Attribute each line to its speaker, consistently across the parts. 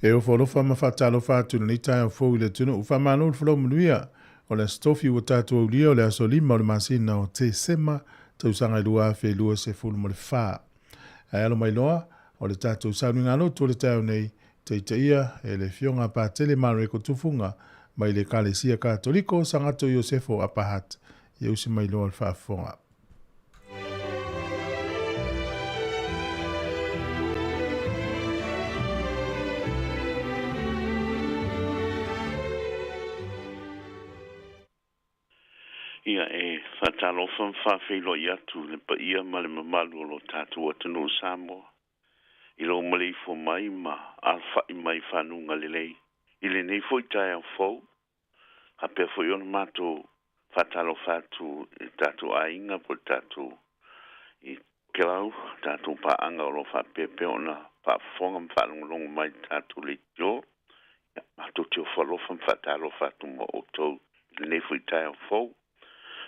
Speaker 1: E o wholofa ma whatalo whātuna ni tai au fōu le tunu u whamano u whalau manuia o le stofi o tātua ulia o le aso lima o le masina o te sema tau sanga lua whi lua se fulu mo le whā. Ai alo mai loa o le tātua sanu ngalo tō le tau nei te ia e le fionga pā tele maro e ko tufunga mai le kalesia katoliko sangato Iosefo apahat e usi mai loa le whaafonga.
Speaker 2: Ia e whatalofa whawhelo i atu le pa ia ma le mamalu o lo tātua tunu Samoa. I lo malei fo mai ma alfa i mai whanunga lelei. I le nei fo i tai au fau. Hapea fo i ona mato whatalofa atu i tātu ainga po tātu i kelau, tātu paanga o lo whapepe ona whafonga mwhanungalonga mai tātu le jo. Mato teo whalofa whatalofa atu ma o tau. I le nei fo i tai au fau.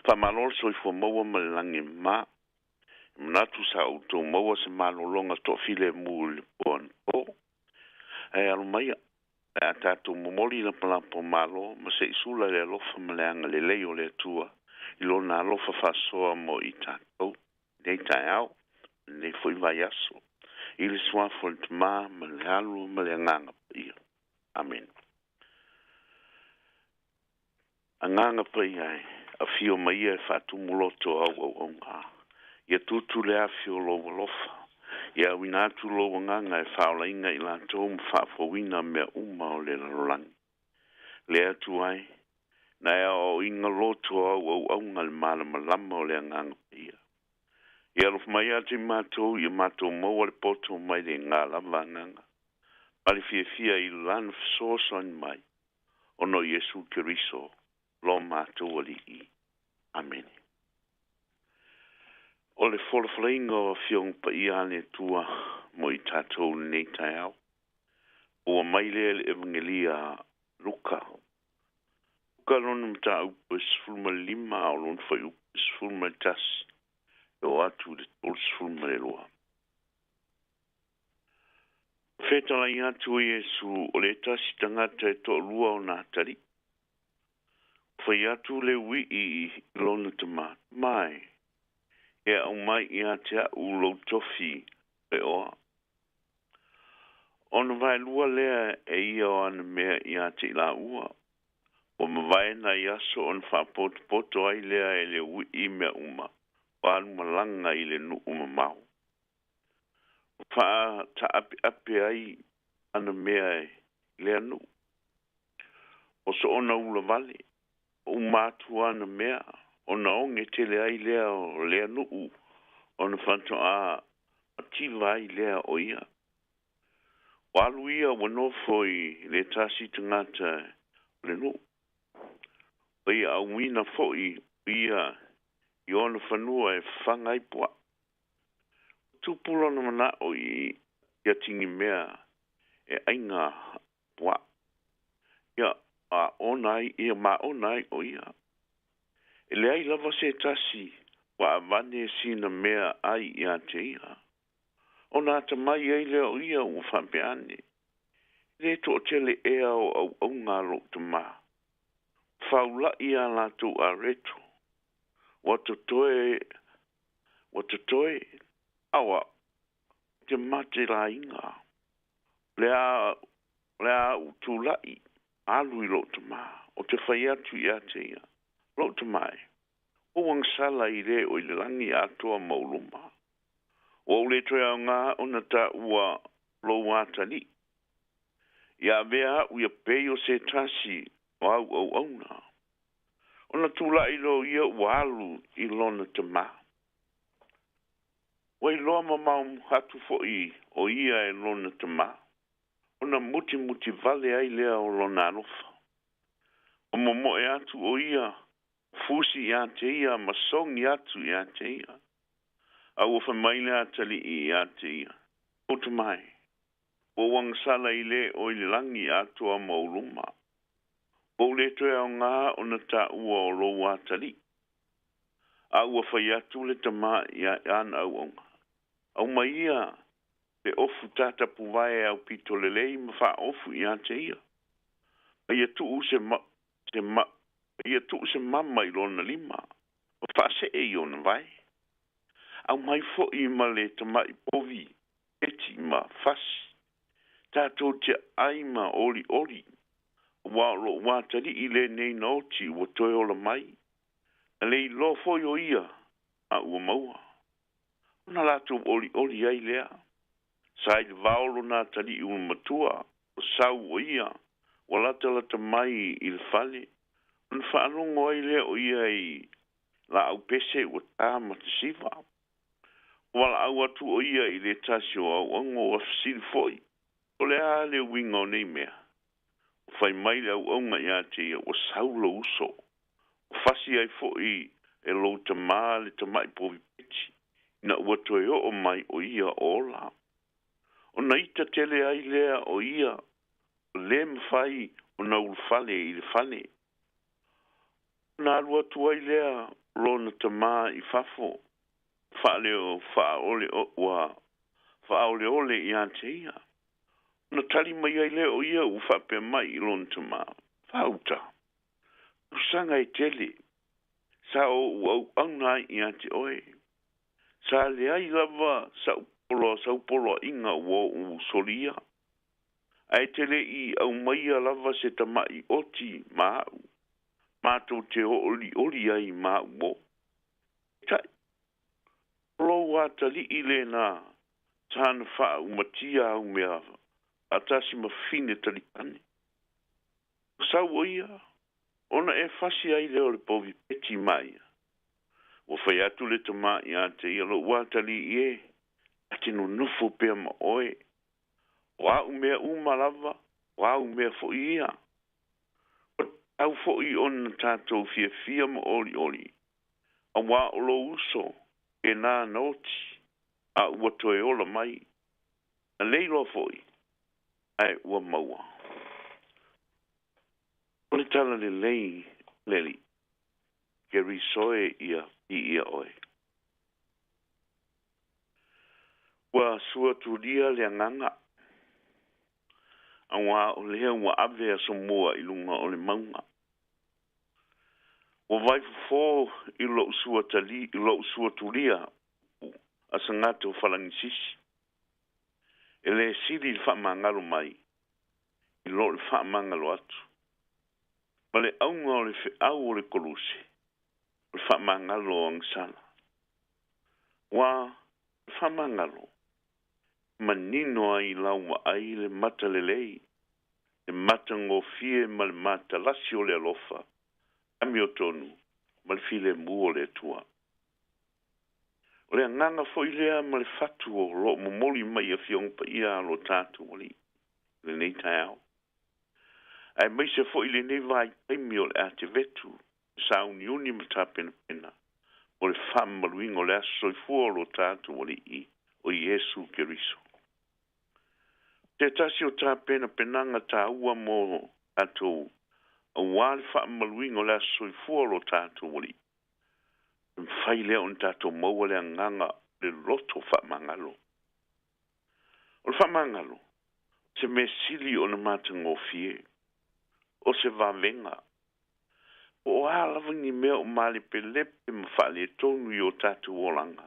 Speaker 2: Whamalol so i fo maua malangi ma. Mnatu sa auto maua se malolonga to file mu le pon po. E alo mai a tatu momoli na palampo malo ma se isula le alofa maleanga le leo le tua. Ilo na alofa fasoa mo i tatu. Nei tai au, nei fo i vai aso. Ili swafo le tuma ma le halu ma le anganga pa ia. Amen. Anganga pa ia e. A fio mai e fatu muloto au nga. Ia tutu le a fio lo walofa. Ia wina atu lo nganga e whaola inga i la tō mwhafawina mea uma o le lalang. Le atu ai, na ea o inga loto au nga le mala malama o le nganga pia. Ia lof mai ati mato, ia mato maua le poto mai le ngā lava nganga. Pali fia i lana fisoso an mai. ono Yesu Kiriso lo mātou alii. Amen. O le wholawhainga o whiong pa i ane tua mo i tātou nei tai au. O maile le evangelia Luka. Luka lonu mta upo sfulma lima o lonu whai upo sfulma tasi. E o atu le tol sfulma le loa. Whetala i atu o Yesu o le tasi tangata e to lua o nā tari. Whai atu le wi i lonu tama. Mai. E au mai i atea u lo tofi e oa. Ono vai lua lea e ia o ana mea i ate i la ua. O mawai na i aso on whapoto ai lea e le ui i mea uma. Wānu malanga i le nu uma mau. Wha ta api ai ana mea e lea nu. O so ona ula vale. O mātu ana mea. Ona onge tele ai lea o lea nu u. Ona whanto a tiva ai lea o ia. Walu ia wano foi le tasi tangata le nu. O ia au wina foi ia i ona whanua e whangai pua. Tupula na mana o i ia tingi mea e ainga pua. Ia a onai ia ma onai o ia. E le ai lava se tasi wa avane sina mea ai ia te ia. Ona ata mai ai leo ia o whampeane. Le to tele ea o ngā lo te mā. Whaula ia la tu a reto. Wata toe, awa, te mate la inga. Lea utu lai, alui lo te mā. O te whai atu ia te ia. Lo te mai. O wang sala i re o i le langi atua mauluma. O le toe au ngā ona ta ua lo watani. Ia vea uia peo se tasi o au auna. Ona tula i lo ia walu i lona te ma. Wai loa mamau hatu fo i o ia e lona te ma. Ona muti vale ai lea o lona alofa. O momo e atu o ia fusi i ate ia masongi atu i ate ia. Au ofa maile atali i ate ia. O te mai. O wang sala i le o i langi atua mauluma. O le toe au ngā o na ta ua o lo atali. Au a whai atu le tama i an au onga. Au mai ia le ofu tata puwae au pito le lei ma wha ofu i ate ia. Ia tu se mama i lona lima. O wha se e i ona vai. Au mai fo i ma le tama i povi. Eti ma fasi. Tātou te aima oli. Wālo wātari i le nei nauti wa toi ola mai. A lei lo foi o ia a ua maua. Ona lātou oli ai lea. Sai le vaolo nā tari i matua. O sau o ia. Wa lata mai i le fale. Ona whaanongo ai lea o ia i la au pese o tā matasiva. Wala au atu o ia i le tasi o au ango o afsiri foi. O le a le winga o nei mea. O whai mai le au aunga i a te ia o saulo uso. O fasi ai fo i e lo ta maa le ta mai povi peti. Ina ua toe o mai o ia o la. O na ita tele ai lea o ia. O le mwhai o na ulfale i le fale. O na alua tu ai lea lo na ta maa i fafo. Whaole ole i a te ia. Na tali mai ai leo ia u whape mai i lon te mā. Whauta. Usanga i tele. Sa o aunai i ate oe. Sa le ai lava sa upolo inga o solia. Ai tele i au mai a lava se ta mai oti mau. Mātou te oli ai mau mo. Tai. Lo wata li i le nā. Tāna wha umatia au mea. Atasi mawhine talikane. Sau o ia, ona e whasi ai leo le povi peti mai. O whai atu le tama i a te ia lo watali i e, ate no nufo pia ma oe. O au mea umalava, o au mea fo ia. au fo'i ona tātou fia ma oli. A wā o lo uso, e nā noti, a ua toe ola mai. A leilo fo'i, ai ua maua. O le tala le lei, leli, ke risoe ia i ia oe. Ua sua tulia le anganga. A wā o lea ua ave a somoa i lunga o le maunga. Ua vai fo i lo usua tali, i lo usua tulia, a sangate o falangisisi. E le sili le wha mangalo mai, i lo le wha mangalo atu. Ma le aunga o le fe au o le koluse, le wha mangalo o angsana. Wa le wha mangalo, ma nino ai lauma ai le mata le lei, le mata ngofie ma le mata lasi o le alofa, ami o tonu, ma le file mu o le tua. O le anganga fo i lea ma le fatu o lo momoli mai a fiong pa ia lo tatu o li, le nei tai au. Ai mai se fo i le nei vai taimi o le ate vetu, sa uniuni ma ta pena pena, o le fam maluing o le aso i fua lo tatu o li i, o Iesu Keriso. Te tasi o ta pena penanga ta ua mo atou, a wale fam maluing o le aso i fua lo tatu o li. Fai lea on tatou maua le anganga le loto fa mangalo. O le fa mangalo, se me sili o na mata ngofie, o se vavenga. O ala vangi mea o mali pelepe ma fa le tonu i o tatou olanga.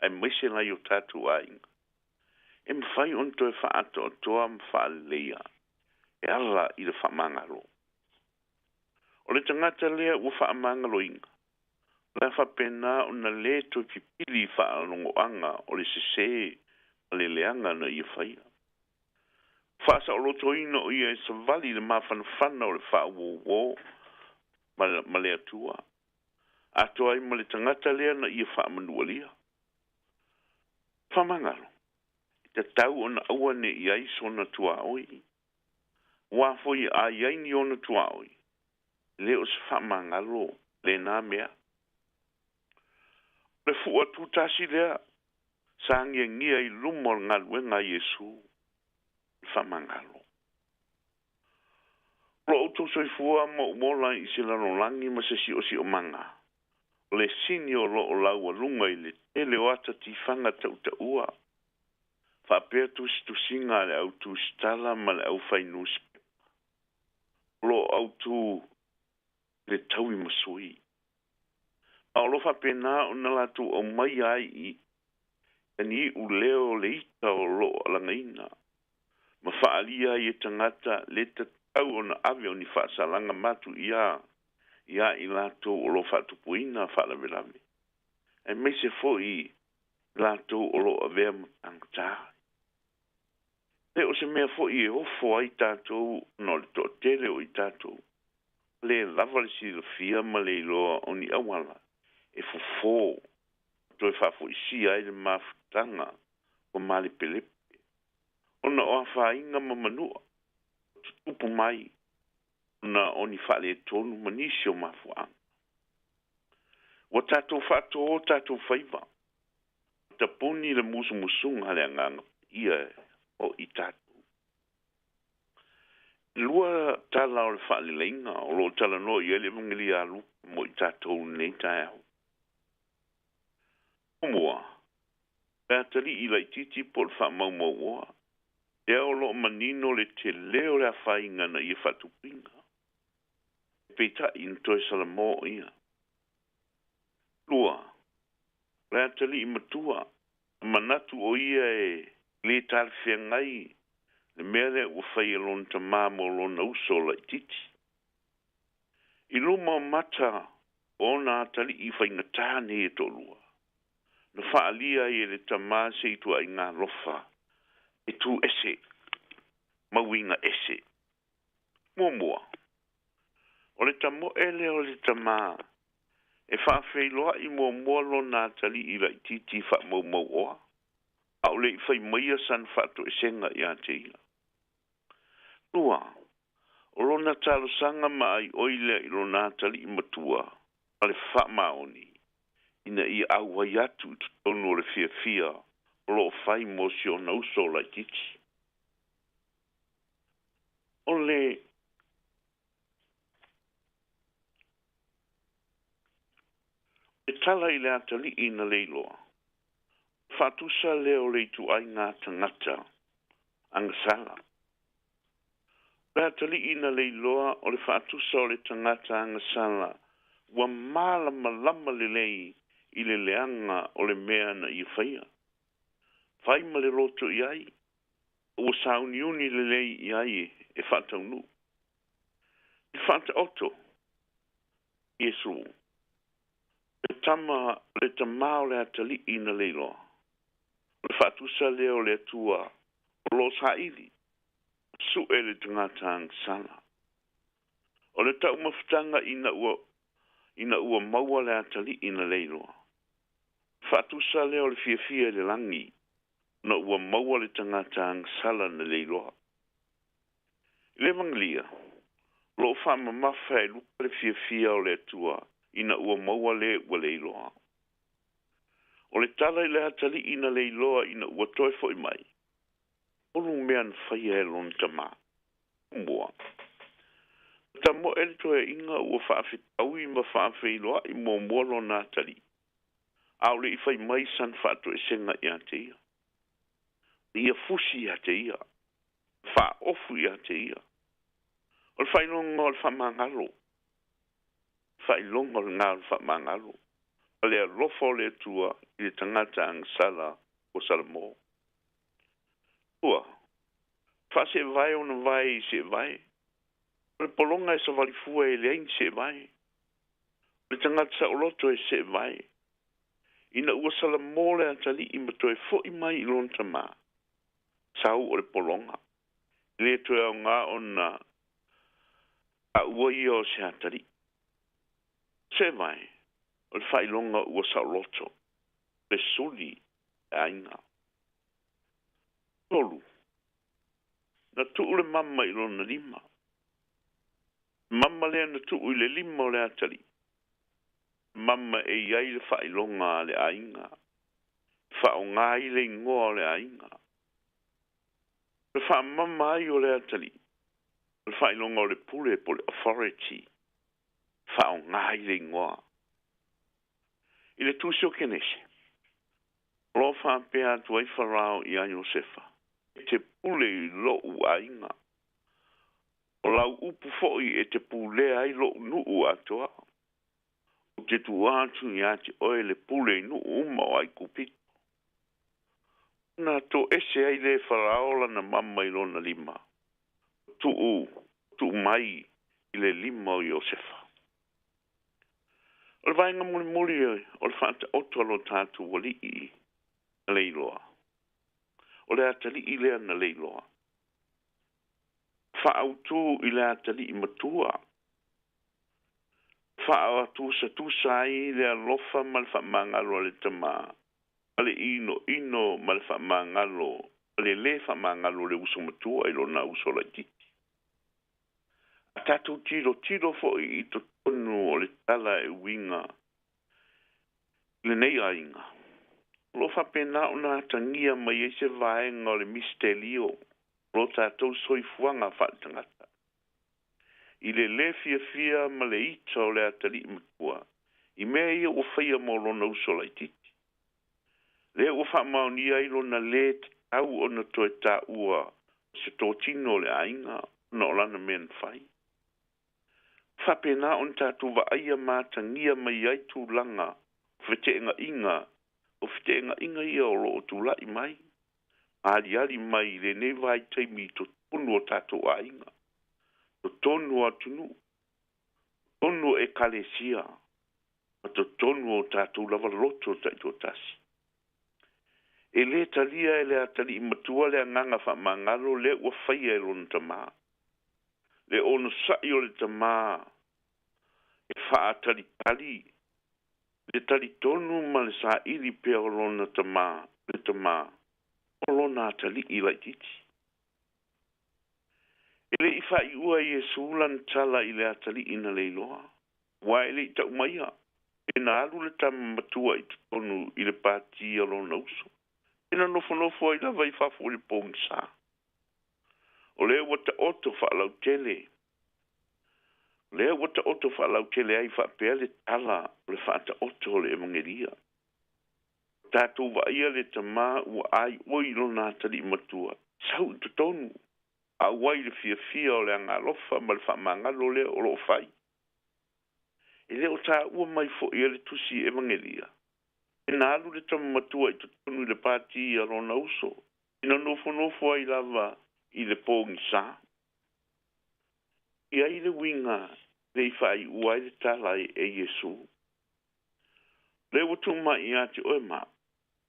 Speaker 2: Ai maise la i o tatou ainga. E mwhai on toi fa ato o toa ma fa leia. E ala i le fa mangalo. O le tangata lea ua fa mangalo inga. La fa pena ona le to pipili fa alongo anga o le sese o le leanga na ia faia. Fa sa o loto ina o ia e sa vali le mawhanawhana o le fa uo ma le atua. Ato ai ma le tangata lea na ia fa manua lia. Fa mangalo. Te tau ona awane i aiso na tua oi. Wafo i a iaini ona tua oi. Leo se fa mangalo le nā mea. Le fua tutasi lea, sa ngia i lumor ngaluenga Yesu, fa mangalo. Lo auto soi fua mola i sila no langi ma se si o manga. Le sini o lo o lau alunga i le tele o ata tifanga tau ta ua. Fa pea tu singa le au tu stala ma le au fai nus. Lo auto le tau i masui. A lo fa pena o na latu o mai ai i ni u leo le ita o lo langaina. Ma fa alia i tangata le te tau o na ave o ni fa salanga matu ia i latu o lo fa tupuina fa la velame. E me se fo i latu o lo ave mtangta. Le o se mea fo i e ofo ai tātou no le to tele o i tātou. Le lava le si le fia ma le iloa o ni awala. E fofo to e fafo isi ai le mafutanga o mali pelepe. Ona o awha inga mamanua. Tupu mai. Ona o ni fale tonu manisi o mafuanga. Wa tatou fato o tatou faiva. Tapuni le musu musunga le anganga. Ia o i tatou. Lua tala o le fale leinga. O lo tala no i ele mungili alu. Mo i tatou nei tai au. Moa, pētari I lai titi po le wha maumauoa. E o lo manino le te leo le whainga na I whatupinga. Peita I ntoi salamo ia. Lua, pētari I matua, manatu o ia e le tarwhia ngai, le mere ua whai alon ta mamo lona uso lai titi. I luma mata o na atali I whaingatane e to lua. Na whaalia I le tamase I tua I ngā lofa. E tu ese. Mawinga ese. Mua. O le tamo ele o le tama. E whaafeiloa I mua lo nā tali I lai titi wha mau oa. Au le I whai maia san whato e senga I a te ila. Lua. O lona talosanga mai oile I lona tali I matua. Ale whamaoni. Ina I aua yatu tonu o le fia. O lo fai mosio na uso la titi. O le tala I le atali ina leiloa. Fatusa leo le tu ai ngā tangata. Angasala. Le atali ina leiloa o le fatusa o le tangata angasala. Wa malama le lei I le leanga o le mea na I whaia. Whai ma le roto I ai. O sauniuni le lei I ai e whataunu. I whata oto. Yesu. Le tama le tamao le atali ina leiloa. Le whatusa leo le atua. O lo saili. Su e le tangata angasala. O le tau mawhitanga ina ua maua le atali ina leiloa. Fatusa leo le fia le langi. Na ua maua le tangata angasala na leiloa. Le manglia. Lo whama mawha e luka le fia o le atua. Ina ua maua le ua leiloa. O le tala I le atali ina leiloa ina ua toi fo I mai. Olu mea na whaia e lon tama. Mua. Tamo ele toe inga ua whaafitau I ma whaafeiloa I mua mualo na atali. Au le I whai mai san whaato e senga I ate ia. Ia fusi I ate ia. Wha ofu I ate ia. O le whainonga o le whamangalo. Whailonga o le ngā o le whamangalo. O le alofo le tua I le tangata angasala o Salamo. Ua. Wha se vai o na vai se vai. O le polonga e sa walifua e lein se vai. O le tangata sa oloto e se vai. Ina ua Salamo le atali I matoe fo I mai I lon tama. Sau o le polonga. Le toe au ngā o na a ua I o se atali. Se vai. O le whailonga ua sa oloto. Le suli e ainga. Tolu. Na tuu le mama I lona lima. Mama lea na tuu I le lima o le atali. Mama e iai le whailonga le ainga. Whaonga I le ingoa le ainga. Le wha mama ai o le atali. Le whailonga o le pule po le authority. Whaonga I le ingoa. I le tūsio kenese. Lo wha pēa tuai wharao I a Josefa. Te pule I lo u ainga. O lau upu foi e te pule ai lo nuu atoa. O te tuatu I ate oe le pule I nuu uma o ai kupito. Na to ese ai le wharaola na mama I lona lima. Tu mai I le lima o Josefa. O le vainga muli o le whanta oto lo tātu wali I leiloa. O le atali I lea na leiloa. Whaautu I le atali I matua. Whaautusa ai le alofa ma le whamangalo le tama. Ale ino ma le whamangalo. Le whamangalo le uso matua I lona uso la titi. A tātou tiro fo I to tonu o le tala e winga. Le nei ainga. Lo fa pena una tangia mai ese vaenga o le misterio. Lo tātou soifuanga whaatangata. I le fia ma le ita o le atali matua. I mea ia o whaia mo lona uso la titi. Le o wha mauni ai lona le te tau o na toe tā ua. Se tō tino le ainga na o lana men whai. Whapena on tātou wa aia mātangia mai ai tū langa. Wheteenga inga. O wheteenga inga ia o lo o tū lai mai. Ali mai le ne vai teimi to tonu o tātou ainga. To tonu atunu. Tonu e kalesia. To tonu o tātou lava loto taito tasi. E le talia e le atali matua le anganga whamangalo le ua whaia e lona tamā. Le ono sai o le tamā. E wha tali. Le tali tonu ma le sa ili pea o lona tamā. Le tamā. O lona tali I lai titi. Ele I whai ua Iesu lan tala I le atali ina leiloa. Wa ele I tau maia. E na alu le tam matua I tonu I le pāti alo nauso. E na nofo ai lava I whafu le pōngi sā. O lea wata oto whaalau tele. Lea wata oto whaalau tele ai whapea le tala le whaata oto le evangelia. Tātou wa ia le tamā ua ai oilo nā tali matua. Sau I tonu. A wai le fia o le angalofa ma le whamangalo le o lo whai. E leo tā ua mai fo ia le tusi evangelia. E nā alu le tama matua I tonu le pāti a rona uso. Ina nofo ai lava I le pōngi sā. I ai le winga le I whai ua I le talai e Iesu. Le watu mai ati oe ma.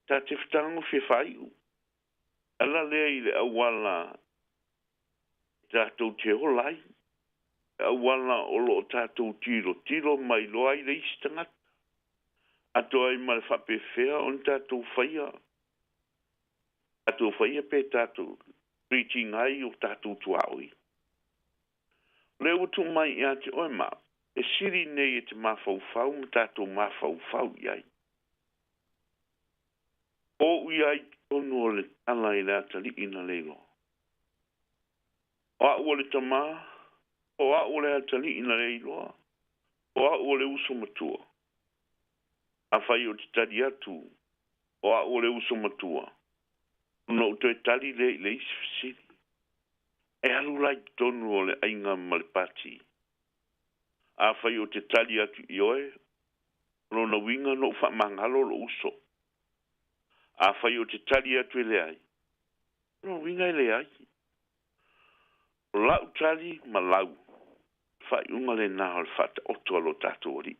Speaker 2: Tā te whatango whi whai u. Ala lea I le awala tātou te holai. Awala o lo tātou tiro mai loa I le istangat. Ato ai ma le whape whea on tātou whaia. Tātou whaia pe tātou preaching ai o tātou tuaoi. Le utu mai I ate oe ma. E siri nei e te mawhauwhau ma tātou mawhauwhau iai. O iai tonu o le tala I le atali ina leilo. O a ua le tamā. O a ua le atali ina leiloa. O a ua le uso matua. A whai o te tari atu. O a ua le uso matua. No te tali le I le isi fisiri. E alu lai tonu o le ainga ma le pati. A whai o te tali atu I oe. No na winga no wha mangalo lo uso. A whai o te tali atu le ai. No winga le ai. Lau tali ma lau. Whai unga le nā o le whata oto alo tātou ori.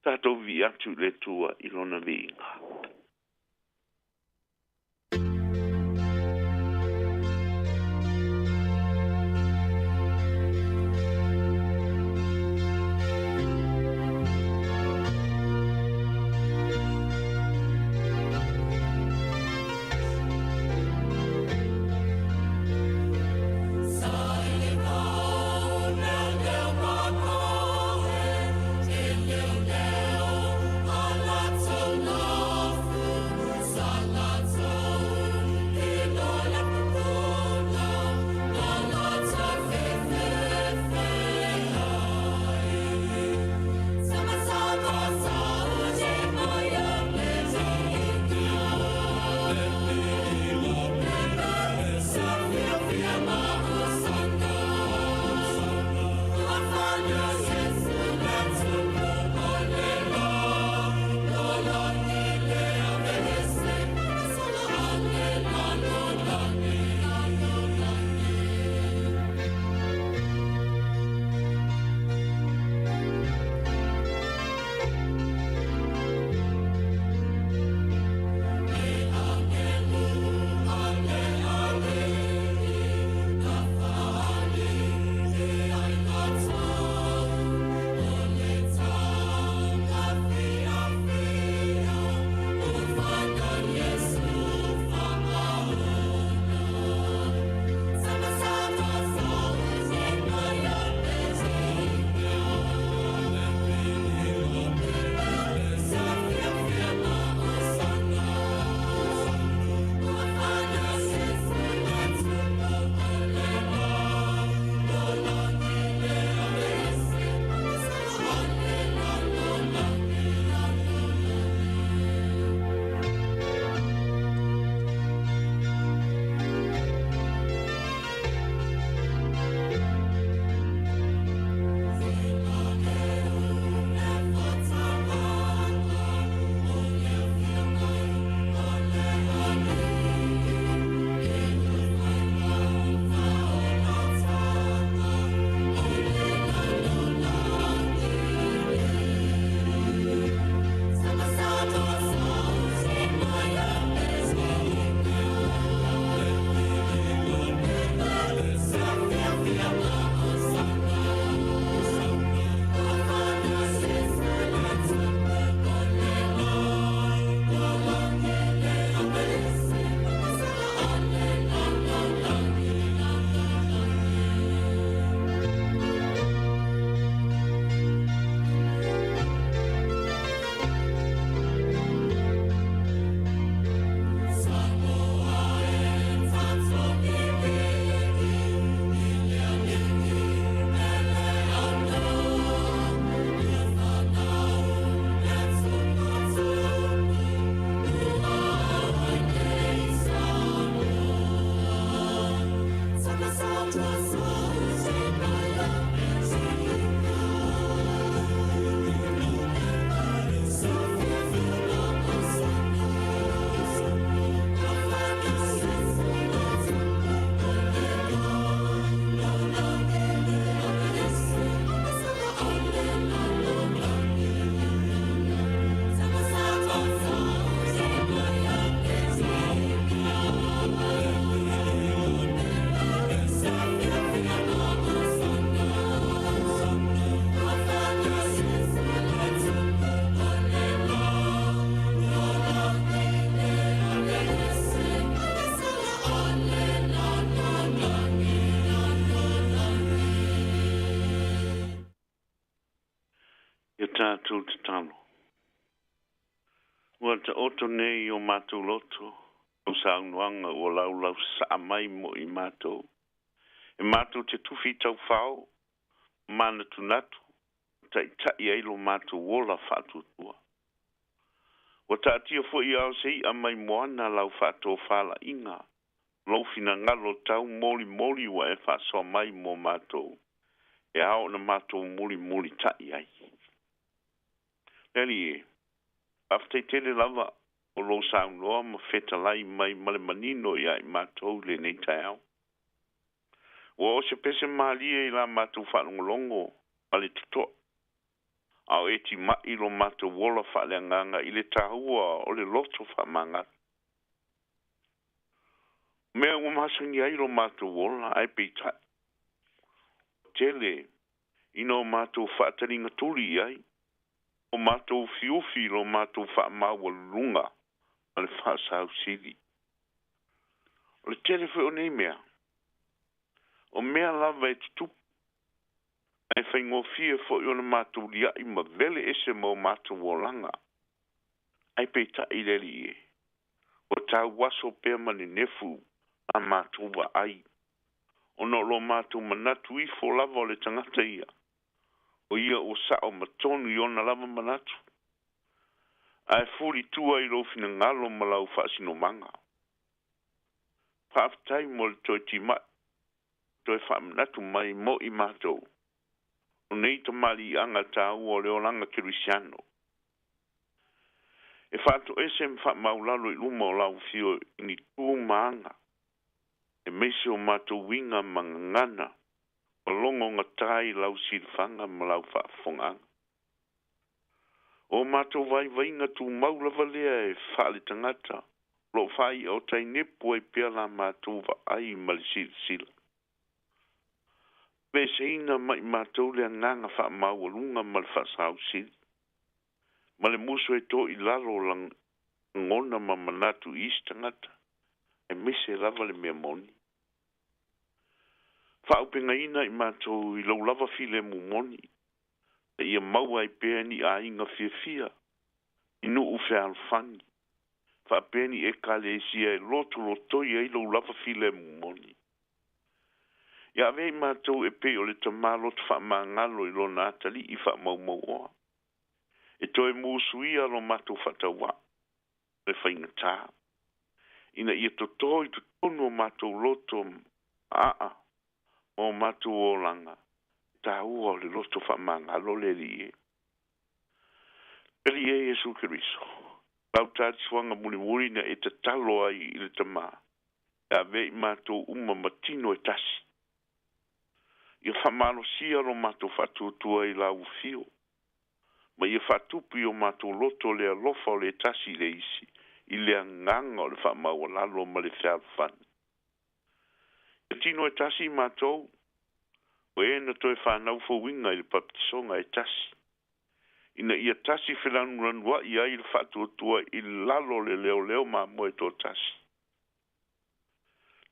Speaker 2: Tātou vi atu le tua I lona vinga.
Speaker 3: Love
Speaker 2: tātou te talo. Ua te oto nei o mātou loto, o saunuanga o lau sa mai mo I mātou. E mātou te tuwhi tau whao, mana tunatu, tai ai lo mātou wola whātutua. Ua tātia fo I au sei a mai moana lau whātou whala inga, lau fina ngalo tau moli wa e whāsoa mai mo mātou. E hao na mātou moli tai ai. Neri e, after tele lava o lo sound loa ma feta lai mai male manino ia I mātou le nei tai au. Ua o se pese malia I la mātou whanongolongo ale tuto. Au e ti mai lo mātou wola whaleanganga I le tahua o le loto whamanga. Mea umahasangi ai lo mātou wola ai peitai. Tele, ino mātou whaataringa turi ai. O mātou fiufi lo mātou whaamaua lunga a le whaasau sili. O le telefe o nei mea. O mea lava e tutupu. Ai whaingofie fo I ona mātou lia I ma vele ese mo mātou wolanga. Ai peita I leli e. O tau waso pea mani nefu a mātou wa ai. Ono lo mātou manatu I fo lava o le tangata ia. O ia o sao matonu I ona lava manatu. Ai furi tua I lo fina ngalo malau whaasino manga. Whaafitai mo le toi ti mai. Toi whaamanatu mai mo I mātou. O nei to mali anga tau o le olanga kirisiano. E whaato ese mwha maulalo I luma o lau fio ni tū maanga. E meise o mātou winga mangangana. O longo ngatai lau silfanga ma lau whaafonganga. O mātou vai nga tū maulava lea e whaale tangata. Lo whai o tai nepo e pia la mātou va ai mali sila. Peseina mai mātou lea nganga wha maua mal whaasau sili. Male muso e to I lalo lang ngona ma manatu istangata. E mise lava le mea moni. Whaupenga ina I mātou I lau lava file mu moni. E ia maua I pēa ni a inga fia. Inu ufe alfani. Whapēa ni e kale e sia e loto I e lau lava file mu moni. Ia vei mātou e pe o le tamalot whaamangalo I lo nātali I whaamaumaua. E toi mūsuia lo mātou whatawa. Le whaingatā. Ina ia totoi tutono mātou loto aa. O mātou o langa. Tā ua o le loto whaamangalo le rie. Le rie Jesu Keriso. Lau tāti swanga muri na e te talo ai I le tamā. Ia vei mātou matino e tasi. Ia whamano sia lo mātou whatutua I lau fio. Ma ia whatupi o mātou loto lea lofa o le tasi le isi. I lea nganga o le whamau lalo ma le whialwhani. Ia tino e tasi mātou. O e na toi whanau fo winga I le papisonga e tasi. Ina ia tasi whilanua I ai le whatutua I lalo le leo ma moe tō tasi.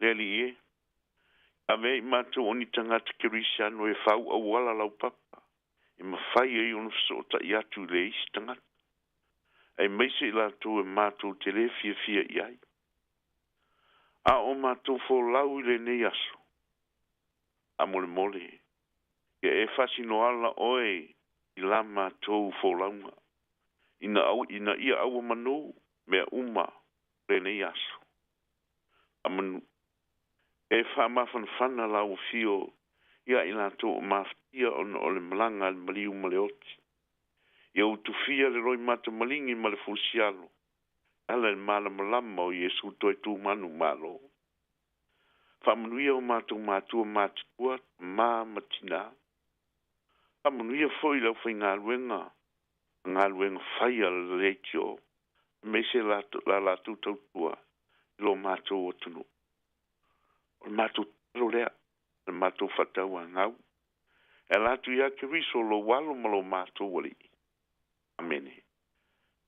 Speaker 2: Leli e. Ave mātou oni tangata kirisiano e whau a wala lau papa. E mawhai e ono sota I atu le isi tangata. E meise I lato e mātou te le fia I ai. A o mātou fo lau I le nei aso. A mole. E fasino ala oe I la mātou fo launga. Ina ia awa manu mea le nei aso. A manu. E whamawhanwhana lau fio ia I lato o mawhia o le malanga al maliu male oti. Ia utufia le roi mata malingi male fusialo. Ala le mala malama o Yesu toi tu manu malo. Whamanuia o mātou mātua mātua matina. Whamanuia foi lau whai ngā luenga whai ala leitio. Meise la latu tautua lo mātou o tunu. O mātou talo lea, le mātou whatau a ngau. E latu ia Keriso lo walo malo mātou wali. Amene.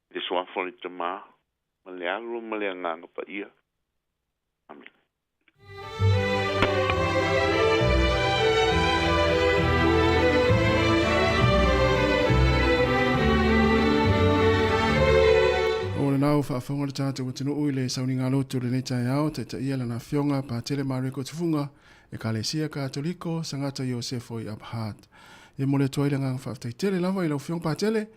Speaker 2: Le soafone te mā, ma le alo ma le anganga pa ia. Amen.
Speaker 3: whaafonga le tātou tino ui le sauninga lotu le netai au, te ta ia lana fionga pa tele mariko tufunga, e ka le sia katoliko, sangata Iosefo i Abhat. E mo le toile ngang whaaftai tele lava i lau fiong pa tele,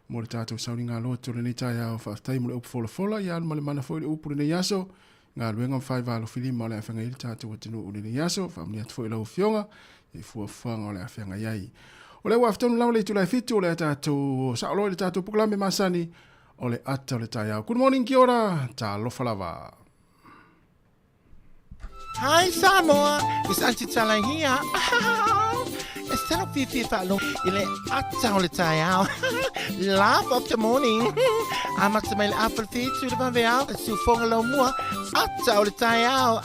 Speaker 3: mo le tātou sauninga lotu le netai au, whaaftai mo le upu fola, i anu ma le mana foi le upu le ne yaso, ngā luenga mwhai walo filima o le awhenga ili tātou tino ui le yaso, whaamni atu foi lau fionga, e fuafuanga o le awhenga iai. O le waftonu lau le tulai fitu o le tātou saoloi le tātou pukulame masani, o le ata o le tai au. Good morning, kia ora, ta lofa lava.
Speaker 4: Hi Samoa, it's Auntie Tala here. It's 10 of 50 follow ile ata o le tai au. Laugh of the morning. I'm at my apple feet to the vanveal, su fonga lo mua, ata o le tai au.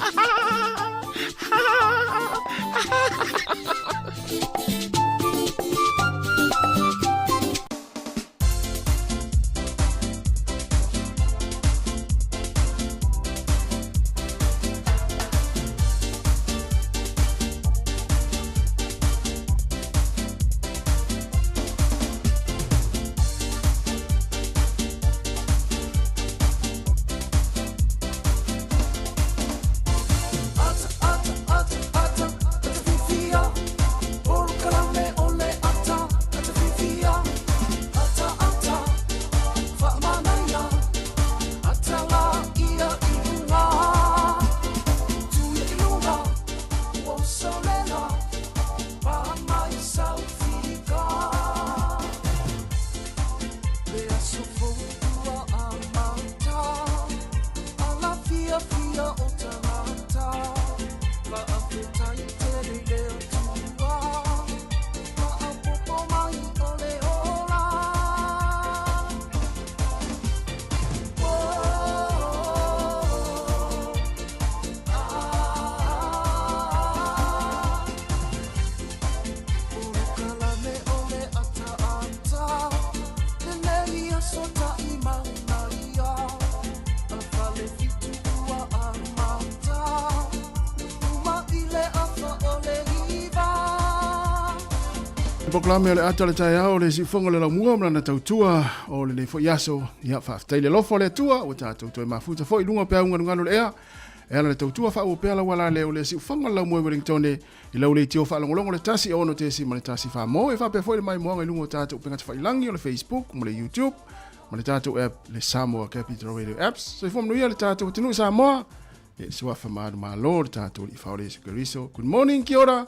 Speaker 3: Proklame o le ata le tai au, le si fonga le laumua mna na tautua, o le fo yaso, ia whaaftai le lofo le tua, o tātou toi mafuta fo i lunga pēa unga ngano le ea, e ala le tautua wha ua pēa la wala leo le si fonga le laumua Wellington i lau le tio wha longolongo le tasi o no te si ma le tasi wha mo, e wha pēa fo i le mai moanga i lunga o tātou pengata wha ilangi o le Facebook, mo le YouTube, ma le tātou app, le Samoa Capital Radio Apps, so i fomnu ia le tātou tinu i Samoa, e sua wha maadu maa lo le tātou i whaore se Keriso. Good morning, kia ora.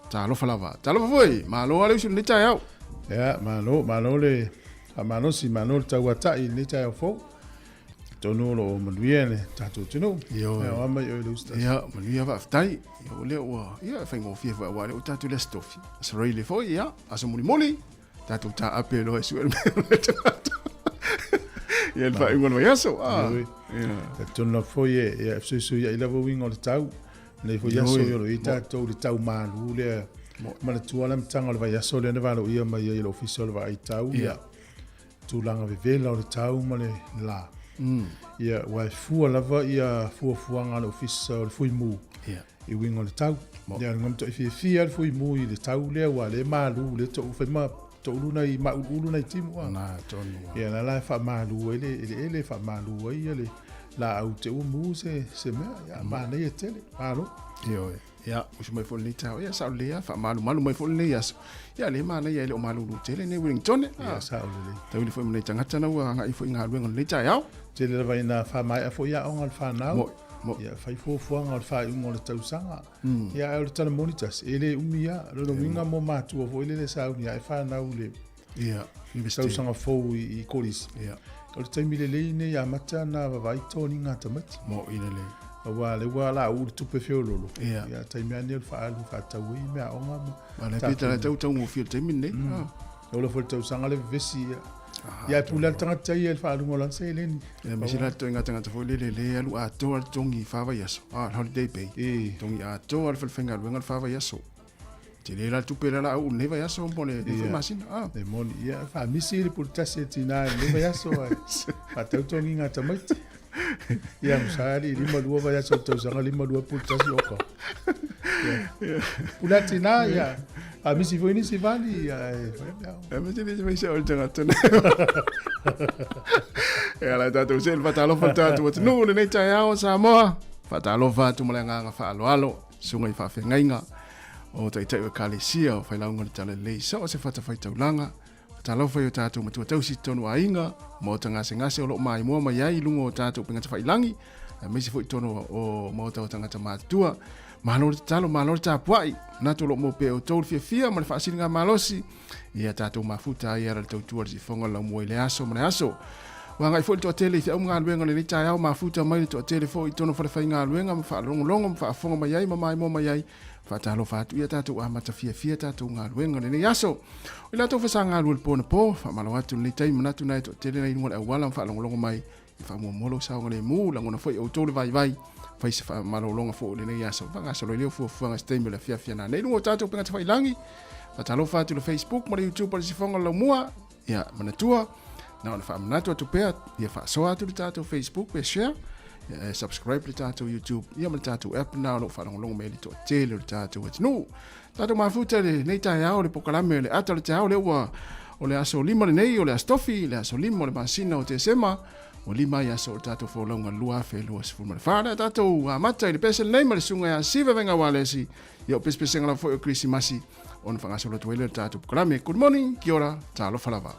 Speaker 3: Ta lo falava. Ta lo foi. Ma lo ale usu ni tai au.
Speaker 1: Ya, ma lo le amano si mano ta wata i ni tai fo. Tono lo manuene ta tu tino.
Speaker 3: Yo.
Speaker 1: Ya, ama yo le usta.
Speaker 3: Ya, manuia va ftai. Yo le wa. Ya, fa ngo fie va wa le ta tu le stofi. So really foi ya. Aso moli. Ta tu ta apelo su el. Ya, fa ngo ya so. Ah.
Speaker 1: Ya. Tono foi ya su ya ila vo wingo le tau. Nei fo yaso yo lo ita to le tau malu le mana tuala mtanga le vai yaso le na valo ia mai le official vai tau ia tu langa ve vela le tau male la ia wa fu la va ia fu nga le official fu mu
Speaker 3: ia
Speaker 1: I wingo le tau ia ngam to fi al fu mu I le tau le wa le malu le to fe ma to luna I ma luna I timu
Speaker 3: na tonu
Speaker 1: ia la fa malu ele fa malu ia le la au te mu se me ya ma ne tele alo
Speaker 3: yo ya usu mai fo ni tau ya sa le ya fa malu mai fo le ya ya le ma na ya le o malu lu tele ne Wellington
Speaker 1: ya sa le
Speaker 3: tau le fo me tanga tana wa nga I fo nga lu ngon le ta ya
Speaker 1: tele vai na fa mai fo ya on al fa na
Speaker 3: mo
Speaker 1: ya fa fo ngal fa un ngol tau sanga ya el tana monitas ele umia lo winga mo matu fo ele le sa ya fa na ule
Speaker 3: ya
Speaker 1: ni tau sanga fo I kolis
Speaker 3: ya
Speaker 1: o te taimile le ne ya mata na vai toni ngata mati
Speaker 3: mo ina le
Speaker 1: wa la u tupe fiololo
Speaker 3: ya
Speaker 1: taimia ne fa alu fa tawi me a onga
Speaker 3: ma le pita la tau mo fil taimine
Speaker 1: o le fo tau sanga le vesi ya pula tanga tai el fa alu ngolan se le ni
Speaker 3: me sila to inga tanga fo le alu a to al tongi fa va yaso holiday pay tongi a to al fenga lu ngal fa va yaso Tele la tupela la u neva ya so pone de machine
Speaker 1: de mon ya fa misile pour tasser tina neva ya so ata utongi ngata mait ya msali lima duo va ya so to sanga lima duo pour tasser oko pula tina ya misi foi ni si vali
Speaker 3: Mesti vai ser orang tengah. Ala tatu sel fatalo fatatu no nei tai ao Samoa. Fatalo fatu malanga fa alo sungai fa fengainga. O tai tai kalesia o fai launga tale le so se fata fai taulanga. Fatalo fai o tatu matua tau si tonu ainga mo tanga ngase o lo mai mo mai ai lungo tatu penga fai langi. Mesi foi tono o mo tau tanga matua. Malor talo malor tapuai na to lo mo pe o tol fia ma fa singa malosi ia tatu mafuta ia ra tau tuar si fonga la mo ile aso ma aso wa ngai foi to tele fi unga luenga le ta ia mafuta mai to tele foi tono fa fa inga luenga ma fa longo fa fonga mai ai ma mai mo mai ai fa talo fa tu ia tatu a mata fia tatu nga luenga le aso ila to fa sanga lu po fa malo atu le tai mana tu nai to tele nei mo wala fa longo mai fa mo molo sa ngale mu la ngona foi o tole vai fai se fa malolonga fo le nei aso vanga so le fo fanga stembe la fia na nei no tato penga fai langi fa talo fa tu le Facebook mo le YouTube por si fonga lo mua ya manatua na fa manatua tu pe ya fa so atu tato Facebook pe share subscribe le tato YouTube ya mo tato app na lo fa longa me le to tele tato wet no tato mafuta le nei ta ya o le pokalame le ata le ta o le wa o le aso lima le nei o le astofi le aso lima le masina o te sema o lima ia so tato fo longa lua fe lua se fuma fara tato a mata ile pese nei male sunga ya siva venga walesi yo pese ngala fo Christmasi on fanga so lo toile tato klame good morning kia ora talo falava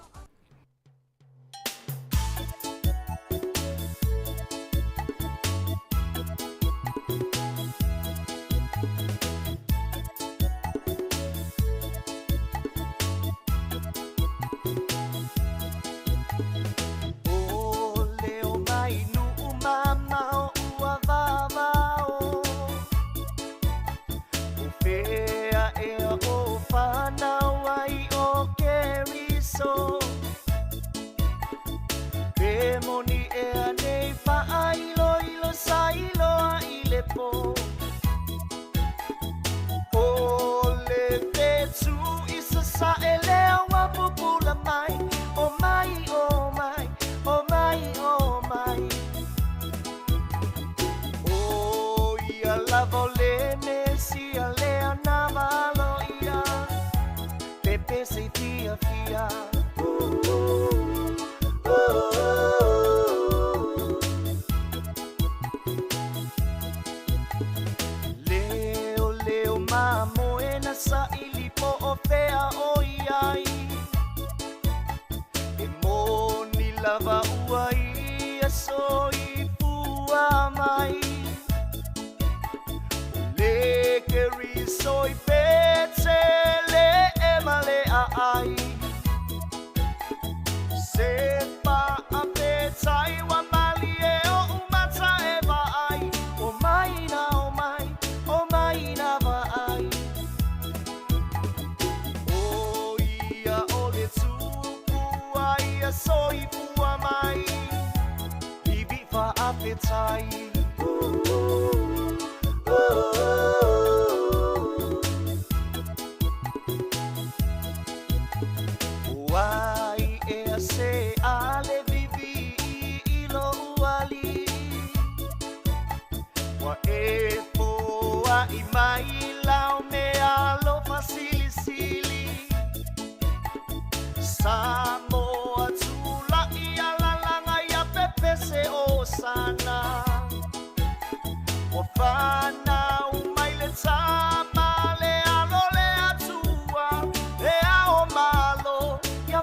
Speaker 5: Ya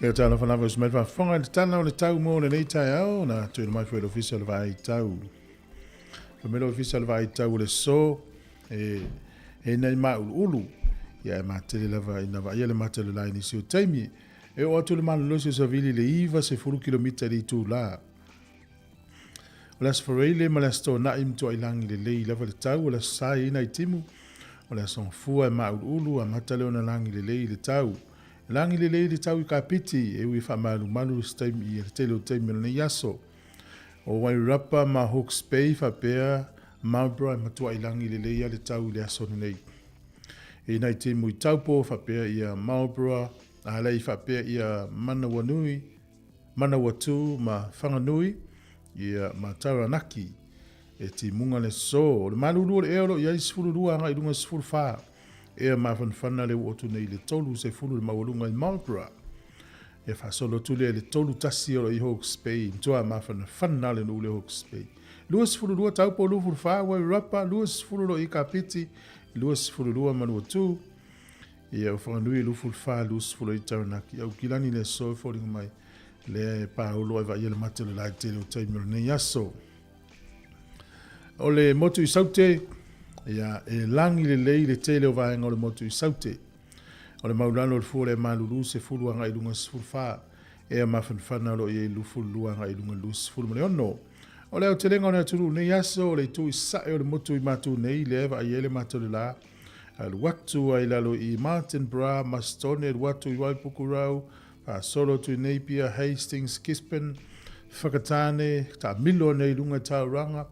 Speaker 1: E o tala whanau smel wha whonga te tana o le tau mō le nei tai au na tui mai fwere official vai tau. Whamelo official vai tau le so e nei mai ulu. Ia e matele lava ina va ia le matele lai ni si o taimi. E o atu le manu losi sa vili le iwa se 4 kilomita li tu la. O le asfareile ma le asto na imtu ailangi le lei lava le tau o le sai ina i timu. O le asong fua e mai ulu a matale o na langi le lei le tau. Langi le lei le tau I ka piti e ui wha malu manu staimi I le tele o taimi le yaso. O wai rapa ma Hawke's Bay wha pea Marlborough e matua I langi le lei le tau le aso nei. E nei te mui taupo wha pea ia Marlborough a lei wha pea ia Manawanui, Manawatu ma Whanganui ia ma Taranaki e ti munga le so. O le malulu o le eolo ia I sifururua anga I runga sifurufaa. Ea mawhanwhana le uotu nei le tolu se fulu le mawalunga I Marlborough. E whasolo tule le tolu tasi o I Hawke's Bay. Mtua mawhanwhana le nule Hawke's Bay. Luas fulu lua taupo lufuru whawa I rapa. Luas fulu lo I ka piti. Luas fulu lua manu atu. Ia whanganui lufuru wha luas fulu I Taranaki. Au kilani le so fōringa mai. Le paolo e vai ele matele lai tele o taimero nei aso. O le motu I saute. Ia e langi le lei le tele o vaenga o le motu I saute. O le maulano le fua le malulu se fulu anga I lunga sifuru wha. Ea mawhanwhana lo I lufulu lua anga I lunga lu sifuru male ono. O le au telenga o le aturu nei aso o le tu I sae o le motu I matu nei le eva I ele matu le la. Al watu ai lalo I Martin Bra, Mastone, el watu I Waipukurau, pa solo tu I Napier, Hastings, Gispen, Whakatane, ta milo nei lunga Tauranga.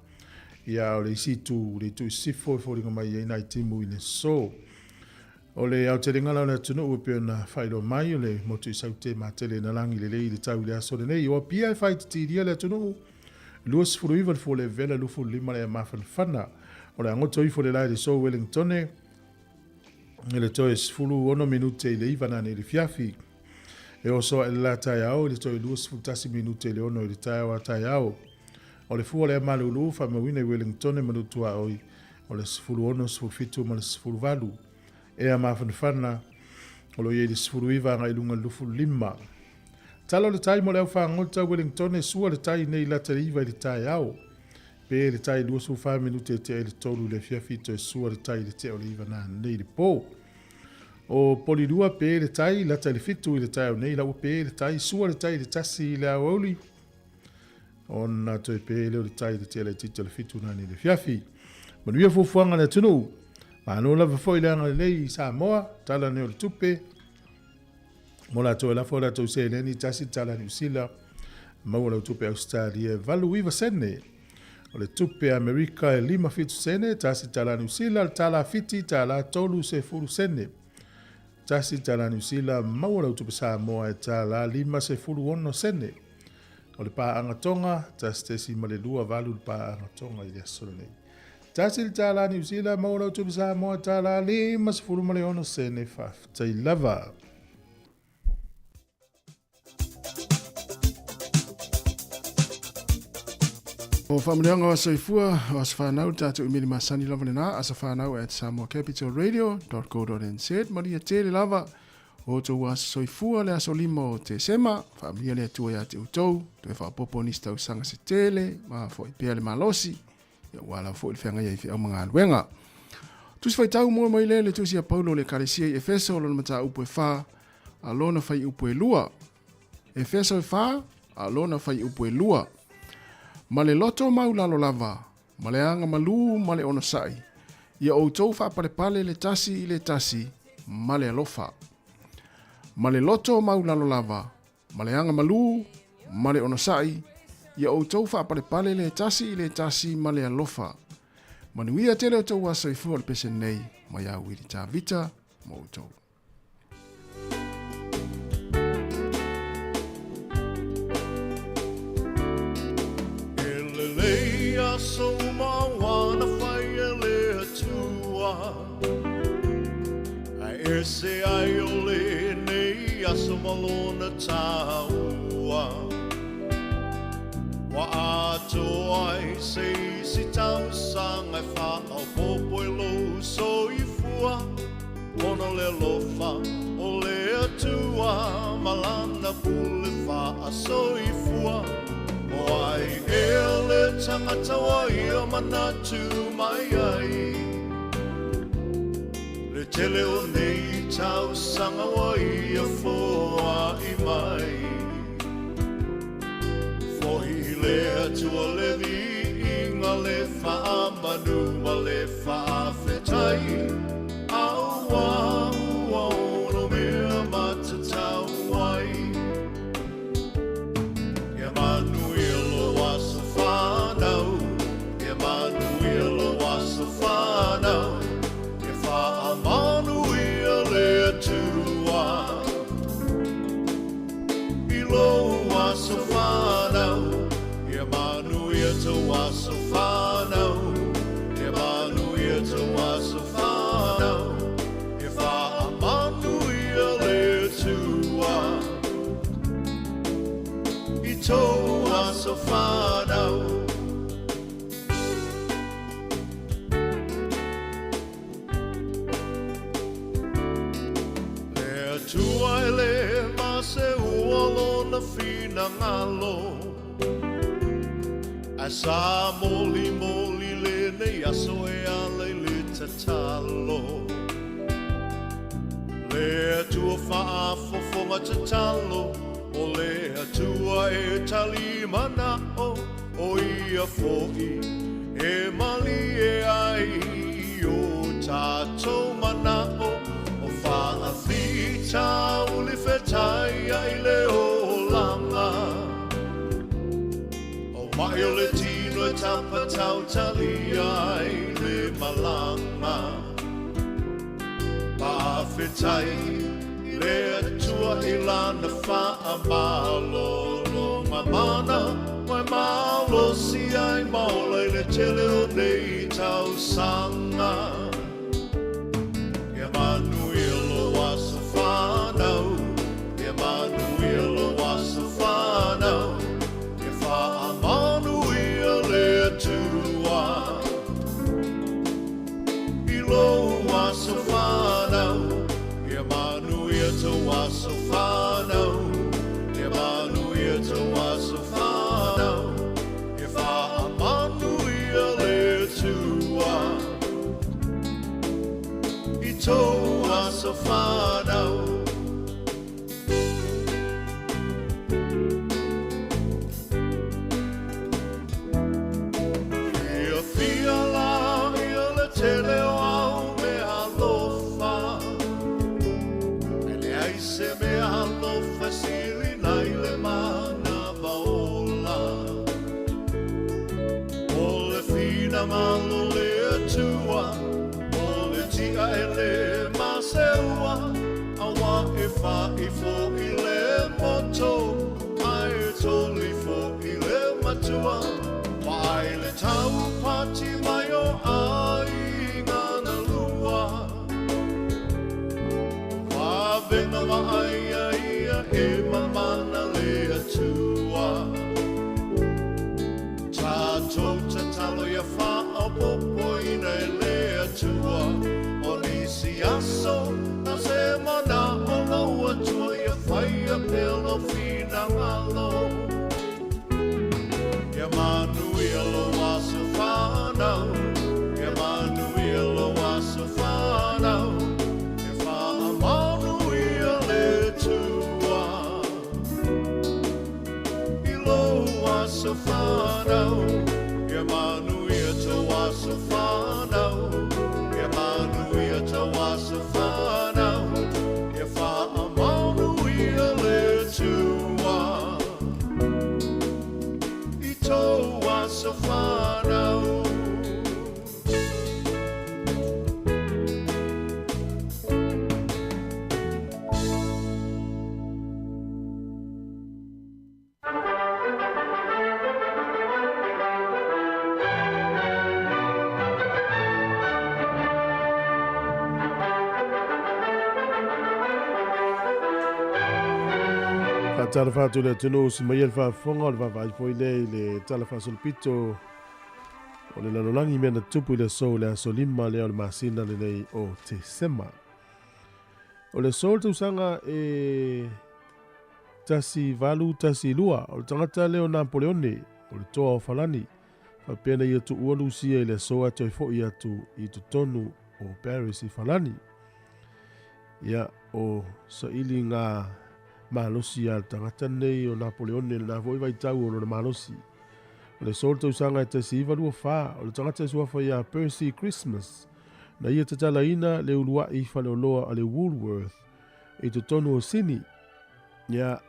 Speaker 1: Ia o le situ le tu sifo fōringa mai e nai timu I le so. O le au te ringala o le atunu upe na whairo mai o le motu I saute matele na langi le lei le tau le aso le nei. O pia e whai titiria le atunu. Luas furu iwa fo le vela lufu lima le mawhan whana. O le angoto ifo le lai le so Wellingtone. E le toi fulu ono minute le iwa na ne le fiafi. E o so e la tai au le toi luas futasi minute le ono le tai au a tai au. O le fua le malulu fa mawina I Wellington e manutua oi. O le sifuru ono sifuru fitu ma le sifuru valu. E a mawhanwhana. O lo ye le sifuru iwa nga ilunga lufu lima. Talo le tai mo le au whangota Wellington e sua le tai nei lata iwa I le tai au. Pe le tai lua su 5 minute te e le tolu le fiafito e sua le tai le te o le iwa na nei le po. O polirua pe le tai lata le fitu I le tai o nei lau pe le tai sua le tai le tasi le au oli. Ona toi pe leo le tai le tele tita le fitu nani le fiafi. Manuia fufuanga le tunu. Mano lava foi le anga le lei Samoa, tala neo le tupe. Mola toi la fola toi se leni tasi tala New Zealand. Maua le tupe Australia, valu iwa sene. O le tupe Amerika e 5 fitu sene, tasi tala New Zealand, tala fiti, tala tolu se furu sene. Tasi tala New Zealand, maua le tupe Samoa e tala 5 se furu ono sene. O le pā angatonga, tas tesi ma le lua valu le pā angatonga I le asolo nei. Tasi le tāla New Zealand, maura utu bisa moa tāla le masifuru ma le ono sene whaf. Tai lava.
Speaker 3: O whamureanga o saifua, o asa whanau tātou imiri masani lava le nā, asa whanau at samoacapitalradio.co.nz, maria te le lava, o tō asa soifua le aso lima o te sema, whaamia le atua ia te utou, te whaapopo nista u sanga se tele, ma fo I pia le malosi, ia wala fo I whianga ia I whiau mga aluenga. Tusi whai tau mua mai le tusi a Paulo le karesia I Efeso, lona mata upo e wha, a lona whai upo e lua. Efeso e wha, a lona whai upo e lua. Ma le loto mau lalo lava, ma le anga malu, ma le ono sai. Ia o tau wha pale le tasi I le tasi, ma le alofa. Ma le loto mau lalo lava, ma le anga malu, ma le ono sai. Ia o tau wha pale le tasi I le tasi, ma le alofa. Manuia tele o tau asa I fua le pese nei, ma ia wiri tā vita, ma o tau.
Speaker 5: So mawana whaia le atua Ai ese ai o le nei aso malona taua Wa ato ai se si tau sanga e whao popo e lo so I fua Ona le lofa o le atua ma malana pule wha a soifua. O ai e le tangata wai o manatu mai ai. Le tele o nei tau sanga wai a foa i mai. Fohi le atua le vi inga le wha manu ma le wha whetai. Aua ua ono mea matatau wai. Ia manu ilo wasa whanau. Ia manu ilo wasa whanau. Ia wha manu ia le atua. Ilo wasa whanau. Ia manu ia te wasa whanau. Ia manu ia te wasa whanau. Ia wha manu ia le atua. I tō wasa whanau. Le atua e le mase ua lona fina ngalo. A sa moli moli le nei aso e ale le tatalo. Le atua wha fofonga tatalo. O le atua e tali mana o ia fo'i. E mali e ai o tātou mana o wha whita o le whetai ai le o langa. O mai o le tino e tapa tau tali ai le malanga. Pa whetai le atua i lana wha malo lo mamana. Mai malo si ai maula i le tele o nei tau sanga. Ia manu ilo wasa whanau. Ia manu ilo wasa whanau. Ia wha manu ia le atua. Ilo wasa whanau. Ia manu ia te wasa whanau. Ia manu ia te wasa whanau. Ia wha manu ia le atua. I tō wasa whanau. Ia whia la ia le tele o au me alofa. Se me alofa siri nai le mana vaola. O le fina malo le atua. O le tia e le maseua. Awa e wha i fo i le moto. Ai e toli fo i le matua. Wai le tau pati mai o ai ngana lua. Venga ai ai e mamana le atua. Tātou tatalo ia wha o popo ina e le atua. O nisi aso na se mana o lau atua ia whai a pelo fina ngalo. Ia manu ia lo wasa whanau. Ia manu ia lo wasa whanau. Ia wha manu wasa whanau. Ia manu ia te wasa whanau. Ia manu ia te wasa whanau. Ia wha manu ia le tua. I tō wasa whanau.
Speaker 1: Tala fatu le tunu si mai alfa fonga le vai foi le tala fa sul pito o le lalolangi mena tupu le so le solima le o masina le nei o te sema o le sol tu sanga tasi valu tasi lua o le tangata leo Napoleone o le toa o falani. Whapena ia tu ua lusia i le soa toi fo i atu i tu tonu o Paris i falani. Ia o sa ili ngā malosi a tangata nei o Napoleone na voi vai tau o le malosi. O le sol tau sanga e tasi iwa lua wha o le tangata suafa ia Percy Christmas. Na ia tatala ina le ulua i fale o loa a le Woolworth i tu tonu o Sini. Ia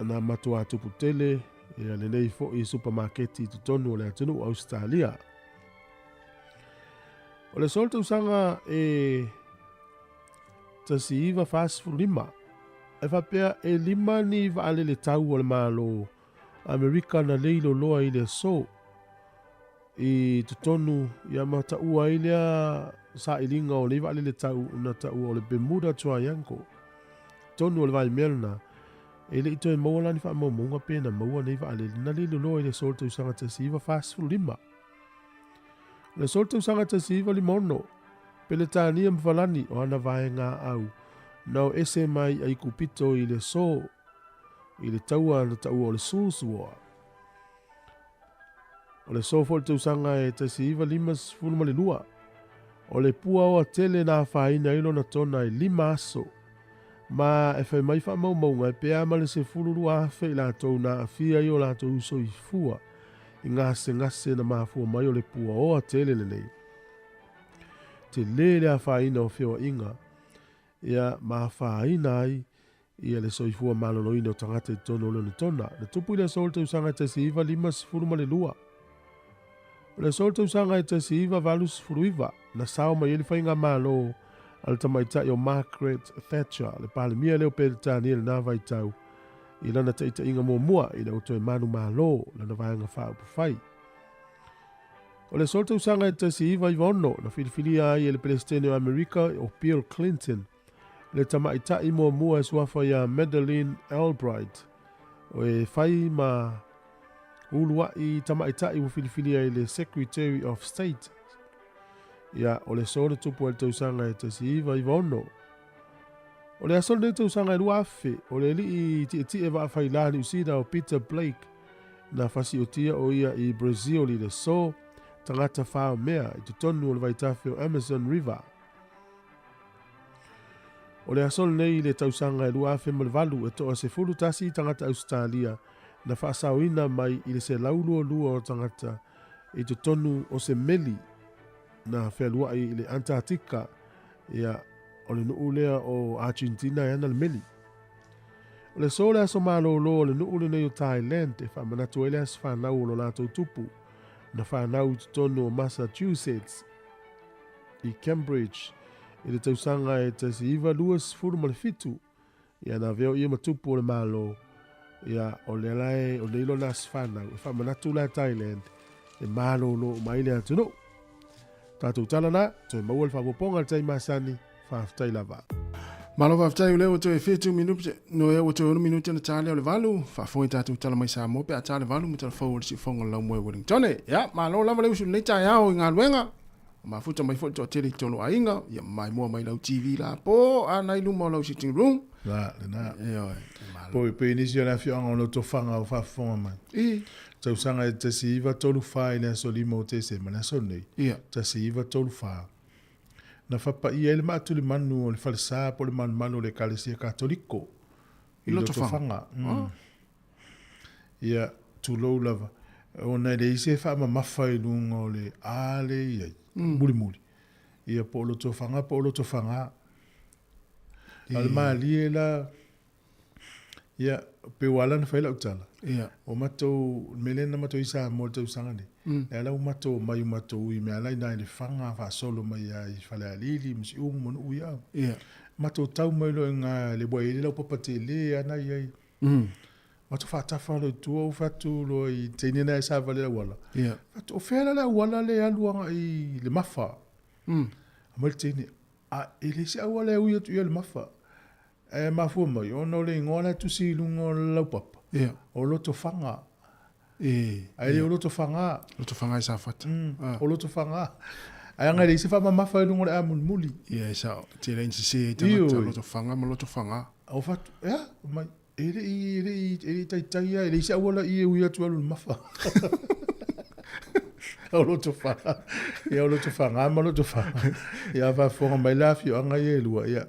Speaker 1: na matua tupu tele ia le nei fo i supermarketi tu tonu o le atunu Australia. O le sol tau sanga e tasi iwa fasifu lima. E whapea e lima ni vaale le tau o le malo Amerika na leilo loa i le so. I tu tonu ia mata ua i lea sa ilinga o le vaale le tau na tau o le Bermuda Triangle. Tonu o le vai melna. E le ito e maua lani wha maunga pēna maua nei vaale na leilo loa i le sol tau sanga tasi iwa fasifu lima. Le sol tau sanga tasi iwa limono. Pele tānia mwhalani o ana vae ngā au. Nau ese mai ai kupito i le so. I le taua na taua o le susua. O le so fo le tausanga e tasi iwa limas fulma le lua. O le pua o a tele na whaina ilo na tona i lima aso. Ma e whai mai wha mau maunga e pea ma le se fulu lua awhi i la tau na a fia i o la tau uso i fua. I ngase na mafua mai o le pua o a tele le nei. Te lele a whaina o whio inga, ia ma whaina ai, ia le soifua malolo ina o tangata i tono le tona. Le tupu i le solta usanga te si iwa lima sifuruma le lua. Le solta usanga i te si iwa valu sifuru iwa, na sao mai ili whainga malo, al tamaitai o Margaret Thatcher, le pale mia leo pere tani le nawa i tau, i lana te ita inga mua, i le uto e manu malo, lana vayanga wha upu whai. O le solta usanga e tasi iwa i wono na whiliwhilia ai e le Palestine o Amerika o Bill Clinton. Le tamaitai mua e suafa ia Madeleine Albright. O e whai ma ulua i tamaitai o whiliwhilia i le Secretary of State. Ia o le sole tupu e le tausanga e tasi iwa i wono. O le asole le tausanga e luafe. O le li i ti e wa whailani usida o Peter Blake. Na fasi o tia o ia i Brazil i le so. Tangata whao mea i tu tonu o le vaitawhi o Amazon River. O le asol nei le tausanga e lua awhi malvalu e toa se fulu tasi i tangata Australia na whaasau ina mai i le se laulua lua o tangata i tu tonu o se meli na whelua i le Antarctica ia o le nuu lea o Argentina e ana le meli. O le sole aso malo lo o le nuu le nei o Thailand e whamanatu ele as whanau o lo lato tupu. Na whanau tonu o Massachusetts i Cambridge i le tausanga e tasi iwa luas furu malefitu ia na veo ia matupu o le malo ia o le lae o le ilo nas whanau e whamanatu la Thailand e malo lo maile atu no tātou talana toi maua le whapoponga tai masani whaftai lava
Speaker 3: Malo whaftai uleo to e 2 minute no e o to 1 minute na tale o le valu fa foi tātou tala mai sa mo pe a tale valu mo tala fo si fonga lau mo e Wellington ya malo lava le usu nei tai ao ngā luenga ma futa mai fo to tele tolo ainga ya mai mo mai lau TV la po ana ilu mo lau sitting room
Speaker 1: la na
Speaker 3: e
Speaker 1: po pe inisi na fi on lo to fanga o fa fonga mai
Speaker 3: i
Speaker 1: tau sanga e tasi iwa tolu wha i le solimo te se mana sonei tasi iwa tolu wha na whapa i ele maatu le manu o le whalesa po le manu le kalesia katoliko i loto whanga. Ia tūlou lava. O nei le ise wha mawha i lunga o le ale iai. Muri. Ia po loto whanga. Al maa lie la ia pe wala na whaila utala. O matou melena matou isa mo le tausanga ne. E la umato mai umato ui me alai nai le whanga wha solo mai ai whale alili msi ungu monu ui au. Mato tau mai lo ngā le boi ele lau papate le anai ai. Mato whatafa lo tua u whatu lo i teine nai sa vale la wala. Fato o whela la wala le aluanga i le mafa. Amal teine a ele se awale ui atu ia le mafa. E mafua mai ono le ngona tu si lungo lau papa. O loto whanga. Ai o loto whanga.
Speaker 3: Loto whanga i sa whata.
Speaker 1: O loto whanga. Ai anga le se wha mamafa e lungo le amul muli.
Speaker 3: Sa te rein se se te mata loto whanga ma loto whanga.
Speaker 1: O whatu, mai. Ele tai ia, ele isa wala ia uia tualu mafa. Olo to fa. Ia olo to fa, ngama olo to fa. Ia va fonga mai lafi o anga ia lua ia.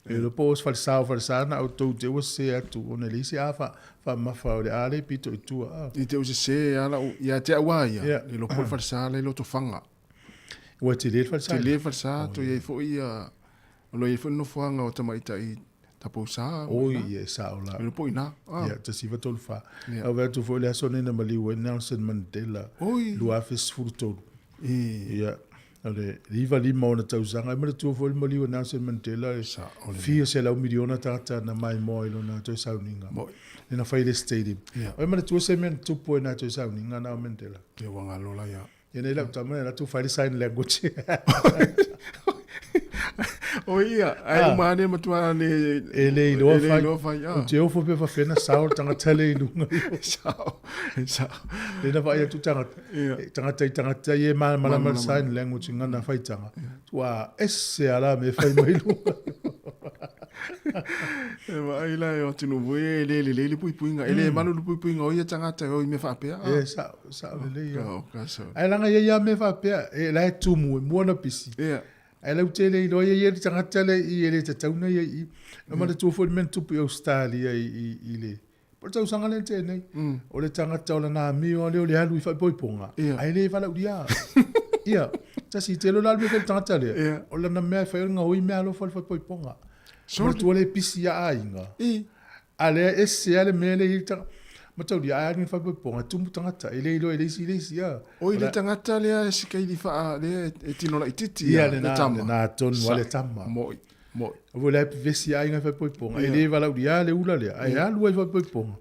Speaker 1: E lo pos falsana au tau te o se atu o ne lisi afa fa mafa o le ale pito i tua.
Speaker 3: I te o se ala ia te awa ia. E lo pol falsala lo to fanga.
Speaker 1: Ua te le falsana.
Speaker 3: Te le falsana to ia fo ia. Lo ia fo no fanga o tamaita i tapousa.
Speaker 1: Oi, e sa o la.
Speaker 3: E lo po ina.
Speaker 1: Ia, te siva tolu fa. Au vea tu fo le asone na maliu Nelson Mandela.
Speaker 3: Oi.
Speaker 1: Lua fes furutolu. Ia. Ale riva lima ona tausanga e mara tua foi maliu Nelson Mandela fia se lau miliona tata na mai moi lona to sauninga na faile stadium e mara tua se men tupo na to sauninga na Mandela
Speaker 3: e wanga lola ya
Speaker 1: e nei la tama na tu faile sign language
Speaker 3: o ia ai mane matua ne
Speaker 1: ele lo fa o te ofo pe fa fena saul tanga tele lunga
Speaker 3: sao
Speaker 1: le na vai tu tanga ye mal sign language ngana fai tanga tua esse ala me fai mai lunga
Speaker 3: e vai la o tinu voi le puipuinga ele malu puipuinga o ia tanga te o me fa pe
Speaker 1: e sa le ya ai langa ya me fa pe e la tumu mo na pisi ai lau tele i loia i tanga tele i ele te tauna i ma le tu fo men tu pe Australia i le por tau sanga le tene o le tanga taula na mi o le halu i fa poiponga ai le fa la udia ia ta si telo la me tanga tele o la na me fa nga o i me alo fa poiponga so tu le pisia ainga ale esse ale me le i tanga ma tau dia ai ni fa poiponga tu tanga ele lo ele si ia
Speaker 3: o ile tanga tele si kai di fa le tino la ititi
Speaker 1: ia le na ton wale tama mo o le vesi ai nga fa poiponga ele va la dia le ula le ai alu fa poiponga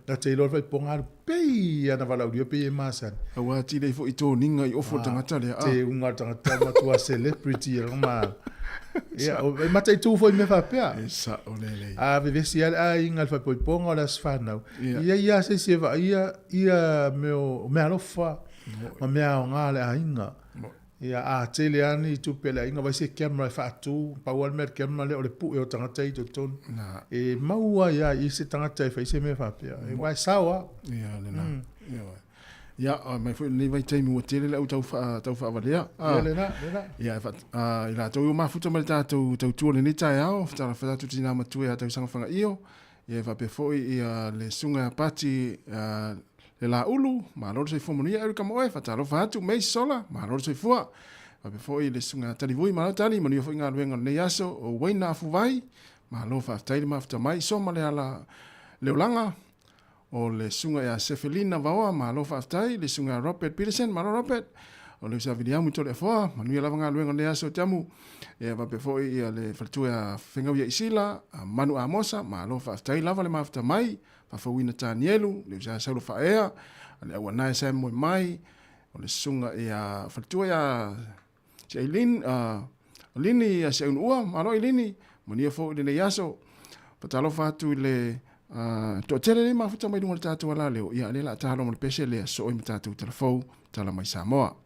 Speaker 1: na te lo fa poiponga pe ana va la dia pe masan
Speaker 3: wa ti le fo ito ninga i ofo tanga tele
Speaker 1: te unga tanga ma tua celebrity ma ia o mata tu foi me fa pea
Speaker 3: esa o lele
Speaker 1: a vesi ai nga fa poiponga la sfana ia se va ia me alofa ma me nga le ainga ia a tele ani tu pele inga vai se camera fa tu pa wal mer camera le o le pu e o tanga tai to ton e maua ia i se tanga tai fa se me fa pea e vai sawa
Speaker 3: ia le na ia mai foi ni vai taimi o tele le tau fa valea
Speaker 1: le na
Speaker 3: ia fa ila tau ma futa mal tau tu le ni tai ao fa tu tina ma tu ia tau sanga fanga io ia fa pe foi ia le sunga pati le la ulu ma lo se fo monia e ka mo e fa talo fa tu mai sola ma lo se fo fa pe foi le sunga tali voi ma tali mo ni fo nga luenga ne yaso o waina fu vai ma lo fa tai ma fa mai so ma le ala le ulanga o le sunga ya Sefelina vaoa ma lo fa tai le sunga Robert Peterson ma lo Robert o le sa vidiamu to le fo ma ni la nga luenga ne yaso tamu e va pe foi ia le faltu ya fenga ya isila manu amosa ma lo fa tai lava le ma fa mai fa fawina Tanielu le sa sa lo fa ea le wana sa mo mai o le sunga ia faltu ya Jailin lini ya se unua ma lo lini mo ni fo le yaso patalo fa tu le to tele le ma fa mai dunga tatu wala le ia le la talo mo pese le so i mata tu telefo tala mai Samoa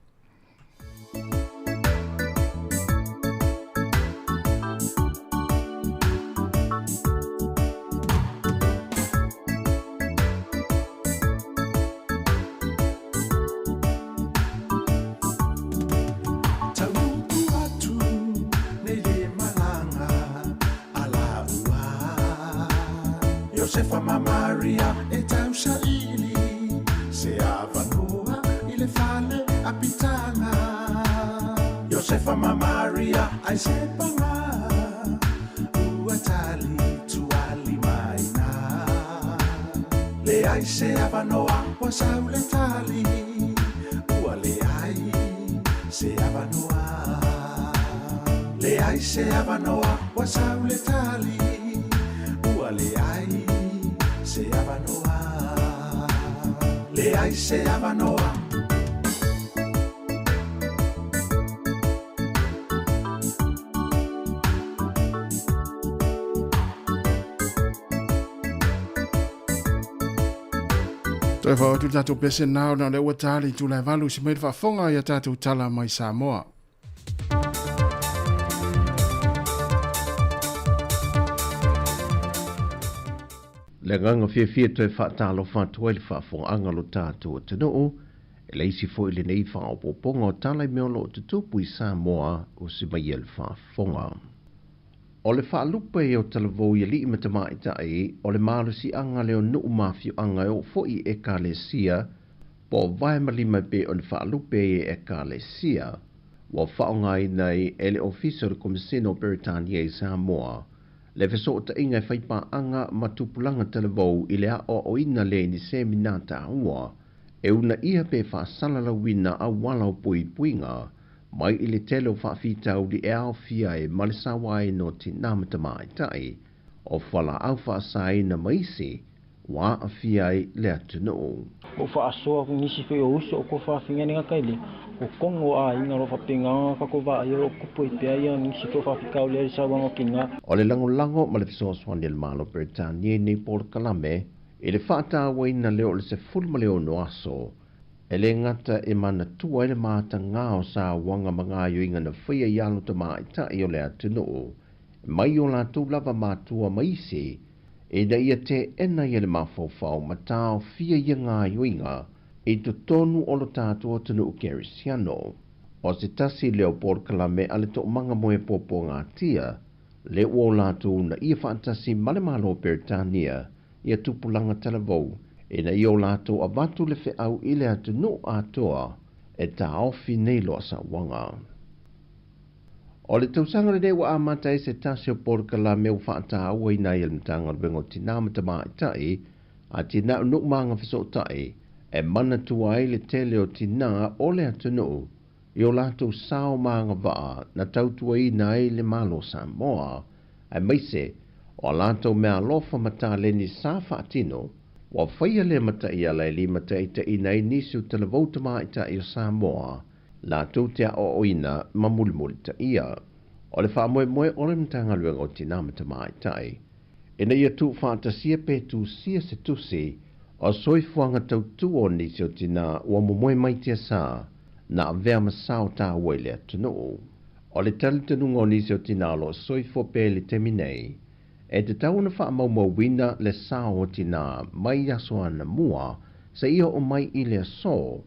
Speaker 6: Josefa Maria e tausa ili se avanua ile fale apitanga Josefa Maria ai sepanga uatali tuali maina le ai se avanoa wasaule tali uale ai se avanoa le ai se avanoa wasaule tali uale ai se avanoa le ai se avanoa
Speaker 3: Toi fa tu tatu pese nao na le watali tu la valu si mai fa fonga ya tatu tala mai Samoa.
Speaker 7: Le nganga fia toi whaatalo whātua le whaafonga lo tātua tino e leisi fo ile nei whaopoponga o tālai meolo o te tupu I Samoa o si mai el whaafonga. O le whaalupa e o talavou I li matamai tai o le marusi anga leo nuu mawhiu anga o fo I e ka le sia po vai malima pe o le whaalupa e ka le sia wa whaonga I nei e le officer Komisino Peritania I Samoa le feso o ta inga whaipa anga matupulanga talavou I le a o ina le ni se minata ua e una ia pe whaasala la wina a walau pui puinga mai I le telo whaafitau li e au fia e malisawai no ti namata mai tai o whala au whaasai na maisi wa a fia I le atunu.
Speaker 8: O whaasoa kung nisi whi o uso o ko whaafinga ni ngakaili o kongo a inga ro whapinga kakova I o kupu I pia ia nisi ko whaafikau le sawango kinga.
Speaker 7: O le lango ma le fiso swani le malo Britania ni Port Kalame I le whaata waina leo le se fulma leo no aso e le ngata e mana tua I le maata ngā o sa wanga mangayo inga na whia I alo ta maa I tai o le atunu mai o la tu lava mātua maisi e da ia te ena I le mawhawhau ma tāo fia ia ngā yoinga e tu tonu o lo tātua tunu Kerisiano. O se tasi leo Port Kalame ale to manga moe popo ngā tia le o la tu na ia whaantasi male malo Britania ia tupulanga talavou e na i o la tu avatu le fe au I le atunu atoa e ta ofi nei loa sa wanga. O le tausanga le dewa amata e se tasi o Port Kalame u whaata aua I nai mtanga wengo tina matama I tai a tina unuk maanga fiso tai e mana tua I le tele o tina o le atunu I o la tu sao maanga waa na tautua I nai le malo Samoa e meise o la tu mea lofa mata le ni sa whaatino wa whaia le mata I ala li mata I ta I nai nisu talavouta maa I ta I o Samoa la tu te o oina mamulmul ta ia. O le wha moe o le mtanga luenga o tina mata maa I tai. E na ia tu whaatasia pe tu sia se tusi o soifuanga tau tu o nisi o tina ua moe mai tia sa na avea masao ta wele atunu. O le talitanunga o nisi o tina lo soifo pe le teminei e te tau na wha mau wina le sao o tina mai aso ana mua sa ia o mai I le aso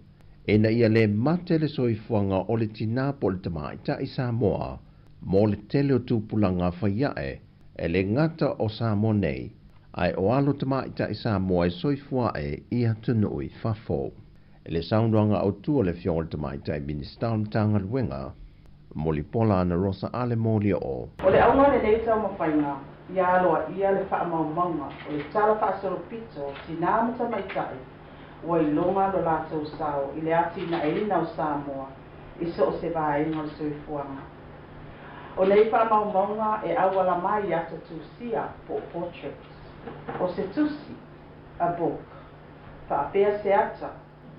Speaker 7: e na ia le mate le soifuanga o le tina po le tamai ta I Samoa mo le tele o tupulanga whaiae e le ngata o Samoa nei ai o alo tamai ta I Samoa e soifua e ia tunui fafo. E le saunduanga au tua le fiong le tamai ta I minister tanga luenga mo li pola ana rosa ale mo li o.
Speaker 9: O le aunga le nei tau mawhainga ia aloa ia le wha maumanga o le tala wha soro pito tina mata mai tai ua I longa lo lātou sao I le ati na e ina o Samoa I so o se vaenga o soifuanga. O nei wha maumanga e awala mai ata tusia po portraits. O se tusi, a book, wha apea se ata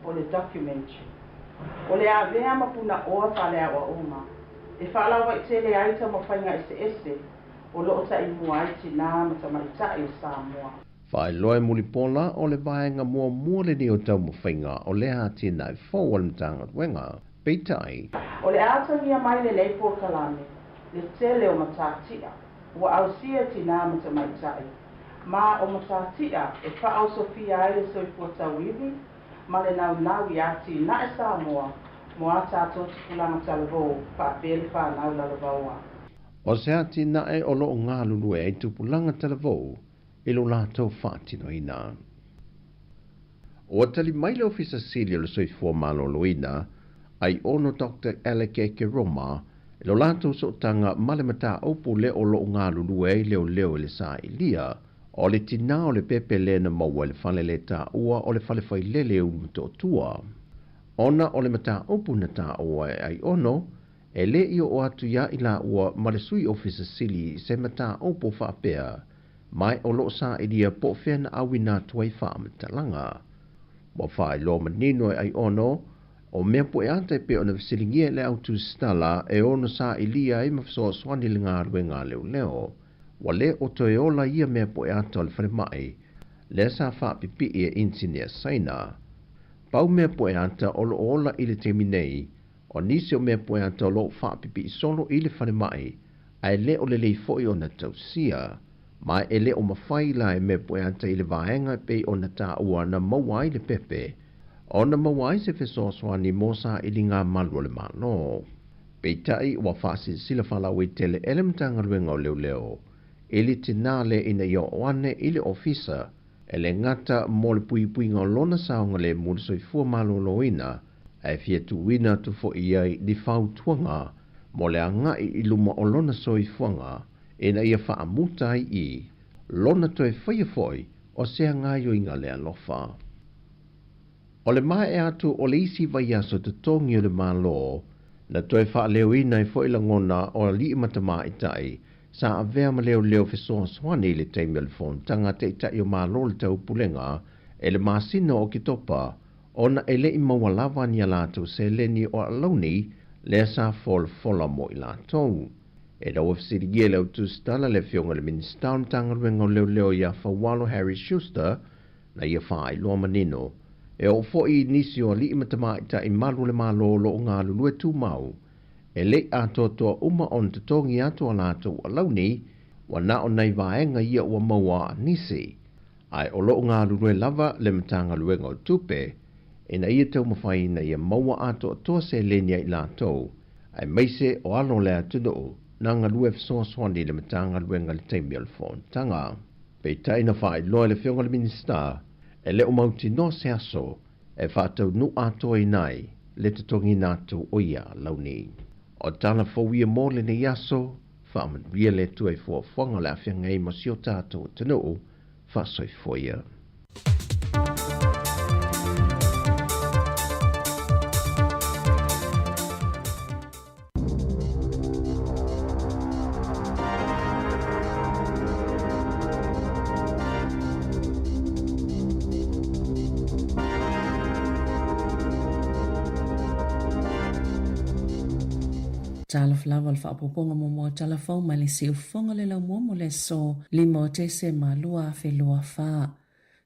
Speaker 9: o le documentary. O le avea mapuna oa wha le awa uma. E wha alawa I te le aita mawhainga ese o loo ta I mua I tina matamaita I o Samoa.
Speaker 7: Whai loe mulipola o le vaenga mua le ni o tau mawhainga o le hati nai fōa le mtanga wenga, peitai.
Speaker 9: O le atangia mai le nei Port Kalame, le tele o matatia, ua ausia tina matamaitai. Ma o matatia e wha au Sofia ai le soifua tawiwi, ma le nau I ati na e Samoa, mo ata atotu kulanga talavou, wha apele wha nau lalawaua.
Speaker 7: O se ati na e o loo ngā lulu e tupulanga talavou, I lo lātou whātino ina. O atali mai le ofisa Celia le soifua malo loina, ai ono Dr. Alec Roma, lo lātou sotanga malemata opu le o loo ngā lulu e leo le sa ilia, o le tina o le pepe le na maua le whale le ta ua o le whale whai lele umuto tua. Ona o le mata opu na ta ua ai ono, e le I o atu ia I la ua ma le sui ofisa Celia se mata opu whaapea, mai o loo sa idia po whena awina tuai wha amatalanga. Wa whae lo manino ai ono, o mea po e ante pe o na visilingia le autu stala e ono sa ilia I mafso swani le ngā ruenga leo. Wa le o toe ola ia mea po e ante o le whare mai, le sa wha pipi e insinia saina. Pau mea po e ante o lo ola I le teminei, o nisi o mea po e ante o lo wha pipi solo I le whare mai, ai le o le lei foi o na tausia, Ma ele o mawhai la e me poe anta i le vaenga pe o na ta ua na mawai le pepe. O na mawai se feso swani mosa ili ngā malu le mano. Pe tai ua whasi sila whalawe tele elemtanga ruenga o leo leo. Ili tina le ina i o oane ili ofisa. Ele ngata mo le pui pui ngā lona saonga le muli soifua malo loina. E fia tu wina tu fo iai di whau tuanga. Mo le anga i luma o lona soifuanga. Ena ia wha amutai i. Lona toe whaia foi o sea ngāio inga lea lofa. O le mai e atu o le isi vai aso te tongi o le malo. Na toe wha leo ina i foi la ngona o li matama i tai. Sa a vea ma leo leo fesoa swane le teimi le fon. Tanga te itai o malo le tau pulenga. E le masina o ki topa. Ona ele i maua lava ni alato se leni o alauni. Lea sa fol fola mo i latou. E da wafsiri gie leo tu stala le fionga le ministaun tanga ruenga o leo leo ia Fawalo Harry Schuster na ia wha i loa manino. E o fo i nisi o li imatama ita i malu le malo lo ngā lulue tu mau. E le ato toa uma on te tongi ato a lato a launi wa na o nei vaenga ia ua maua nisi. Ai o lo ngā lulue lava le matanga luenga o tupe e na ia tau mawhai na ia maua ato toa se lenia i lato. Ai meise o alo lea tuno na ngā lue fso swani le matanga luenga le teimi al fon tanga. Pei taina whai loa le fionga le minista e le o mauti no se aso e whātau nu ato i nai le te tongi nātu o ia launi. O tala fawia mō le ne aso whaaman ria le tu e fua whanga le awhia ngai mo sio tātou tanu whaasoi foia.
Speaker 10: Tala flawa alfa apoponga momo tala fau ma le siu fonga le lau momo le so lima o te se malua a whelua wha.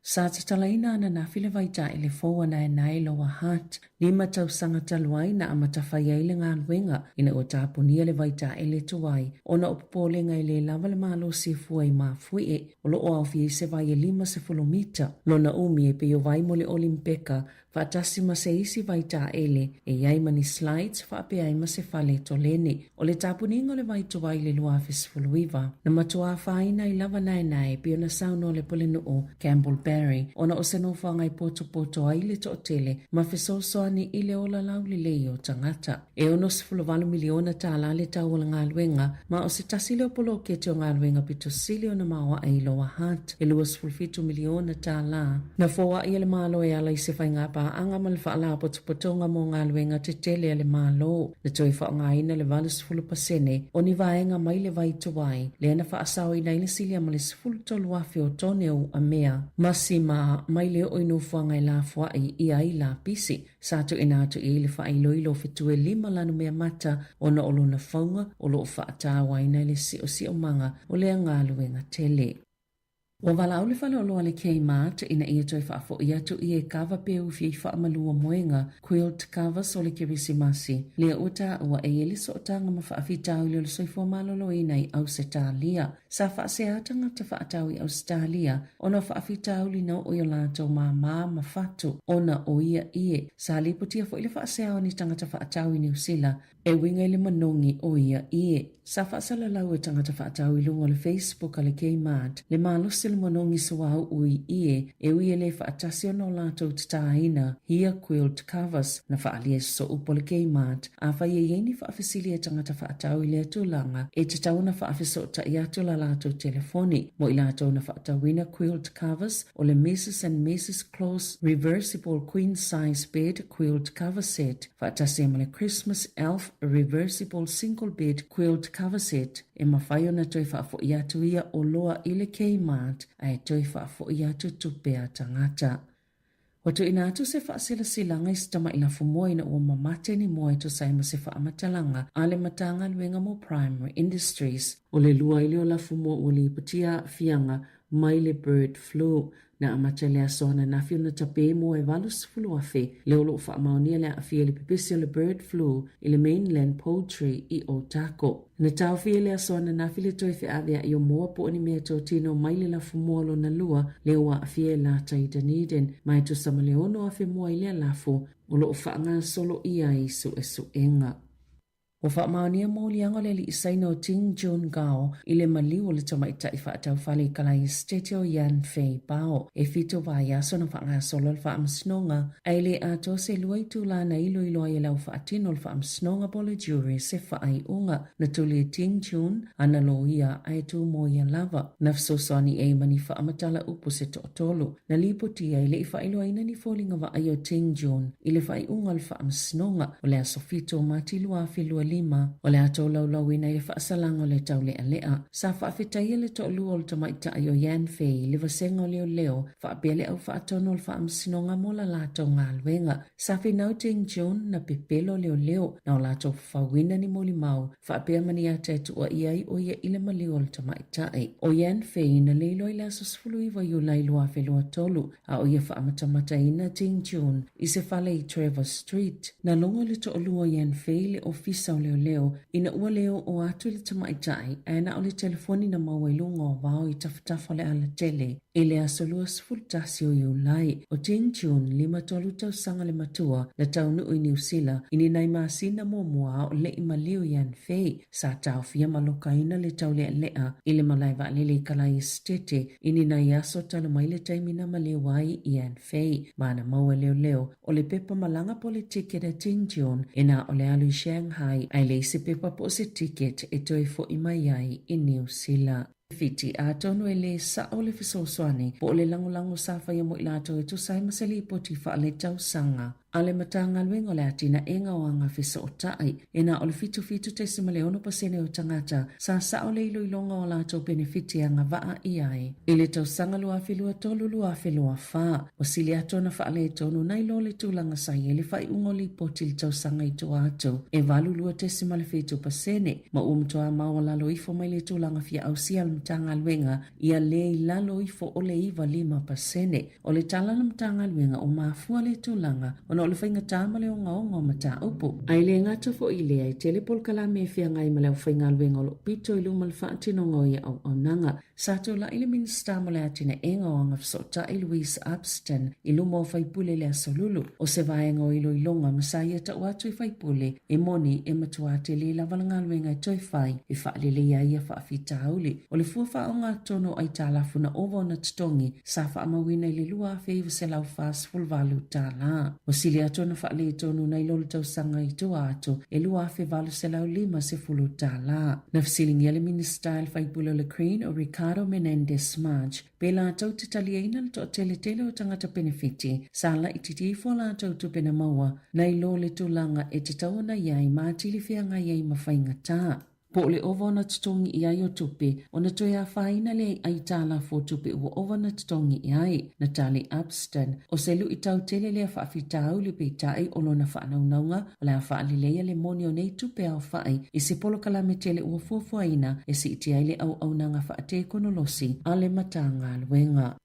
Speaker 10: Sa te talaina ana na while vaita ele fōa na e nai loa hat. Lima tau sanga taluai na amatawhai eile ngā luenga ina o tāpunia le vaita ele tuai. Ona upopolenga ele lava le malo si fuai ma fui e. O lo o awhi se vai e 5 kilomita. Lona umi e pe o vai mo le Olimpeka. Whaatasi ma se isi vaita ele e iai mani slides whaape ai ma se whale to lene. O le tāpuninga le vaita vai le lua fisfuluiva. Na matua whaina i lava nai nai pe ona sauno le polenu o Campbell Barry. Ona o se no whangai poto ai le to tele ma fesosoani i le ola lauli leo tangata. E ono se 10 miliona tala le tau la ngā luenga ma o se tasile o polo ke te o ngā luenga pito sili o na mawa ai loa hat. E lua 12 miliona tala. Na fōa i le malo e ala i se whainga pa anga mal whaala potopotonga mo ngā luenga te tele ale malo. Le toi whaanga ina le valu 10% o ni vaenga mai le vai tuai. Le ana whaasao ina ile sili ama le 10 wafi o tone o a mea. Masi ma mai le o inu whaanga i la fuai i ai la pisi. Sato ina atu i le wha ilo whetue 5 lanu mea mata o na olo na whaunga o lo whaatawa ina ile si o manga o le ngā luenga tele. Wa wala au le whale o loa le kei maat ina ia toi whaafo i atu i e kawa peu fi whaamalua moenga quilt covers o le kirisimasi. Lea uta ua e eliso o tanga ma whaafitau le soifua malolo ina i Australia. Sa whaaseatanga te whaatau i Australia ona whaafitau li nau o yolato ma fatu ona o ia ie. Sa liputia fo ili whaaseao ni tangata whaatau i New Zealand e winga ili manongi o ia ie. Sa whaasala lau e tangata whaatau i lungo le Facebook a le kei maat le malusi monongi suau ui ie e ui ele whaatasi o no lato tataina hia quilt covers na whaalia so upo le kei maat a whai e yeni whaafisili e tangata whaatau i lea tūlanga e te tau na whaafiso ta i atu la lato telefoni mo i lato na whaatawina quilt covers o le Mrs. and Mrs. Claus reversible queen size bed quilt cover set whaatasi e male Christmas elf reversible single bed quilt cover set e mawhai o na toi whaafo i atu ia o loa i le kei maat ai toi whaafo i atu tupea tangata. Wato ina atu se whaasila silanga i stama ina fumoa ina ua mamate ni moa ito saima se whaamatalanga ale matanga luenga mo Primary Industries. O le lua ili o la fumoa o le ipatia fianga mai le bird flu. na amatele asona na fiona tape mo e valus fulu afe le olo fa maonia le afia le pipisi le bird flu ile mainland poultry I Otako. Na tau fia le asona na file toi fe avea I o moa po ni mea tau tino maile la fumuolo na lua le wa afia la tai Dunedin mai tu sama le ono afe moa ile lafu olo ufaanga solo ia isu esu enga. O whaamaonia mōlianga le li isaina o Ting Jun Gao I le maliu o le tamaita I whaatau whale kalai stete o Yan Fei Bao e fito vai aso na whaanga solo le whaamsnonga ai le ato se luai tula na ilo ilo ai lau whaatino le whaamsnonga bole jury se whaai unga na tuli Ting Jun ana lo ia ai tu mo ia lava na fsosani e mani whaamatala upu se tolu na lipoti ai le I whailo aina ni fōlinga wa ai o Ting Jun I le whaai unga le whaamsnonga o le aso fito mati lua filua o le ato lau ina I whaasalango le tau lea lea. Sa whaafetai le to lua o le tamaita ai o Yan Fei le wasenga o leo whaapele au whaatono le whaamsinonga mo la lato ngā luenga. Sa whinau Ting Jun na pepelo leo na o lato whawina ni moli mau whaapea mani ata e tua iai o ia ile mali o le tamaita ai. O Yan Fei na leilo I la sosfulu iwa yu lailua whelua tolu a o ia whamatamata ina Ting Jun I se whale I Trevor Street. Na longa le to lua Yan Fei le ofisa leo ina ua leo o atu le tamaitai aina o le telefoni na mawailu ngā wao I tafatafa le ala tele I le asolua sfultasi o iulai o Ting Jun 5 tau sanga le matua na taunu I New Zealand ini nai masina mua o le imaliu Yan Fei sa tau fia malokaina le tau lea lea I le malaiva lele kalai stete ini nai aso tala mai le taimina maliwai Yan Fei mana maua leo o le pepa malanga politike da Ting Jun ina o le alu Shanghai ai le se pepa po se ticket e toi fo I mai ai I New Zealand. Fiti a tono e le sa o le fisoswane po le lango safa ya mo ilato e tu sai masali po ti fa le tau sanga. Ale matanga luengo le atina enga o anga fisa o tai. Ena o le fitu te simaleono pasene o tangata sa o le ilo ilonga o lato benefiti anga vaa iai. Ile tau sanga lua filua tolu lua filua faa. O sili ato na faa le tonu na ilo le tulanga sai ele fai ungoli poti le tau sanga ito ato. E valu lua te simale fitu pasene. Ma umtoa maua lalo ifo mai le tulanga fia au sia mtanga luenga ia le lalo ifo o le iwa 5%. O le talana mtanga luenga o mafua le tulanga o le whainga tāmale o ngaonga o mata upo. Ai le ngata fo I le ai telepol kala me fia ngai male o whainga luenga o lo pito I luma le whaatino ngoi au nanga. Sato la ili minsta male atina e ngaonga fsota I Louise Abston I luma o whaipule le asolulu. O se vaenga o ilo ilonga masaya ta watu I whaipule e moni e matuate le la valanga luenga I toi whai I whaalele ia whaafita auli. O le fuafa o ngā tono ai tālafu na ovo na tutongi sa whaamawina I le lua feiva se lau fas fulvalu tāla. O sili ato na whaale tonu na ilolo tau sanga I tua ato e lua fe valu se lau 5 se fulu tāla. Na fsilingi ale minister whaipule le Crane o Ricardo Menendez March pe la tau te taliaina le to tele o tangata benefiti sa la ititi fo la tau tu pena maua na ilo le tulanga e te tau na iai maatili whianga iai mawhainga tā. Po le ovo na tutongi I ai o tupe, o na toia whaina le ai tāla fo tupe ua ovo na tutongi I ai, na tali Abston. O se lu I tau tele lea whaafitau li pe tai o lona whaanaunaunga, o lea whaalilea le moni o nei tupe au whaai, I se polo kalame tele ua fuafuaina, e si iti ai le au nanga whaate konolosi, a le matanga luenga.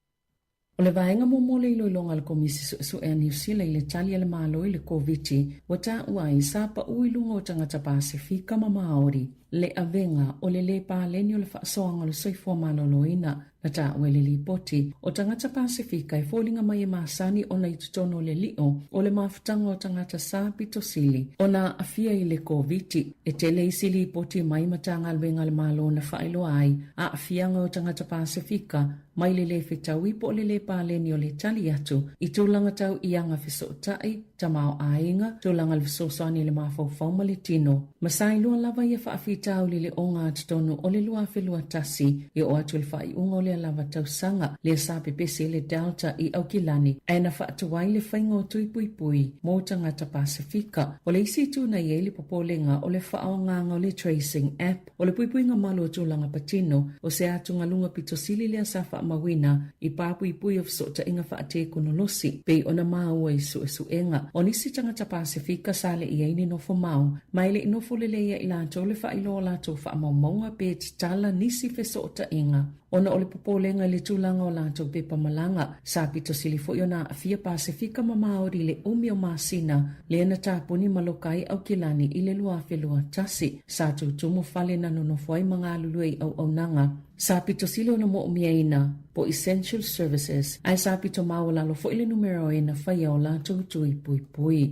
Speaker 10: O le vaenga mo le ilonga le komisi su e New Zealand le tali le malo I le COVID wata uai sa pa uilunga o tangata Pasifika ma Maori le avenga o le pa lenio le whaasoanga le soifua maloloina na ta wele li poti o tangata Pasifika e fōlinga mai e masani o na itutono le lio o le mafutanga o tangata sa pitosili o na afia I le COVID e tele isi li poti mai matanga alwenga le malo na whaelo ai a afianga o tangata Pasifika mai le fitaui po le pa lenio le tali atu I tūlanga tau I anga fisotai tamao ainga tūlanga le fisosani le mafau ma le tino masai lua lava ia whaafitau le o ngā titono o le lua whelua tasi I o atu le whai unga le lava tau sanga le sape pese le Delta I Aukilani aina whaatuwai le whainga o tui pui mo tangata Pasifika o le isi tūna I le popolenga o le whaonga o le tracing app o le pui ngā malo tūlanga patino o se atu ngalunga pitosili le asafa mawina I pui of sota inga whaate konolosi pe ona maua I suenga o nisi tangata Pasifika sale I aini nofo mau mai le nofo le leia I lanto le whailo loa lātou whaamaunga pe te tala nisi wheso o ta inga. Ona ole popolenga le tūlanga o lātou pe pamalanga. Sāpito sili fo na Afia Pasifika ma Māori le umi o Māsina. Le ana tāpuni malokai au kilani i le lua whelua tasi. Sātou tumu whale na nonofoi mga alului au nanga. Sāpito sili ona mo umiaina po Essential Services. Ai sāpito mawalalo fo ile numero e na whaia o lātou tui pui pui.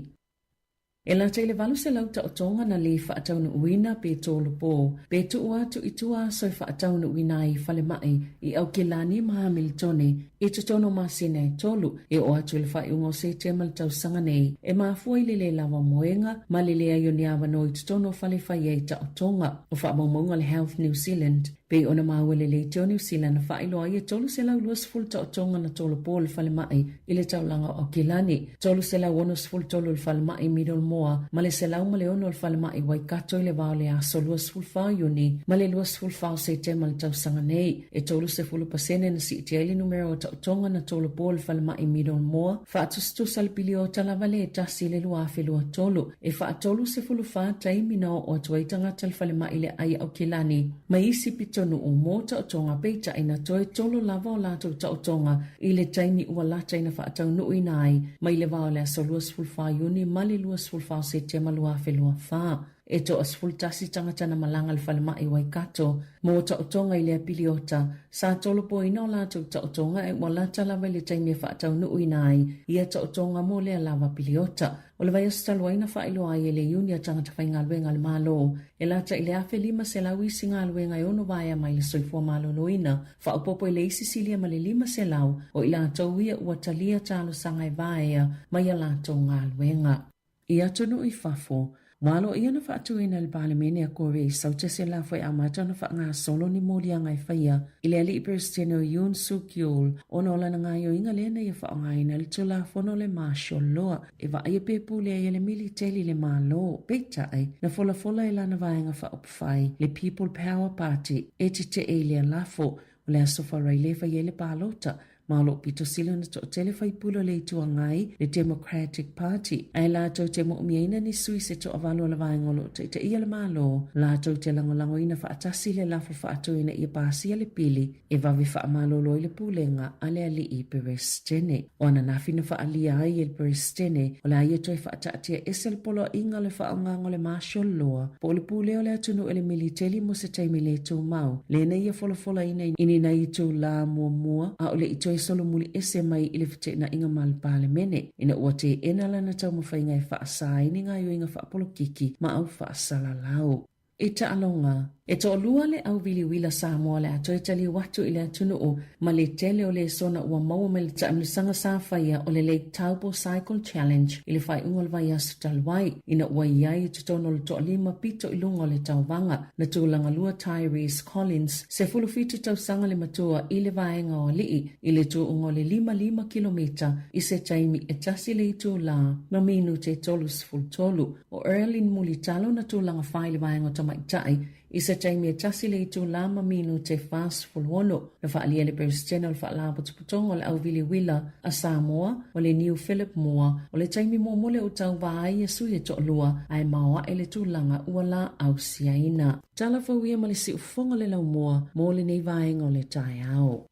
Speaker 10: E la te le valu se lauta o tonga na le whaatauna uina pe tōlu pō. Pe tu atu i tua soi whaatauna uina i whale mai i au ke lani maha militone i te tono masina e tōlu e o atu le whai ungo se te malitau sanga nei. E maa fuai le lawa moenga ma le lea yo ni awano i te tono whale whai e ta o tonga o wha maunga le Health New Zealand. Pe ona mawele le teo New Zealand na whailoa i tolu se lau luas fulta o tonga na tolu pō le whale mai i le taulanga o Kilani. Tolu se lau onus ful tolu le whale mai middle moa ma le se lau ma le ono le whale mai Waikato i le wao le aso luas fulfao yuni ma le luas fulfao se te ma le tau sanga nei. E tolu se fulu pasene na si iti aili numero o ta o tonga na tolu pō le whale mai middle moa. Whaatustu salpili o talavale e tasi le lua whelua tolu. E whaatolu se fulu wha taimina o atuaitanga tal whale mai le ai au Kilani. Ma isi tonu o mota o tonga peita ina toe tolo lava o lātou ta o tonga i le taimi ua lata ina whaatau nui nai mai le vao le aso luas fulwha yuni mali luas fulwha se te malua whelua wha. E to as fultasi tangata na malanga le whale mai Waikato mo ta o tonga i le apiliota sa tolo po ina o lātou ta o tonga e ua lata lava le taimi whaatau nui nai ia ta o tonga mo le lava piliota. O le vai astalua ina whailoa i le iuni a tangata whaingaluenga le malo. E lata i le afe lima se lau isi ngaluenga i ono vaya mai le soifua malo loina. Whaupopo i le isi silia ma le lima se lau o i lātou ia ua talia talo sangai vaya mai a lātou ngaluenga. I atonu i fafo. Malo ia na whaatuina le palemene a kore i sauta se la whai amata na wha ngā solo ni mōlianga i whaia. I le ali i Presteno Yoon Suk Yeol o na ola na ngā yo inga lena i wha ngaina le tula fono le Marshall loa. E wa aia pepu le ia le militeli le malo. Peita ai na fola e lana vaenga wha upwhai le People Power Party e te elia lafo o le asofa rai le whai le palota. Malo pito sila na to telefai pulo le tu ngai le Democratic Party. Ai la to te mo miena ni sui se to avalo la vaingolo te ia le malo. La to te langolango ina fa atasi le la fa ato ina ia pasi le pili e va vi fa malo lo le pulenga ale ali i Prestene. Ona na fina fa ali ai el Prestene. Ola ia to fa atati esel polo inga le fa ngangole le Marshall loa. Po le pule ole atunu ele militeli mo se taimi le tu mau. Le na ia fola ina na i tu la mua a ole i solo muli ese mai i le fite na inga mal palemene. Ina ua te enala na tau mawhainga e whaasai nga yo inga whaapolokiki ma au whaasala lau. E ta alonga. E to lua le au vili wila Samoa le ato e tali watu i le atunu o ma le tele o le sona ua maua me le taamlisanga sa whaia o le Lake Taupo Cycle Challenge i le whai ungol vai asu talwai. Ina ua iai i tutono le toa lima pito i lungo le tauvanga na tūlanga lua Tyrese Collins se fulufitu tausanga le matua i le vaenga o lii i le tu ungo le 5 kilomita i se taimi e tasi le i tū la ma minu te tolus ful tolu o Erlin Mulitalo na tūlanga whai le vaenga o tamaitai i se taimi e tasi le i tū lama minu te fast fulwono na whaalia le Presteno le whaalabo tuputongo le au vili wila a Samoa o le New Philip Moa o le taimi mo mole o tau vai e sui e to lua ai maua e le tūlanga ua la au siaina. Tala whauia ma le si ufonga le lau moa mo le nei vaenga o le tai au.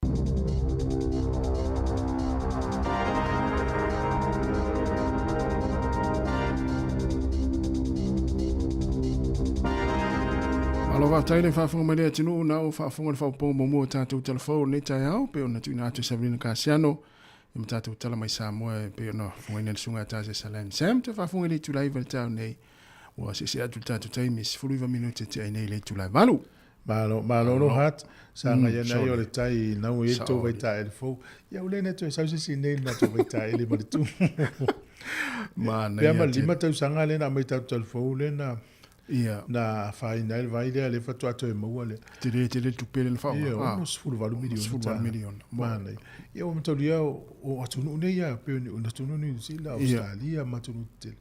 Speaker 3: Alo va taile fa fonga mai tinu na o fa fonga fa po mo tatu telefone ni tai au pe ona tuna atu Sabrina Casiano e mtatu tala mai Samoa pe ona fonga ni sunga ta se Salam Sam te fa fonga ni tu live ta nei o se atu tatu tai mis fuluva minute te nei le tu live malu malo
Speaker 1: no hat sa nga ya yo le tai na o eto vai ta el fo ya ule ne to sa se nei na to vai ta ele ma tu
Speaker 3: man
Speaker 1: ya ma lima ta sanga le na mai ta telefone na
Speaker 3: ia
Speaker 1: na final vai le fatu ato e mauale
Speaker 3: tele tu pele le fa
Speaker 1: ah nos fulu valu milion mana ia o matolia o atunu ne ia pe o atunu ni sila Australia matunu tel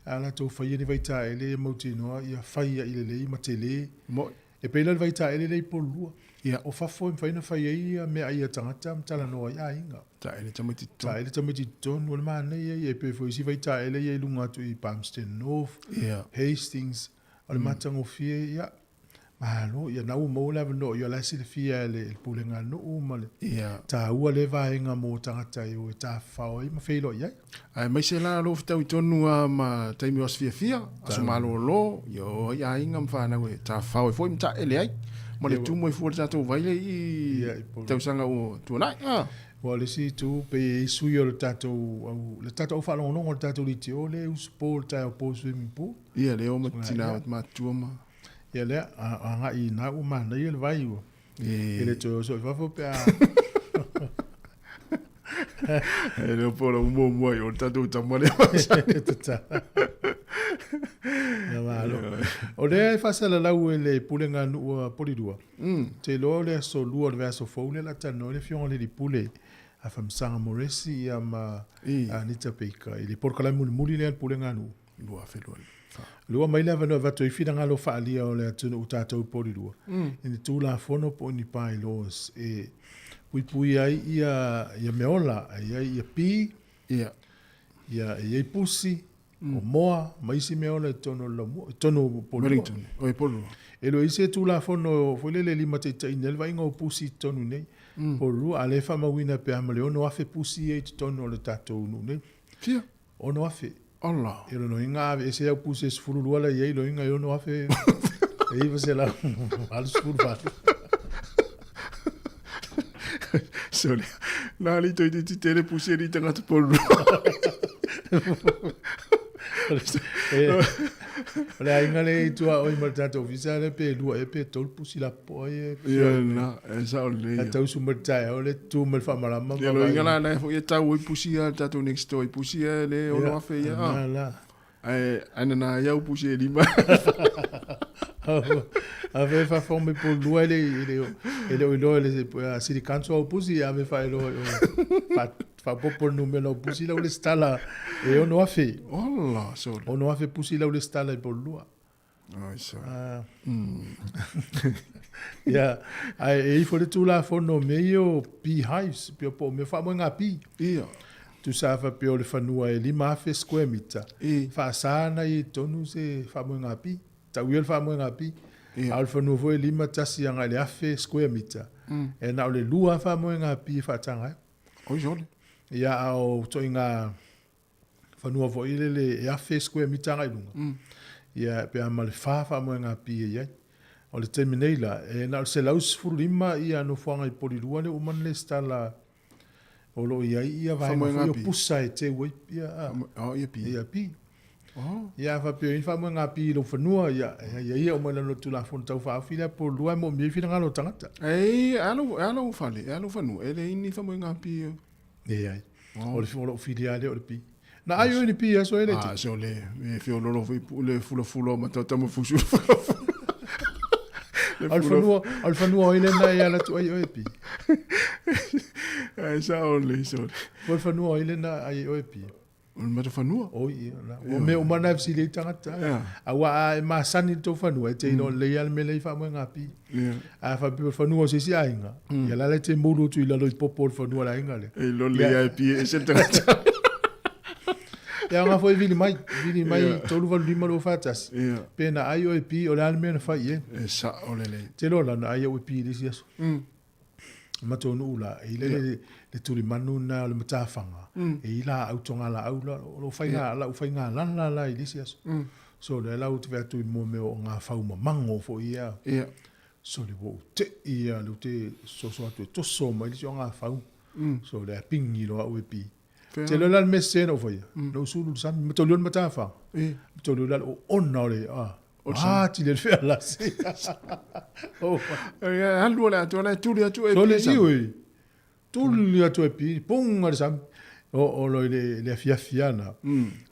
Speaker 1: ala to fa ye vai ta ele motino ia fa ia ile le matele mo e pe le vai ta ele le polua ia o fa fo fa ia me ia tangata mtala no ia inga
Speaker 3: ta ele tamiti ton wal man ia pe fo si vai ta ele ia lunga tu I Palmerston North
Speaker 1: Hastings al matango fie ia Malo, ia nau mo la no ia la silfia le pulenga no male.
Speaker 3: Ia.
Speaker 1: Ta ua le vaenga mo tangata i o ta fao i ma feilo ia.
Speaker 3: Ai mai se la lo fitau tonu ma taimi os fia. Aso malo lo, yo ia inga mfana we ta fao foi mta ele ai. Ma le tu mo fu ta vaile i tau sanga o tu nai.
Speaker 1: Wa le si tu pe sui o le tato o fa longo o tato li ti o le uspo ta o po swimming pool.
Speaker 3: Ia le o matina ma tu ma.
Speaker 1: Ia le a nga i na u mana i le vai o. Ele to so fa fo pe a.
Speaker 3: Ele polo mo o tato ta mo le.
Speaker 1: Ya malo. O le fa sala la u le pulenga nu polidua. Te lo le so lu o verso fo le la tano le fion le di pule. A fam sanga moresi ia ma anita peika. Ili porkala muli le pulenga nu.
Speaker 3: Lua fe lua.
Speaker 1: Lua mai lava no vato I fina ngalo fa alia o le atunu utatou polidua. Ini tu la fono po ni pai los e pui ai ia meola ia pi ia pusi o moa maisi meola tono polidua.
Speaker 3: Oi polo.
Speaker 1: E lo ise tu la fono foi le lima te inel vai ngo pusi tonu nei. Polua ale fa mawina pe amale ono afe pusi e tono le tatou nu nei.
Speaker 3: Fia.
Speaker 1: Ono afe.
Speaker 3: Allah.
Speaker 1: Ero no inga ese ya puse sfulu wala ye lo inga yo no afe. E iba se la al sfulu fa.
Speaker 3: Sorry. Na li to ti tele puse ri tanga to polu.
Speaker 1: Ole inga le tu o imartato visale pe lu e pe tol pusi la poye.
Speaker 3: Ya na, esa ole.
Speaker 1: Ata usu merta ole tu mel fa mala mama.
Speaker 3: Ya lo inga la fo ye ta o pusi ya ta to next to pusi ya le o no afe ya.
Speaker 1: La.
Speaker 3: Ana na ya o pusi li ba.
Speaker 1: Ave fa forme pour lu ele si di canso o pusi ave fa lo fa popol numero pusi la ole stala e o no afe.
Speaker 3: Allah, so.
Speaker 1: O no afe pusi la ole stala por lua.
Speaker 3: Ai so.
Speaker 1: Ya, ai fo le tu la fo no meio beehives, pio po me fa mo ngapi.
Speaker 3: Ia.
Speaker 1: Tu sa fa pio le fanua e 5 square meter. Fa sana I tonu se fa mo ngapi. Ta wil fa mo ngapi. Al fanua fo 5 tasi anga le afe square meter. E na le lua fa mo ngapi fa tanga.
Speaker 3: O jole.
Speaker 1: Ya o to inga fanua fo ile le afe square meter ngai lunga. Ya pe amal fa mo ngapi ya. O le terminela e na se laus furima ia no fanga I polilua le uman le stala o lo ia vai mo pusa e te wei ia
Speaker 3: ia pi
Speaker 1: ia pi ia fa pe fa mo ngapi lo fanua ia o mo le tu la fon tau fa fila por lua mo mi fina ngalo tangata
Speaker 3: ei alo fale alo fanu ele ini fa mo ngapi
Speaker 1: ia o le fo filiale o le pi na ayo ni pi so ele
Speaker 3: so le e fi o lo le fulo ma tata mo fusu
Speaker 1: Alfanua ile na ia la tu ai oepi.
Speaker 3: Ai sa ole so.
Speaker 1: Alfanua ile na ai oepi.
Speaker 3: Ma to fanua.
Speaker 1: O ia la. O me o mana fsi le tangata. Awa ma sani to fanua te no le ia me le fa mo ngapi. A fa bi fanua se si ainga. Ia la le te mulu tu ila lo popo fanua la inga le.
Speaker 3: E lo le ai pi e se tangata.
Speaker 1: Ya nga foi vini mai tolu valu lima lo fatas. Pena ai o pi o la me na fa ye.
Speaker 3: Sa ole le.
Speaker 1: Te lo la ai o pi disi aso. Ma tonu la ile le tuli manu na le matafanga. E ila au tonga la au lo fainga la disi aso. So le la ut vetu mo me o nga fa uma mango fo ia. So le wo te ia lo te so atu to so mai disi nga fa. So le pingi lo au pi. Te lo la messe no foi. No sulu san metolion matafa. Metolion la onna le ti le fer la. Oh.
Speaker 3: Allo la tu la tu le tu e.
Speaker 1: So le si oui. Tu le tu e pi pong al sam. O lo le fiafiana.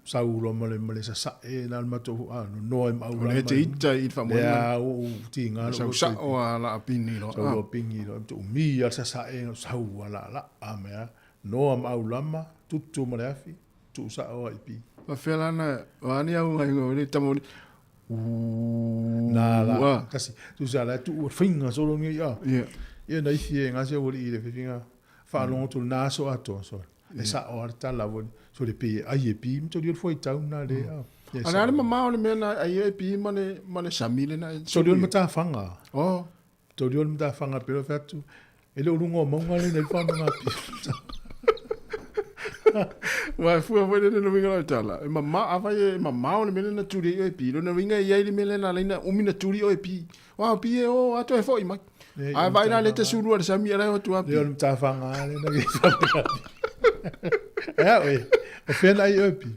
Speaker 1: Saulo male sa e na mato no em au.
Speaker 3: Le te ita I fa mo.
Speaker 1: Ya o ti nga
Speaker 3: lo. Sa o la pini lo.
Speaker 1: So pingi lo tu mi al sa e sau la amea. No am au lama tutu maleafi tu sa o ipi
Speaker 3: pa fela na ani au ngai le tamo
Speaker 1: na la kasi tu sa la tu finga so lo ya ia na ifie nga se o le finga fa long tu na so ato so e sa o arta la vo so le pi ai pi to le foi tau na le
Speaker 3: Ana ale mama ole mena ai e pi mane samile na.
Speaker 1: So diol mata fanga.
Speaker 3: Oh.
Speaker 1: So diol mata fanga pero fatu. Ele urungo monga le nel fanga ngapi.
Speaker 3: Wa fu wa le no winga tala. Mama ava e mama ole mena na turi e pi. No winga ye le mele na lena umina turi o e pi. Wa pi e o ato e foi mai. Ai vai na le te suru al sami era o tu api.
Speaker 1: Diol mata fanga le na ke. Ja, oi. O fena ai e pi.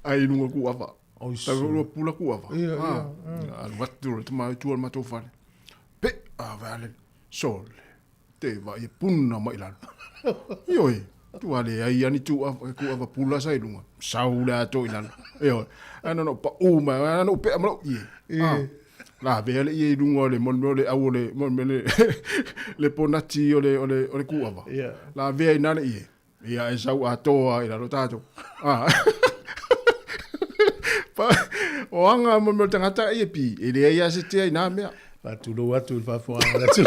Speaker 3: Ai nunga ku ava.
Speaker 1: Oh,
Speaker 3: Ta ro pula ku ava.
Speaker 1: Ia.
Speaker 3: Al watu te mai tu al mato fale. Pe avale sol. Te va e punna mai lan. Ioi. Tu ale ai ani tu ku ava pula sai lunga. Saula to ilan. Io. Ano no pa uma, ano pe amlo. Ie. La vele ie lunga le mon le awole mon le ponati ole ku ava.
Speaker 1: Ia.
Speaker 3: La vele nana ie. Ia e sau atoa ila rotato. O anga mo tangata e pi e le ia se te na mea
Speaker 1: pa tu lo atu fa fo ala tu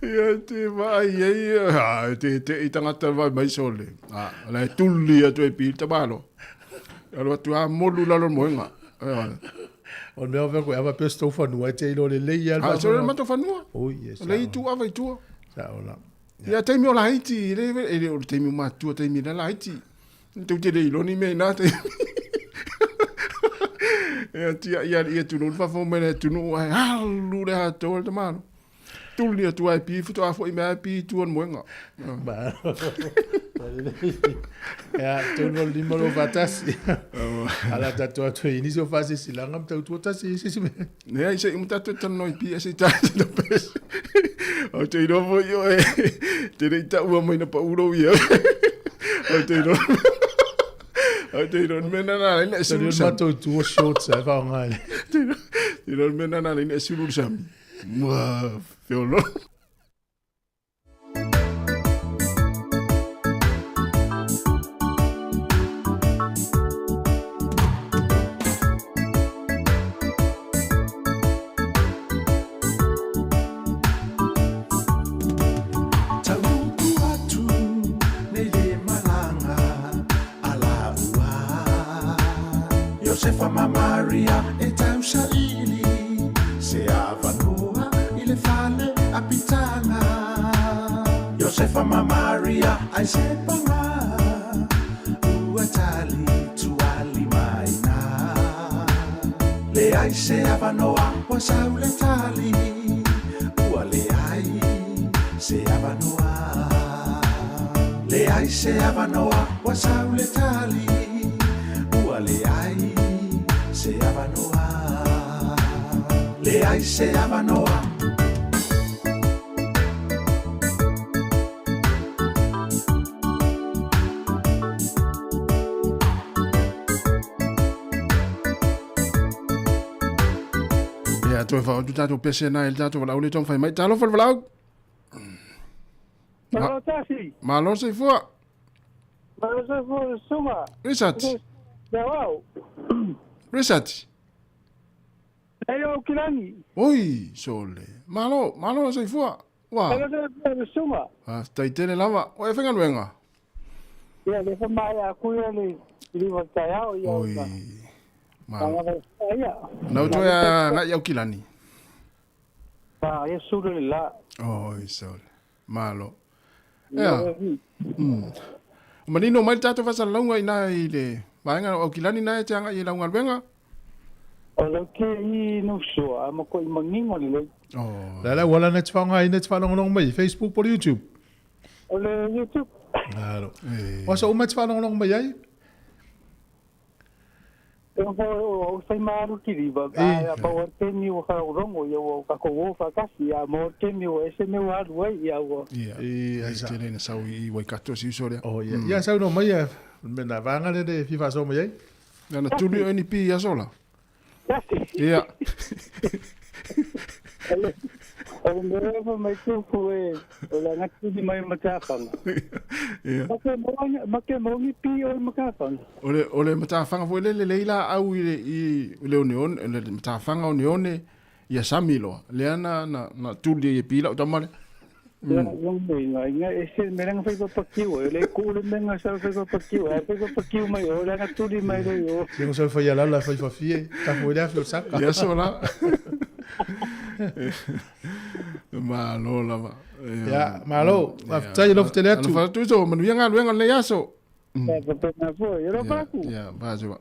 Speaker 3: ia te vai ia te tangata vai mai sole la tulli atu e pi tabalo alo tu a molu la lo moenga
Speaker 1: on me over ko ava pesto fa no te lo le ia
Speaker 3: ah so le mato fa no
Speaker 1: oh yes
Speaker 3: le tu ava tu
Speaker 1: sa ola
Speaker 3: ia te mi o la iti le te mi ma tu te mi la iti tu te le lo ni me na te ia tu no fa fo me tu no ai lu le ha to te mano tu li tu ai pi fu to fo i me pi tu on moenga
Speaker 1: ba ya tu no li mo vatas ala ta to ini so fa si la ngam tu ta si me
Speaker 3: ne ai se imta tu tan no pi se ta no pes o te no vo yo te re ta u mo ina pa uro ia o te no te no mena na ina
Speaker 1: so ni ma tu short sa fa ngai
Speaker 3: te no mena na ina sulu sam wa fiolo
Speaker 6: Josefa Maria e tausa ili se avanoa ile fale apitana Josefa Maria ai sepanga uatali tuali maina le ai se avanoa wa saule tali uale ai se avanoa le ai se avanoa wa saule tali uale ai se avanoa le ai se avanoa
Speaker 3: ia to fa tu tato pese na el tato la ule ton fai mai talo fal vlau
Speaker 11: Malo tasi.
Speaker 3: malo se fo
Speaker 11: Malo se fo suma.
Speaker 3: risat
Speaker 11: Wow.
Speaker 3: risat
Speaker 11: Ayo kilani.
Speaker 3: oi sole malo se fo wa
Speaker 11: Malo se suma.
Speaker 3: tai tele lava o e fenga luenga
Speaker 11: Ya de forma ya kuya ni liwa tayao ya.
Speaker 3: oi malo
Speaker 11: Ya.
Speaker 3: no to ya na ya kilani
Speaker 11: Pa ya suru la.
Speaker 3: oi sole malo ya manino mai tato fa salonga ina ile vaenga o kilani na te anga i launga luenga
Speaker 11: Olo ke I no so ama ko mangingo ni le.
Speaker 3: oh
Speaker 1: la wala net fanga i net fanga long mai Facebook por YouTube
Speaker 11: Ole YouTube.
Speaker 1: claro wasa o met fanga long mai ai
Speaker 11: Pero o sai maru kiriba. A pa o teni o ka rongo yo o ka ko fa kasi ya mo teni o ese me wa wai ya o.
Speaker 3: ai tele na sau i wai kato si soria
Speaker 1: oh ya sa no mai me na vanga de FIFA so mai ai
Speaker 3: na tuli ni pi ya sola ia
Speaker 11: Ole me mai tu foi. Ole na tu mai matafang.
Speaker 3: ia
Speaker 11: Make mo ni pi o matafang.
Speaker 3: ole mata fanga foi le leila au i le union le mata fanga union ia samilo le ana na tuli e pila o tamale
Speaker 11: Yung may nga ese merang fai papakiu le kule menga sa fai papakiu mai ora nga tuli mai yo.
Speaker 1: Yung sa fa yala la fa fie, ta mo dia fio saka.
Speaker 3: Ya sola. Malo la ba.
Speaker 1: Ya, malo. After you love tele tu.
Speaker 3: Fa tu so manu yang le yaso.
Speaker 11: Na fo, yo pa ku.
Speaker 3: Ya, ba jo.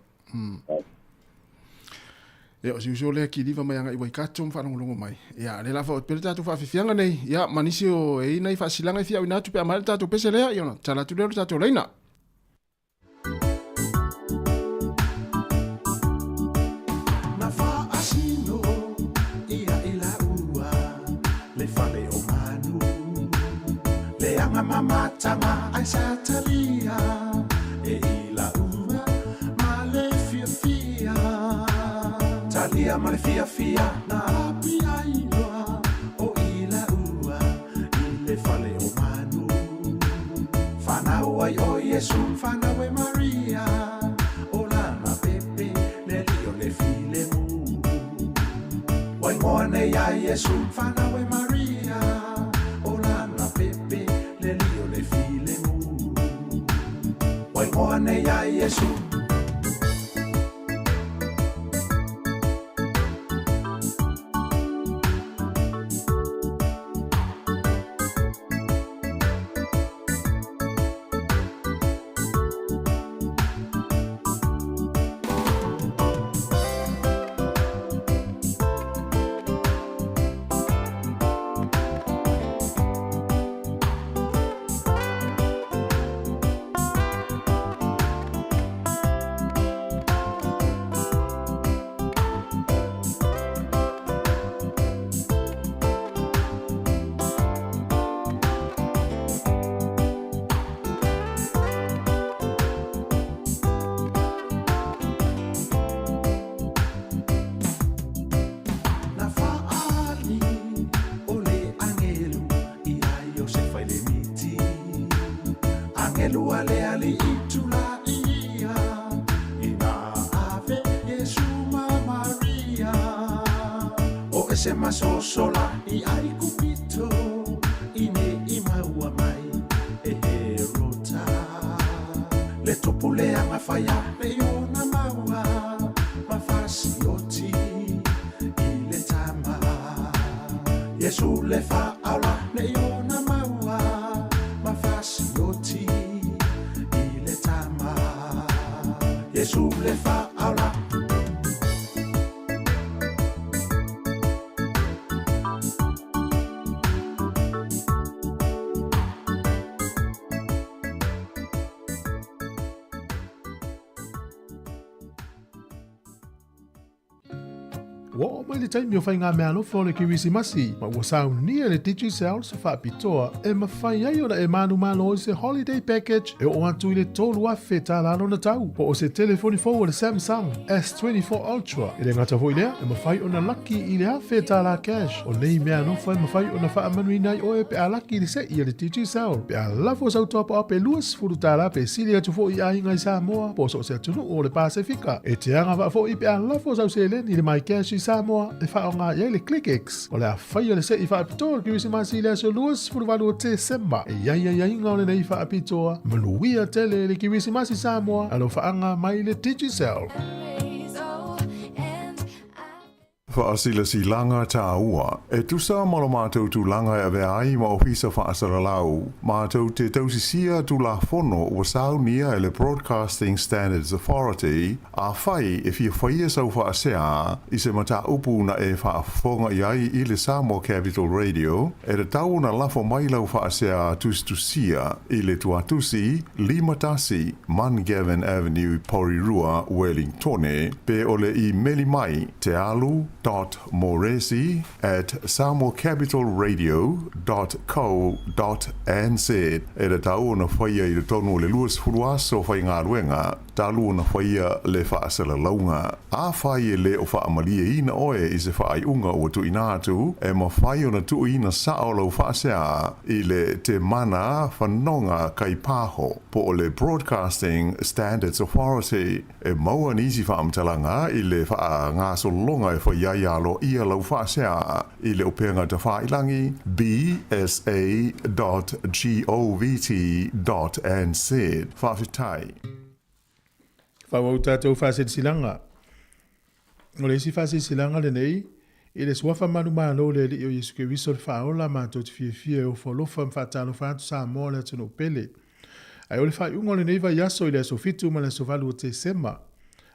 Speaker 3: Ya, o siuso le ki liva mai anga iwai katum fa longo mai. Ya, le la fa pe tatu fa fianga nei. Ya, manisio e nei fa silanga fia ina tu pe amal tatu pe sele ya, tala tu le tatu leina.
Speaker 6: Na fa asino ia ila ua le fale o manu le anga mama tama ai satalia e ila ua ma le fia talia ma le fia na api ainoa o ila ua i le fale o manu fana oi o Yesu fana we Maria o lana pepe le lio le file mu wai ngone ya Yesu fana we Maria o lana pepe le lio le file mu wai ngone ya Yesu se maso sola I ai kupito ine imaua mai e rota le topule anga faya le yona maua mafasi oti I le tama Yesu le fa aula le yona maua mafasi oti I le tama Yesu le fa aula
Speaker 1: Wa mai le taimi o whai ngā mea lofo le kiwisi masi, ma ua sau nia le Digi Cell sa whaapitoa e ma whai ai ora e manu malo i se holiday package e o atu I le tolu a wheta lalo na tau, po o se telefoni fo le Samsung S24 Ultra I le ngata hoi lea e ma whai o na laki I le a wheta la cash o nei mea lofo e ma whai o na wha amanui nai o e pe a laki le se I le Digi Cell pe a lafo sau topa a pe luas furu tala pe sili atu fo I a inga I Samoa po so se atunu o le Pasifika e te anga wa fo I pe a lafo sau se len I le mai cash I Samoa e whaonga iai le ClickX o le a whaia le se I whaapitoa ki wisi masi le aso luas furuwalu o te semba e iai ngā le nei whaapitoa manuia tele le ki wisi masi Samoa alo whaanga mai le Digicel.
Speaker 12: Whaasila si langa tā ua. E tusa molo mātou tu langa e vea ai ma ofisa whaasara lau. Mātou te tausisia tu la fono o sau nia e le Broadcasting Standards Authority a whai e fia whaia sau whaasea I se mata upu na e whaafonga iai I le Samoa Capital Radio e re tau na lafo mailau whaasea tustusia I le tuatusi Limatasi Mangavin Avenue Porirua Wellingtone pe ole I meli mai te alu moresi@samoacapitalradio.co.nz e le tau na whaia I le tonu o le luas furuaso whai ngā ruenga talu na whaia le whaasala launga. A whai e le o whaamalia ina oe I se whaai unga o tu inatu e ma whai o na tu ina sao lau whaasea I le te mana whanonga kai pāho po o le Broadcasting Standards Authority e maua nisi whaamtalanga I le wha ngā solonga e whai alo ia lau whaasea i leo penga te whailangi bsa.govt.nz. Whawhitai.
Speaker 1: Whawau tātou whaset silanga. O le si whaset silanga le nei, i le swafa manu mālo le li o Yesu ke wiso le whaola mātou te fia o wholofa mwhatalo whātu sa mō le tino pele. Ai o le whaiungo le nei vai yaso i le so fitu ma le so valu o te sema.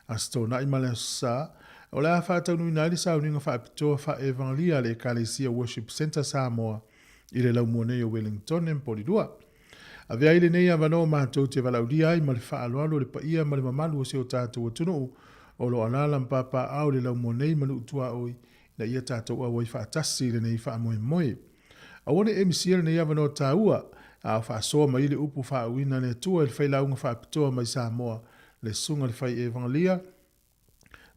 Speaker 1: Asto na ima le sa, o le a whātau nui nai le sa uninga whaapitoa wha evangelia le Ecclesia Worship Center Samoa i le lau monei o Wellington en Polidua. A vea ile nei avano mātou te valaudia ai ma le whaaloalo le paia ma le mamalu o se o tātou atunu o lo alala mpapa au le lau monei manu utua oi na ia tātou awai whaatasi le nei whaamoe moe. A one MCL nei avano tāua a whaasoa ma ile upu whaawina ne tua le whailaunga whaapitoa mai Samoa le sunga le whai evangelia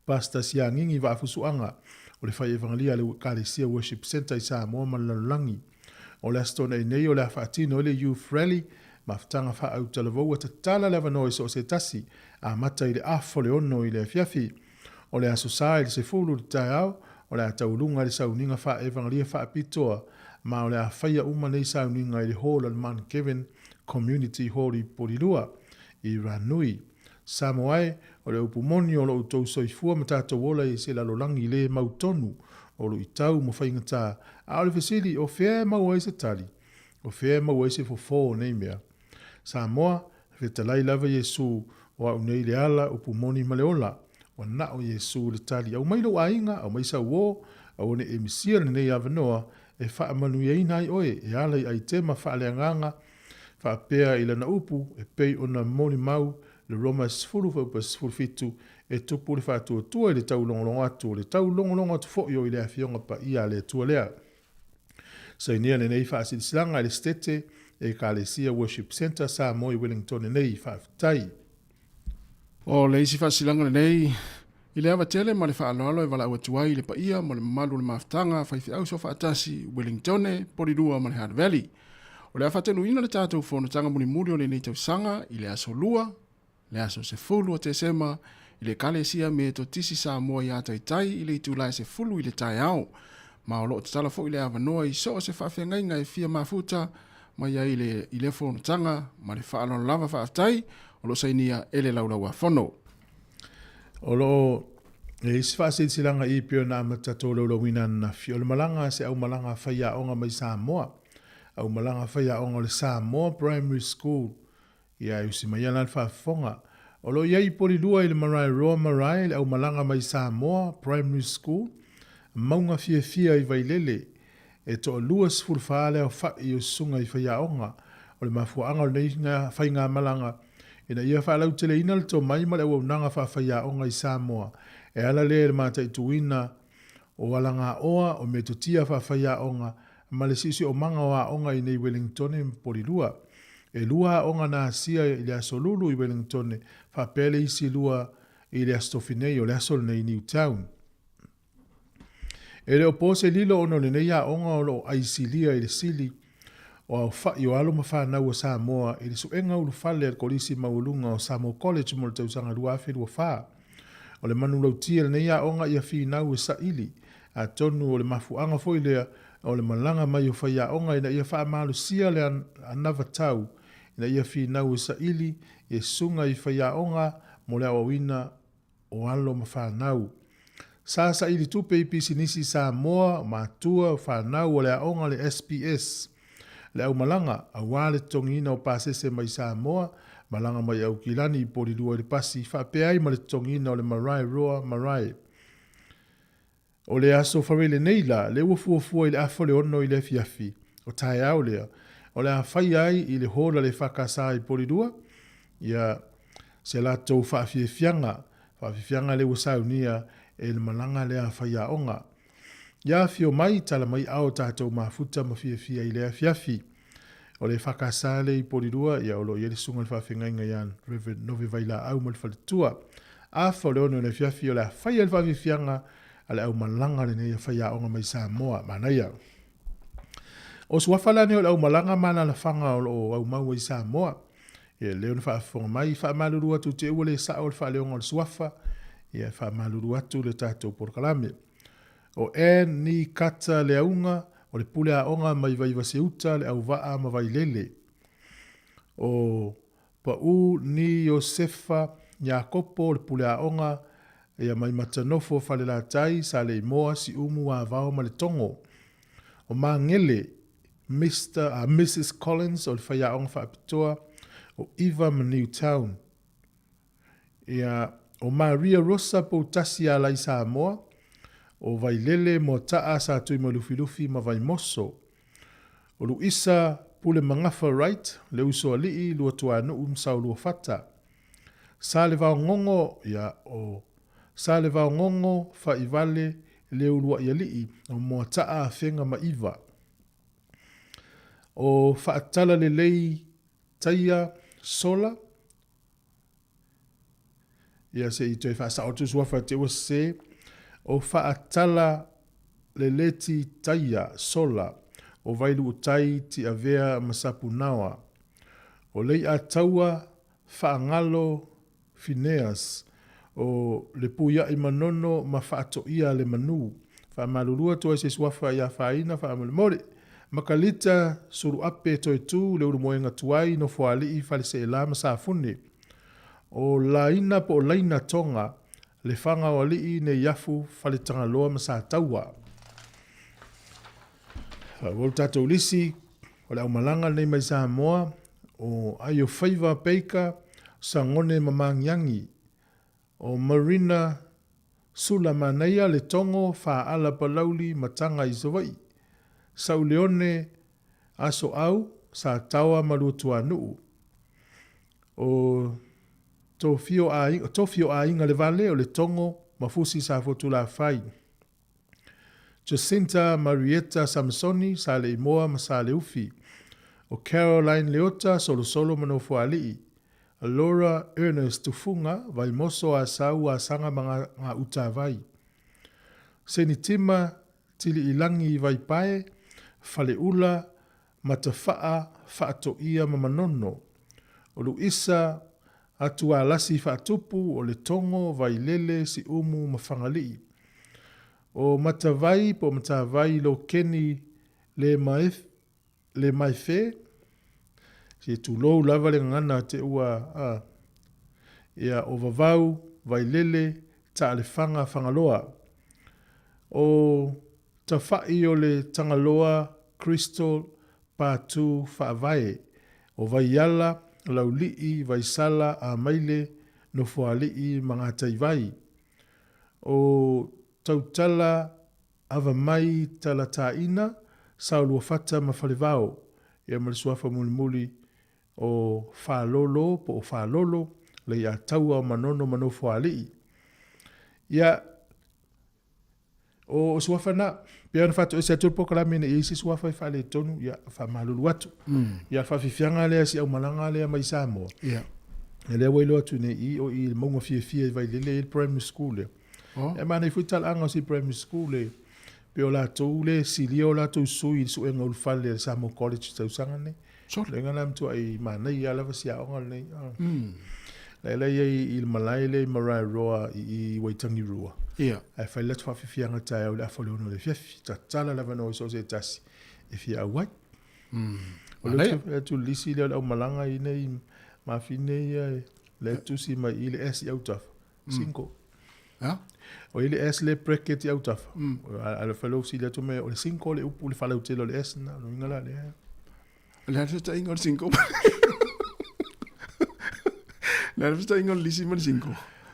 Speaker 1: Pastor Siangingi Wafusuanga o le whai evangelia le Ecclesia Worship Center i Samoa ma lalulangi. O le astona i nei o le awhaatino le Youth Rally maftanga wha au talavou a tatala le avano i so se tasi a mata i le afo le ono i le fiafi. O le asosa i le se fulu le tai au o le ataulunga le sauninga wha evangelia wha apitoa ma o le a whaia uma nei sauninga i le hall al Man Kevin Community Hall i Porirua i Ranui. Samoae o le upumoni o lo utou soifua matata wola i se lalolangi le mautonu o lo itau mo whaingata a o le fesili o fea maua i se tali o fea maua i se fofo nei mea. Samoa fetalai lava Yesu o au nei le ala upumoni maleola o na o Yesu le tali au mailo ainga au maisa uo au ne emisia le nei avanoa e wha amanu i einai oe e ala i aitema wha leanganga wha pea ila na upu e pei ona moni mau le Roma sfuru fa sfuru fitu e tupu le fatu tua le tau longolongo atu le tau longolongo atu fo yo ile afionga pa ia le tua lea. Sa inia le nei fa silanga le stete e Ecclesia Worship Center Samoa i Wellington e nei fa tai.
Speaker 3: O le isi fa silanga le nei i le awa tele ma le fa aloalo e wala ua tuai le pa ia ma le malu le maftanga fa ifi au so fa atasi Wellington e Porirua ma le Hard Valley. O le awa tenu ina le tātou fono tanga muni muri o le nei tau sanga i le aso lua le aso se fulu o te sema i le Ecclesia me to tisi Samoa i atai tai i le itulai se fulu i le tai au. Ma o lo te tala fo i le avanoa i so se whawhengai ngai fia mafuta ma ia i le fono tanga ma le whaalon lava whaatai o lo sainia ele laulaua fono.
Speaker 1: O lo e isi whaasiti silanga i pio na matato laulawina na fi o le malanga se au malanga whaia onga mai Samoa. Au malanga whaia onga le Samoa Primary School. Ia usi mai ana whaafonga. O lo iai Porirua i le Marae Roa Marae le au malanga mai Samoa Primary School. Maunga fia i vailele. E to lua sifuru whaale au whai o sunga i whaia onga. O le mafuanga o nei ngā whai ngā malanga. Ina ia whaalau tele ina le to mai ma le au nanga whaia onga i Samoa. E ala le mata i tuina o walanga oa o me tutia whaia onga. Ma le sisi o manga o onga i nei Wellington i Porirua. E lua onga na sia i le asolulu i Wellington, whapele isi lua i le astofinei o le asol nei Newtown. E le opose lilo ono le nei a onga o lo aisilia i le sili o au whai o alo mawhanau o Samoa i le suenga ulu whale al kolisi maulunga o Samoa College mo le tausanga luafe lua wha. O le manu lautia le nei a onga i a whinau e sa ili a tonu o le mafuanga foi lea o le malanga mai o whai a onga ina ia wha malu sia le anava tau ina ia whinau e sa ili e sunga i whai a onga mo le awawina o alo mawhanau. Sasa ili tupe i pisinisi Samoa matua whanau o le aonga le SPS. Le au malanga a wale tongina o pasese mai Samoa, malanga mai au kilani i Porirua i le pasi, whapeai ma le tongina o le Marae Roa Marae. O le aso whawele neila, le uafuafua i le afo le ono i le fiafi, o tae au lea. O le a whai ai i le hola le whakasa i Porirua, ia se la tau whaafifianga le wasaunia e le malanga le a whaia onga. Ia fio mai tala mai ao tātou mafuta mawhiawhia i le a fiafi. O le whakasale i Porirua, ia olo i le sunga le whawhingainga ian Reverend Novi Vaila au ma le whaletua. A whaleono le fiafi o le a whaia le whaafifianga a le au malanga le nei a whaia onga mai Samoa, manaia. O suafalane o le au malanga mana la whanga o au maua i Samoa. Ia leo na whaafonga mai, whaamaluru atu te ua le sao le whaaleonga o le suafa. Ia whaamaluru atu le tātou porkalame. O ni kata le aunga, o le pule a onga mai vai vaseuta le au waa ma vai lele. O pa ni Josefa Jakopo le pule a onga, ia mai matanofo fale la tai sa le moa si umu a vao ma le tongo. O ngele, Mr. Mrs. Collins o le whaia onga whaapitoa, o Eva ma Newtown. Ia o Maria Rosa po tasi a lai sa moa, o vai lele mo taa sa tui mo lufi ma vai moso. O Luisa pule mangafa right, le uso alii lua tua nuu msau lua fata. Sa le vao ngongo, ia o sa le vao ngongo fa ivale le ulua ialii, o mo taa whenga ma iwa. O faatala le lei taia sola, ia se i toi whaasa o tu suafa te ua se, o faatala le leti taia sola, o vailu o tai ti avea masapu nawa. O lei a taua faangalo Phineas, o le puia i manono ma faato ia le manu. Fa malulua toa se suafa ia faina fa amalmore. Makalita suru ape toi tu le uru moenga tuai no foali i fale se elama sa fune. O laina po laina tonga le fanga o alii ne yafu fale tanga loa ma sa taua. Wol tato ulisi, o le au malanga nei mai sa moa, o ayo faiva peika sa ngone mamangiangi. O Marina Sulamanaya le tongo fa ala palauli matanga i zawai. Sau leone aso au sa tawa malutua nuu. O tofio a inga le vale o le tongo mafusi sa fotula fai. Jacinta Marietta Samsoni sa le imoa ma sa le ufi. O Caroline Leota solo manofo alii. Laura Ernest Tufunga vai moso a sau a sanga mga nga uta vai. Senitima tili ilangi vai pae, fale ula, matafaa, faato ia mamanono. O Luisa atua lasi faatupu o le tongo vai lele si umu mafangali. O matavai po matavai lo keni le maife, si tu lou lava le ngana te ua ia o vavau, vai lele, ta le fangaloa. O tawhai o le tangaloa, Crystal, pātu whaavae. O vai yala, laulii, vai sala, a maile, no fualii, mga taivai. O tautala, ava mai tala taina, saulua fata mawhalevao. Ia malisuafa muli o whalolo, po o whalolo, le ia taua manono manofo alii. Ia, o suafa na, pia na fatu ese atur poka la mene isi suafa i whale tonu, ia whamalulu atu. Ia whawhiwhianga lea si au malanga lea mai Samoa. Ia lea wailo atu ne i o i maunga fia vai lele il primary school lea. E mana i fuitala anga si primary school lea. Pe o la tau le silia o la tau sui su e ngaul whale le Samoa College tau sanga ne. Le ngana mtua i mana i alawa si aonga nei. Lele i il malai le Mariah Roa i Waitangi Rua. Ia. Ai whai letu whawhiwhianga tai au le afole ono le fiafi. Ta tala lava no so se tasi. E fia awai. O le tu lisi le au malanga i nei mawhine ia le tu si mai i le esi au tafa. Cinco. O i le esi le bracket i au tafa. Ale whalau si le tu me o le cinco le upu le whalau telo le esi na. No ingala le hea.
Speaker 3: Le hata ta ingo le cinco. Le hata ta ingo le lisi ma le cinco.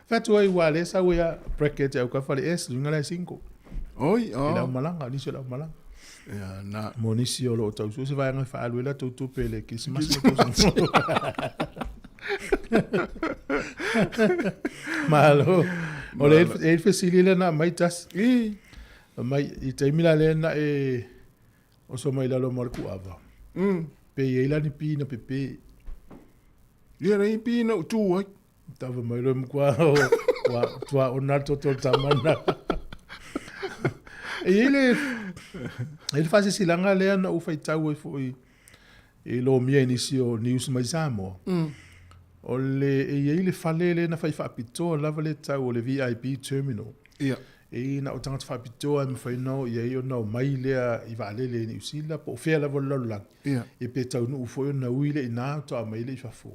Speaker 1: Fatu ai wale sa wea bracket au ka whale esi. No ingala le cinco.
Speaker 3: Oi,
Speaker 1: I lau malanga, nisi o lau malanga.
Speaker 3: Ia, na.
Speaker 1: Monisi o lo tau su se vai ngai whaalu la tau pele Christmas. Malo. O le e fesili le na mai tas. Mai i taimila le na e o so mai lalo marku ava. Pe e la ni pina pepe.
Speaker 3: Ia rei pina o tu ai.
Speaker 1: Tava mai lo mkwa o tua o nato to tamana. E ele faz esse langa le na o faitau e foi e lo mia inicio news mai Samoa. O le e ele fale le na fai fa pito lava le tau o le VIP terminal.
Speaker 3: Ia.
Speaker 1: e na o tangata whapitoa me whainau i ei o nau mai lea i waalele ni usila po whea la wala lang e pe tau nu ufo o na uile i nā to a mai le i whafo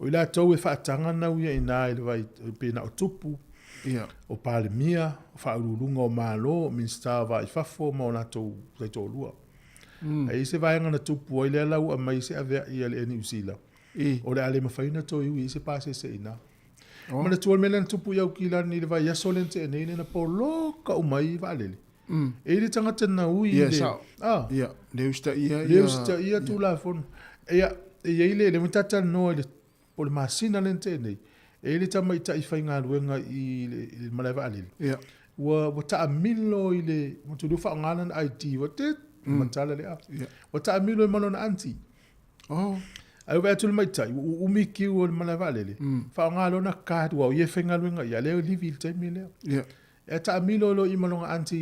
Speaker 1: o ila tau e whaatanga na uia i nā i le vai pe na o tupu o pāle mia o whaururunga o mālo o minsta wa i whafo ma o nā tau tai tō lua e se vaenga na tupu o ile lau a mai se avea i ale ni usila o le ale mawhaina tō iu i se pāse se ina mana tuol mele na tupu iau kila ni le vai yaso lente e neine na po loka o mai va alele e le tangata na ui
Speaker 3: le usta
Speaker 1: ia tu la fon e ile le mutata no le po le masina lente e nei e le tama i tai whainga luenga i le malai va alele wa ta amilo i le mutu lufa ngana na IT wa te matala le a wa ta amilo i malona anti ai vai tu mai tai umi ki o mana vale fa ngalo na ka wa ye fenga luenga ya le livi te mile e ta milo lo imalonga anti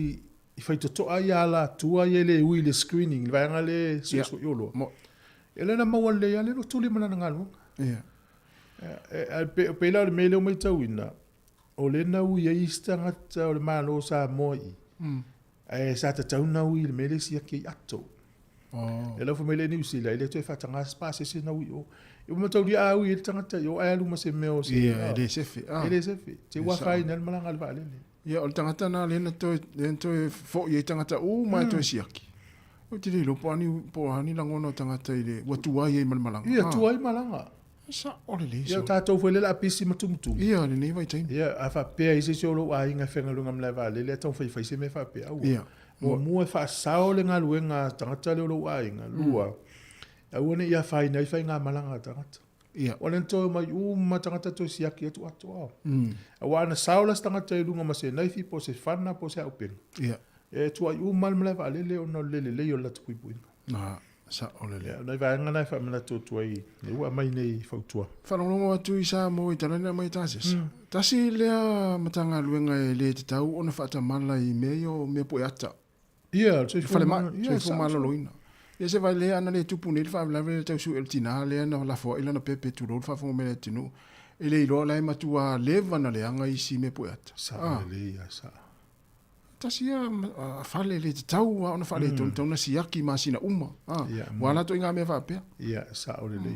Speaker 1: i fai to ai ala tua ye le wi le screening vai ngale so yolo ele na ma wale ya le lo tuli mana ngalo pe la me le mai tawina o le na wi ye stanga o le malo sa moi e sa ta tauna wi le me si ki ato e la famile ni usila ile to fa tanga space se na wi o mo to dia wi tanga ta yo ai lu ma se me o se
Speaker 3: ele se fe
Speaker 1: te wa fa ina malanga al vale
Speaker 3: ya o tanga ta na le na to fo ye tanga ta o ma to siaki o te lo po ani la ngono tanga ta ile wa tu ai malanga
Speaker 1: ya tu ai malanga
Speaker 3: sa o le
Speaker 1: ya ta to fo le la pisi matumtu
Speaker 3: ya le nei vai tai
Speaker 1: ya a fa pe ise solo ai nga fenga lu ngam la vale le to fa se me fa pe au mo fa sao le nga luenga tangata le lo ai nga lua a wona ia fai nei fai nga malanga tangata ona to mai uma tangata to siaki atu atu a wana sao la tangata le nga mase nei fi po se fana po se open e tu ai uma le vale le ono le yo la tu puina
Speaker 3: sa ole le
Speaker 1: nei vai nga nei fa mena to tu ai le wa mai nei fa tua
Speaker 3: fa no atu isa mo i tana mai tases tasi le matanga luenga le te tau ona fa ta mala i meio me po ata
Speaker 1: so
Speaker 3: fale ma so malo loina ia se vai le ana le tupu ni fa la le tau su el tina le ana la fo ila na pepe tu lo fa fo me tinu ele ilo la matua leva na le anga isi me poeta
Speaker 1: sa le ia sa
Speaker 3: tasia fale le tau ona fale ton na siaki masina uma wala to inga me fa pe
Speaker 1: ia sa ole le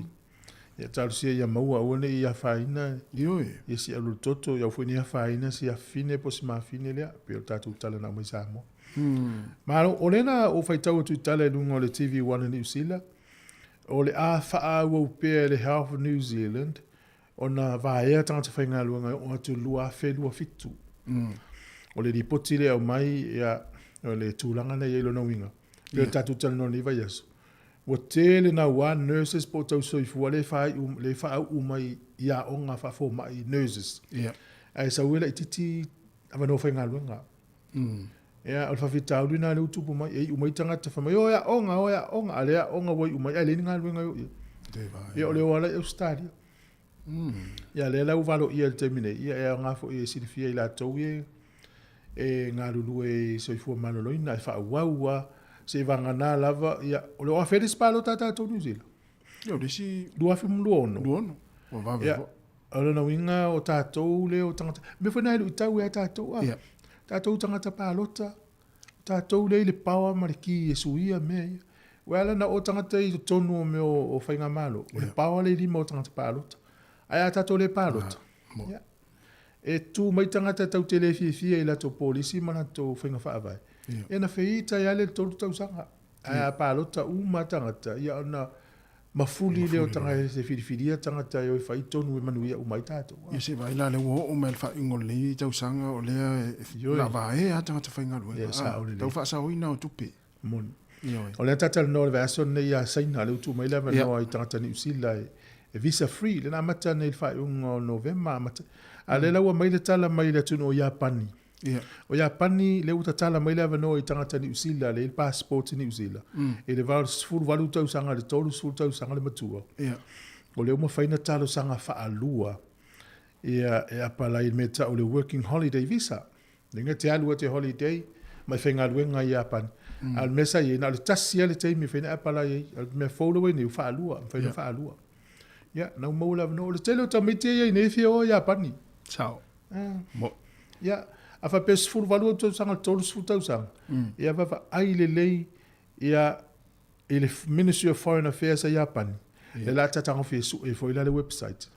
Speaker 1: ia tau sia ia maua ona ia faina
Speaker 3: yo
Speaker 1: ia si alu toto ia fo ni faina si a fine po si ma fine le pe tatu tala na mo sa mo Malo olena o fai tau tu tale lungo le TV1 in New Zealand. O le a faa wo pe le Health of New Zealand. Ona vaea tangata whainga luanga o atu lua whelua fitu. O le ripoti le au mai ia o le tūlanga nei eilo na winga. Le tatu tala no ni vai yasu. Wa te le na one nurses po tau soifua le faa umai ia onga fafo mai nurses. Ai sa wela ititi avano whainga luanga. Ya alfa fitau dina le utupu mai e umai tangata fa mai oya onga ale onga woi umai ale ninga luenga yo e ole wala e stadi ya le la uvalo ia termine ia e nga fo e silfia ila towie e nga lulu e soifu manolo ina fa wawa se vanga na lava ya ole wa felis palo tata to New Zealand
Speaker 3: yo disi
Speaker 1: dua fi mluono
Speaker 3: o va
Speaker 1: ya ole na winga o tato le o tangata me fo na lu tau e tato tatou tangata pālota, tatou lei le pawa mariki e suia mea. Wela na o tangata i tonu o meo o whainga malo. O le pawa le lima o tangata pālota. Aia tatou le pālota. E tu mai tangata tau te le fia i lato polisi mana tau whainga whaavai. E na whiita ia le tolu tau sanga. Aia pālota uma tangata. Ia ona mafuli leo tanga se filifilia tangata yo fai tonu e manuia umai tato.
Speaker 3: Ia se vai la le o mel fa ingole tau sanga o le la vai a tangata fai ngalu. Tau fa sa oina o tupe.
Speaker 1: Mon. O le tata no le verso ne ia saina le tu mai le no ai tangata ni usila e visa free le na mata ne fa un November mata. Ale la wa mai le tala mai le tuno Japani. O Japani le uta tala mai le no i tangata ni usila le passport ni usila. E le val full valuta usanga le tolu full usanga le matua. O le uma faina talo sanga fa alua. E apala i meta o le working holiday visa. Ninga te alua te holiday mai whenga luenga i Japan. Al mesa i na le tasia le teimi whena apala i me follow ni fa alua, whena fa alua. Ya, na maula no le telo tamite i nei fio o Japani.
Speaker 3: Ciao.
Speaker 1: Ya, Afa pes fulu valu to sanga tolu su tau sang. Ia va ai le lei ia ele Ministry of Foreign Affairs a Japan. Le la tatanga fe su e foi la le website.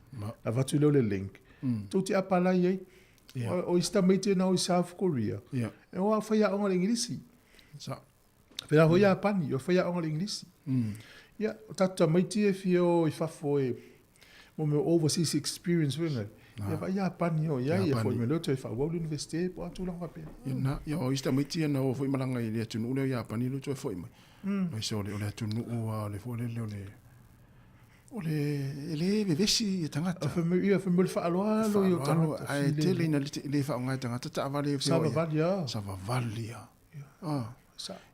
Speaker 1: La va tu le link. Tuti apala ye. O ista mete na o South Korea. E o fa ya on l'Inglisi.
Speaker 3: Sa.
Speaker 1: Fe la ho Japan, yo fa ya on l'Inglisi. Ya, tata mete e fio e fa foi mo me overseas experience wenga. Ya va Japan yo, ya foi me lo te fa wo university po tu la pa.
Speaker 3: Ya o ista mete na o foi malanga ile tu no le Japan lo to foi mai. Mai so le tu no o le foi le ele vevesi tangata
Speaker 1: fa me fa aloa lo yo tangata
Speaker 3: ai tele na le fa nga tangata ta vale
Speaker 1: sa va
Speaker 3: valia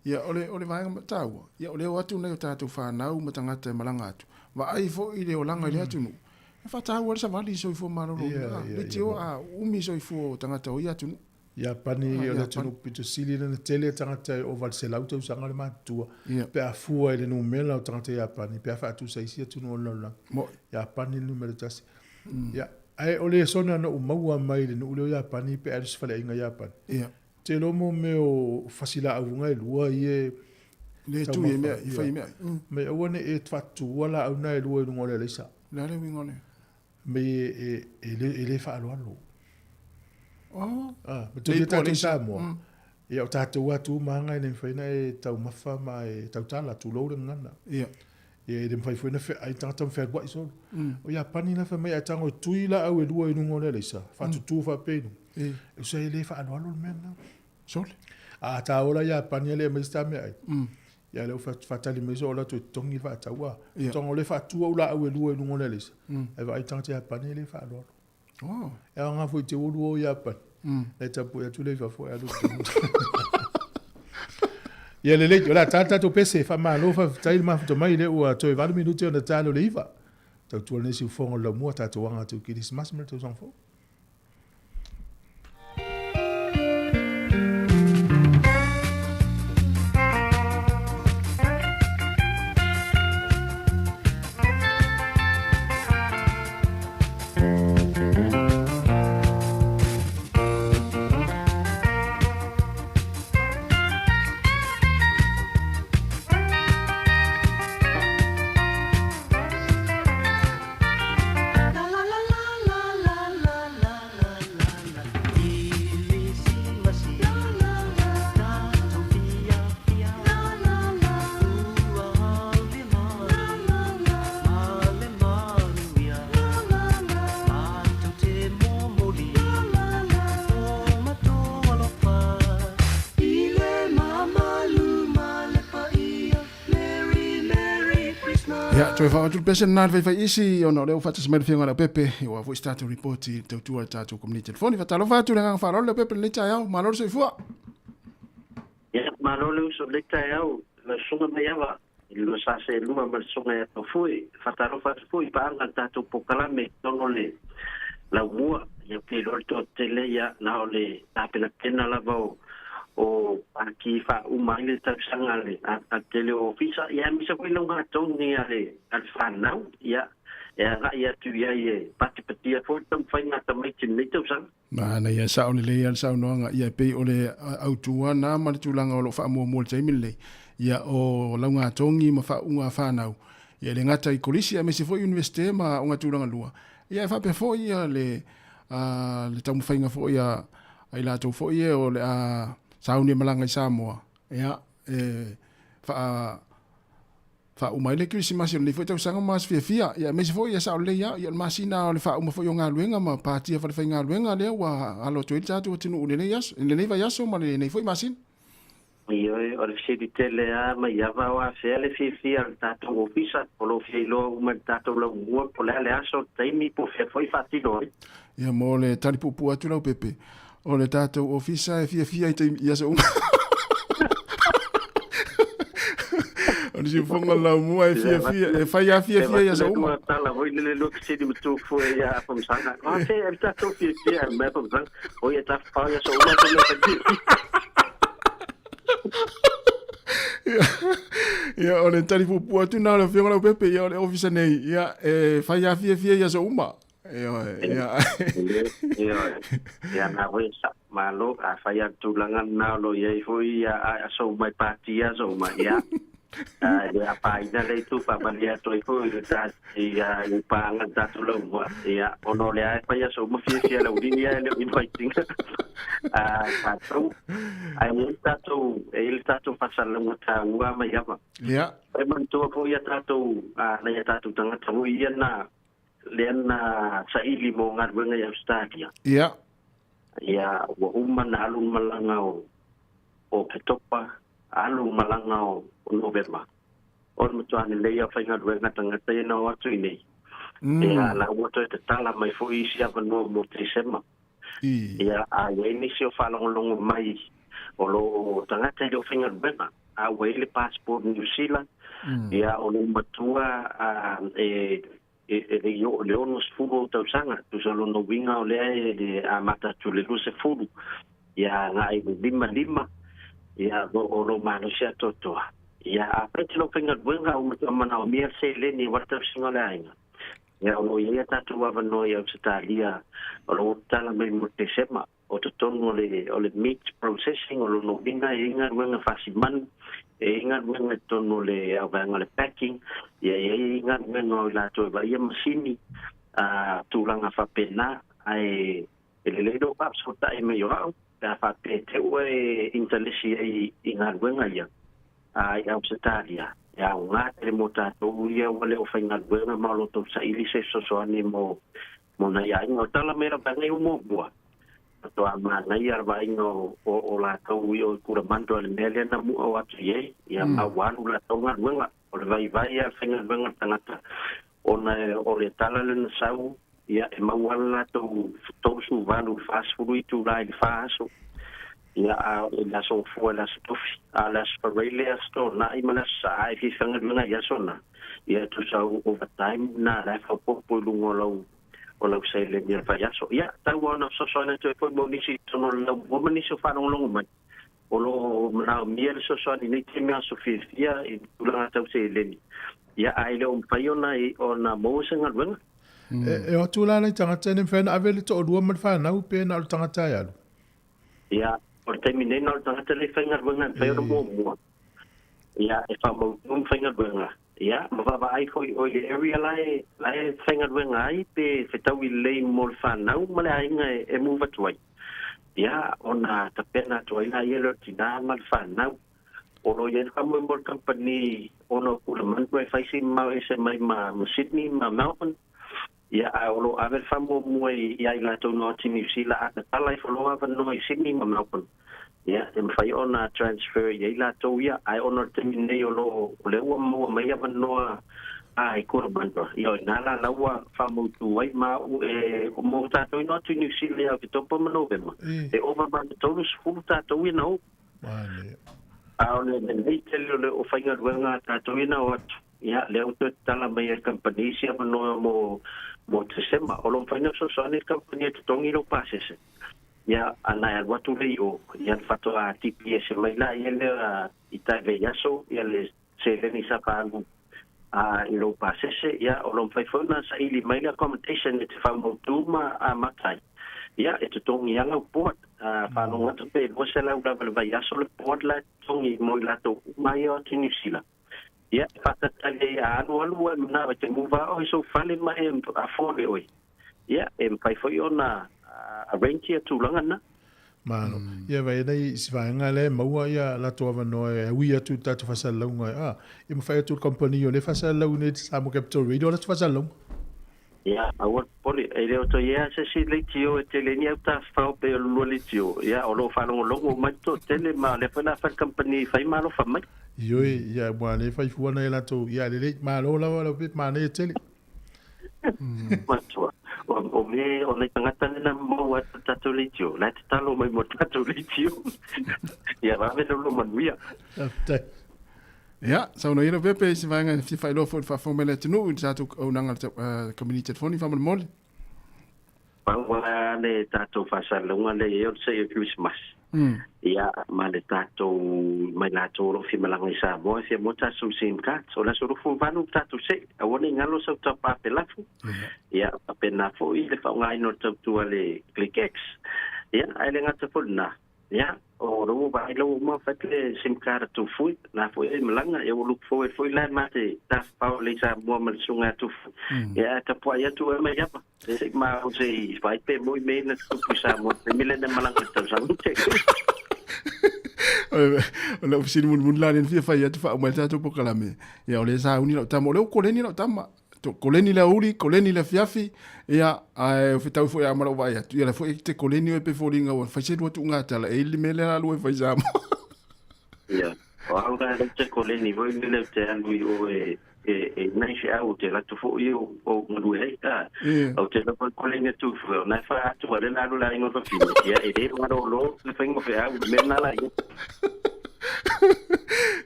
Speaker 3: ya ole vai tau ya ole watu na ta tu fa na u matangata malanga atu va ai fo ile o langa ile atu no fa ta wa sa vali so fo malo le tio a umi so fo tangata o ya tu
Speaker 1: ya pani ole tu pito sili na tele tangata o val se lauta usanga le matua pe a fua ile no mela o tangata ya pani pe a fa tu sa isi tu no la ya pani numero tas ya ai ole sona no maua mai le no ya pani pe a fa le inga ya pani te lo mo me o fasila a unga lua ie
Speaker 3: le tu e me fa me
Speaker 1: me o ne e fatu wala au na lua no le lesa
Speaker 3: la le wingole
Speaker 1: me ele fa alo
Speaker 3: but
Speaker 1: tu ta tu sa mo ia ta tu atu manga ne fa na e tau mafa mai tau tala tu lo ngana
Speaker 3: ia
Speaker 1: e dem fa foi na fe ai tata fe gwa so o ia pani na fa mai atango tuila au lua no le lesa fa tu fa pe no e se ele fa alo mena
Speaker 3: sole
Speaker 1: ta ola ya pani le me sta me ai ya le fa tali me so la tu tongi fa ta wa tongo le fa tu ola au lua no le lesa e va ai tata ya pani le fa alo e nga foi te ulu o ya pa e tapu ya tu le fa foi alo ia le le la tata to pese fa malo fa tai ma to mai le o to 20 minuti on talo le iva to tu ne si fongo lo mo ta to wanga tu ki mas me to son fo
Speaker 3: to fa tu pesen na fa isi ono le fa tsmel finga la pepe o vo start report te tu ta tu community telefoni fa talo fa tu nga fa le pepe le ta ya malo se fu
Speaker 13: ya malo le so le ta ya la songa me ya va lo sa se luma mal songa ya to fui fa talo fa fui pa nga ta tu pokala me tono le la mua ya pe lo to tele ya na ole ta pena la vo o aki fa umang ta sangale a tele ofisa ya mi se kwelo nga tong ni ale al fanau ya ya tu ya pati fo tam fa nga ta mai tin to sang
Speaker 3: na ya sa ole le ya sa no nga ya pe ole autua na ma tu langa o fa mo te mile ya o la nga tongi ma fa unga fanau ya le ngata I kolisi ya me se fo university ma unga tu langa lua ya fa pe fo ya le tamu fa nga fo ya ai la to fo ye o le sauni malanga I Samoa ya fa umaile Christmas le foi tau sanga mas fia ya me foi ya sa le ya masina le fa uma foi nga luenga ma party fa nga luenga le wa alo to ilta to tinu le yas le va yaso ma le foi masin
Speaker 13: io o le fie di tele a ma ya va wa fele fia ta to ofisa polo filo uma ta to lo mo pole le aso taimi po foi fatino
Speaker 3: ya mo le tali pupu atu la pepe o le tātou ofisa e fia I te iasa unga. O ni si whonga lau mua e fia, e whai a fia iasa unga.
Speaker 13: E tala hoi nele loki se di mtu fu e a whamsanga. O te e tātou fia e mea whamsanga. O e ta whai iasa unga te me kati.
Speaker 3: Ia, o le tari pupu atu nā le whionga lau pepe, ia o le ofisa nei, ia e whai a fia iasa unga.
Speaker 13: Ia na we sa malo a fai tulangan na lo ye foi a so mai patia so mai ya. Ya paina le tu pa malia to ko ta ya pa nga ta tu lo wa ya ono le ai pa ya so mo fi la udini ya le inviting ta tu ai mo ta tu el ta tu pa sal mo ta wa ma ya ma
Speaker 3: ya
Speaker 13: ai man tu ko ya ta tu na ya ta tu tanga tu ya na le na sa ili mo ngar wenga ya stadia
Speaker 3: ya
Speaker 13: ya wa umman alun malangao o petopa alu malangao November. On mutuani leia whainga ruenga tangata e nao atu inei. Ia la uato e te tala mai fo isi ava no mo December. Ia a weini si o whalongolongo mai o lo tangata e o whainga ruenga. A weile passport New Zealand. Ia o lo matua e leonos furu o tausanga. Tusalo no winga o lea a mata tulelu se furu. Ia ngai lima. Ia o lo mano si atotoa. Ya apa itu lo pengen buenga untuk mana mier sele ni waktu singolah inga. Ya lo ya tatu apa no ya setalia. Lo tala me mutesema. O tuton oleh meat processing lo no inga buenga fasiman. Inga buenga ton oleh apa oleh packing. Ya inga buenga la tu ba ya mesin tulang apa pena ai eledo pap sota ai melhorau. Da fa pete o intelligência inga buenga ya. Ai au setalia ya nga te mo tato ia wale o fainga buena malo to sa ili se so ani mo na ya ngo tala mera bangai mo bua to ama na ia ba ngo o la to io kura mando le mele na mu o atu ye ya ma wanu la to nga buena o le vai ya fainga buena tangata ona o le tala le sau ya e ma wala to su vanu fast food tu lai faso ya la so fo la stofi a las parelias to na i mana sa i fi fanga na ya sona ya tu sa over time na la fa po lungo lo sai le ni fa ya so ya ta wona so na to po mo ni si to no lo mo ni so fa no lo mo o lo na miel so ni ti me so fi ya i la ta sai le ni ya ai le on fa yo na i ona mo se ngal wen
Speaker 1: e o tu la na tanga tene fa na aveli to do mo fa na u pe na tanga ta ya
Speaker 13: ya por terminar no tangata le whainga ruenga whaio mo. Ia, e wha mo whainga ruenga. Ia, ma wha ai hoi o le area lai whainga ruenga ai pe whetau i lei mo le whanau ma le ainga e mu watuai. Ia, ona ta pena tuai na ielo tina ma le whanau. Ono i wha mo le company ono kula mantua e whaisi mau e se mai ma Sydney ma Melbourne. Ia, ono aver wha mo mua i ai lato no ati New Zealand a ta talai whaloa no i Sydney ma Melbourne. Ya, fai ona transfer ye la to ya ai ona termine yo lo le wa mo mai ava no ai korbanto yo na la wa fa mo tu ai ma e mo ta to no tu New Zealand que to po no vemo e over ba to no fu ta to we no vale a ona le tele le o fai nga ta to na o ya le o to ta la mai company sia no mo tsema o lo fai no so ni company to ngi lo pasese ya ana watu leo ya fato a TPS mai la ele ita ve yaso ya le se le ni sapangu a lo pasese ya o lo fai fona sa ili mai la accommodation te fa mo tuma a matai ya eto tongi ya lo port fa no watu pe mo se la ula va yaso le port la tongi mo la to mai o tinisila ya fata tale a no na va te mova o so fale mai a fore oi ya fai foi ona arrange tu langana
Speaker 1: mano ia vai nei si vai ngale maua ia la to va no e wi tu ta fa sa longa e mo fai tu company o le fa sa lo ne sa mo capital radio la fa sa long
Speaker 13: ia awor poli e le to ia se si le tio e te le ni ta fa pe lo le tio ia o lo fa lo ma to tele ma le fa na fa company fai ma lo fa mai
Speaker 1: io ia mo le fai fu na la to ia le ma lo la bit ma ne tele
Speaker 13: ma to o me o le tangata na mo wa tatu litio la talo mai mo tatu litio ya va me lo manuia
Speaker 3: ya so no ira pepe se vai ngai fai lo fa formela tunu sa tu o nanga community phone fa mo
Speaker 13: wa le tatu fa sa lo ngale yo se Christmas ia ma le tātou mai lātou ro fi malanga i Samoa fia mo tātou SIM card so la soro fu vanu tātou se a wone ngalo sa tapa pe lafu ia apena fo i le whaungai no tautua le ClickX ia ai le ngata na ia o ro ba ilo mo fatle SIM card tu fui na fo e malanga e look forward foi la mate ta pa le Samoa mal sunga tu ia ta po ia tu e mai apa se ma o se vai pe moi me na tu Samoa pe mile na malanga ta sanute
Speaker 3: Ola ofisini mun la ni fia fai atu fa mai tatu po kalame. Ya ole sa uni la tamo le koleni la tama. To koleni la uri, koleni la fiafi. Ya ai fitau fo ya mara vai atu. Ya la fo te koleni e pe folinga wa fa se do tu ngata la e limele la lo fa zama.
Speaker 13: Ya. O anga le te koleni voi le te anu o e nai se au te la tu fo io o ngulu e ta. O te la koleni tu fo na fa tu wa le na la ingo fa fini. Ya e de maro lo le fa ingo fa au me na la.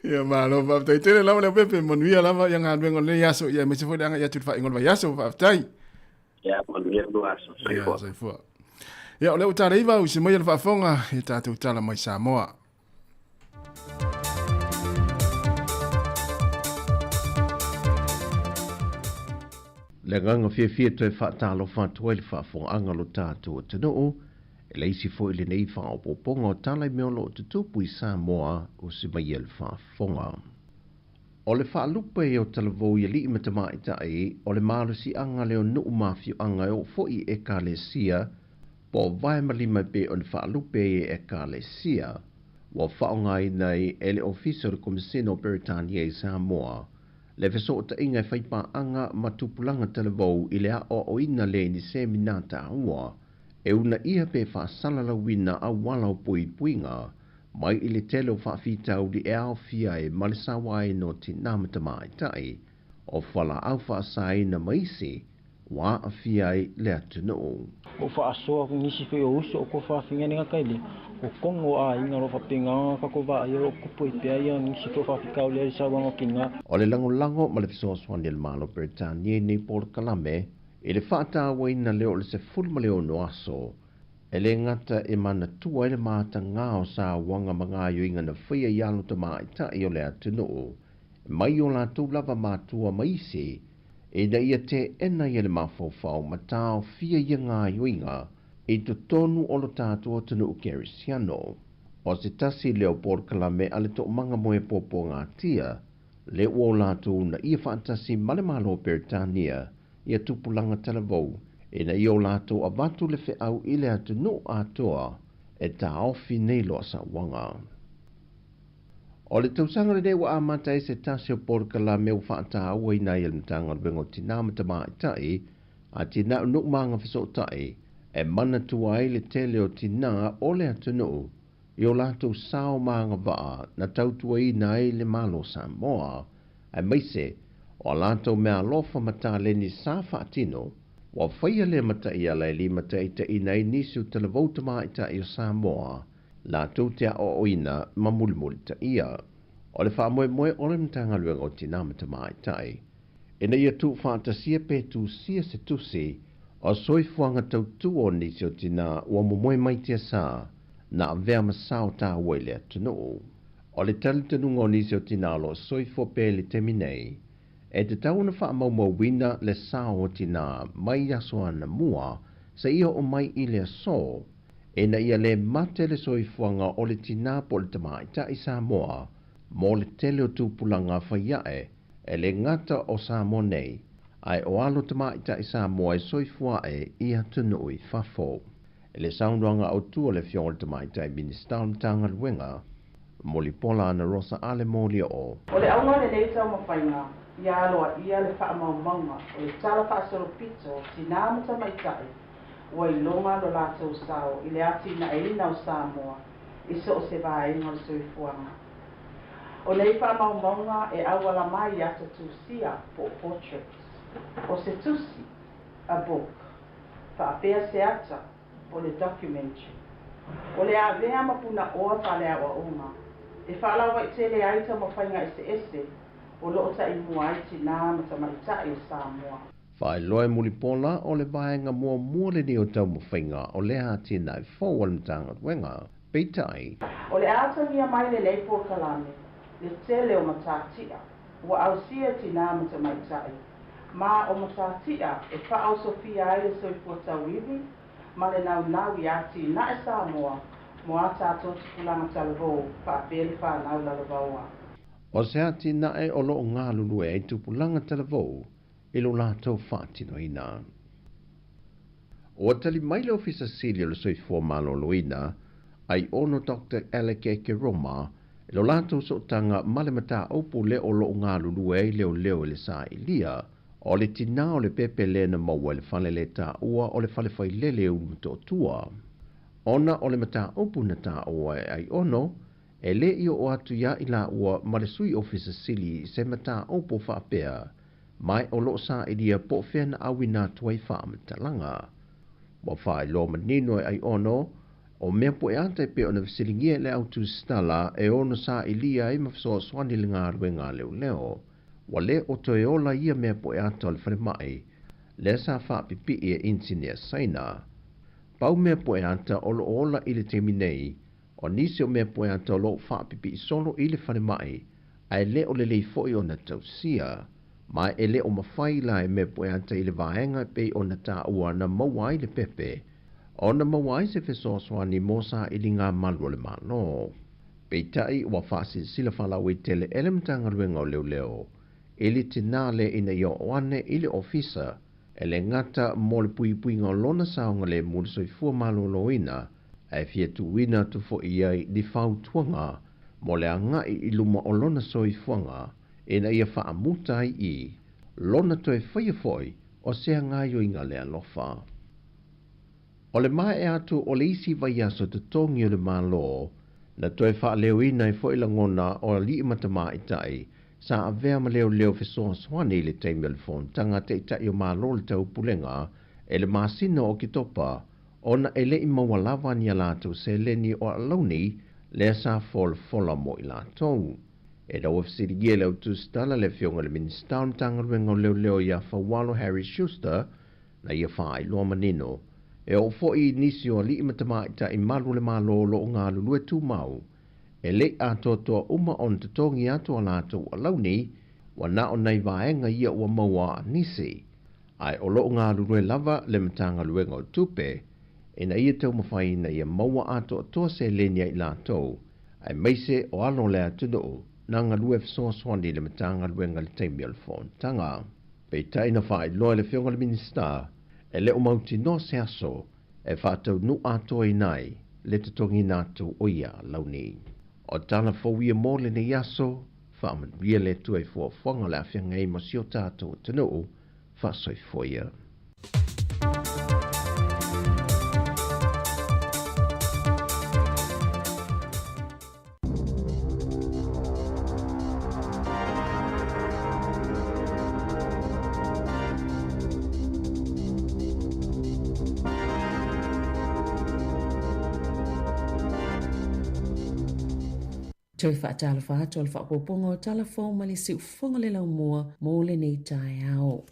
Speaker 3: Ya malo va tai tele la le pepe monuia la yang adu ngon le yaso ya me se fo danga ya tu fa ingon va yaso va tai.
Speaker 13: Ya monuia do aso.
Speaker 3: Sai fo. Ya ole utara iva u se mo ya fa fonga e ta tu tala mai Samoa.
Speaker 7: Le ganga fia toe whaatalo whatua le whaafonga lo tātua te noo, e leisi fo ili nei whaapoponga o talai meolo o te tupu i Samoa o se mai ele whaafonga. O le whaalupa e o talavou i li imatama i tae, o le marusi anga leo nuu mawhiu anga o fo i e ka le sia, po vai malima pe o le whaalupa e ka le sia, wa whaonga i nei e le ofiso de Komisino Britania i Samoa, le feso ta inga whaipa anga matupulanga talavou i le a o ina le ni se minata aua, e una ia pe whaasala wina a wala o pui puinga, mai i le telo whaafitau li e au fia e malisawai no ti namatama i tai, o whala au whaasai na maisi, wa a fia e le atu no.
Speaker 8: O whaasoa kung nisi whi o uso o ko whaafinga ni ngakaili, o kongo a inga ro whapinga kakowa i ro kupu i pia ia nisi to whaafikau le sa wango kinga.
Speaker 7: O le lango ma le fiso swani le malo Britania ni Port Kalame, e le whaata waina leo le se fulma leo no aso, e le ngata e mana tua ele maata ngao sa wanga mangayo inga na whia yalo ta maa ita i o le atu no, mai o la tu lava matua maisi, e na ia te ena i le mawhawhau ma tau fia ia ngā yoinga, e tu tonu o lo tātua tunu u Kerisiano. O se tasi leo Port Kalame ale to manga moe popo ngā tia, le ua o lātu na ia whaantasi male malo Britania, ia tupulanga talavou, e na ia o lātu a vatu le whiau i le atu no atoa, e ta ofi nei loa sa wanga. O le tausanga le dewa amata e se tasi o Port Kalame u whaata aua i na ia mtanga wengo tina matama i tai, a tina unuk manga fiso tai, e mana tua ai le tele o tina o le atu no, i o lātu sao manga waa na tautua i na e le malo Samoa, e maise, o lātou mea lofa mata le ni sa whaatino, wa whaia le mata i ala e li mata i ta ina i nisu talavoutama i ta i o Samoa, lātou te a o oina ma mulimuli ta ia. O le wha moe o le mtanga luenga o tina matama i tai. E na ia tu whaatasia pe tu sia se tusi, o soifuanga tautu o nisi o tina ua moe mai tia sa, na avea masao ta wele atu no. O le talitanunga o nisi o tina lo soifo pe le teminei, e te tau na wha mau wina le sao o tina mai aso ana mua, sa ia o mai i le aso, e na ia le mate le soifuanga o le tina po le tamaita i Samoa, mo le tele o tupulanga whaiae, e le ngata o Samoa nei, ai o alo tamaita i Samoa e soifuae i atunu i whafo. E le saunwanga o tua le fiol tamaita i minister mtanga luenga, mo li pola ana rosa ale moli o.
Speaker 9: O le aunga le leita o mawhainga, ia aloa ia le wha maumanga, o le tala wha asoro pito, tina mata maitai, o i longa lo lātou sao, i le ati na e ina o Samoa, i so o se vaenga o soifuanga. O nei wha maumanga e awala mai ata tusia po portraits. O se tusi, a book, wha apea se ata, o le documentary. O le avea mapuna oa wha le awa uma. E wha alawa i tele aita mawhainga ese, o loo ta i mua aiti nā matamaita i o Samoa.
Speaker 7: Whae loe mulipola o le vaenga mua le ni o tau mawhainga o le hati nai fōwal mtanga wenga. Peitai.
Speaker 9: O le ātangia mai le lei Port Kalame, le tele o matatia, ua ausia tina mata maitai. Ma o matatia e whaau Sofia ai le soifua tauiwi, ma le nau i ati na e Samoa, mo a tātou tukulanga talavou, whaapele whanau lalavaua.
Speaker 7: O se ati na e olo o ngā lulu e tupulanga talavou, ilo lātou whaatino ina. O tali mai le ofisa Celia le soifua maloloina, ai ono Dr. Alec Roma, lo lātou sotanga malemata opu le olo o ngā lulu e leo le sa ilia, o le tina o le pepe le na maua le fale le ta ua o le fale fai lele umuto tua. Ona o le mata opu na ta ua e ai ono, e le i o atu ia ila ua ma le sui ofisa Sili se mata opu whaapea, mai o lo sa ilia po whena awina tuai whaametalanga. Wa whae lo manino e ai ono, o mea po e ante pe ona visilingia le autu stala e ono sa ilia e mafsoa swani le ngā ruenga leo. Wa le o toe ola ia mea po e ante o le whanemai, le sa wha pipi e insinia saina. Pau mea po e ante o lo ola i le teminei, o nisi o mea po e ante o lo wha pipi solo i le whanemai, ai le o le lei foi o na tausia, mai e le o mawhai la e mea po e ante i le vaenga pe o na ta ua na mawai le pepe, o na mawai se fesoa swani mosa i li ngā malua le malo. Peitai ua whaasi sila whalau i tele elemtanga ruenga o leo, ili tina le ina i o oane ili ofisa, ele ngata mo le pui ngā lona saonga le mulu soifua maloloina, e fia tuwina tu fo iai di whau tuanga, mo le anga i luma o lona soifuanga, ina ia whaamutai i, lona toe whaia foi, o sea ngāio inga le alofa. O le mai e atu o le isi vai aso te tongi o le malo, na toe wha leo ina i foi langona o li matama i tai, sa avea ma leo fesoa swane le teimi le fon tanga te itai o malo le tau pulenga, e le masina o ki topa, ona e le i mawalawa ni alato se leni o alauni, le sa fola mo i latou. E da wafsiri gie leo tu stala le fionga le minister tanga ruenga leo ia Fawalo Harry Schuster, na ia wha i loa manino, e o fo i nisi o li matama ita i malu le malo lo ngā lulue tu mau, e le atotoa uma on te tongi ato alato alauni, wa na o nei vaenga ia ua maua nisi, ai o lo ngā lulue lava le matanga luenga o tupe, e na ia tau mawhai na ia maua ato atoa se lenia i lato, ai meise o alo le atuno, na ngā lue fisoa swandi le matanga luenga le teimi al fon tanga. Pei taina whae loa le whionga le minister, e le o mauti no se aso, e whātau nu atoa i nai, le te tongi nātu o ia launi. O tana fawia mō le ne aso, whaaman ria le tuai fua whanga le awhianga i mo sio tātou tanu, whaasoi foia.
Speaker 10: Toi whaatala whaato al whaapoponga o talafo ma le siu whonga le lau mua mō le nei tae ao.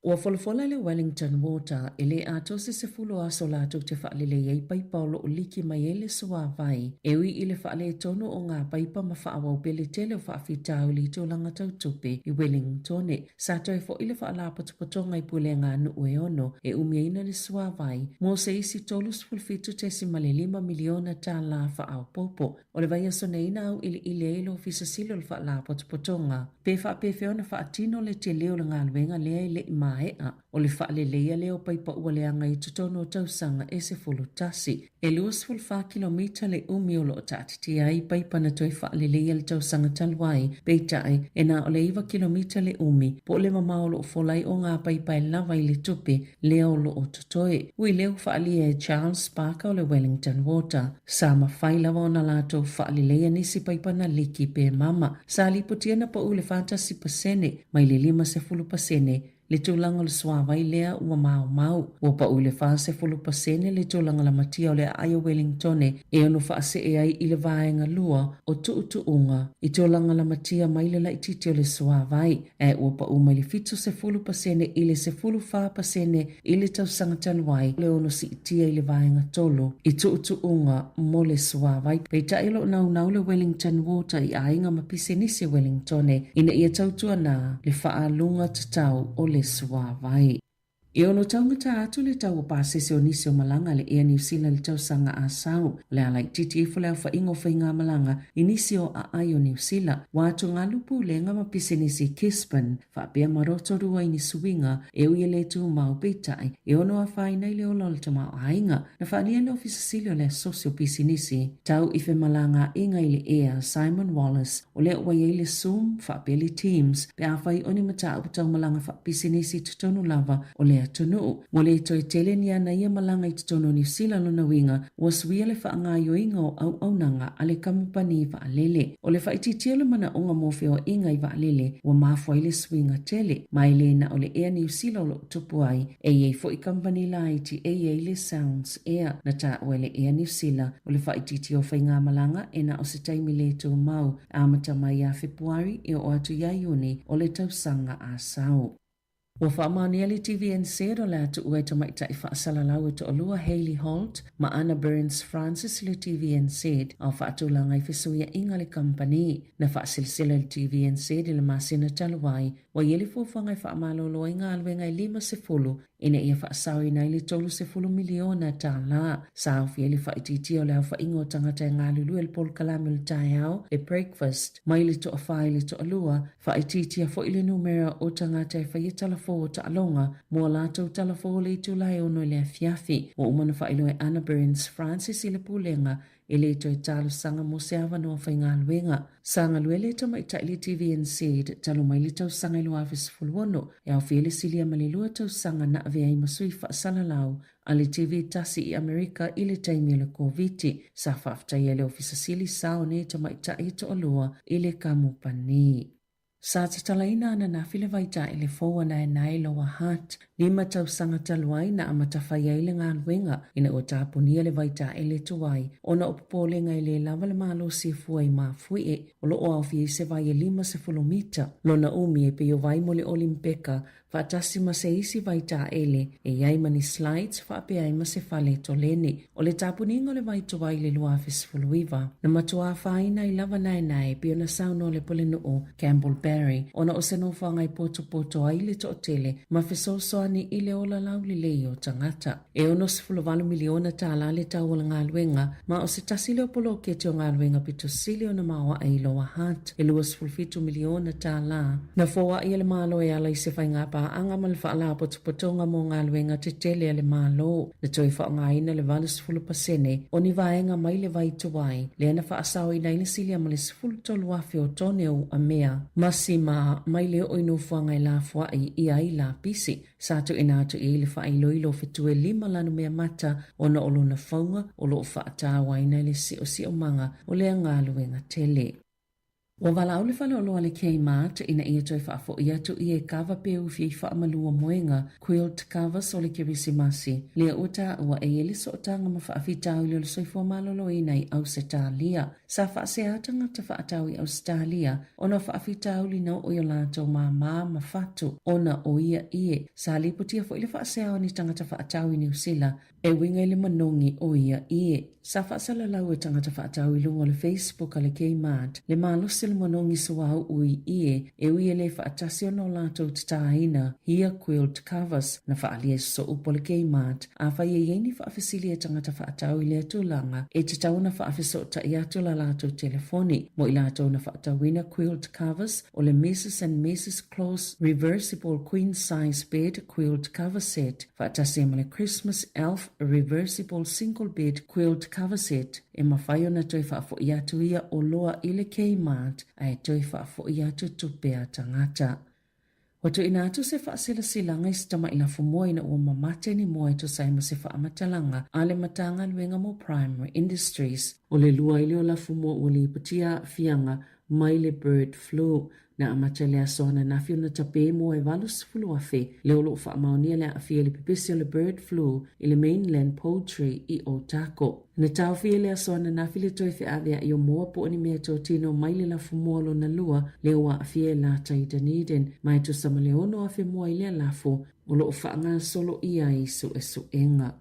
Speaker 10: Ua wholofola le Wellington Water e le ato se fulo aso lātou te whaalele iei paipa o loo liki mai e le soa vai. E ui i le whaale tono o ngā paipa ma whaawau pele tele o whaafitau li tō langa tautupe i Wellington. Sa toi fo i le whaala patopatonga i pule ngā nu e ono e umiaina le soa vai. Mō se isi tolus fulfitu te si male 5 miliona tā la whaau popo. O le vai aso neina au ili ile ilo ofisa silo le whaala patopatonga. Pe whaapewheona whaatino le te leo le ngā luenga lea i le ima o le whaale leia leo paipa ua leanga i tutono o tausanga e se fulu tasi. E luas fulfa kilomita le umi o loo tātiti ai paipa na toi whaale leia le tausanga taluai peitai e na o le iwa kilomita le umi po le mama o loo folai o ngā paipa e lava i le tupe leo loo tutoe. Ui leo whaale e Charles Parker o le Wellington Water. Sa ma whailawa o na lato whaale leia nisi paipa na liki pe mama. Sa lipotia na pa ule fantasi pasene mai le 5 se fulu pasene le tūlanga le suawai lea ua mau. Ua pa ule whaase 10% le tūlanga la matia o le aia Wellington e ono whaase e ai i le vaenga lua o tuutuunga. I tūlanga la matia mai le laititi o le suawai. E ua pa umai le fito 10% i le 10% i le tausanga taluai le ono si itia i le vaenga tolo. I tuutuunga mo le suawai. Peita ilo nau le Wellington Water i ainga mapise nisi Wellington ina ia tautua na le whaalunga tatau o le suawai. E ono taungata atu le tau o pāsese o nisi o malanga le ea New Zealand le tausanga a sau. Le alai titi e fule au whaingo whainga malanga i nisi o a ai o New Zealand. Wātu ngā lupu le ngama pise nisi Kispan. Whapea maroto rua i ni suinga e ui le tu mau peitai. E ono a whaina i le olol ta mau ainga. Na whaania le ofisa silio le socio pisi nisi. Tau ife malanga inga i le ea Simon Wallace o le wai e le Zoom whapea le Teams. Pe a whai oni mata upu tau malanga whapisi nisi tutonu lava o le tonu mo le toi tele ni ana ia malanga I tono New Zealand lona winga was wia le whaanga yoinga o au aunanga ale kamupani I waalele o le whaititia le mana onga mofe o inga I waalele wa mafua I le swinga tele mai le na o le Air New Zealand lo tupu ai e fo I company la iti e le Sounds Air na ta o le Air New Zealand o le whaititia o whainga malanga e na o se taimi le tō mau a mata mai a Februari e o atu iaione o le tausanga a sau. Ua whaamani ali TVNZ o le atu ua tamai tai whaasalalau e to olua Hayley Holt ma Anna Burns Francis le TVNZ au whaatulanga I whesuia inga le company na whaasilsila le TVNZ I le masina taluai wa yeli fofanga I whaamalolo inga alwenga I 5 ina ia whaasau ina I le 30 miliona ta la sao fieli whaititi o le au whaingo tangata e ngā lulu el Paul Kalame le taiao le breakfast mai le to awhai le to olua whaititi a fo I le numera o tangata e whaietala o ta alonga mo lato talafo le tulai ono le fiafi o umana whailo e Anna Burns Francis I le pulenga e le to talo sanga mo se ava no whainga luenga. Sanga luele to mai taili TVNZ talo mai le tau sanga ilu awis fulwono e au fiele silia malilua tau sanga na avea I masui whaasalalau a le TV tasi I Amerika I le taimi le COVID sa whaftai e le ofisa sili sao ne to mai tai to olua I le kamupani. Sa tatalaina ana na file vaita I le foa na e nai loa hat, 5 tausanga taluai na amatawhai ai le ngā luenga ina o tāpunia le vaita I le tuai, ona opopole ngai le lava le malo si fuai ma fui o lo o awhi se vai e 5 mita, lona umi e peo vai mo le Olimpeka, Fatasi ma se isi vaita ele e iai mani slides whape ai ma se fale to lene o le tapuningo le vaito vai le lua fisfuluiva. Na matua whaina I lava nai pio na sauno le poleno o Campbell Barry ona o se no whangai poto ai le to tele ma fesosoani I le ola lau le leo tangata. E ono 10 miliona tala le tau o ngā luenga ma o se tasile o polo ke te o ngā luenga pito sile o na mawa ai loa hat e lua 12 miliona tala. Na foa I le malo e ala I se whainga pa anga mal whaala potopotonga mo ngā luenga te tele ale malo. Na toi whaanga ina le valis 10% o ni vaenga mai le vai tuwai. Le ana whaasau ina ina silia ma le 10 afe o tone o a mea. Masi ma mai le o ino whaanga I la fuai I ai la pisi. Sato ina atu I le wha ilo fetue 5 lanu mea mata o na olo na whaunga o lo whaatawa ina le si o manga o le ngā luenga tele. Wa wala au le whale o loa le Kmart ina ia toi whaafo I atu I e kawa peu fi whaamalua moenga quilt covers o le kirisimasi. Lea uta ua e eliso o tanga ma whaafitau le soifua malolo ina I Australia. Sa whaase atanga ta whaatau I Australia ona whaafitau li nau o yolato ma fatu ona o ia ie. Sa liputia fo ili whaase au ni tangata whaatau I New Zealand e winga ili manongi o ia ie. Sa whaasala lau e tangata whaatau I lunga le Facebook a le Kmart le malo le monongi suau ui ie e ui ele whaatasi o no lato titaina hia quilt covers na whaalia so upo le Kmart a whai e yeini whaafisili e tangata whaatau I le atulanga e te tau na whaafiso ta I atu la lato telefoni mo I lato na whaatawina quilt covers o le Mrs. and Mrs. Claus reversible queen size bed quilt cover set whaatasi e ma le Christmas elf reversible single bed quilt cover set e mawhaio na toi whaafo I atu ia o loa I le Kmart ai toi whaafo I atu tupea tangata. Wato ina atu se whaasila silanga I stama ina fumoa ina ua mamate ni moa ito saima se whaamatalanga ale matanga luenga mo Primary Industries. O le lua ili o la fumoa ua li ipatia fianga mai le bird flu. Na amata le asona na fiu na tape mo e valus fulu afe leo lo fa maonia le afia le pipisi le bird flu i le mainland poultry i Otako. Na tau fia le asona na fili toi fe avea i o moa po ni mea tau tino mai le la fumualo na lua leo wa afia la tai Dunedin mai tu sama leono afe moa i le lafo o lo fa ngā solo ia i su e su enga.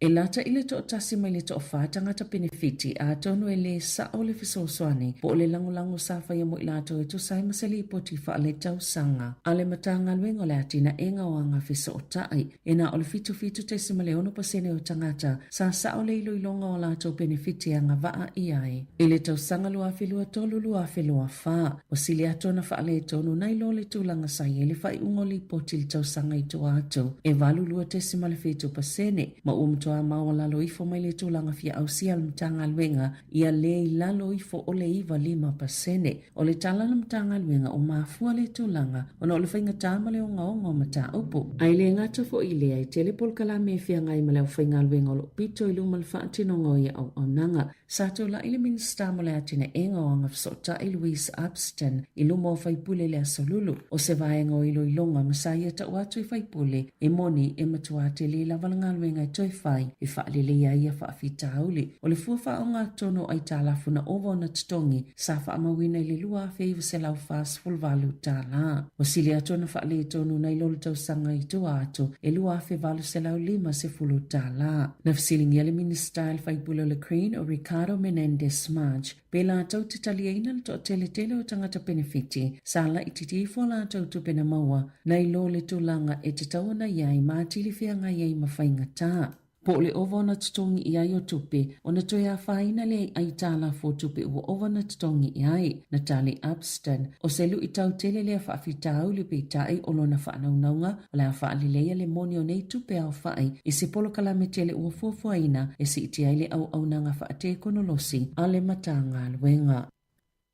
Speaker 10: E lata ile to tasi mai le to whātanga ta benefiti a tonu e le sa o le fisosoani po le lango sa whai mo ilato e to sai masali po ti wha le tau sanga. A le matanga luengo le atina e ngā wanga fiso o tai e na o le fitu te sima le ono pasene o tangata sa o le ilo ilonga o lato benefiti a ngā waa i ai. E le tau sanga lua filua tolu lua filua wha o sili atona wha le tonu na ilo le tūlanga sai e le whai ungo li po ti le tau sanga i to ato e valu lua te sima le fitu pasene ma a maua lalo ifo mai le tūlanga fia au sia le mtanga alwenga ia le lalo ifo o le iwa 5%. O le tala le mtanga alwenga o mafua le tūlanga ona o le whainga tāma le o ngaonga o mata upo. Ai le ngata fo i lea i telepol kala me fia ngai ma le o whainga alwenga o lo pito i luma le whaatino ngoi au nanga. Sato la ile minsta mo le atina e ngaonga fsota i Louise Abston i luma o whaipule le asolulu. O se vaenga o ilo ilonga masaya ta watu i whaipule e moni e matuate le lavalanga alwenga i toi whai e whaalele ia whaafita auli. O le fuawha o ngā tono ai tālafu na ovo na tutongi sa whaamawina i le lua feiva se lau whaas fulvalu tāla. O sili ato na whaale tonu na ilolo tau sanga i tua ato e lua fe valu se lau 5 se fulu tāla. Na fsilingia le minister il whaipula le Crane o Ricardo Menendez Marge pe la tau te taliaina le to tele o tangata benefiti sa la i titifo la tau tupena maua na ilo le tūlanga e te tau na iai mātili fia ngai ai mawhainga tā. Po le ovo na tutongi i ai o tupe, o na toia whaina le ai tāla fo tupe ua ovo na tutongi i ai, Natalie Abston, o se lu i tau tele lea whaafitau le peitai o lona whaanaunaunga, o lea whaalilea le moni o nei tupe au whai, i se polo kalame tele ua fuafuaina, e si iti ai le au nanga whaate konolosi, a le matanga luenga.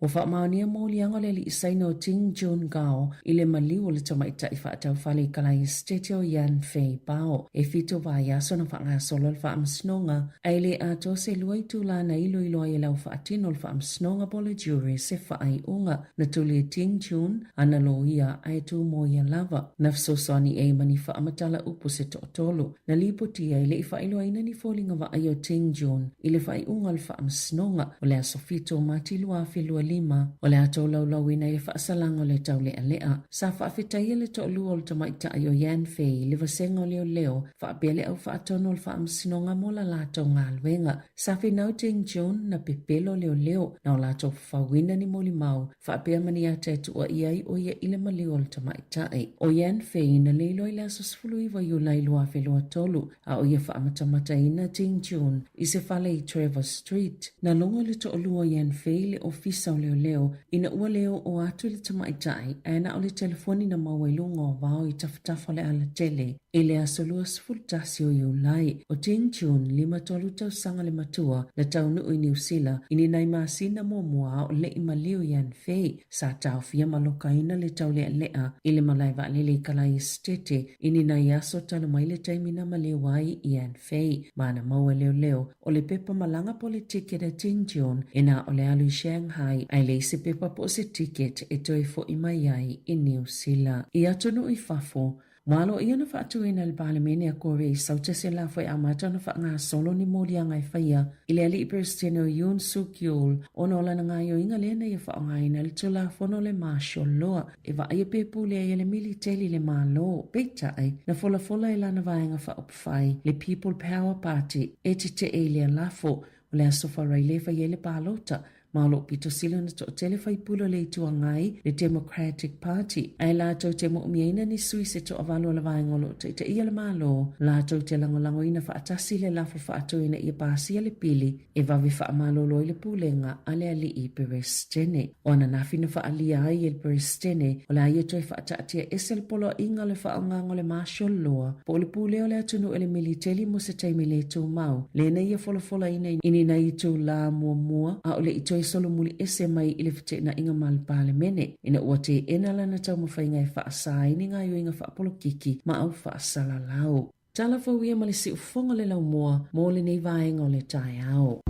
Speaker 10: O whaamaonia mōlianga le li isaino Ting Jun Gao i le maliu o le tamaita i whaatau whale i kalai stete o Yan Fei Bao. E fito vai aso na whaanga solo le whaamsnonga. Ai le ato se luai tūla na ilo i lau whaatino le whaamsnonga bo le jury se whaai unga. Na tuli Ting Jun ana lo ia ai tū mo ia lava. Na fsosoni e mani whaamatala upu se tōtolu. Na lipotia i le i whailo aina ni fōlinga wa ai o Ting Jun i le whaai unga le whaamsnonga. O le aso fito mati lua filua lima o le ato lau ina i whaasalang o le tau lea lea. Sa whaafitai le to lua o le tamaita ai o Yan Fei le vasenga o leo whaapele au whaatono le whaamsinonga mo la lato ngā luenga. Sa whinau Ting Jun na pepelo leo na o lato whawina ni moli mau whaapea mani ata e tua iai o ia ile mali o le tamaita ai. O Yan Fei na leilo i le aso sifulu iwa yu lai lua whelua tolu a o ia whaamatamata ina Ting Jun i se whale i Trevor Street. Na longa le to lua Yan Fei le ofisa leo ina ua leo o atu le tamaitai aina o le telefoni na mawailunga o wao i tafatafa le ala tele e le asolua sifultasi o iulai o Ting Jun 5 tolu tau sanga le matua le tau nuu i New Zealand ini nai maasina mua o le imaliu Yan Fei sa tau fia malokaina le tau lea lea i le malaiva lele kalai stete ini nai aso tanu mai le taimina malewai Yan Fei mana maua leo o le pepa malanga politike da Ting Jun ina o le alu Shanghai ai le se pepa po se ticket e toi fo i mai ai i New Zealand. I atonu i fafo, Malo ia na whaatuina le palemene a kore i sauta se la fwai amata na wha solo ni mōlia ngai whaia i le ali i Presidente o Yoon Suk Yeol o nola na ngai o inga lena i wha ngaina le tula fono le martial law e wa ia pepu le ia le militeli le malo peita ai na fola i lana vaenga wha opwhai le People Power Party e te e le lafo o le asofa rai le whai le palota Malo pito silo na to telefai pulo le tua ngai le Democratic Party. Ai la to te mo umiaina ni sui se to avalo la vaingolo te ia le malo. La to te langolango ina fa atasi le lafo fa ato ina ia pasi le pili. E vavi fa amalo lo le pulenga ale ali i Perestene. Ona nafina fa alia ai il Perestene. O la ia to fa atatia esel polo inga le fa angango le martial law. Po le puleo le atunu ele militeli mo se taimi le tu mau. Le na ia fola ina ini na i tu la mua a ole i to solo muli ese mai ile fite na inga mal palemene ina wate enala na tau mawhainga e whaasai ni ngā yo inga whaapolokiki ma au whaasala lau. Tala whauia mali si ufonga le lau mua mo le nei vaenga o le tai au.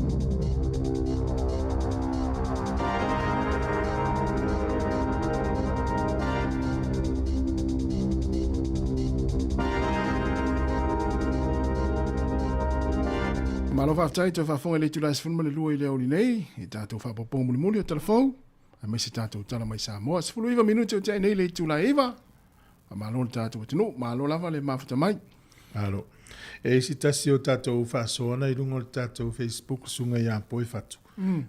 Speaker 3: Malo whaftai to whafonga le tulas whanma le lua i leo li nei, i tātou whapopo muli muli o telefou, a mai se tātou tala mai Samoa. Sifulu iwa minuti o tia nei le tula iwa, a malo le tātou atinu, malo lava le mafuta mai.
Speaker 1: Alo. E si tasi o tātou whasoana i rungo le tātou Facebook sunga i apo i whatu.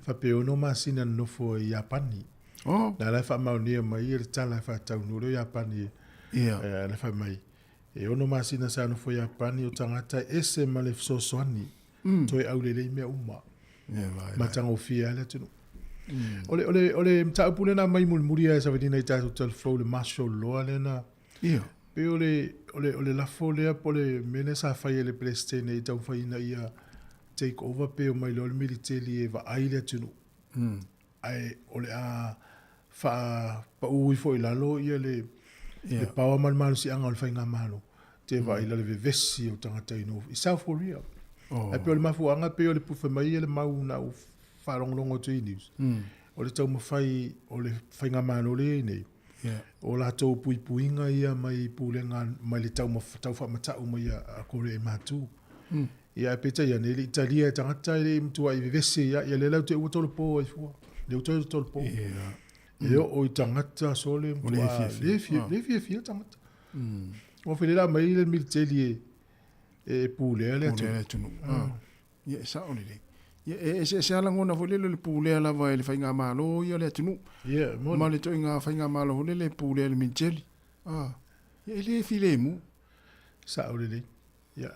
Speaker 1: Whapeo no masina nofo i Japani. Nā lai whamaunia mai i le tala i whatau nuro i Japani. Le whamai. E ono masina sa nofo i Japani o tangata ese ma le fsosoani. Toi au le mea uma. Matanga o fia le tunu. Ole mtaupule na mai mulmuria e sa vedina i tātou telefou le masho loa le na. Pe ole la folia pole mene sa fai le PlayStation e tau fai na ia take over pe o mai lo military e va aile tunu. Ai ole a fa pa ui foi la lo ia le power man malu si anga o fai nga malu. Te va ila le vesi o tangata ino. I South Korea. Ai pe ole mafu anga pe ole pufa mai le mau na u fa longo tu news. Ole tau mafai ole fai nga malu le nei. O la tau puipuinga ia mai pulenga mai le tau whamatau mai a kore e mātū. Ia e peta ia ne le Italia e tangata le mtua i vivese ia le lau te ua tolo pō ai fua. Le ua tolo pō. Ia o i tangata so le mtua le fia tangata. O while la mai le militeli e pulea le atu.
Speaker 3: Ia e sa o le le. Se ala ngona fo le pulea lava e le whainga malo ia le atinu. Ma le toi ngā whainga malo le pulea le mincheli. Ia le file mu.
Speaker 1: Sa o le. Ia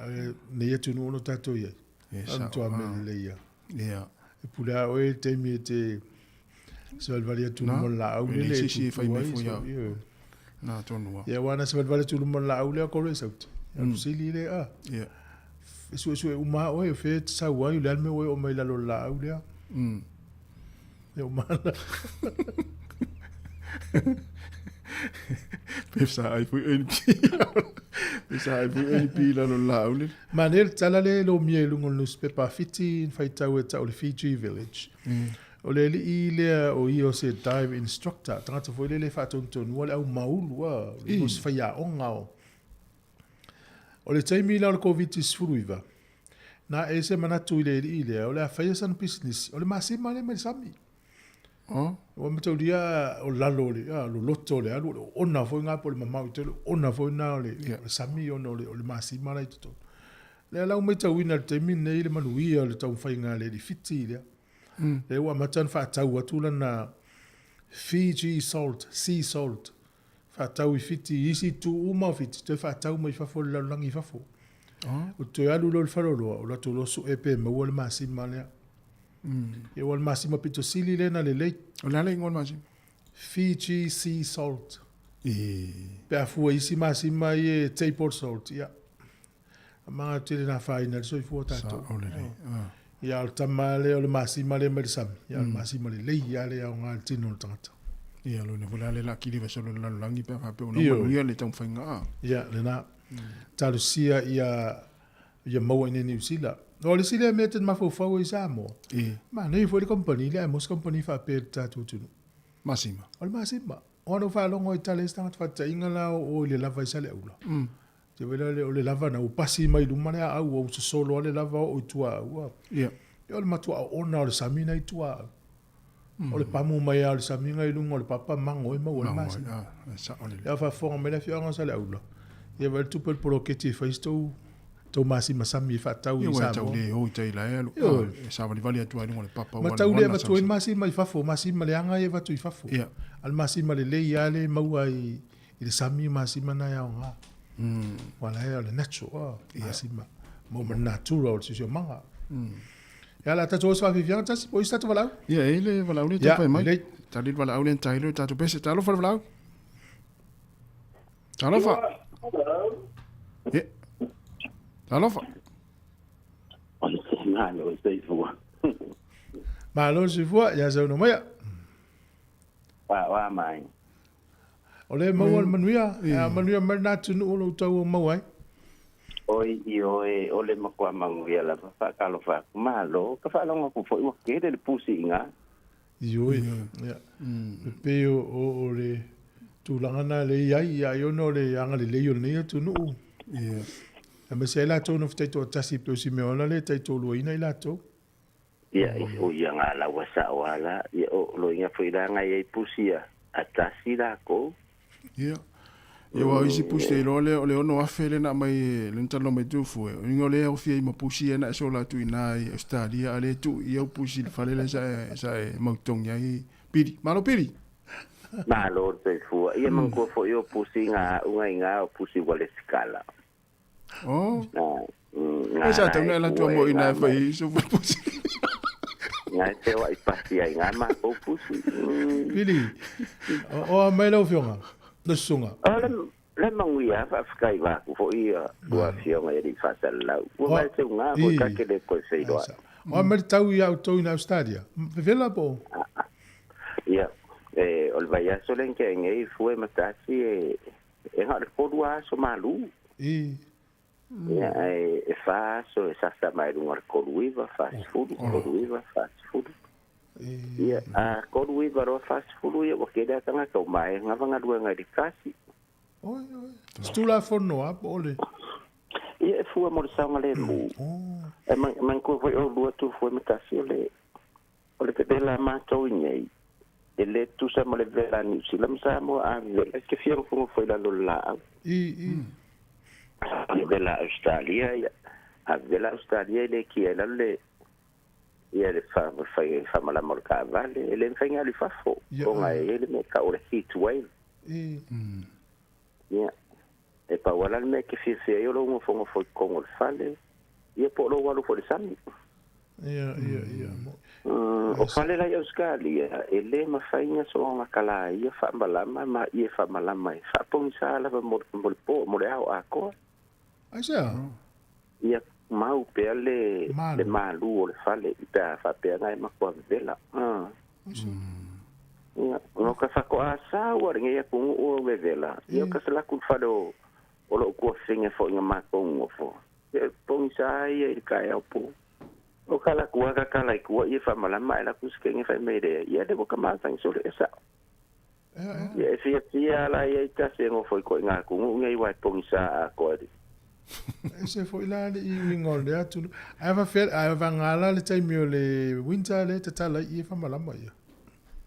Speaker 1: ne atinu ono tato ia. Antoa me le ia. E pulea oe te mi te se valvali atunu mo la au le.
Speaker 3: Le sisi e whaime fo ia. Nā tonua.
Speaker 1: Ia wana se valvali atunu mo la au le a kore sauti. Ia sili le a. Ia. Eso e uma oe fe sa wai le alme oe o mai la lo la au le. E uma.
Speaker 3: Pesa ai fu NP. Pesa ai fu NP la lo la au le.
Speaker 1: Manel tala le lo mie lungo newspaper fiti in faitau e tau le Fiji village. O le i le o i o se dive instructor. Tangata fo le whatonton wale au maulu wa. O se whaia o ngao. O le taimi la o le COVID-19 na e se manatu i le o le awhaia san business o le masima le sami. O matau lia o lalo le lo loto le alu o ona foi ngā po le mamau i telu ona foi na o le sami o le masima la i tuto. Le alau mai tau ina le taimi nei le manuia o le tau whainga le fiti le. Le ua matan whaatau atula na Fiji salt, sea salt. Whaatau i fiti, isi tu uma fiti, te whaatau mai whafo le laulangi whafo. O te alu lo le wharoloa, o lato lo su epe maua le masima lea. E wale masima pito sili le na le lei.
Speaker 3: O le ingon masima?
Speaker 1: Fiji sea salt. Pe a fua isi masima i e table salt, ia. A mga tiri na whaina le soi fua tato.
Speaker 3: Sa o le lei.
Speaker 1: Ia al tamale o le masima le merisami. Ia al masima le lei, ia le au ngā le tino le tangata.
Speaker 3: Ia lo ne vola le la kili va solo la langi pe fa pe ona ia le tau fainga.
Speaker 1: Ia le na talu sia ia mau ine New Zealand. O le sile me te mafofau i Samoa. Ma nei foi le company le mos company fa pe tatu tunu.
Speaker 3: Masima.
Speaker 1: O le masima. O no fa longo i tale sta fa inga la o le lava sale ula. Te vela le o le lava na o pasi mai lumana au o solo le lava o tua.
Speaker 3: Ia.
Speaker 1: O le matua ona o le samina i tua. O le pamu mai al saminga i lungo le papa mango e mau le masi. Ia fa fonga me le fianga sa le aula. Ia va tupel poloketi fa isto to masi masami fa tau i sa.
Speaker 3: Ia tau le o tai la elu. Sa vali vali atu ai le papa.
Speaker 1: Ma tau le va tu masi mai fa fo masi ma le anga e va tu fa fo.
Speaker 3: Ia.
Speaker 1: Al masi ma le le ia le mau ai le sami masi mana ia nga. Wala ia le natural. Masi ma mo natural si manga. Ja, la tato sa vivian tas o sta valau.
Speaker 3: Ja, ele valau le tapai mai. Talit valau le tailo tato pese talo fa valau. Talo fa. Ja. Talo fa.
Speaker 13: Malo sei fua.
Speaker 1: Malo si fua, ja zo no mai.
Speaker 13: Wa mai.
Speaker 1: Ole mo manuia, manuia merna tunu lo tau mo ai.
Speaker 13: Oi ole makua manguia la fa kalo fa malo ka fa longa ku foi o ke de pusi nga
Speaker 1: yo ya pe o le tu langa le ia yo no le anga le yo ne tu no Ma se la tō no whetaito o tasi pio si me ona le taito lua ina i la tō.
Speaker 14: Ia, o ia ngā la wasa o ala, ia o lo inga whairanga i pusia a tasi la ko.
Speaker 3: Ia. Ia wa isi pusi e role o le ono afele na mai le ntalo mai tufu e. Ingo le au fia i ma pusi e na so la tu ina i Australia, ale tu i au pusi le falele sa e mautong ya i piri. Malo piri?
Speaker 14: Malo te fua. Ia mangkua fo i o pusi ngā o pusi wale skala.
Speaker 3: Oh. Ngā sa tau na la tua mo ina e fai so pusi.
Speaker 14: Ngā te wa i pasi ai ngā ma o pusi.
Speaker 1: Piri. O a mai lau fionga. Le sunga.
Speaker 14: Le manguia fa skai va fo i wa fionga i fa lau. O mai te ngā ko ka ke le ko sei doa.
Speaker 1: O mai tau i auto in Australia. Vela po.
Speaker 14: Ia. O vai a solen ke ngai fue matasi e ha ko dua so malu. Ia e fa so sa mai un ko luiva fast food. Ia a ko luiva ro fast food ia o ke da tanga ko mai ngavanga dua ngai kasi.
Speaker 1: Oi. Stula forno a ole.
Speaker 14: Ia fue mo sa ngale mu. E man ko foi o lua tu fue matasi ole ke la ma to nei. Ele tu sa mo le vela ni si lam sa mo a vela ke fiero foi la lola. Le vela Australia a vela Australia le ki ela le ia le fa mala mo ka vale ele fenga li fa fo con ele me ka o le heat wave ia e pa wala me ke fi yo lo mo fo con o fale ia po lo walu fo le sami
Speaker 1: ia
Speaker 14: o fale la Australia ele ma fainga so nga kala ia fa malama ma ia fa malama fa pon sa la mo le a ko
Speaker 1: ai sa
Speaker 14: ia mau pe le malu o le fale ita fa pe ngai ma ko vela ia no ka fa ko asa o ringa ia ku o vela ia ka sala ku fa do o lo ku singa fo nga ma ko ngo fo e pon sa ia ka ia po o kala ku ka kala ku ia fa malama ela ku ske nga fa me de ia de boka ma sang so le sa ia fia la ia ta se ngo fo ko nga ku ngai wa pon sa ko
Speaker 1: Ese foi lá i ngol le atu. Ava fer ava ngala le tai mio le winter le tata la i fa malama ia.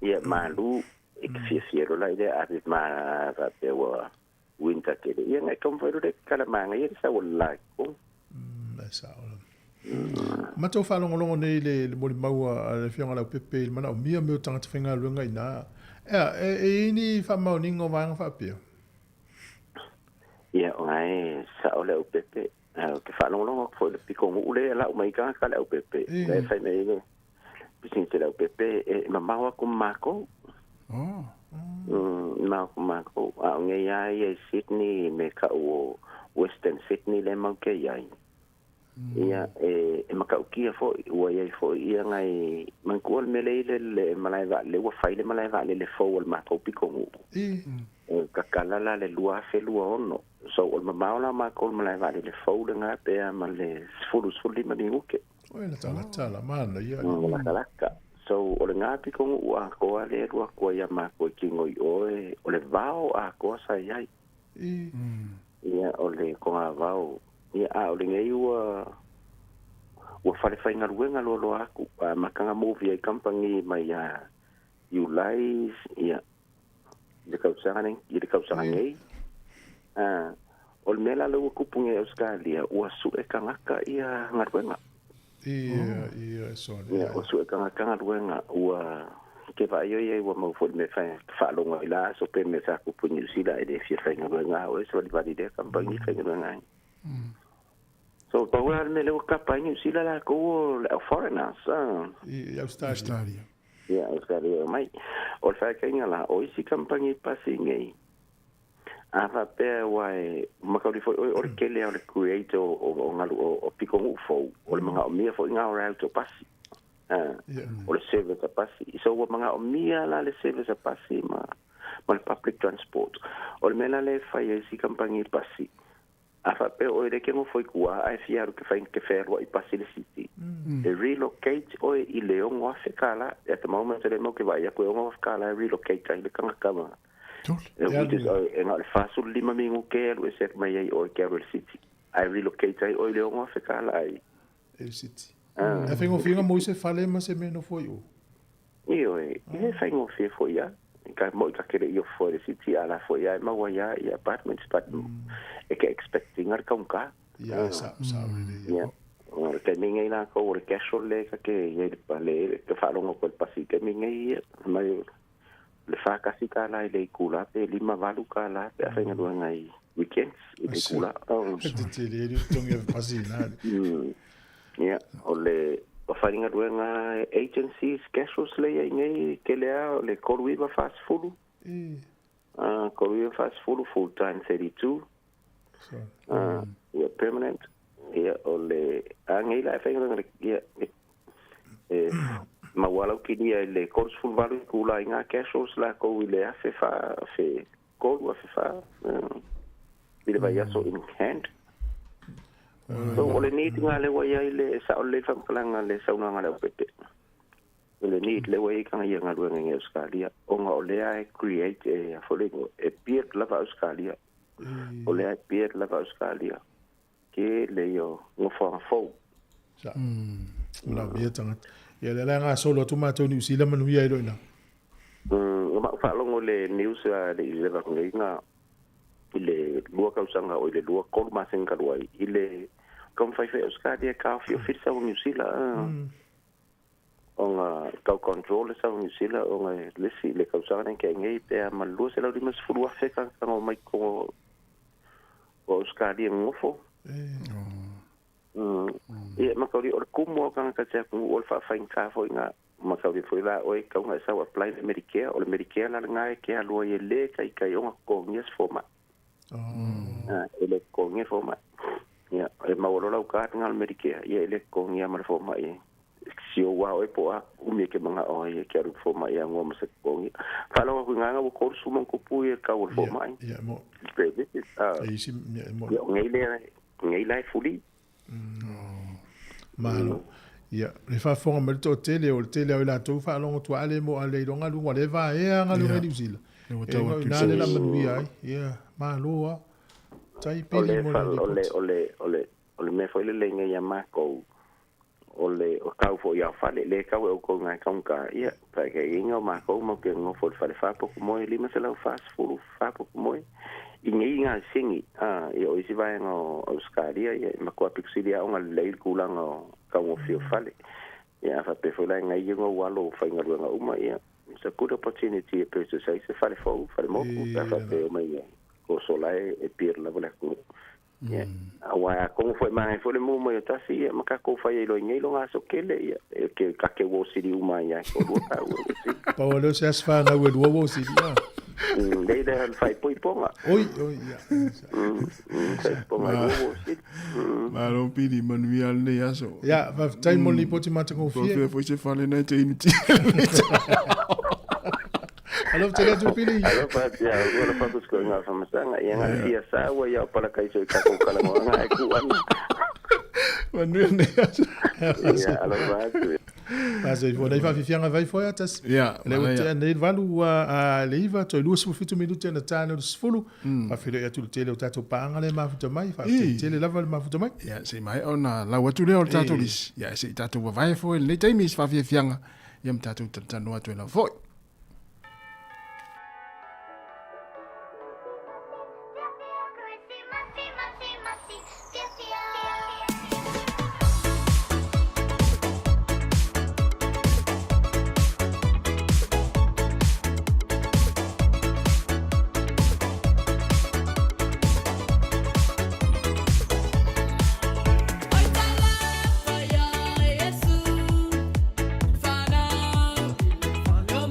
Speaker 14: Ia malu ek fiero la ide a ma va pe wa winter ke ia ngai kom foi de kala manga ia sa wala ko.
Speaker 1: Sa ola. Ma to fa longo nei le mo mau le fionga la pepe mana o mia meu tanga tfinga lunga ina. E ni fa mau ningo vanga fa pe.
Speaker 14: Ia ngai sa ole o pepe ke fa longo fo le piko ule la o mai ka le o pepe le fa nei le pisin te le o pepe e mama ku mako mako a ngai ai Sydney me ka o Western Sydney le mau ke ai ia e maka ukia fo o ia fo ia ngai man ko me le malai va le wa fai le malai va le fo o ma to piko ka kala la le lua fe lua ono so o mamaula ma ko malai va le fo le nga pe ma le fulu ma ni uke
Speaker 1: la tala mana ia
Speaker 14: la kalaka so o le nga piko o a ko ale ru ko ia ma ko kingo o le vao a ko sa ia ia o le ko a vao ia o le ngai o fale fai nga ruenga lo aku makanga movie ai company mai a Julai ia de kausanga ngai o le mela lo kupunge Australia o su e kangaka ia nga ruenga
Speaker 1: ia so
Speaker 14: ia o su e kangaka nga ruenga o ke va yo ia o mo fo me fa longa ila so pe me sa kupunge sila e de fia fai nga ruenga o so li valide company fai nga ruenga so tawar me le kapa ni sila la ko foreigners
Speaker 1: Australia
Speaker 14: ia Australia mai o fa ka ngala o isi campagne passing ava pe wai makau fo o kele o create o ngalu o piko fo o manga o mia fo nga o auto passi o le service passi so o manga o mia la le service passi ma public transport o le mena le fa isi campagne passi afa pe o le kengo foi kua ai fiaru ke fain ke ferro i passi le city the relocate o i leon wa fekala at the moment le mo ke vai ko o fekala relocate ai le kanga kama e o just e na le fasu lima mingu ke o se mai ai o ke le city ai relocate ai o le o fe kala ai
Speaker 1: e siti a fengo finga mo se fale ma se meno foi o
Speaker 14: io e fengo fe foi ya ka mo ka kere io foi siti ala foi ya ma wa ya apartments but e ke expecting ar ka
Speaker 1: ya sa
Speaker 14: ya ora ke ninguém lá ko ora ke sole ka ke ye pale ke fa longo ko pasi ke ninguém ma le fa kasi kala le kula pe lima valu kala pe afenga do ngai weekends le kula
Speaker 1: te le ri tonga pasi na
Speaker 14: ya ole o faringa do nga agencies casos le ngai ke le korwiba fast food korwiba fast food full time 32 ya permanent ya ole angai la afenga ya ma wala kini le course full value kula inga casos la ko ile afe fa fe ko wa fa bile vai so in hand so ole ni tinga le wa ile sa ole fa kalanga le sa una ngala pete ole ni le wa ka nga nga lu nga Australia o nga ole ai create a following a peer la Australia ole ai peer la Australia ke le yo ngo fa fo
Speaker 1: sa la bietanga ya le nga solo tomato ni usila manu ya ilo ina
Speaker 14: ma fa longo le news de ile va nga ile lua ka usanga o ile lua ko ma senga ruai ile kom fai fe Australia ka fi ofisa o New Zealand onga ka control sa New Zealand onga le si le ka usanga ke ngai pe ma lu se la di mas fu fe ka ngo mai ko Australia ngofo ma ka ri o kumo ka ka tsa ku o fa fa ka fo nga ma ka ri fo la o ka nga sa wa apply Medicare o Medicare la nga ke a lo ye le ka o nga ko nges fo ma ele ko nge fo ma ya e ma lo la ka nga Medicare ye ele ko nge ma fo ma ye si o wa o po a u me ke manga o ye ke ru fo ma ya ngo ma se ko nge fa lo ku nga ko su mon ko pu ye ka o fo ma
Speaker 1: ya mo
Speaker 14: e si mo nge le fuli
Speaker 1: malo ya le fa fonga me to tele o tele o la to fa longo to ale mo ale longa lu wale va e nga lu New Zealand na le la manu ya ya malo tai pili mo
Speaker 14: ole me foi le lenga ya mako ole o ka fo ya fa le ka o ko nga ka ya pa ke ingo mako mo ke ngo fo fa po mo le me se la fast food fa po mo inga singi yo isi vai ngo Australia ya makwa pixilia onga leil kulang ka mo fio fale ya fa pe fo la nga ngo walo fa nga nga uma ya it's a good opportunity to say se fale fo fale mo fa pe mai ko sola e pier la vola ko ya awa ko foi mai fo le mo mo ta si maka ko fa lo ngai lo nga so kele ya ke ka ke wo siri uma ya ko do ta wo si
Speaker 1: pa wo se asfa na wo siri ya
Speaker 14: dei da fai poi ponga
Speaker 1: oi ya
Speaker 14: ponga wo si
Speaker 3: ma lo pidi manual ne yaso
Speaker 1: ya va tai mo li poti mata ko fie
Speaker 3: foi se fale na te inti
Speaker 1: alo te ga tu pili
Speaker 14: alo pa ya ora pa ko nga fa masanga ya nga dia sa wa ya pala kai so ka ko kala mo nga ku an
Speaker 1: manual ne yaso
Speaker 14: ya alo pa
Speaker 1: Mas eu vou daí vai fianga vai foi até le o valu a leiva to lu su fitu minuto na tano sfulu fa filo ya tu tele o tato panga le ma futa mai fa tele lava ma futa mai
Speaker 3: ya se mai ona la watu le o tato lis ya se tato vai foi le taimis fa fianga yam tato tano atu na foi
Speaker 15: Your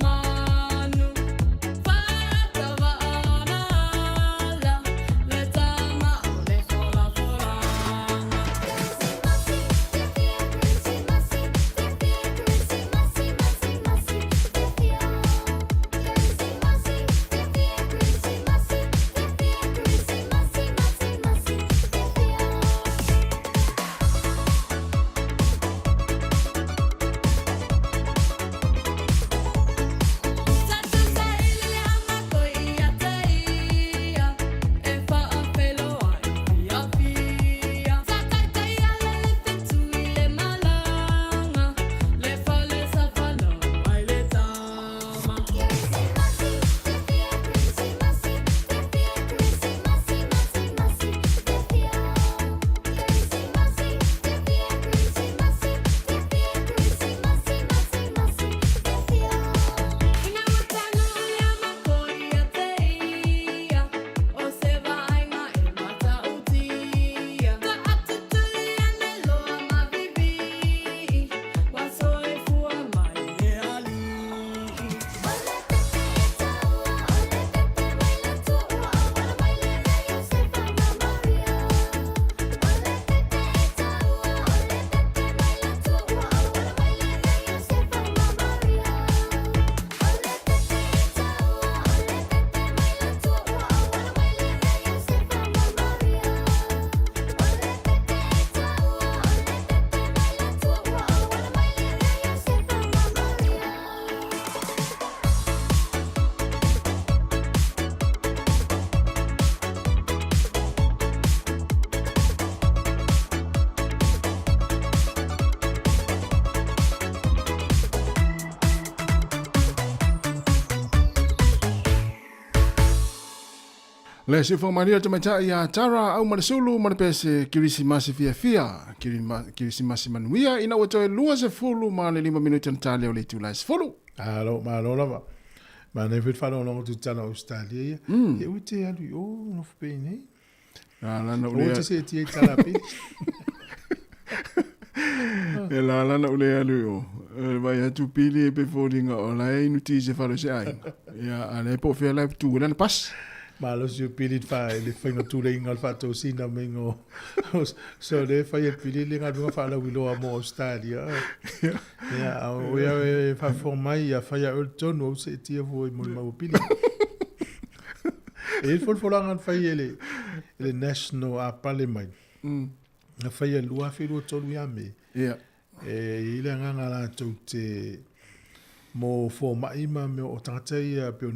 Speaker 3: Le si fo maria te mata ia tara au mara sulu mara pese kirisimasi fia kirisimasi manuia ina o toe lua se fulu ma le 5 minuti na tale o le tula se fulu.
Speaker 1: Alo, ma lo lava. Ma ne fit falo longo tu tana Australia. E uite alu o no fe nei.
Speaker 3: La na
Speaker 1: o te se ti tala pi.
Speaker 3: E la na ule alu o. Vai atu pili e pe folinga o la e nuti se falo se ai. Ya ale po fe la tu na pas.
Speaker 1: Ma lo si pili fa le fai tu le ingal fa to sina mengo. So le fai e pili le ngal fa la wilo a mo Australia. Ya o ya fa formai ya fa ya ulton o se ti vo mo ma pili. E il faut langan fai le national parliament. Na fai e lua fi lo tolu ya me.
Speaker 3: Yeah.
Speaker 1: E ile nganga la to te mo fo mai ma me o tantai pe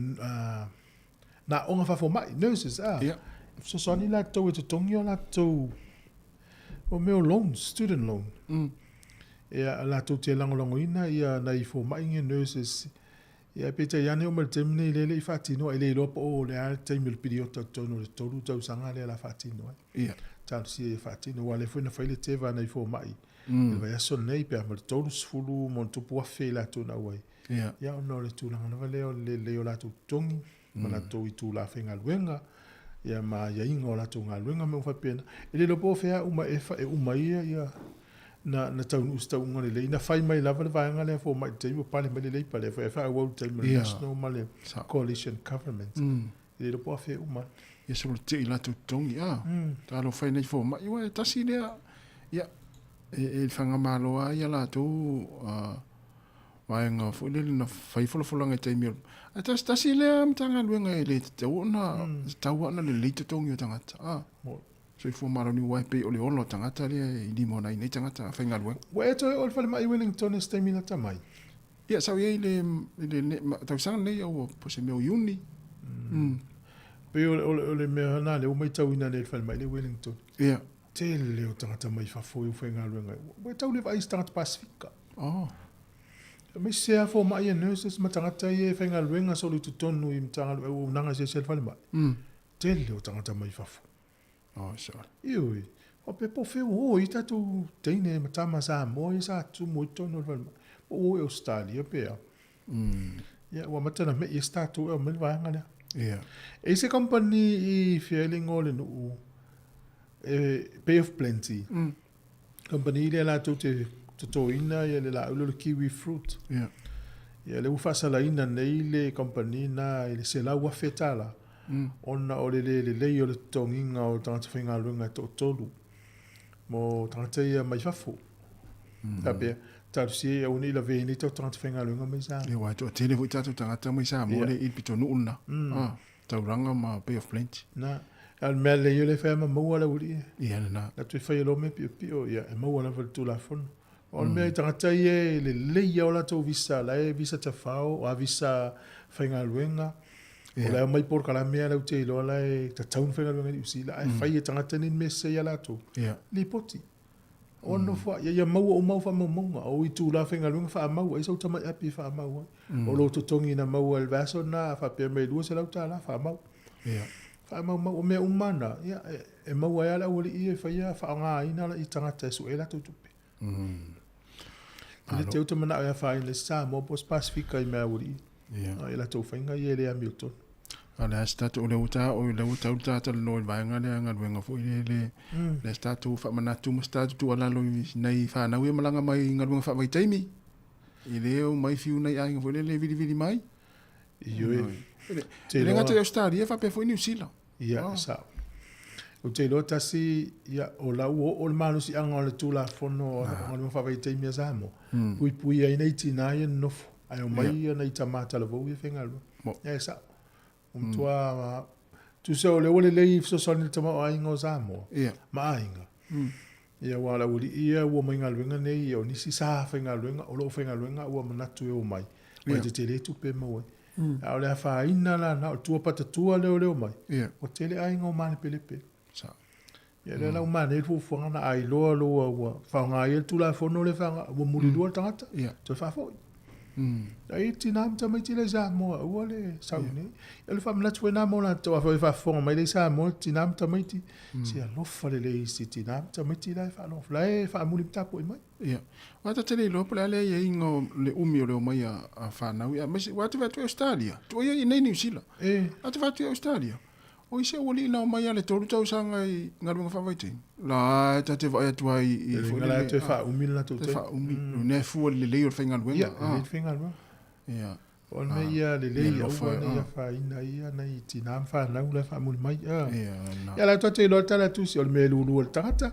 Speaker 1: na onga fa fo mai nurses
Speaker 3: Yeah.
Speaker 1: So soni la to te tongio la to o me loan student loan. E la to te lango ina ia na I fo mai nge nurses. Ia pete ya ne o mal temne le fatino ele lo po le al temil period to no le tolu to sanga le la fatino.
Speaker 3: Yeah.
Speaker 1: Tal si fatino wale fo na faile te va na I fo mai. E vai aso nei pe mal tolu sfulu mon to po fe la to na wai.
Speaker 3: Yeah.
Speaker 1: Ya no le tu langa na le la to tongi mana to I tu la fenga luenga. Ya ma ya ingo la to nga luenga me fa pena. Ele lo po fe uma e fa e uma ia na tau usta unga le ina fai mai lava le vai ngale fo mai te pale mai le pale fa world time national male coalition government. Ele lo po fe uma.
Speaker 3: Ya so te la to tongi ta lo fai nei fo mai wa tasi le ya e fanga malo ia la to vai nga fo le na fai fo nga te mi ata tasi le mtanga luenga le te ona tau na le te tongi o tangata so fo malo ni wa pe o le ono tangata le I mo nei tangata fai nga luenga
Speaker 1: wa to ol fa mai Wellington ste mi na tamai
Speaker 3: ya sa ye le tau sang nei o po se me o uni
Speaker 1: pe o le me na le o mai tau ina le fa mai le Wellington
Speaker 3: ya
Speaker 1: te le o tangata mai fa fo fai nga luenga wa tau le vai start Pacifica me se a fo mai nurses matangata ye fai nga luenga so le tutonu I mtanga o nanga se se fa mai te le o tangata mai fa fo
Speaker 3: sorry.
Speaker 1: Ioi. O pe po fe o I tatu teine matama sa mo I sa tu mo tono val. O Australia pe. Ya wa matana me I statu o me va ngala.
Speaker 3: Yeah.
Speaker 1: E se company I feeling all no Bay of Plenty. Company le la to ina ya le la lo kiwi fruit.
Speaker 3: Yeah.
Speaker 1: Ya le ufa sala ina nei le company na ile se la wa fetala. Ona o le o le tonginga o tangata whainga runga to tolu. Mo tangata ia mai whafo. Tape, tau si au ni la veni to tangata whainga runga mai sa.
Speaker 3: E wai to tele fu tatu tangata mai sa mo le I pito nuuna. Tau ranga ma Bay of Plenty.
Speaker 1: Na, al mea le le whai ma maua la uri.
Speaker 3: Ia na.
Speaker 1: Na tui whai lo me pio ia, e maua la whai tu la whono. O le mea tangata ia le ia o la tau visa, la e visa ta whao, o a visa whainga runga. O la mai por kala mea lau te ilo la e ta taun whenga runga ni usi la e whai e tangata nin me se ia la tō. Li poti. O no wha, ia maua o mau wha maunga. O I tū la whenga runga wha maua. E sau tamai api wha maua. O lo to tongi na maua el vaso na wha pia mei lua se lau tā la wha mau. Wha mau o mea umana. Ia e maua e ala uli I e whai a wha ngā ina la I tangata e su e la tō tupe. Ile te utamana o e wha in le sa mo pos Pacifica I mea uli. E la tō whainga I e le Hamilton.
Speaker 3: Ala statu o le uta o le uta uta no vai ngale nga wenga fo le statu fa manatu mo statu tu ala lo nei fa na we malanga mai nga wenga fa mai taimi ile o mai fiu nei ai fo le vidi mai
Speaker 1: Io
Speaker 3: te le ngata Australia fa pe fo New Zealand
Speaker 1: ia sa o te lo tasi ia o la o le manu si anga le tu la fono o fa vai taimi sa mo pui ai nei tina ia no ai o mai nei tamata le vo e fengalo ia sa tua tu se o le ole le so soni tama o aingo zamo ma ainga ia wala uli ia wo mainga luenga nei o nisi sa fenga luenga o lo fenga luenga o manatu e o mai o te tele tu pe mo a le fa ina la na tu pata tu le o mai o tele aingo mane pele pe sa ia le la mane fu fonga na ai lo fa nga ia tu la fono le fa wo muri do tangata to fa fo ai tina mta mai tile sa mo ole sauni ele fa mna twe na mo na to fa fo mai le sa mo tina mta mai ti si a lo fa le si tina mta mai ti la fa lo fa fa mu lipta ko mai
Speaker 3: ia wa ta tele lo pole ale ye ingo le umi o le mai a fa na ia mas wa te va tu Australia tu ia nei New Zealand atu va tu Australia o ise woli na mai ale tolu tau sanga i ngaru fa vai ti la ta te va tu ai
Speaker 1: i ngala te fa umi la tu
Speaker 3: te fa umi ne fu le le o finga lu
Speaker 1: ia le finga lu ia on me ia le ia fa ia fa ina ia nei ti na fa na ula fa mul mai ia la to te lo tala tu si ol me lu lu tata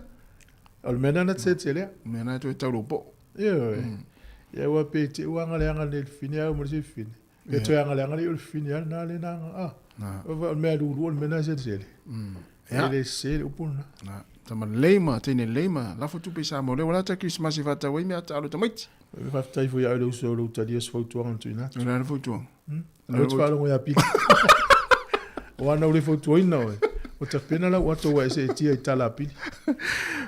Speaker 1: ol mena na tse le
Speaker 3: mena to tau po
Speaker 1: ia wa pe ti wa ngale le fini au mo si fini e to ngale le fini na le na ol me lu lu mena se le ele se o puna
Speaker 3: tama leima tene leima la fotu pe sa mo le wala ta Christmas va ta we me ata lo tamait
Speaker 1: va tai fo ya lo so lo ta dies foto an tu na
Speaker 3: na foto
Speaker 1: no tu falo ya pi wa no le foto ina o ta pena la wa to wa se ti ta la pi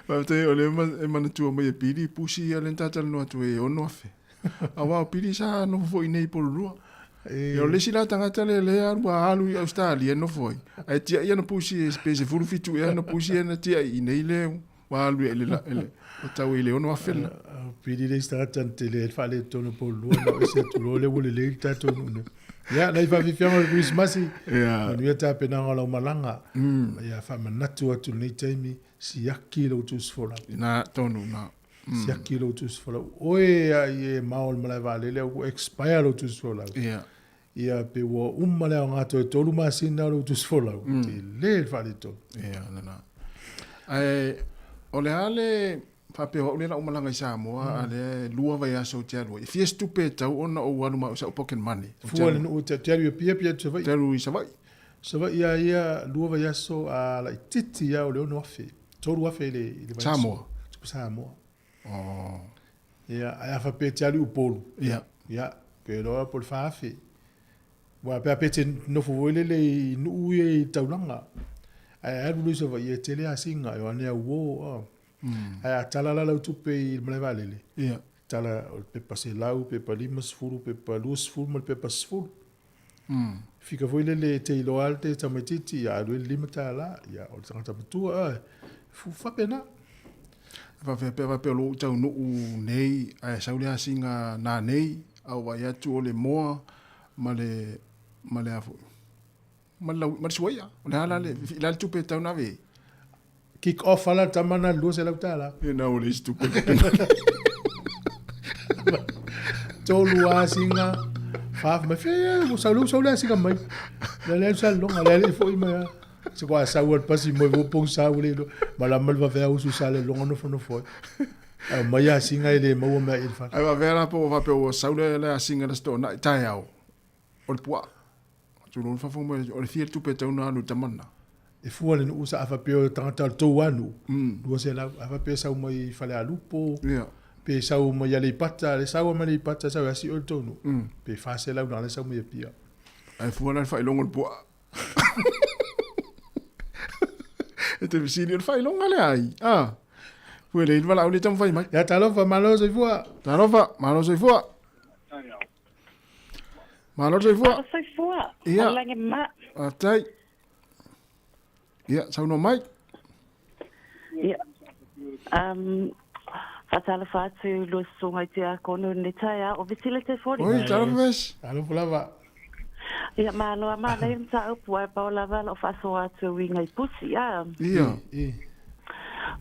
Speaker 3: va te ole man tu mo ye pi pusi ya lenta ta no tu e ono fe awa pi sa no fo nei por ru yo le sila tanga tele le arwa alu i Australia no foi ai tia ia no pusi spese furu fitu ia no pusi na tia i nei le wa alu ele la ele o tau ile ono afela
Speaker 1: pidi le sta tantele fa le tono po lu no se tu lo le wole le ta tono ya na fa fifiamo le Christmas ya ni ta pena ngala malanga ya fa manatu atu nei taimi si yakilo tu sfola
Speaker 3: na tono na
Speaker 1: si yakilo tu sfola oe ai maol mala vale le expire tu sfola
Speaker 3: ya
Speaker 1: ia pe wo umale nga to tolu masina lo tu sfola le falito
Speaker 3: na ai ole ale fa pe ole la umalanga sa mo ale lua vai aso tiaru e fies tu pe tau ona o walu ma sa pocket money
Speaker 1: fuole no te tiaru pia tu vai
Speaker 3: tiaru sa
Speaker 1: vai ia lua vai aso a la titi ya ole no afi tolu afi le sa mo ia a fa pe tiaru polo ia pe lo por fa afi wa pe pe no fuole le nu e taulanga ai lu so vai tele asinga yo ne wo ai tala la tu pe me vale le tala pe passer lau pe palimas furu pe palus furu mal pe pasfur fica foi le te lo alte tamatiti ya do limita la ya o tanga tu fu fa pena
Speaker 3: va pe lo tau no nei ai saule asinga na nei au vai atu ole moa male afu mal suaya la la tu pe tau na ve
Speaker 1: kick off ala tamana lu se la tala
Speaker 3: na ole stupe
Speaker 1: tolu asinga fa me fe mo salu asinga mai le salon ale foi mai se qua sa wol pasi mo vo pong sa wole mala mal va faire usu sale longo no foi mai asinga ele mo me il fa
Speaker 3: ai va vera po va pe o saule le asinga sto na taiao ol poa tu non fa mo ol fier tu pe tau na lu tamana
Speaker 1: e fuole no usa afa pe tanta to anu do se la afa pe sa mai fale a lupo pe sa mai ale pata le sa mai pata sa asi o tonu pe fa se la na le sa mai pia
Speaker 3: ai fuole fa longo po e te visini fa longo ale ai fuole il vala uli tam fai mai
Speaker 1: ya talo fa malo se fua
Speaker 3: malo se fua
Speaker 15: ia lange ma
Speaker 3: atai ia sauno mai
Speaker 15: ia fatala fatu lo songa tia kono netaya o vitile te fori
Speaker 3: oi talves
Speaker 1: alo flava
Speaker 15: ia malo ama le mta upwa pa la vala o faso atu winga pusi
Speaker 3: ia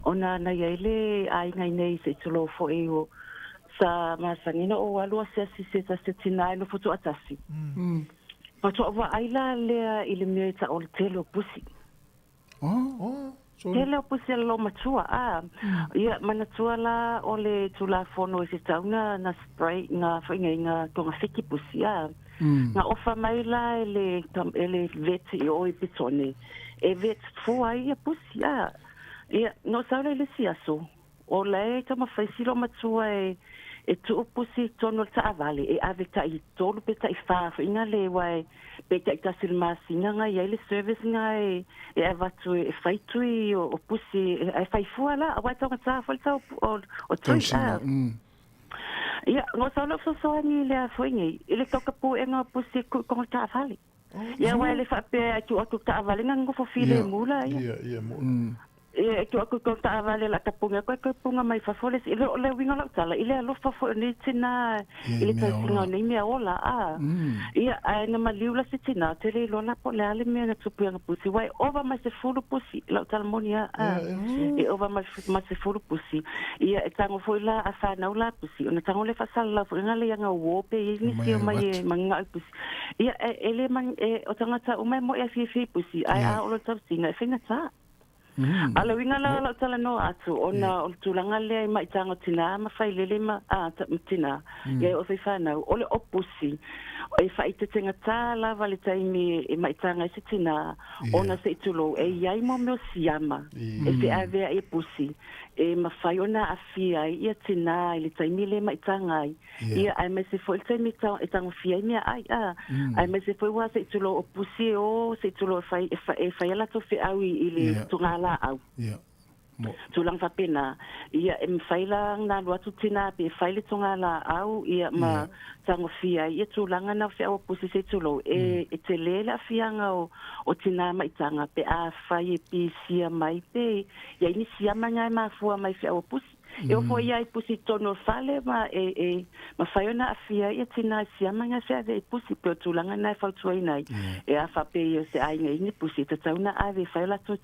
Speaker 15: ona na yele ai ngai nei se tulo fo eo sa masangina o alua se tina no foto atasi pato wa aila le ile me ta o telo pusi telo pusi lo matua ia manatua la ole tula fono se tauna na spray na finga tonga fiki pusi na ofa mai la ele veti o pitone e vet fo ai pusi ia no saule le siaso o le tama faisilo matua e tu pusi tono ta vale e aveta I tolu peta I fa inga le wai peta I tasil masinga nga ile service nga e avatu e faitu o pusi e fai fuala a wai tonga ta falta o tu Ia, ngā saula whasoani lea whaingi. Ile toka pu e ngā pusi konga ta avali. Ia wai le whape atu atu ta avali ngā ngofo file mula.
Speaker 1: Ia,
Speaker 15: E tu aku ko ta vale la tapunga ko punga mai fa fole ile le winga la tala ile lo fa fo ni tina ile ta singa ni me ola a ia na maliula se tina tele lo na po le ale me na tsupuanga pusi wai over mai se fulu pusi la tala monia a e over mai se fulu pusi ia e tango foi la a fa na ula pusi ona tango le fa sala fo ngale nga wo pe ni si mai manga pusi ia ele man o tanga ta o mai mo e fi pusi ai a o ta singa finga ta ala winga la tala no atu ona o tulanga le mai tanga tina ma fai lele ma tina ye o fai fana o le opusi o e fai te tenga tala vale taimi e mai tanga se tina ona se tulo e yai mo me siama e fe ave e pusi e ma fai ona afia ia tina le taimi le mai tanga ia ai me se foi taimi tanga fia me ai ai me se foi wa se tulo opusi o se tulo fai la to fe awi ile tungala au tulang fa pena ia em faila na watu tina pe faile tonga la au ia ma tango fia ia tulanga na fia o pusi se tulo e telela fianga o tina mai tanga pe a fai pe sia mai pe ia ini sia manga ma fua mai fia o pusi eu foi ai pusi tono fale ma ma faiona afia ia tina sia manga se ave pusi pe tulanga na fa tuina e a fa pe se ai ni pusi te tauna ave faila tu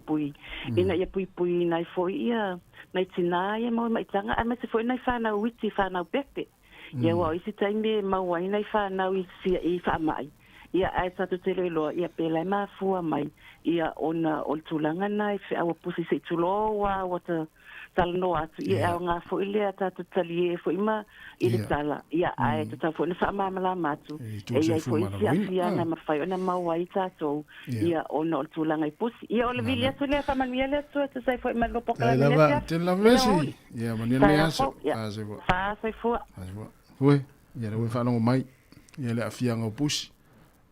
Speaker 15: pui ina ia pui na foi ia na tina ia mo mai tanga a me se foi na fa na witi fa na pepe ia wa isi taime ma wa ina fa na witi e fa mai ia ai sa tu tele lo ia pela ma fua mai ia ona o tulanga na fe a pusi se tulo wa wata tal no atu ia nga fo ile ata tali fo ima ile tala ia ai ta fo na fa mala matu e ia fo ia na ma fa na ma wa ita so ia ona o tulanga i pusi ia o le vilia so le fa mania le so ta sai fo ma lo poka
Speaker 3: la te la vesi ia mania le aso
Speaker 15: fa sai fo
Speaker 3: we ia le fa no mai ia le afia ngo pusi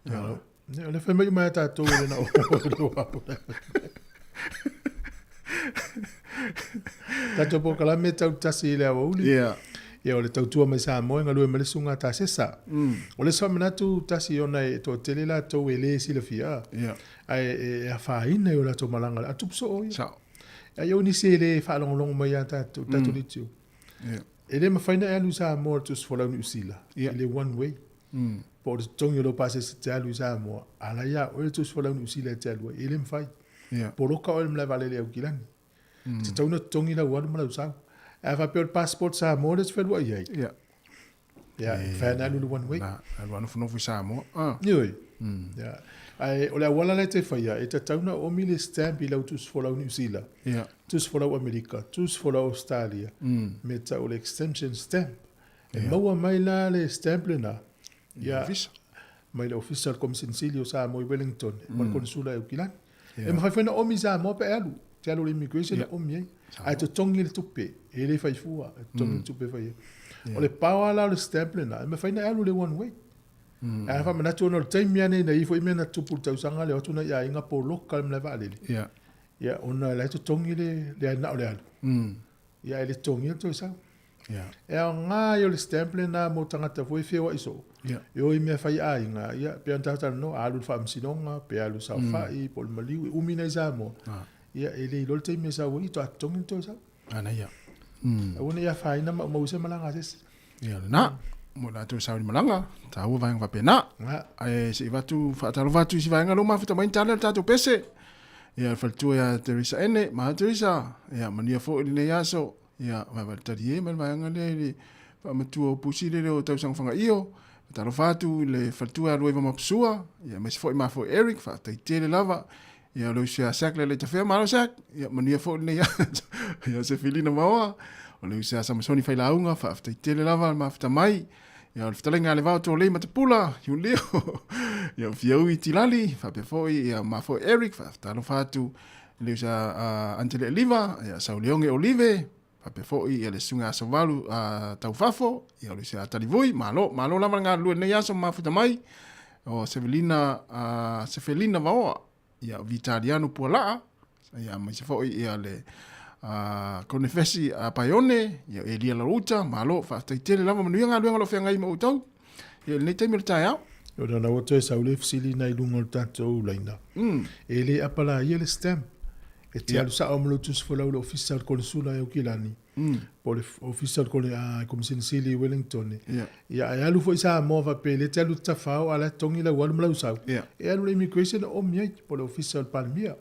Speaker 1: ia le fa mai ta to le na o Tato po kala me tau tasi le awa uli. Ia o le tau tua mai sa moe ngalue me le sunga ta sesa. O le samana tu tasi ona e to tele la tau e le si le fia. Ai e a whaina e o la to malanga. A tupso o ia. Ia iau ni se le whaalongolongo mai a tatu ni tiu. E le mawhaina e alu sa moe tu sfolau ni usila. E le one way. Po le tongi lo pase se te alu sa moe. Ala ia o le tu sfolau ni usila te alu. E le mwhai. Poroka o le mla vale le au kilani. Se tauna tongi la wadu mala usau. E fa pe o passport sa mo le fe lua iai. Ya, fa na lu one way.
Speaker 3: Na lu anu funo sa mo.
Speaker 1: Yoi. Ya. Ai o le wala le te fa ia e tauna o mile stamp ila utus fola New Zealand.
Speaker 3: Ya.
Speaker 1: Tus fola America, tus fola Australia. Meta o le extension stamp. E maua mai la le stamp le na. Ya. Mai le official commissario sa mo Wellington, mo konsula e kilan. E ma fa na o mi sa mo pe alu. Te alo l'immigration le omi ai to tongi le tupe e le fai fua tongi tupe fai o le pawa la le stample na me fai na alo le one way ai fa mana to no time ne na ifo imena tupu tau sanga le otuna ya inga po local me vale ya ona la to tongi le na le alo ya le tongi to sa e nga yo le stample na mo tanga ta foi feo iso yo me fai ai nga ya pe anta no alu fa msinonga pe alu sa fai pol maliu umina zamo ia ele lo te me sa woni to atong to sa
Speaker 3: ana ia
Speaker 1: woni ia fa ina mo se malanga ses
Speaker 3: ia na mo la to sa malanga ta u va pena ai se va tu fa ta va tu si va ngalo ma fa mai tala ta to pese ia fa tu ia Teresa ene ma Teresa ia mania fo ile ia so ia va ta die men va ngale fa ma tu pusi le o ta sang fanga io ta lo fa tu le fa tu a lo va ma psua ia ma fo Eric fa ta tele lava ia lo sia sakle le tafea malo sak ia mania fo le ia se filina mawa o le sia sa masoni fai launga fa afta tele lava ma afta mai ia o fta lenga le va to le matapula yu leo ia fiau i tilali fa pe fo ia ma fo Eric fa afta lo fatu le sia antele liva ia sa leonge olive fa pe fo ia le sunga sa valu tau fafo ia le sia talivoi malo lava nga lu ne ya so ma afta mai o Sevelina vaoa ia Vitaliano Puala ia mai se foi ia le kone fesi a paione, ia e lia la ruta, malo, whaataitele lava manuia ngā luenga lo whengai ma utau. Ia nei teimi le tai au.
Speaker 1: O na wato e saule fisili na ilunga o tatou laina. E le apala ia le stamp. E te alu sa omlo tus fola le official konsula e ukilani. Po le official kole a komisini sili Wellington. Ia e alu fo isa mova pe le te alu tafao ala tongi la walu mlau sau. E alu le immigration o miai po le official palmia.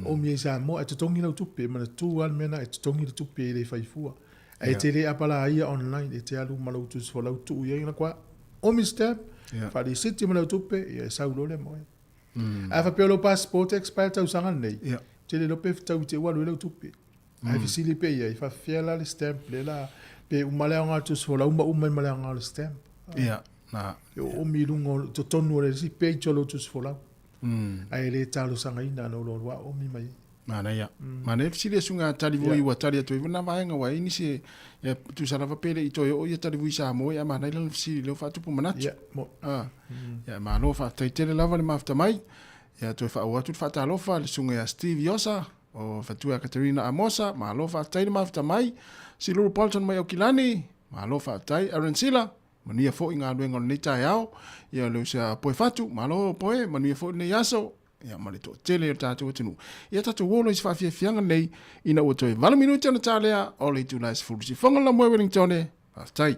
Speaker 1: O miai sa mo e te tongi la tupe mana tu al mena e te tongi la tupe le faifua. E te le apala ia online e te alu malau tus fola tu ia ina kwa. O mi stamp. Fa di siti malau tupe ia sa ulo le mo. A fa pe lo passport expired tau sangan nei. Te le lope tau te walu le tupe. Ai fisili pe ia fa fiela le stamp le la pe umale anga tu sola umai male anga le stamp.
Speaker 3: Ia na
Speaker 1: o milungo to tonu le si pe cholo tu sola. Ai le talo sanga ina no lo wa o mi mai.
Speaker 3: Mana ia. Mana fisili sunga tali voi wa tali to na vaenga wa ini se ya tu sala va pele ito o ia tali voi sa mo ya mana ile fisili lo fa tu pomana.
Speaker 1: Ia mo.
Speaker 3: Ya malo fa taitele lava le mafta mai. Ya to fa wa tu fa talo fa le sunga ya Steve Yosa. O fatua Katerina Amosa, mahalofa tai mafta mai, si Lulu Paulson mai o kilani, mahalofa tai Arensila, mania fo inga luenga nei tai au, ia leu sea poe fatu, mahalo poe, mania fo nei aso, ia malito tele o tatu o tenu. Ia tatu wolo is fa fianga nei, ina o toi 20 minuti ana talea, o le tu lais fulusi fonga la moe Wellingtone, tai.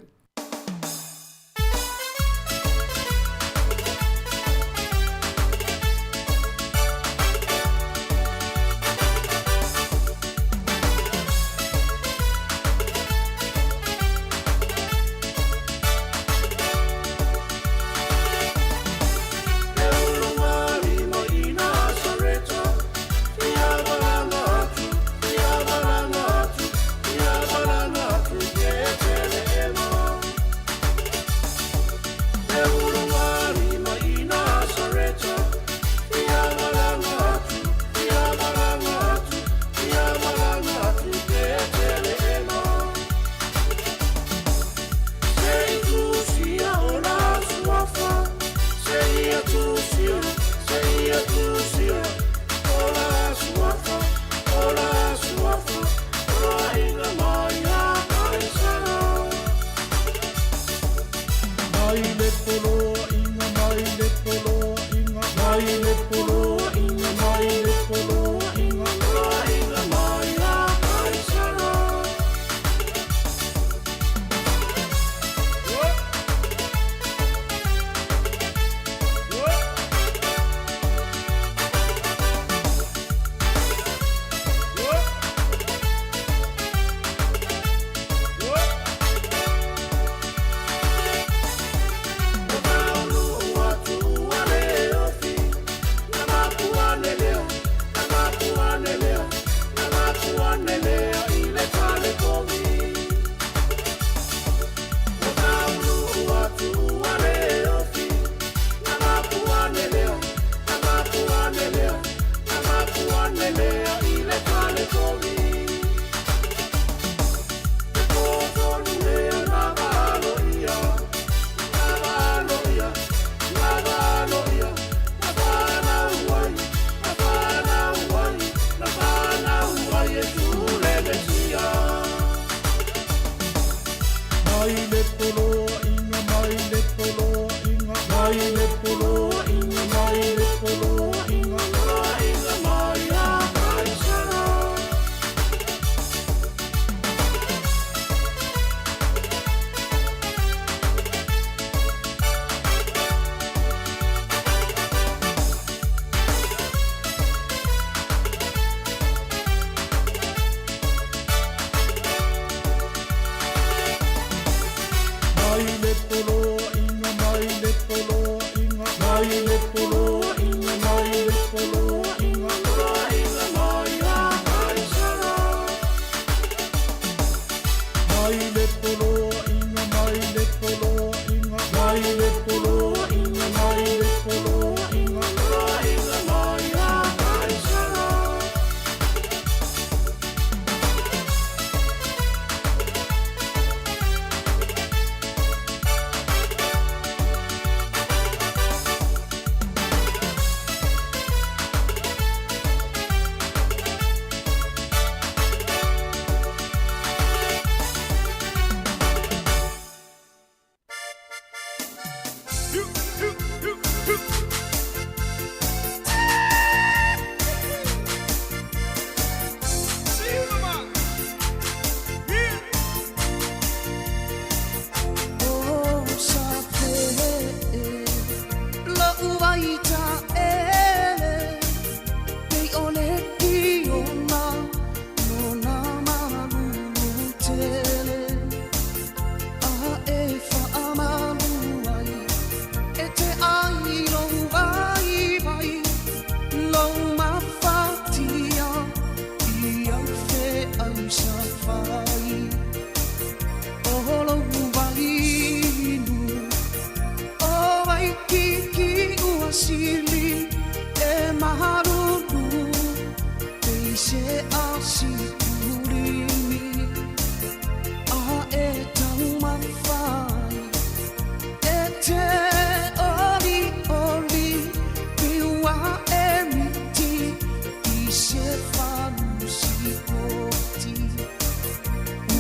Speaker 6: se fanu si poti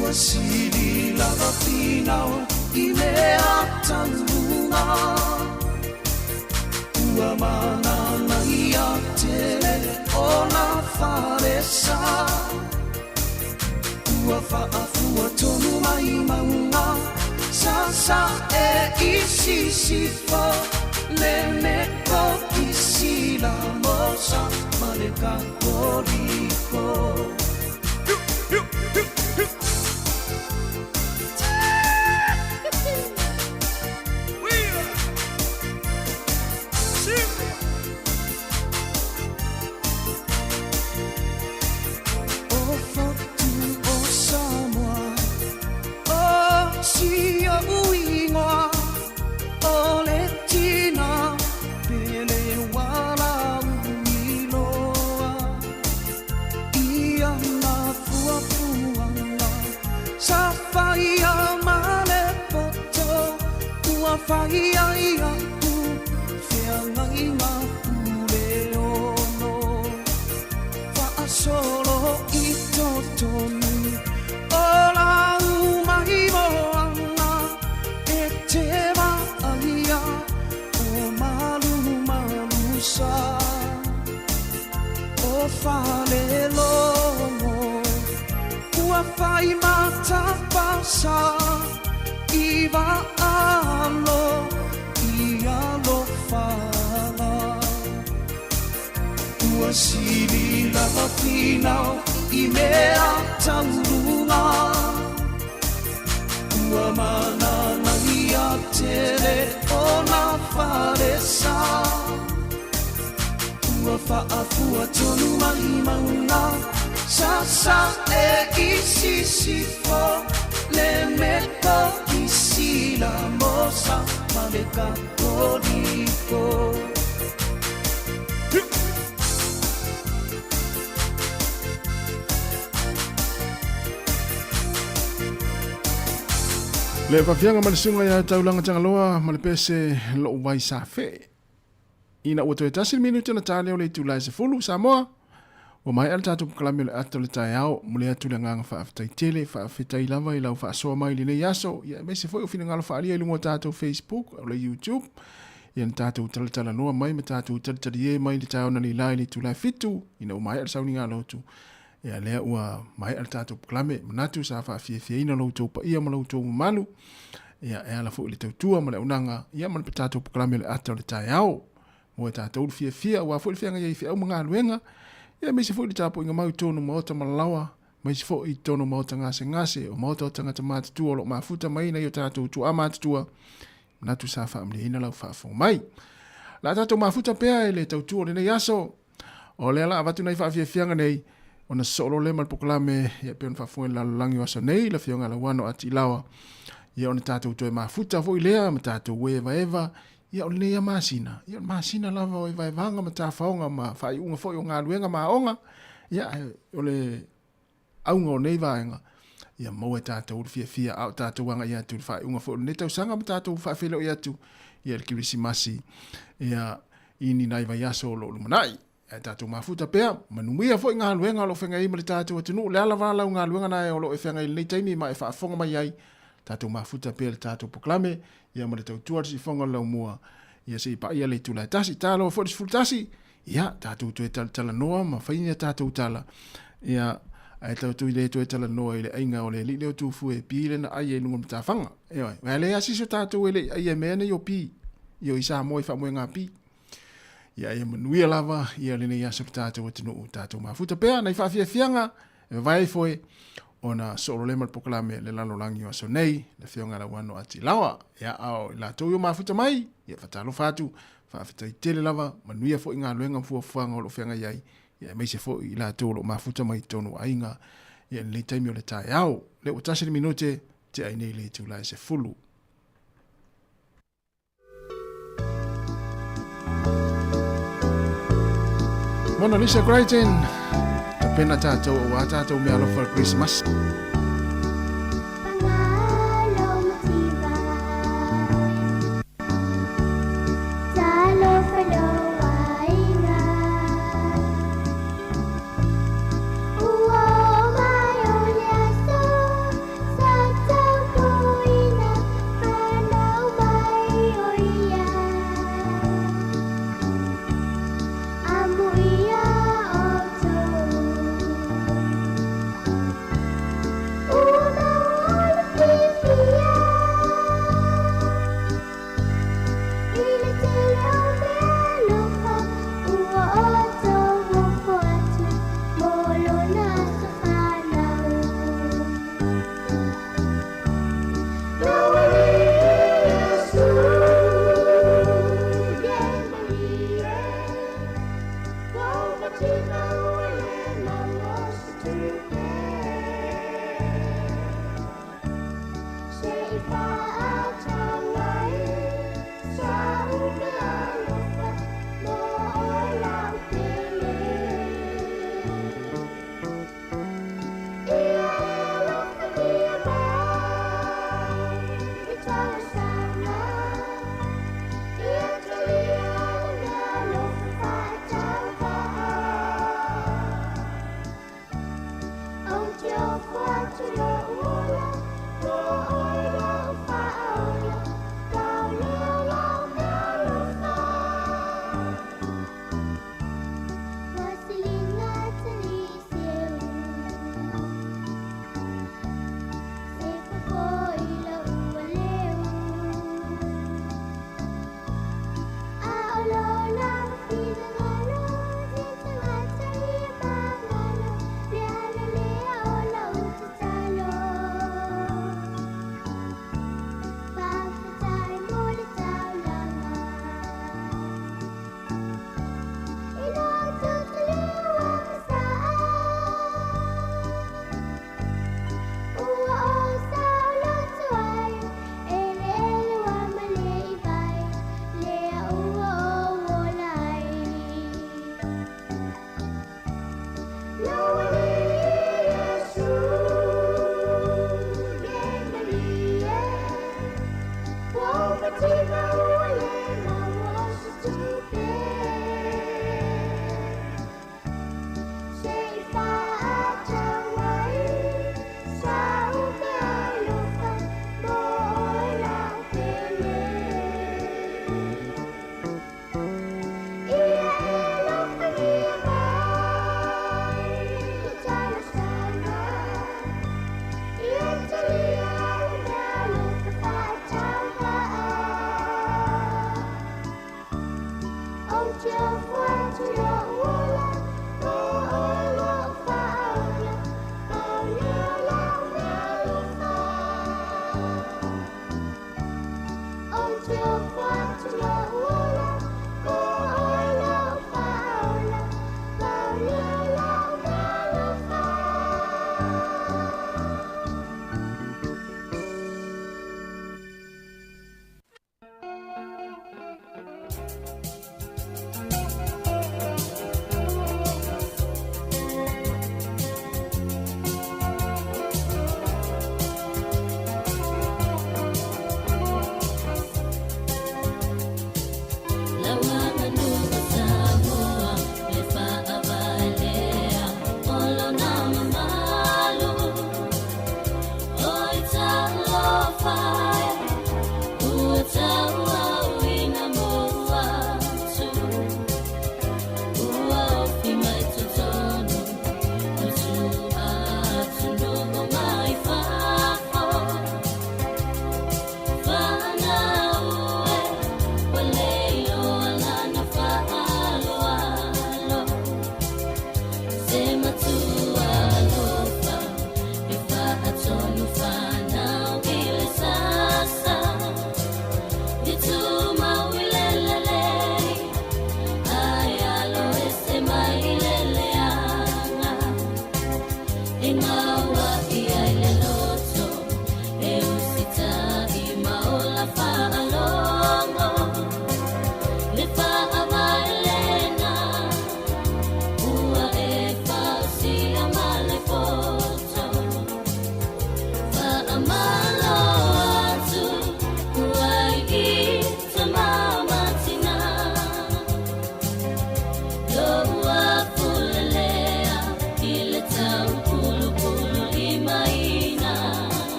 Speaker 6: ua sili lava pinao I mea tanunga ua manana ia tele o na wharesa ua whaafua tonu mai maunga sa e isi sifa le meko isi la mosa male ka koriko Whaiaia tu, whiangai ngā pule ono Whaasolo I totonu, o la umai moana E te wāia, o malu malusa O whale lomo, ua whai mata pasa Iwa alo, ialo fala Ua sili lava pinao I mea taurunga Ua manana ia tere o na wharesa Ua whaafua tonu mai maunga Sa e isi sifo Le meko isi la mosa Maleka koriko
Speaker 3: Le whawhianga ma le sunga ia taulanga tangaloa ma le pese lo wai sa fe. Ina ua toe tasi minuta na tāleo le tūlai se fulu Samoa. Wa mai ala tātou kalame le ato le tai au, mule atu le nganga whaafitai tele, whaafitai lava I lau whaasoa mai le nei aso. Ia mese foi ufina ngalo whaalia I lungo tātou Facebook, au le YouTube. Ia na tātou talatala noa mai, ma tātou talatali e mai le tāo na li lai le tūlai fitu. Ina u mai ala sauni ngā lotu. Ia lea ua mai ala tātou kalame, manatu sa whaafia ina lautou pa ia ma lautou malu. Ia e ala foi le tautua ma le unanga, ia ma le tātou kalame le ato le tai au. Mo e tātou le fia, ua foi le fianga ia I fia au mga aluenga. Ia mesi fo I tapo inga mau tonu maota malalawa, mesi fo I tonu maota ngase, o maota o tangata mātutua, lo mafuta mai na I o tātou tu a mātutua, natu sa whaamle ina lau whaafo mai. La tātou mafuta pēa e le tautua le nei aso, o le ala avatu nei whaafianga nei, o na solo le malpokalame, ia peon whaafunga la langi wasa nei, la fionga la wano ati lawa, ia o na tātou tu e mafuta fo I lea, ma tātou eva, ia o lea masina. Ia masina lava o vai vanga ma tāwhaonga ma whai unga foi o ngā luenga ma onga. Ia o le aunga o nei vaenga. Ia mau e tātou fia au tātou wanga ia tu whai unga foi o netau sanga ma tātou whai wheleo ia tu. Ia le kirisi masi. Ia ini nai vai aso lo lumanai. Ia tātou mafuta pēa. Manumia foi ngā luenga lo whenga ima le tātou atunu. Le ala wala o ngā luenga nai o lo e whenga I nei taimi ma e whaafonga mai ai. Tātou mafuta pēa le tātou poklame. Ia ma le tautua si whonga lau mua. Ia se pa ia le tula tasi. Tālo fo disful tasi. Ia tātou tu e tala noa. Ma whainia tātou tala. Ia ai tātou I le tu e tala noa I le ainga o le li leo tūfu e pīle na ai e nunga mta whanga. Ia wai le asiso tātou e le ai e mea nei o pī. Ia o isa moi wha moe ngā pī. Ia ia manuia lava. Ia le nei aso tātou e tino tātou mafuta pēa. Nei whaafia fianga. E vai foe. Ona solo le mal poklame le lalo langi o so nei le fionga la wano ati lawa ia au la to yo mafuta mai ia fatalo fatu fa fita tele lava manuia fo inga luenga fu fuanga lo fianga yai ia me se fo ila to lo mafuta mai tonu ainga ia le taimi o le tai au le o tasi minute te ai nei le tu la se fulu Mona Lisa Creighton pena tātou o a tātou mea alofa Christmas.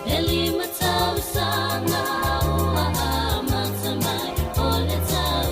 Speaker 16: Elima tau sana ua matamai o le tau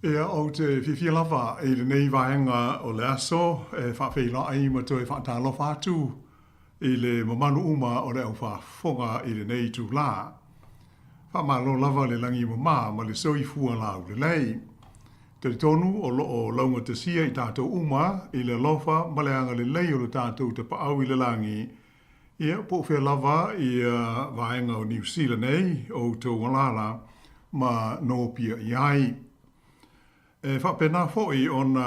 Speaker 12: Ia o te whiwhia lava i le nei vaenga o le aso, whawhila ai ma toi whaatalo whātu i le mamanu uma o le au whafonga i le nei tu la. Whamalo lava le langi ma le soi fua lau le lei. Te tonu o loo launga te sia i tātou uma i le lofa ma le anga le lei o le tātou te paau i le langi. Ia po whea lava i vaenga o New Zealand nei o tō walala ma nōpia i ai. Whapena fōi o na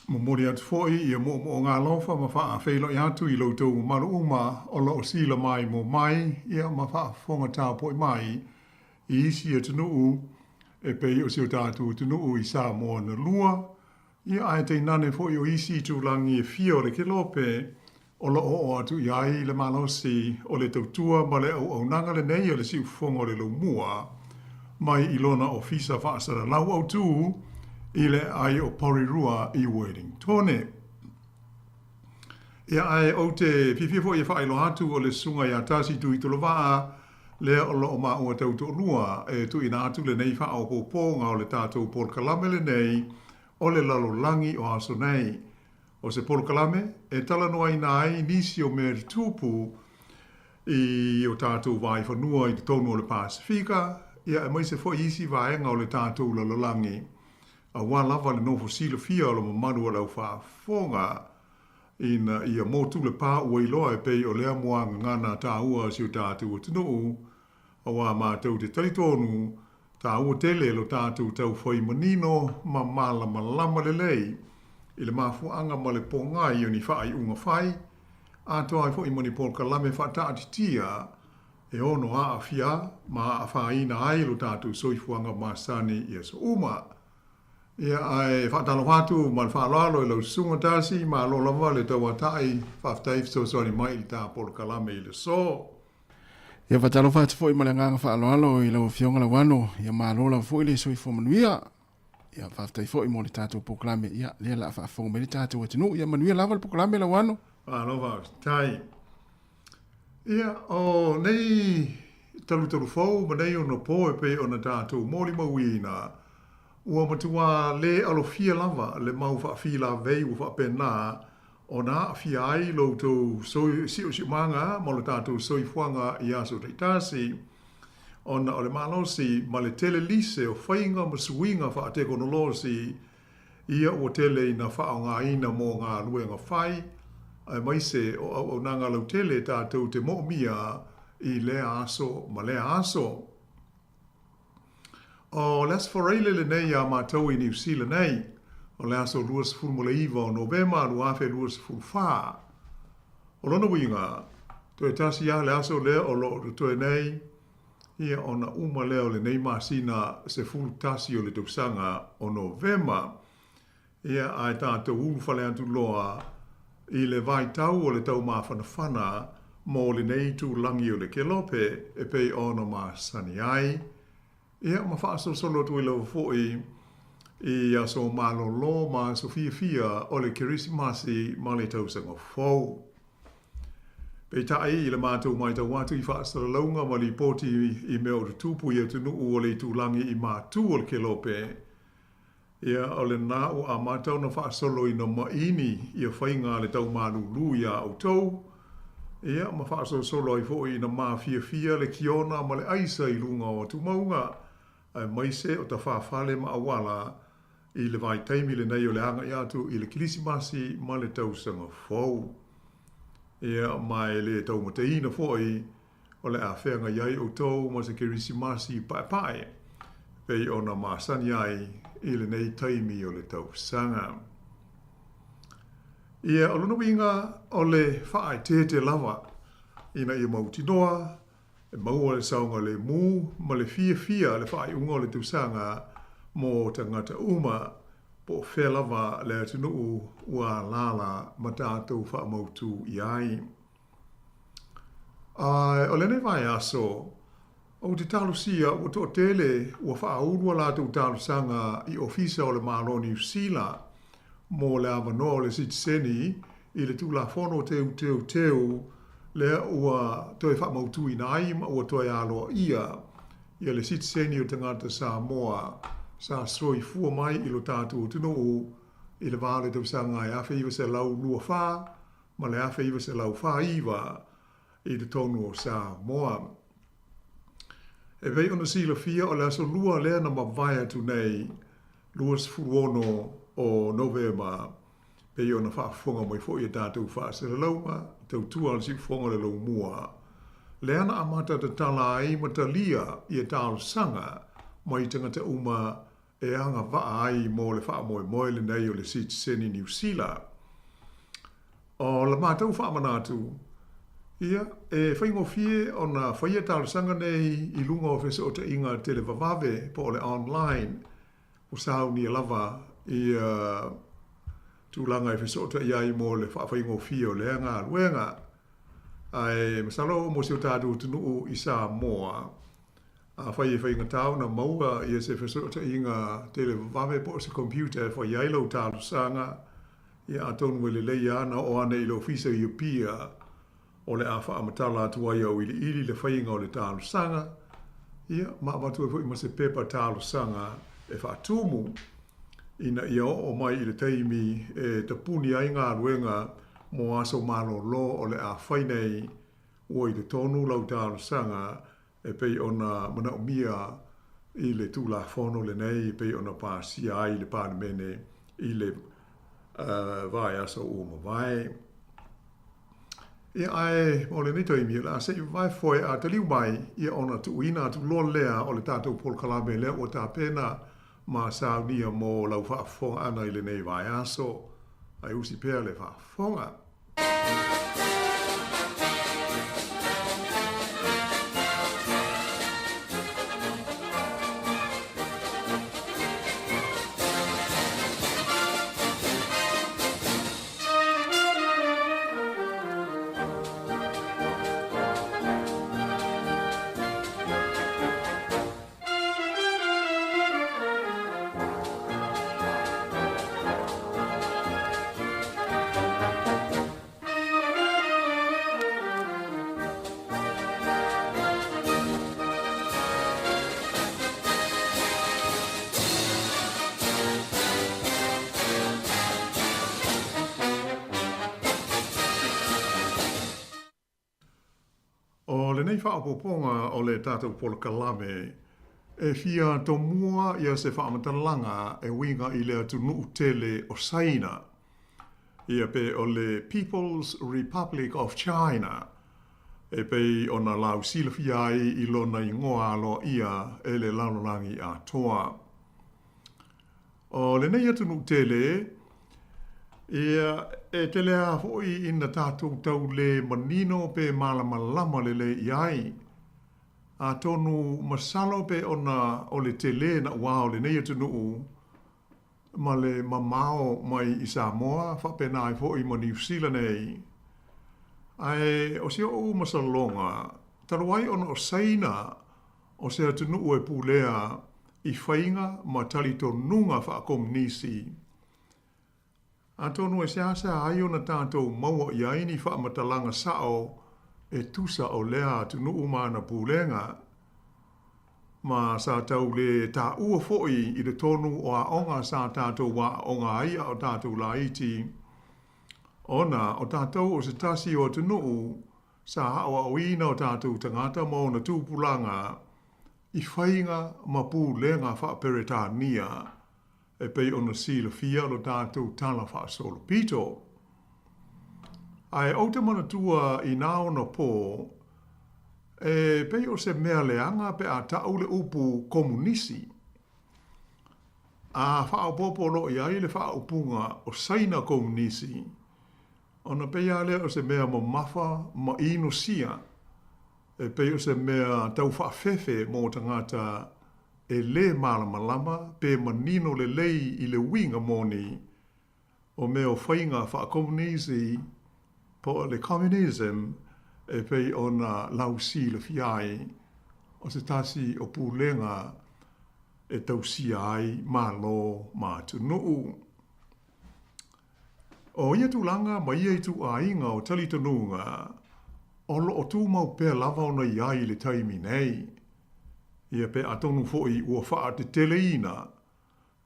Speaker 12: mori atu fōi i mo ngā lofa ma wha whailo i atu i loutou maru uma o lo sila mai mo mai ia ma wha whonga tā poi mai i isi atu nuu e pei o sio tātu atu nuu i sā mo na lua ia ai te nane fōi o isi tu langi e fio le kelope o lo o atu i ai le malosi o le tautua ma le au nanga le nei o le si ufonga o le lo mua mai ilona ofisa whaasara lau au tū i le ai o Porirua i Wellingtone. Ia ai o te whiwhifo i whaelo atu o le sunga i atasi tu i tolo waa lea o lo o maa ua tau to lua e tu ina atu le nei wha au pōpōnga o le tātou Port Kalame le nei o le lalo langi o aso nei. O se Port Kalame e tala noa ina ai nisi o meri tūpu i o tātou vai whanua i tonu o le Pasifika. Ia e mai se fo isi vaenga o le tātou lalolangi. A wā lava le nofo sila fia o le mamanu o lau whaafonga ina ia motu le pā ua iloa e pei o lea moanga ngana tā ua si o tātou o tinu. A wā mātou te talitonu tā ua tele lo tātou tau whai manino ma mala malama le lei. I le mafuanga ma le pongai o ni whaai unga whai. A toa i fo i mani Port Kalame whaataatitia e ono a afia ma a whaina ai lo tātou soifuanga masani i aso uma. Ia ai whaatalo whatu ma le whaalalo i lau sunga tasi ma lo lava le tau atai whaftaif so sori mai i tā Port Kalame i le so.
Speaker 3: Ia whaatalo whatu fo i ma le nganga whaalalo i lau fionga lau wano ia ma lo lau fo i le soifu manuia. Ia whaftaif fo i mo le tātou Port Kalame ia lea la whaafonga me le tātou atinu ia manuia lava le Port Kalame lau wano.
Speaker 12: Whaalo whaftai. Ia, o nei talu fau, ma nei o na po e pe o na tātou mōli mauina. Ua matua le alo fia lava, le mau wha fila vei u wha pena, o na fia ai loutou si manga, ma le tātou soi fuanga i aso reitasi, o na o le malosi, ma le tele lise o whainga ma suinga wha te konolosi, ia o tele ina wha o ngā ina mō ngā luenga whai, ai mai se o nanga lau tele tātou te mo'mia i lea aso ma lea aso. O les foreile le nei a mātou i New Zealand nei, o le aso luas fulmula iwa o Novema luafe luas fulfā. O lona winga, to e tasi a le aso lea o lo to e nei, ia o na uma lea o le nei masina se fulu tasi o le tausanga o Novema. Ia ai tātou ulu fale antu loa, i le vai tau o le tau mawhanawhana mō le nei tū langi o le kelope e pei ono ma sani ai. Ia ma whaaso solo tu i lau fōi i aso malolo ma so fia o le kerisimasi ma le tausanga fōu. Pei tai i le mātou mai tau watu i whaaso launga ma li poti i mea o le tūpu i atu nuu o le tū langi i mātū o le kelope. Ia o le nā o a mātau na whaasolo i na maini i a whainga le tau mālulu i a autou. Ia ma whaasolo i fōi i na mā fia le kiona ma le aisa i lunga o tumaunga. Ai maise o ta whaafale ma awala i le vai taimi le nei o le anga i atu i le kirisimasi ma le tausanga fōu. Ia mai le tau mateina fōi o le a whenga iai autou ma se kirisimasi pae. Pei o na māsani ai i le nei taimi o le tausanga. Ia o luna winga o le whaai te lava ina i mauti noa, e maua le saunga le mū, ma le fia le whaai unga o le tausanga mō tangata uma po whea lava le atunuu ua lala ma tātou wha mautu i ai. O le ne vai aso, o te talusia o to tele ua whaaurua lātou talusanga i ofisa o le malo New Zealand mō le awanoa o le sitiseni i le tūla whono teu le ua toi whamautu i nai ma ua toi aloa ia ia le sitseni o tangata Samoa sa soi fua mai i lo tātou tunu o i le vāle tau sa ngai awhi iwa se lau lua whā, ma le awhi iwa se lau whā iwa i le tonu o Samoa. E vei ona sila fia o le aso lua lea na mawai atu nei luas fuono o Novema pe ona whaafonga mai fo i tātou whaasera lauma, tau tua al si fonga le lau mua. Le ana amata te tala ai matalia i e tālu sanga mai tangata uma e anga waa ai mo le wha moe moe le nei o le sit seni New Zealand. O le mātou wha manatu, ia, e whaingo fie o na whaia tālu sanga nei i lunga o fesa o te inga tele vavave po le online o sāu ni lava i tūlanga e fesa o te iai mo le whaingo fie o le anga luenga. Ai masalo mo se tātou tunu i Samoa. A whai e whainga tau na maua i se fesa o te inga tele vavave po se computer whai ailo tālu sanga ia atonu le lei ana o ane i lo fisa i upia o le awha amatala atua ia o ili le whainga o le tālu sanga. Ia, maamatu e fwoi ma se pepa tālu sanga e whaatumu ina ia o mai i le teimi e te puni ai ngā ruenga mo aso malo lo o le a whainei o i le tonu lau tālu sanga e pei ona mana umia i le tūla whono le nei pei ona pāsia ai le pānemene i le vai aso o mawai. Ia ai, o le nito imi, la se vai foi a te liu mai, ia ona tu uina tu lo lea o le tātou polkalame lea o tā pena ma saunia mo lau whaafonga ana i le nei vai aso, ai usi pēr le whaafonga. Nei whaapoponga o le tātou polkalame e fia to mua ia se whaamatalanga e winga i lea tu nuu tele o Saina. Ia pe o le People's Republic of China e pe o na lau silafia ai i lona i ngoa alo ia e le laulangi a toa. O le nei atu nuu tele ia e te lea hoi ina tātou tau le manino pe malamalama le le iai. A tonu masalo pe ona o le te le na wao le nei atu nuu ma le mamao mai i Samoa whapena ai hoi ma New Zealand nei. Ai o se o masalonga taruai ona o Saina o se atu nuu e pulea i whainga ma talito nunga whaakomnisi. A tonu e seasa ai ona tātou maua i aini whaamatalanga sao e tusa o lea tu nuu mana pūlenga. Ma sa tau le tā ua foi i le tonu o a onga sa tātou wa onga aia o tātou la iti. Ona o tātou o se tasi o tu nuu sa hawa o ina o tātou tangata mo na tūpulanga i whainga ma pūlenga whaaperetania. E pei ona sila fia lo tātou tala wha solo pito. Ai au te mana tua i nao na pō, e pei o se mea leanga pe a tau le upu komunisi. A wha popo lo i ai le wha upunga o Saina komunisi. Ona pei a lea o se mea ma mafa ma ino sia. E pei o se mea tau wha fefe mo tangata e le malamalama pe manino le lei i le winga moni o meo whainga whaakomunisi po le communism e pei ona lausi le fiai o se tasi o pūlenga e tausi ai malo mātunuu. O ia tūlanga ma ia i tu a inga o talitanunga o lo o tū mau pēr lava ona iai le taimi nei. Ia pe atonu foi ua faa te teleina.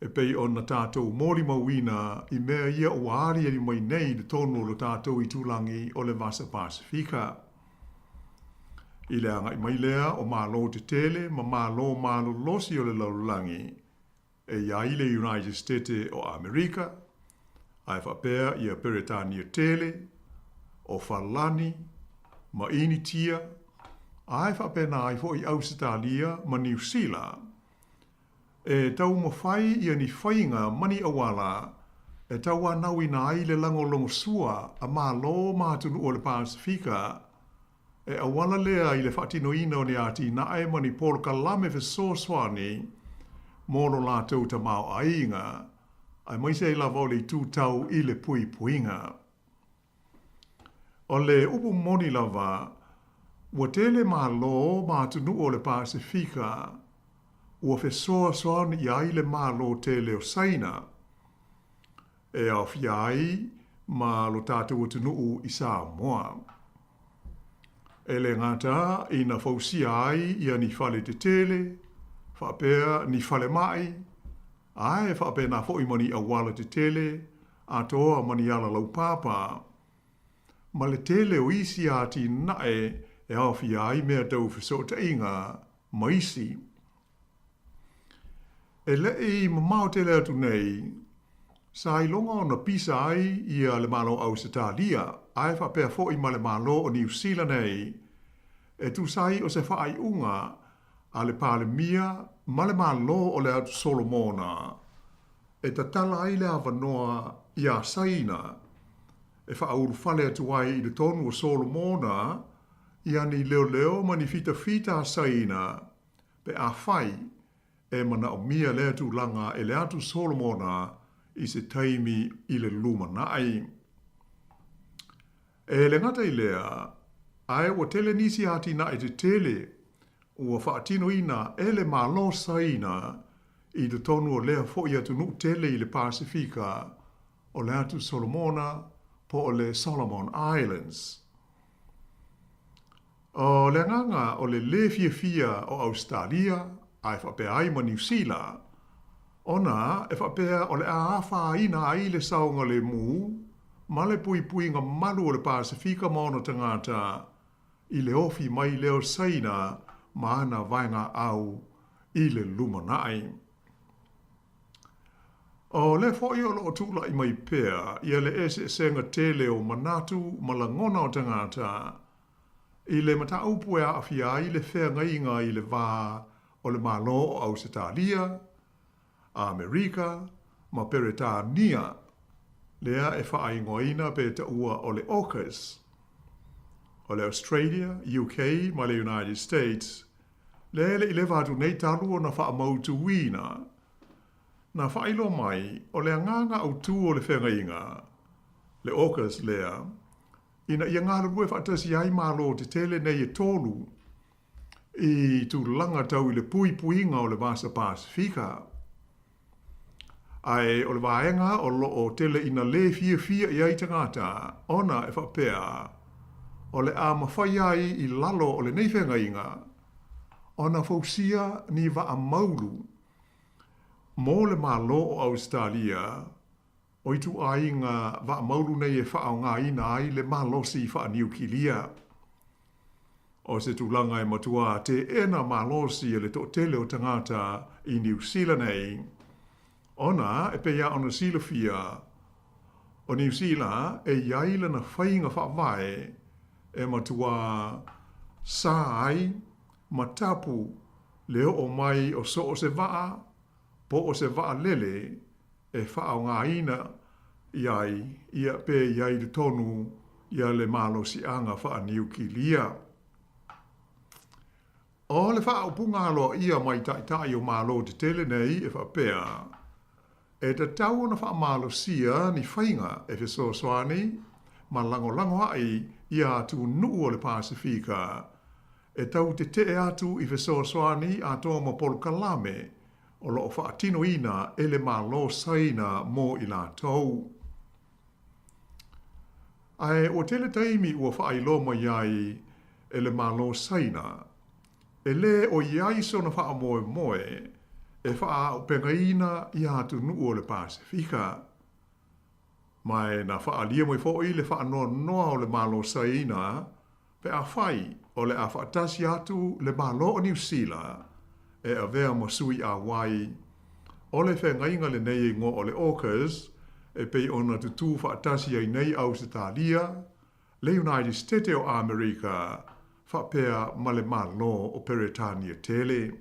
Speaker 12: E pei o na tātou mōri mauina i mea ia o aari eri mai nei le tonu lo tātou i tūlangi o le Vasa Pasifika. I le anga i mai lea o mālo te tele ma mālo losi o le laulangi e iai le United States o Amerika, ai whapea i a Peretania tele, o Falani, ma Initia, ai whapea na ai fo i Australia ma New Zealand, e tau mawhai i ani whainga mani awala, e tau anau ina ai le langolongo sua a mālo mātunu o le Pasifika, e awala lea i le whaatino ina o ni ati na e mani Paul Kalame fe soswani, mōno lātou ta mau ainga, ai mai se la vole tu tau i le pui puinga. O le upu moni lava, ua tele mālo mātunu o le Pasifika, ua fe soa i ai le mālo tele o Saina, e au fiai ma lo tātou atunu i Samoa. E le ngata ina fausia ai ia ni fale te tele, whapea ni fale mai, ai whapea na fo i mani awala te tele, a toa mani ala lau pāpā. Ma le tele o isi ati nae e awhi ai mea tau whiso ta inga, maisi. E le i mamau tele atu nei, sa i longa o na pisa ai ia le malo Australia, ai whapea fo i ma le malo o New Zealand nei, e tu sai o se whaai unga, a le pale mia, ma le malo o le atu Solomona, e ta tala ai le avanoa i a Saina, e whauru fale atu ai i le tonu o Solomona, i ani leo mani fita a Saina, pe a whai, e mana o mia le atu langa e le atu Solomona, i se taimi i le luma nai. E le ngata i lea, ai o tele nisi ati na e te tele, ua whaatino ina e le malo Saina, i le tonu o lea fo i atu nuk tele i le Pasifika, o le atu Solomona, po o le Solomon Islands. O le nganga o le fia o Australia, ai whapea ai ma New Zealand, ona e whapea o le awha ina ai le saunga le mu, ma le pui ngā malu o le Pasifika maono tangata, i le ofi mai leo Saina, ma ana vainga au i le lumanai. O le fōi o lo tūla i mai pēr, i le ese senga tele o manatu malangona o tangata, i le mata upue a awhia i le whea ngainga i le vā o le malo o Australia, Amerika, ma Peretania, lea e whaingoina pe te ua o le AUKUS, o le Australia, UK, ma le United States, le i le vātu nei talu o na whaamautu wina, na whailo mai o le nganga au tū o le whengainga, le AUKUS lea, ina ia ngā rue whaatasi ai mālo te tele nei e tōlu, i tu langa tau i le puinga o le Vasa Pasifika. Ai o le vaenga o lo o tele ina le fia i ai tangata, ona e whapea, o le a mawhai ai i lalo o le neifenga inga, ona fausia ni wa a maulu, mo le malo o Australia, o i tu ai ngā wa a maulu nei e wha ngā ina ai le malosi wha a niukilia. O se tūlanga e matua te ena malosi e le to tele o tangata i New Zealand nei, ona e pe ia ona silafia, o New Zealand e iaila na whainga whawae e matua sa ai matapu leo o mai o so o se waa, po o se waa lele e wha o ngā ina iai, ia pe iai le tonu ia le malo si anga wha niukilia. O le wha o punga aloa ia mai tai o malo te tele nei e wha pea, e te tau na wha malo sia ni whainga e wheso soani, ma lango ai ia atu nuu o le Pasifika, e tau te atu i wheso soani a toa ma Paul Kalame, o lo wha atino ina e le malo saina mo i la tau. Ai o tele taimi ua wha ailoma iai e le malo saina, E le o iai sona wha moe moe, e wha o pengaina i atu nuu o le Pasifika. Mai na wha alia moi fo i le wha noa noa o le malo saina, pe a whai o le a whaatasi atu le malo o New Zealand, e a vea masui a wai, o le whengainga le nei ngo o le AUKUS, e pei ona tutu whaatasi ai nei au Italia, le United States o Amerika, whapea ma le malo o Peretania tele.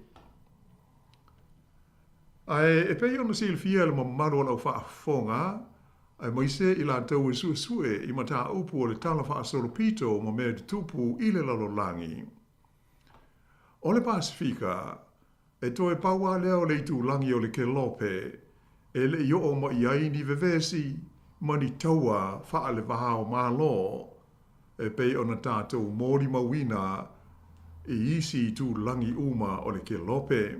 Speaker 12: Ai, e pei ona silfia le mamaru o lau whaafonga, ai moise i la tau e sue i mata upu o le tala whaasolopito ma mea te tupu i le lalolangi. O le Pasifika, e toe paua leo le itu langi o le ke lope, e le i o ma i aini vevesi, mani taua wha le vaha o malo, e pei ona tātou mōri mawina i isi tu langi uma o le ke lope.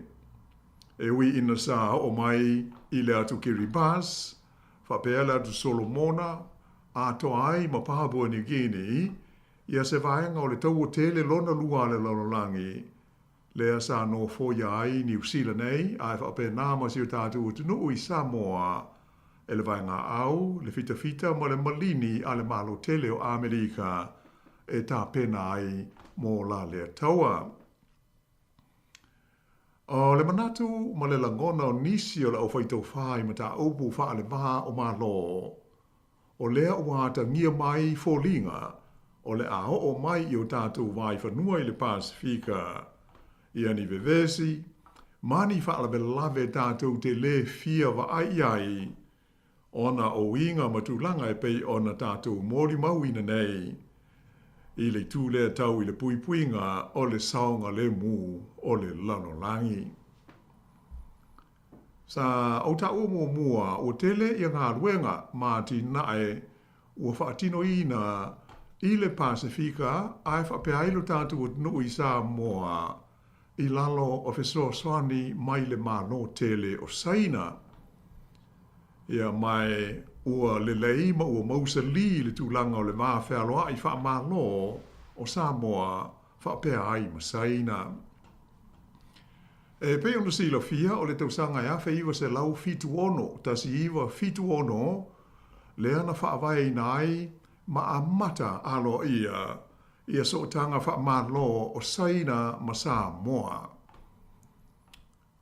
Speaker 12: E ui ina sa o mai i le atu Kiribati, whapea le atu Solomona, a toa ai ma Papua New Guinea, ia se vaenga o le tau o tele lona lua le lalolangi, lea sa no foia ai New Zealand nei, ai whapea nāma si o tātou o tunu i Samoa, e le vaenga au, le fita ma le malini a le malo tele o Amerika, e tā pena ai mō la lea taua. O le manatu ma le langona o nisi o le au whaitau whai ma tā upu wha le maha o malo. O lea o wāta ngia mai fōlinga, o le aho o mai i o tātou vai whanua i le Pasifika. Ia ni vevesi, mani wha le lave tātou te le fia wa ai ai, ona o inga matulanga e pei ona tātou mōri mauina nei, i le tūlea tau i le puipuinga o le saonga le mū o le lanolangi. Sa au ta umo mua o tele i ngā ruenga māti nae ua whaatino ina i le Pasifika ai whapeailo tātou o nui sa moa i lalo o Fesor Swani mai le mano tele o Saina. Ia mai ua lelei ma ua mausa li le tūlanga o le maa whealoa i wha malo o Samoa whapea ai ma Saina. E pei ono sila fia o le tausanga ia whai iwa se lau fitu ono, tasi iwa fitu ono, lea na whaawai nai ma a mata alo ia so tanga wha malo o Saina ma Samoa.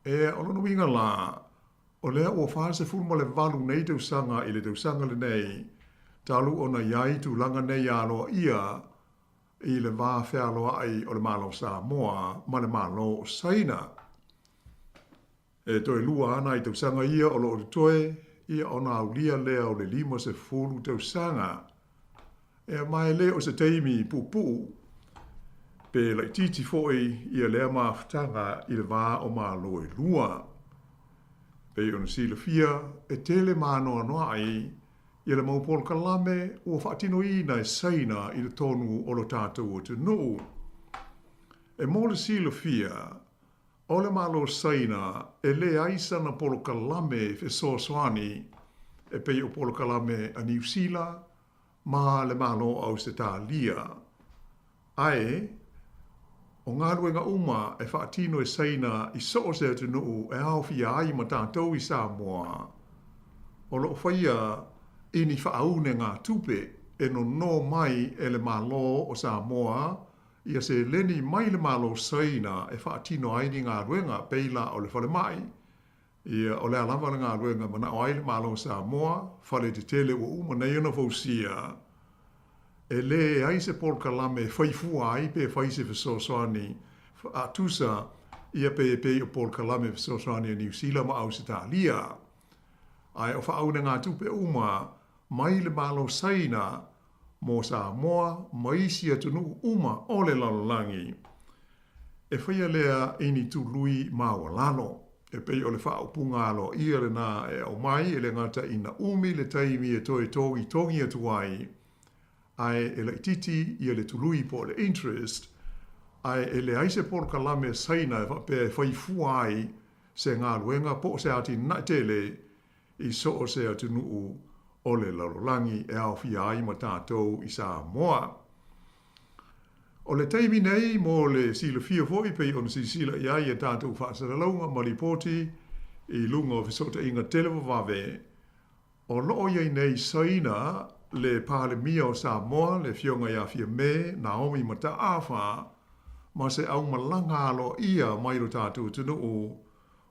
Speaker 12: E ono winga la, o lea ua whaase fulma le valu nei tausanga i le tausanga le nei, talu ona iai tūlanga nei alo ia i le vā whealoa ai o le malo Samoa ma le malo o Saina. E toe lua ana i tausanga ia o lo o toe, ia ona aulia lea o le 50 tausanga. E mai le o se teimi pupu, pe lai titi foi ia lea mawhtanga i le vā o malo e lua. Pe ona sila fia, e tele manoa noa ai, ia le maupolo kalame ua whaatino ina e Saina i le tonu o lo tātou o te nuu. E mō le sila fia, o le malo Saina, e le aisa na polo kalame fe Soaswani, e pei o polo kalame a New Zealand, ma le malo au se Italia. Ai, o ngā ruenga uma e whaatino e Saina i soo se te nuu e au fia ai ma tātou i Samoa. O lo whaia i ni whaaune ngā tupe e no mai e le malo o Samoa, ia se leni mai le malo Saina e whaatino ai ni ngā ruenga peila o le whale mai. Ia o le alawa le ngā ruenga mana o ai le malo Samoa, whale te tele o uma nei ana fausia. E le ai se por kalame whaifua ai pe whaise Fesoswani a tusa ia pe o por kalame Fesoswani a New Zealand ma au Italia. Ai o whaaune ngā tupe uma mai le malo Saina mo Samoa maisia tunu uma o le lalolangi. E whaia lea ini tului maua lalo. E pei o le whaupunga alo ia le nā e au mai e le ngata ina umi le taimi e toi tongi atuai. Ai e le titi ia le tului po le interest, ai e le aise por kalame Saina e pe whaifua ai se ngā ruenga po se ati natele i so o se atu nuu o le lalolangi e au fia ai ma tātou i Samoa. O le taimi nei mo le sila fia foi pe on si sila ia ia tātou whaasaralaunga maripoti i lunga o fisota inga telewa wawe. O loo iei nei saina le pāle mia o Samoa le fionga ia fia me Naomi Mata Awha ma se au malanga alo ia mairo tātou tunu o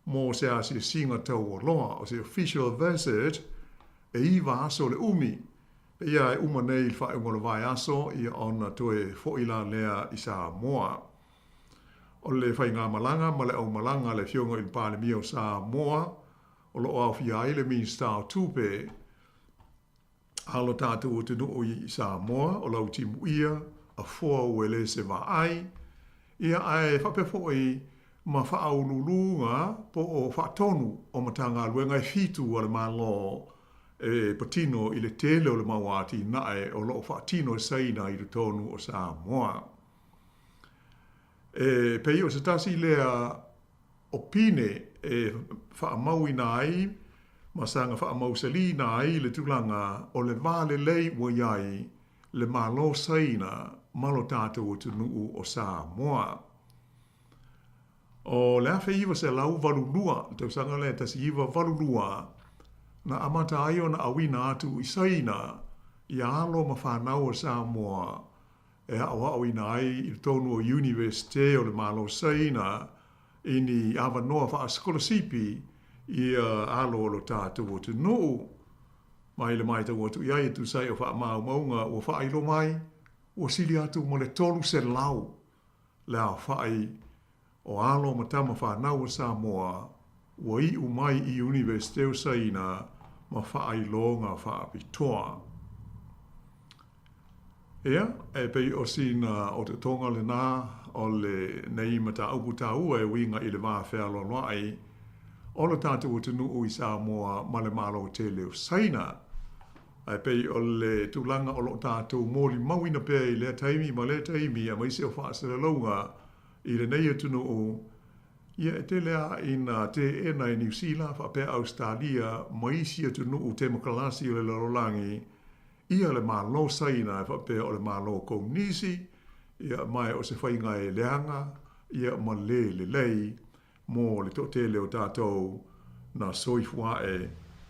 Speaker 12: mo se a si singa tau o loa o se official visit e iwa aso le umi. Ia e uma nei il whae ngolo vai aso ia ona toe foila lea i Samoa. O le whai ngā malanga ma le au malanga le fionga il pāle mia o Samoa o lo au fia ile min stau tupe alo tātou o tunu o i Samoa o lau timu ia a fua uele se va ai ia ai whapefo i ma whaaululunga po o whaatonu o matanga luenga i fitu o le malo e patino i le tele o le mawati nae o loo whaatino e saina i le tonu o Samoa. E pei o se tasi lea o pine e whaamau i nai ma sanga whaamau sali nai le tulanga o le vale lei wa iai le malo saina malo tātou o tunuu o Samoa. O le awhi iwa se lau valulua, tau sanga le tasi iwa valulua, na amata ai o na awina atu i saina, i alo ma whanau o Samoa, e awa awina ai i tonu o Universite o le malo saina, i ni awa noa wha askola sipi, i alo o lo tātou o tunuu. Mai le mai tau atu iai tu sai o wha mau maunga o wha ailo mai, o sili atu mo le tolu se lau, le a whai o alo matama whanau o Samoa, o i umai i Universite o Saina, ma whaai ngā whaapitoa. Ea, e pei o sina o te tonga le nā, o le nei mata upu tā ua e winga i le wā whea loai, o le tātou o te nuu i Samoa ma le malo te leo Saina. E pei o le tūlanga o lo tātou mōli mawina pēr i le taimi ma le taimi a maise o whaasara launga i le nei atunu o ia e te lea ina te ena i New Zealand, whapea Australia, maisi atunu o te makalasi o le larolangi, ia le malo saina e whapea o le malo kounisi, ia mai o se whainga e leanga, ia ma le lei, mō le to te leo tātou na soifua e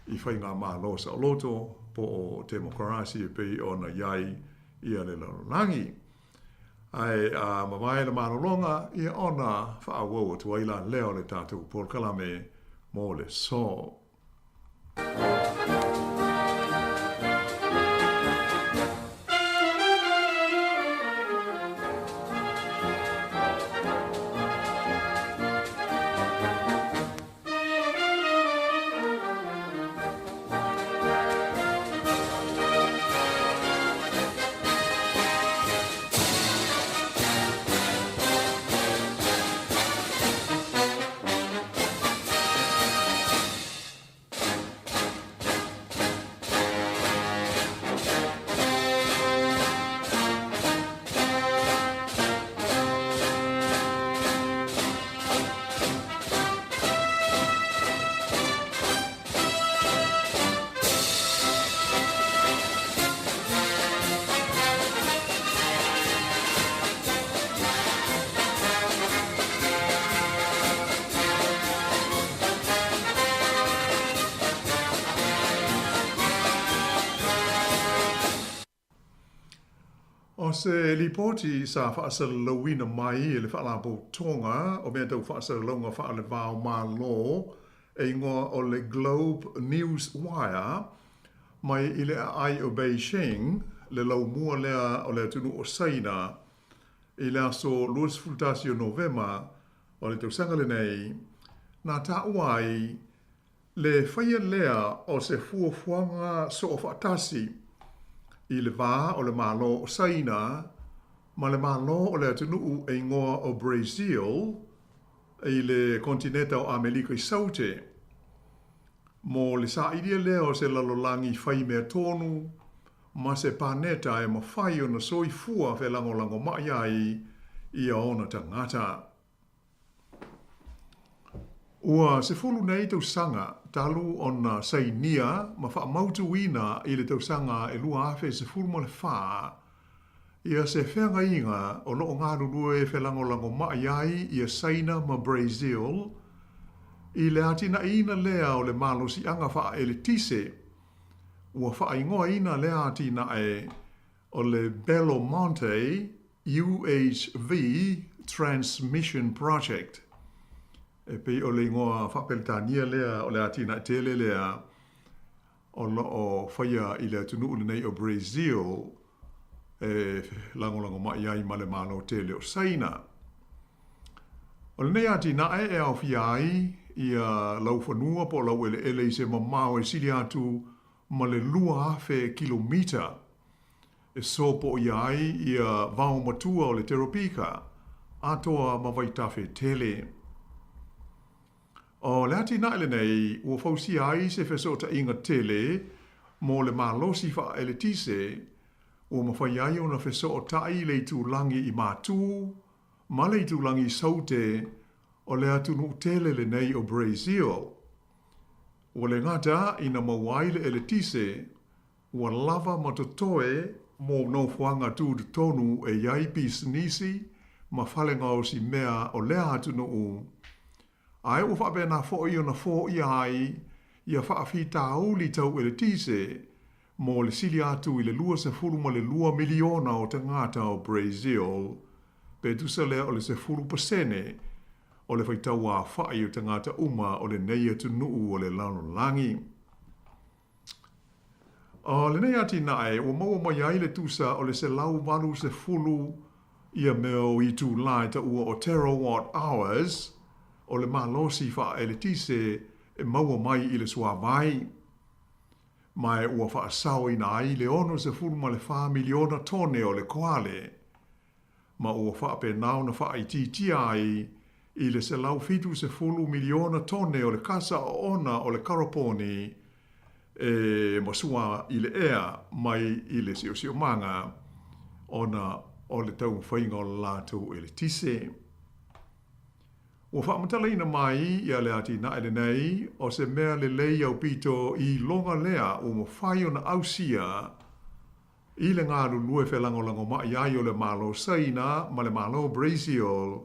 Speaker 12: i whainga malo sa loto, po o te makarasi e pei o na iai ia le larolangi. Ai mawai le marolonga ia ona whaawau atu aila leo le tātou Paul Kalame mō le so. O se lipoti sa whaasara lauina mai e le whaalapo tonga o mea tau whaasara launga whaale vāo mā lo e ingoa o le Globe News Wire mai i le ai o Beijing le lau mua lea o le atunu o Saina i le aso Luas Fultasi o Novema o le tau sangale nei nā tā uai le whaia lea o se fuafuanga so o whaatasi i le vā o le malo o Saina, ma le malo o le atunuu e ingoa o Brazil, i le kontineta o Amerika i saute. Mo le sa idia lea o se lalolangi whai mea tonu, ma se paneta e ma whai o na soifua fe langolango maiai i a ona tangata. Ua se fulu nei tau sanga, talu ona sainia, ma wha mautu ina i le tau sanga e lua afe se fulu mo le wha, Ia se whenga inga o loo ngā rurue whelangolango maaiai ia saina ma Brazil i le atina ina lea o le malosi anga wha e le tise ua wha ingoa ina le atina e o le Belo Monte UHV Transmission Project. E pei o le ingoa wha peltania lea o le atina tele lea o loo whaia i le atunu ule nei o Brazil e langolango maaiai ma le malo tele o saina. O le nei atina e au fiai ia lau whanua po lau ele i se mamao e sili atu ma le lua afe kilomita e so po iai ia vau matua o le Teropika atoa mawaitafe tele. O le ati na ele nei ua fausi ai se fesota inga tele mo le malosi fa ele tise ua mawhai ai o na fesota i le tūlangi i mātū ma le tūlangi saute o le atunu tele le nei o Brazil. O le ngata ina mawaile ele tise ua lava matotoe mo no fuanga tu de tonu e yai pisnisi ma falenga o si mea o lea atunu u. Ai ua whape na fo i o na fo i ai ia whaafita auli tau ele tise mo le sili atu i le lua se fulu ma le lua miliona o te ngata o Brazil pe tusa lea o le se fulu pasene o le whaitau a whai o te ngata uma o le nei atu nuu o le lano langi. O le nei ati nae, o maua mai ai le tusa o le se lau walu se fulu ia meo i tu lai ta ua o terawatt hours o le malosi wha e le tise e maua mai i le sua vai. Mai ua wha sao ina ai le ono se fulu ma le wha miliona tone o le koale. Ma ua wha pe nao na wha i ti ai i le se lau fitu se fulu miliona tone o le kasa o ona o le karaponi e masua i le ea mai i le sio manga ona o le tau whainga o le lātou e le tise. Ua whaamatala ina mai i ale ati na ele nei o se mea le lei au pito i longa lea o mo whai o na ausia i le ngāru lue whelangolango mai ai o le malo saina ma le malo Brazil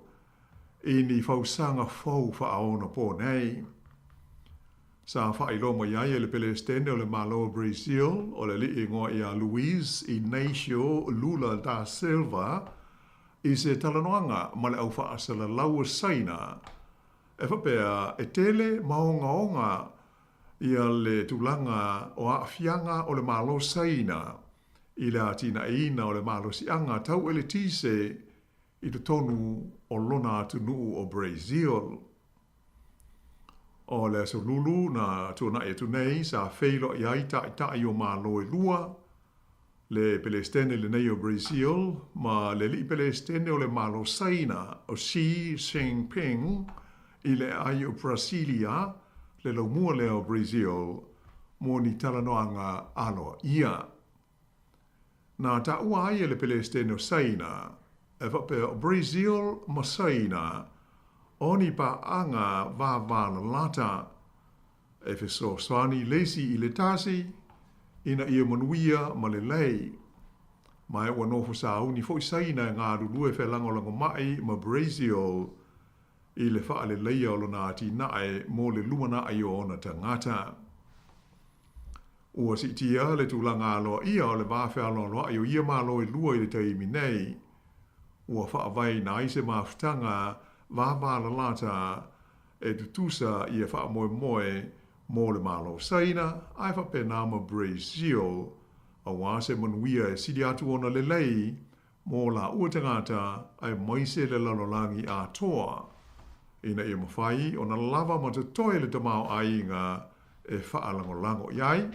Speaker 12: i ni fausanga fau whaaona pō nei. Sa whailo mai ai le Palestine o le malo Brazil o le li ingoa i a Luiz Inácio Lula da Silva i se talanoanga ma le au whaasala laua saina e whapea e tele maonga i a le tulanga o a fianga o le malo saina i le atina ina o le malo sianga tau ele tise i te tonu o lona atu nuu o Brazil. O le so lulu na tuna e tunei sa feilo i aita i o malo e lua le Palestine le nei o Brazil ma le li Palestine o le malo saina o Xi Jinping i le ai o Brasilia le lo mua le o Brazil mo ni talanoanga alo ia. Na ta ua ai le Palestine o saina e whape o Brazil ma saina oni pa anga vāvāna lata e wheso swani lesi i le tasi ina ia manuia ma le lei. Mai ua nofu sa uni fo saina ngā rulue whelangolango mai ma Brazil i le wha le leia o lona ati nae mo le lumana ai o ona tangata. Ua si tia le tūlanga aloa ia o le vāwhi aloa ai o ia malo e lua i le taimi nei. Ua wha vai na ise mafutanga vāvāla lata e tutusa ia wha moe mo le malo saina ai wha pena ma Brazil a wase manuia e sidi atu ona le lei mo la ua tangata ai maise le lalolangi a toa. Ina ia mawhai o na lava ma te toe le tamau ainga e whaalangolango iai.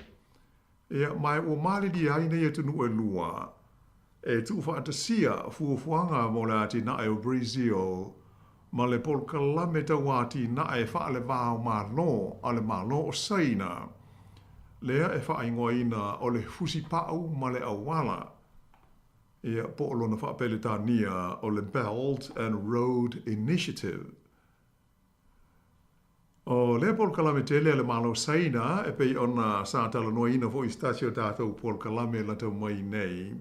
Speaker 12: Ia mai o maridi ai nei atu nu e lua. E tu whaatasia fuafuanga mo le ati nae o Brazil ma le polkalame tau ati nae whaale vāo mālo a le mālo o saina. Lea e whaingoa ina o le fusi pau ma le awala. Ia po lona whaapelitania o le Belt and Road Initiative. O le polkalame tele le malo saina e pei ona sa tala noa ina fo i stasio tātou polkalame la tau mai nei.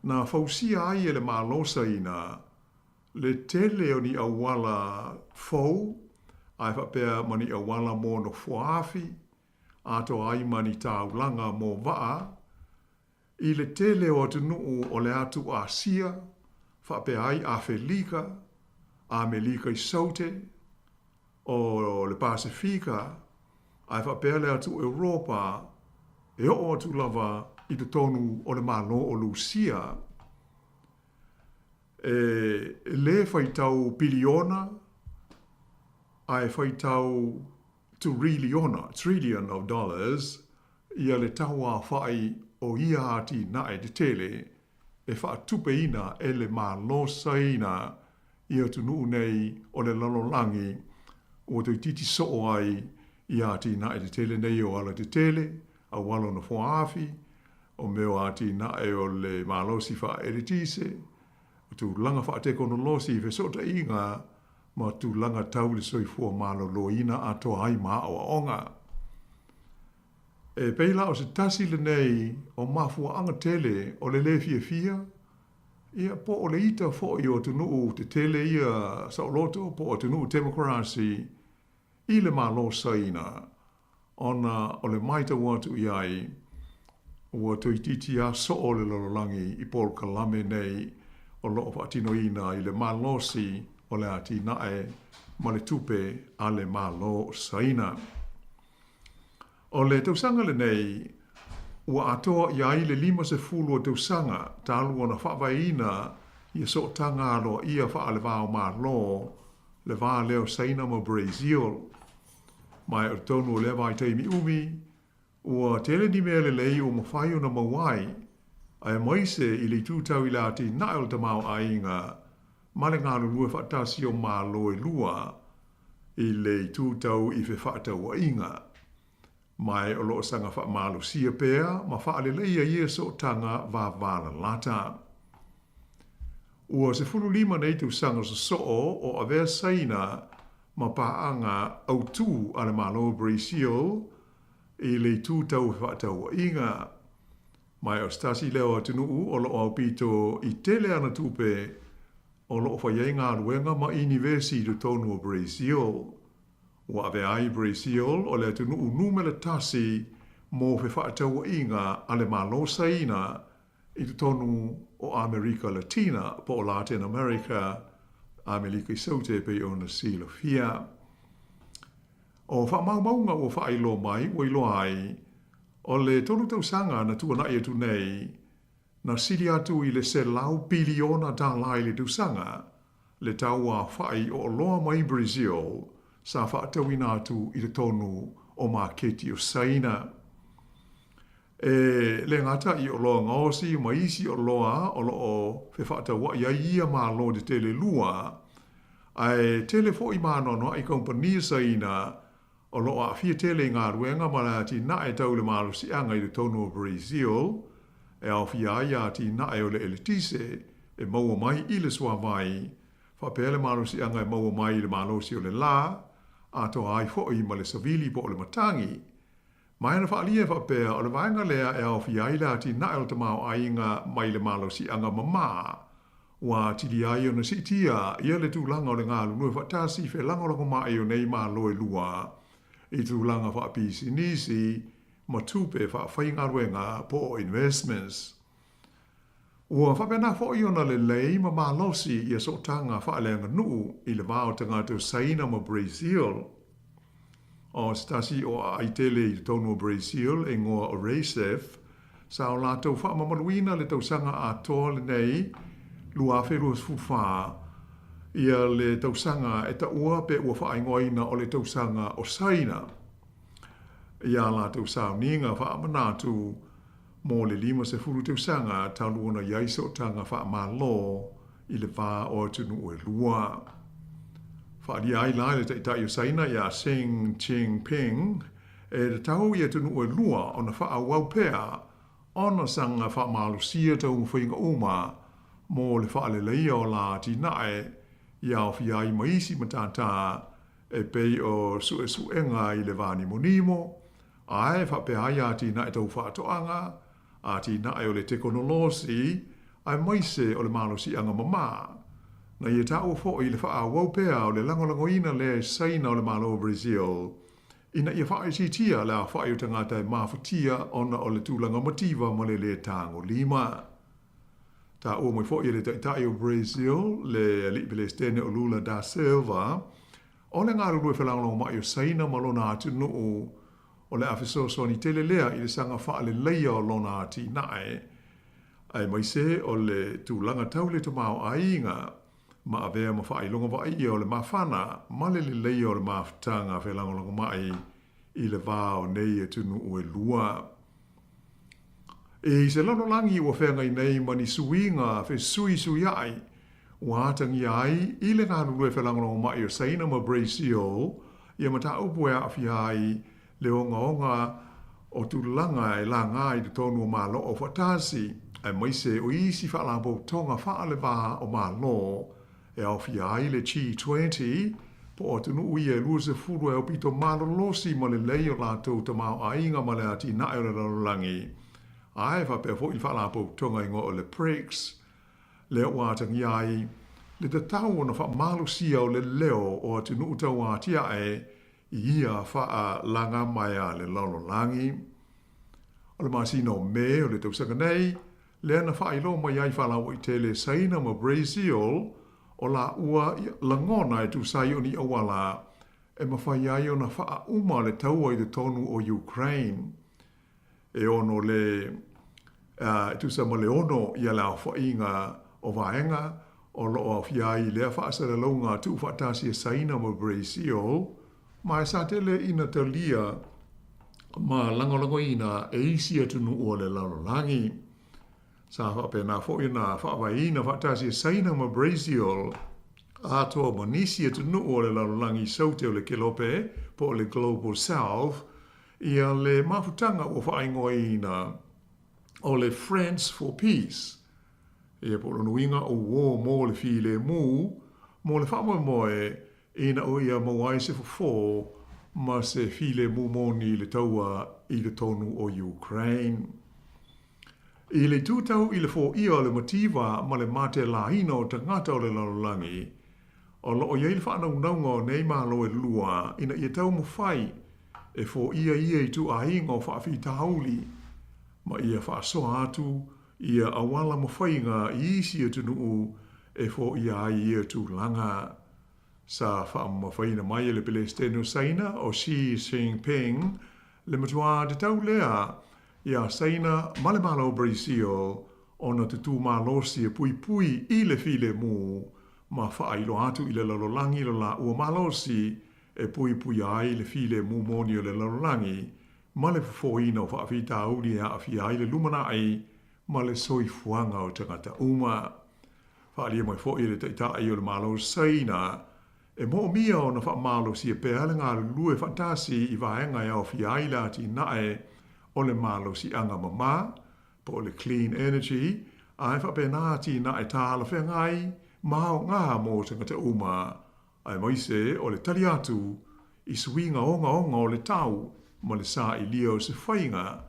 Speaker 12: na fausia ai e le malosa ina le tele o ni awala fau ai whapea mani awala mō no fuafi ato ai mani taulanga mō waa i le tele o te nuu o le atu a sia whapea ai a Felika a Melika i Saute o le Pasifika ai whapea le atu Europa e o atu lava i te tonu o le malo o Lucia le whaitau piliona ai whaitau trillion of dollars ia le taua whai o ia ati na e te tele e whaatupe ina e le malo saina ia tunu nei o le lalolangi o te titi soo ai ia ati na e te tele nei o ala te tele a walo na fuaafi o meo ati na e o le malo si wha eritise o tu langa wha te kono losi ve sota inga ma tu langa tau le soifua malo loina ato ai maa o onga. E peila o se tasi le nei o mafua anga tele o le fia ia po o le ita fo i o tunu te tele ia sauloto po o tunu democracy i le malo saina ona o le maita watu iai ua toititi a so o le lololangi i Paul Kalame nei o loo whaatino ina i le malosi o le ati nae ma le tupe a le malo saina. O le tausanga le nei, ua atoa iai le 50 o tausanga talu o na whaawaina ia so tanga alo ia wha le vao malo le vaa leo saina mo Brazil. Mai o tonu o le vai teimi umi, ua tele ni mea le lei o mawhai o na mawai, ai moise i le tūtau i lati nae o tamau ainga, male ngā lulua whaatasi o malo e lua i le tūtau i fe whaatau a inga. Mai o loo sanga wha malo sia pēa, ma wha ale leia ia so tanga va vala lata. Ua se 15 nei tu sanga so soo o avea saina ma paanga au tū ale malo Brazil i le tūtau whaatau a inga. Mai o stasi leo atunuu o loo au pito i tele ana tupe o loo whaienga ruenga ma University do tonu o Brazil. Ua ave ai Brazil o le atunuu numele tasi mo fe whaatau a inga ale malo saina i te tonu o America Latina po o Latin America America i saute pe o na sila fia. O wha maunga o wha ilo mai o ilo ai o le tonu tau sanga na tua na e tu nei na siri atu i le se lau biliona da lai le tu sanga le tau a whai o loa mai Brazil sa whaatau ina atu i le tonu o maketi o saina. E le ngata i o loa ngaosi ma isi o loa o loo fe whaatau wa ia ia ma lo de tele lua ai tele fo i manono ai kompania saina o loa a fia tele ngā ruenga ma la ti na e tau le malo si anga i le tonu o Brazil e au fia ia ti na e o le elitise e maua mai i le swa vai fa pele malo si anga e maua mai i le malo si o le la a to ai fo i ma le savili po o le matangi mai na fa alia fa pea o le vaenga lea e au fia i la ti na e o te mao ainga mai le malo si anga mama wa ti di ai o na si tia ia le tu langa o le ngā lunua fa tasi fe langa o lako mai o nei malo e lua i tu langa wha pisi nisi ma tupe wha whainga ruenga po investments. Ua whapena fo i ona le lei ma malosi i a so tanga wha alenga nuu i le vāo tanga tu saina ma Brazil. O stasi o aitele i tonu o Brazil e ngoa o Recef sa o lātou wha mamaluina le tausanga a toa le nei lua wherus fuwha ia le tausanga e ta ua pe ua whaingoina o le tausanga o saina. Ia la tausau ninga wha amanatu mo le 50 tausanga taluona iaiso tanga wha amalo i le wā o tunu o e lua. Wha di ai lai le taitai o saina ia Xing Jinping e le tau ia tunu o e lua o na wha awau pea ona sanga wha malusia tau mwhinga uma mo le wha le leia o la ti nae ia o fia i maisi matata e pei o suenga i le vani monimo, ae wha pe ai ati na e tau whaatoanga, ati na e o le teknolosi, ai mai se o le malo si anga mama. Na ia ta o fo i le wha a waupea o le langolangoina le saina o le malo o Brazil. Ina ia wha si tia la wha i o tangata e mafutia ona o le tūlanga motiva ma le tango lima. Ta o mai fo i le tai o Brazil le alipele stene o Lula da Silva. O le ngā rurue whalangolango mai o saina ma lona atu nuu o le afiso soni tele lea i le sanga wha le leia o lona ati nae. Ai mai se o le tūlanga tau le tamao a inga ma avea ma wha i longa wa i o le mawhana ma le leia o le mawhtanga whalangolango mai i le vāo nei e tunu ue lua. E se lano langi ua whengai nei mani suinga whe sui ai ua atangi ai i le ngā rurue whalangolango mai o saina ma Brazil ia mata upu e awhi ai le onga o tūlanga e la ngā i te tonu o malo o whatasi ai mai se o isi whalampo tonga wha le wā o malo e awhi ai le G20 po o tunu ui e lua se furu e o pito malo losi ma le lei o lātou tamau a inga ma le ati nae o le lalulangi. Ai whapea fo i whalampo tonga ingo o le BRICS le o atangi ai le te tau ona wha malo sia o le leo o tunu utau atia e ia wha langa mai a le lalulangi. O le masino me o le tausanga nei le ana wha ilo mai ai whalau i tele saina ma Brazil o la ua langona e tu sai o ni awala e mawhai ai o na wha uma le taua i te tonu o Ukraine. E ono le tu sa ma le ono i ala o whainga o vaenga o lo o whiai lea wha asara launga tu whatasi e saina ma Brazil ma e sa tele ina talia ma langolango ina e isi atunu o le larolangi. Sa whapena fo ina whawaina whatasi e saina ma Brazil ato ma nisi atunu o le larolangi saute o le kelope po le Global South ia le mafutanga o whaingoina o le Friends for Peace. Ia po nuinga o wo mo le file mu mo le whamoe moe ina o ia mawai se fo ma se file mu moni le taua i le tonu o Ukraine. I le tūtau i le fo ia le motiva ma le mate la hina o tangata o le larolangi. O lo o iei le whanaunanga o nei malo e lua ina ia tau mo whai e fo ia i tu a inga o whaafi tauli. Ma ia whaasoa atu ia awala mo whainga i isi e tunu e fo ia ia tu langa. Sa whaama whaina mai le pele steno saina o Xi Jinping le matua te tau lea ia saina male malo Brazil ona te tū malosi e pui pui i le file mu ma whailo atu i le lalolangi lo la ua malosi e pui pui ai le file mu moni o le lalolangi ma le foina o whaafita auli a awhi ai le lumana ai ma le soifuanga o tangata uma. Whaalia mai fo i le taita ai o le malo saina e mo mia o na wha malo si e pēale ngā lue fantasi i vaenga e au whiai la ti nae o le malo si anga mama, po le clean energy, ai wha pēnā ti nae tāla whengai, mao ngā mō tangata uma, ai moise o le tali atu, i suinga onga o le tau, ma le sā i lio se whainga,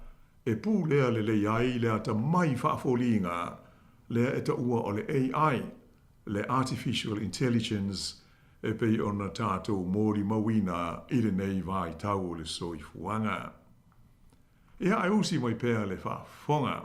Speaker 12: e pū lea le ai lea ta mai whaafolinga, lea e ta ua o le AI, le Artificial Intelligence, e pei ona tātou mōri mawina i le nei vai tau o le soifuanga. Ia ai usi mai pēa le whaafonga.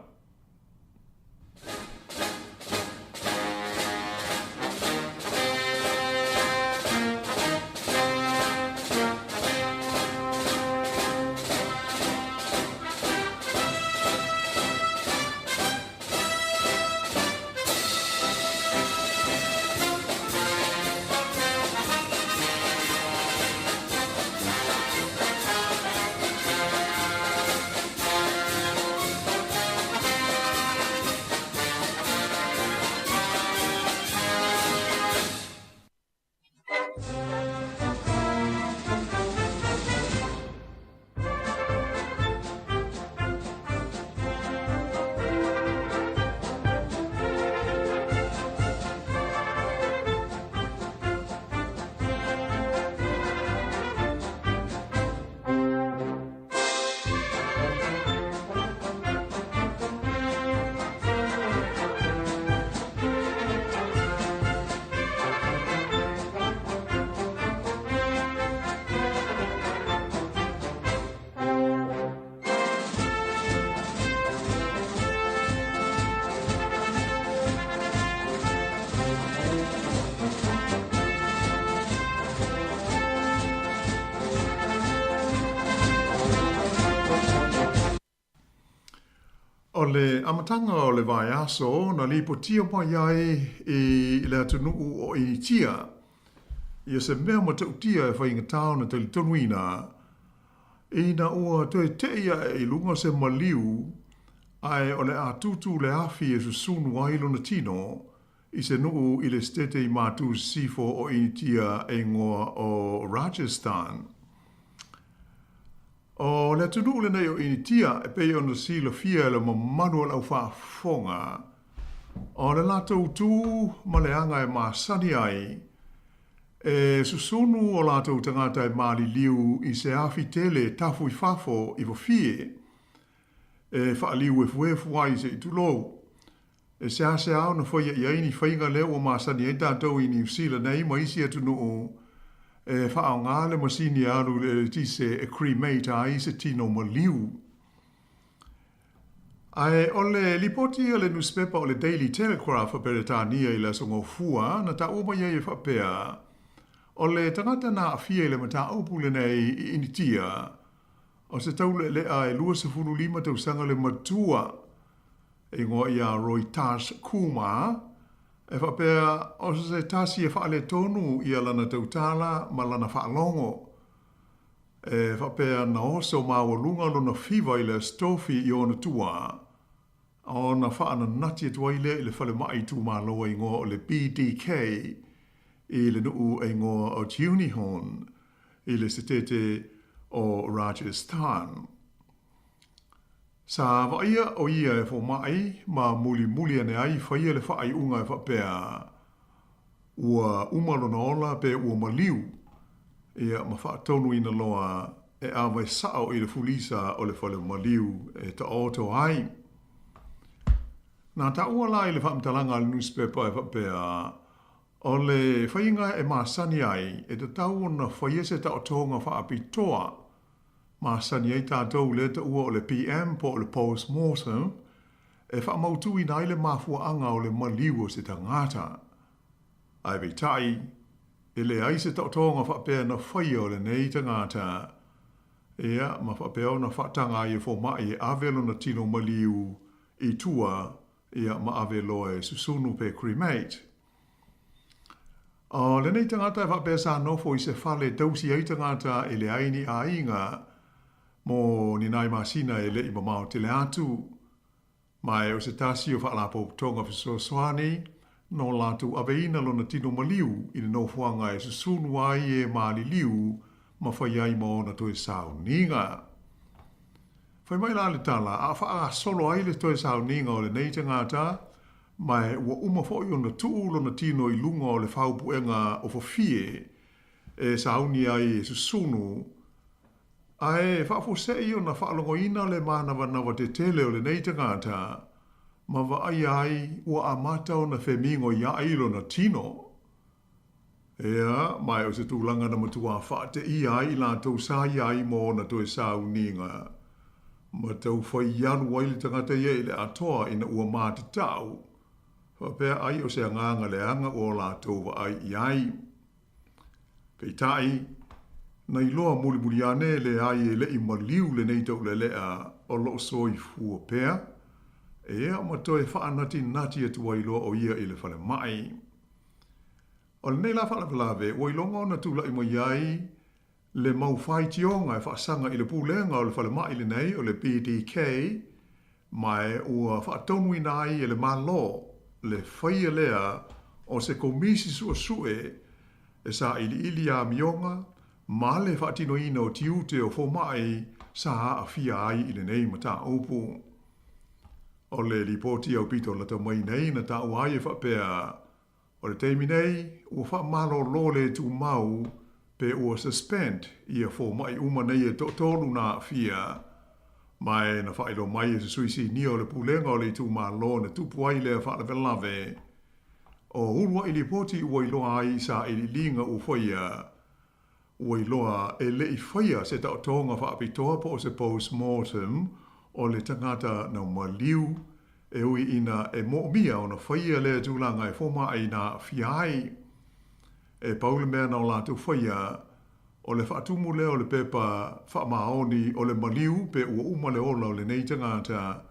Speaker 12: o le amatanga o le vai aso na li po tia mai ai i le atunu o i tia. Ia se mea ma tau tia e whainga tau na tali tonuina. I na ua toi te ia e lunga se maliu ai o le a tutu le afi e susunu wailo na tino i se nuu i le stete i mātu sifo o i tia e ngoa o Rajasthan. O le tunu le nei o i tia e pei ona sila fia le mamanu al au whaafonga. O le latou tū ma le anga e maasani ai e susunu o latou tangata e maali liu i se afi tele tafu i fafo i wafie e whaaliu e fuefu ai se i tulou. E se ase au na whaia i aini whainga leo o maasani e tātou i New Zealand nei ma isi atunu o e whaao ngā le masini aru le tise e cremate a i se tino ma liu. Ai o le lipoti o le newspaper o le Daily Telegraph a Beretania i le songo fua na ta uma ia i whapea o le tangata na afia i le mata aupu le nei i initia o se tau le lea e lua se funu lima tau sanga le matua e ngoa ia Roy Tas Kuma e whapea o se tasi e whaale tonu i lana tautala ma lana whaalongo. E whapea na oso maua lunga luna fiva i le stofi i ona tua. O na whaana nati atua i le whale mai tu ma loa i ngoa o le BDK i le nuu e ngoa o Tunihon i le setete o Rajasthan. Sa vaia o ia e fo mai ma muli ane ai whaia le whaai unga e whapea ua umalona ola pe ua maliu ia ma whaatonu ina loa e awai sao i le fulisa o le whale maliu e ta oto ai. Nā ta ua la i le whaamtalanga le newspaper e whapea o le whainga e maasani ai e te tau na whaiese ta o tonga whaapitoa maasani ai tātou le ta ua o le PM po o le post-mortem e whaamautu i nai le mafua anga o le maliu o se tangata. Ai vei tai, e le aise ta o tonga whaapea na whaia o le nei tangata ea ma whaapea o na whaatanga i e fo mai e avelo na tino maliu i tua ia ma avelo e susunu pe cremate. O le nei tangata e whapea sa nofo i se whale dausi ai tangata e le aini a inga mo ni nai masina e le i mamao te le atu. Mai o se tasi o whaalapo tonga fiso swani no latu aveina lona tino maliu i le nofuanga e susunu ai e maali liu ma whaiai mo na toe sao ninga. Whai mai la le tala a wha solo ai le toe sao ninga o le nei tangata mai ua umawhoi o na tuu lona tino i lunga o le whaupuenga o whawhie e sauni ai e susunu. Ai whaafosei o na whaalongoina le manawa te tele o le nei tangata ma wa ai ua amata o na whemingo ia ailo na tino. Ea, mai o se tūlanga na matua whaate i ai la tau sa ai mo na toe sau ninga. Ma tau whai ianu waile tangata ia le atoa ina ua mata tau. Whapea ai o se anganga le anga o la tau wa ai i ai. Pei tai, na iloa muli ane le ai e le i maliu le nei tau le lea o lo soi fua pea. Ea ma toe whaanati nati atua iloa o ia i le whale mai. O le nei la whalawalawe, o ilonga o na tula i mo iai le mau whai tionga e whaasanga i le pūlenga o le whale mai le nei o le BDK mai ua whaatonu i nai e le malo le whaia lea o se komisi sua sue e sa ili a mionga ma le whaatino ina o tiute o fo mai sa a fia ai i le nei mata upu. O le ripoti au pito la ta mai nei na ta uai e whapea o le teimi nei ua wha malo lo le tu mau pe ua suspend ia fo mai uma nei e tolu na fia mai na whaelo mai e se suisi ni o le pulenga o le tu malo na tupu ai le wha le velave. O urua i ripoti ua iloa ai sa i linga u whaia ua iloa e le i whaia se tau tonga wha apitoa po se post-mortem o le tangata na maliu e ui ina e mo'mia o na whaia le tūlanga e foma ai na fiai. E paule mea na o lātou whaia o le whaatumu lea o le pepa whaamaoni o le maliu pe ua uma le ola o le nei tangata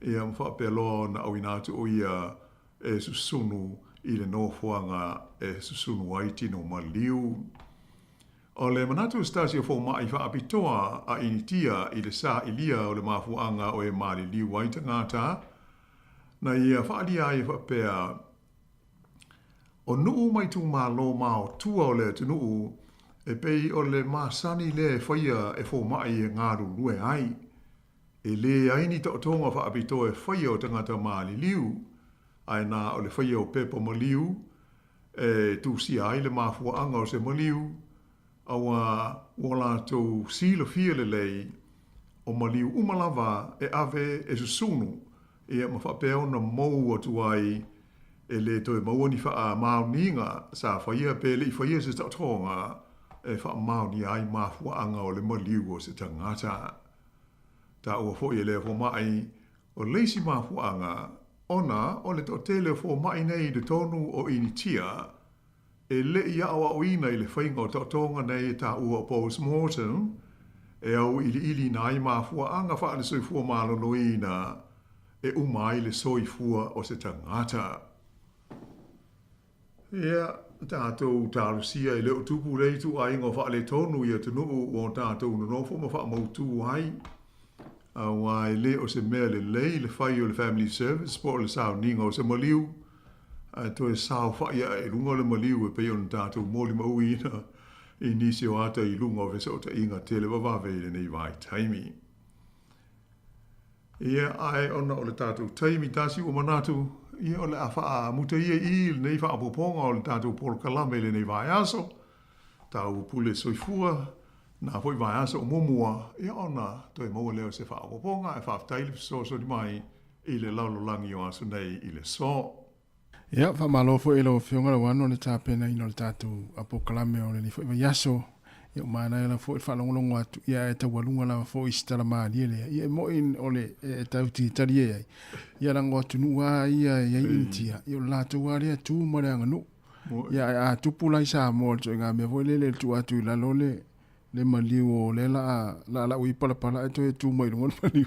Speaker 12: ia mwhapelo na au inatu o ia e susunu i le nofuanga e susunu waiti no maliu. O le manatu stasio fo mai whaapitoa a initia i le sa ilia o le mafuanga o e mali liu waita ngata, na ia whaalia i whapea o nuu mai tu malo mao tua o le tunuu e pei o le masani le whaia e fo mai e ngaru lue ai. E le aini to tonga whaapito e whaia o tangata mali liu, ai nā o le whaia o pepo maliu, e tu si ai le mafuanga o se maliu, awa wala tau sila fia le lei o maliu umalawa e ave e susunu e ma whapeo na mou atu ai e le toi maua ni wha maoninga sa whaia pele i whaia se tautonga e wha maoni ai mafuanga o le maliu o se tangata. Ta ua fo i le fo mai o leisi mafuanga ona o le totele fo mai nei de tonu o initia e le ia awa o ina i le whainga o tautonga nei ta ua post-mortem e au ili nai mafuanga wha ane soi fua malolo ina e umai le soi fua o se tangata. Ia, tātou tārusia i leo tupu reitu a ingo wha le tonu i atu nuu o tātou nonofo ma wha mautu hai. Wa le o se mea le lei le whai o le family service po le sao ninga o se maliu. To e sao whai e lunga le maliu e peo na tātou mōli maui ina i nisi o ata i lunga o vesa o ta inga tele wawawe le nei vai taimi. Ia ai ona o le tātou taimi tasi o manatu ia o le awha muta ia i le nei wha apoponga o le tātou polo kalame le nei vai aso. Tau pule soifua na foi vai aso o momua ia ona toi maua leo se wha apoponga e whaftaili so di mai i le laulo langi o aso nei i le so.
Speaker 3: Ia, wha malo fo ilo whionga la wano le tāpena ino le tātou apokalame o le ni fo iwa yaso. Ia mana ia la fo i whalongolongo atu ia e tawalunga la fo i stala maali ele. Ia e moin o le e tauti tari e ai. Ia rango atu nua ia e intia. Ia la tau aria tu mare anga nu. Ia a tupula i sa mo to inga me fo lele tu atu la lole le maliu o le la ui pala e to e tu mai lungon maliu.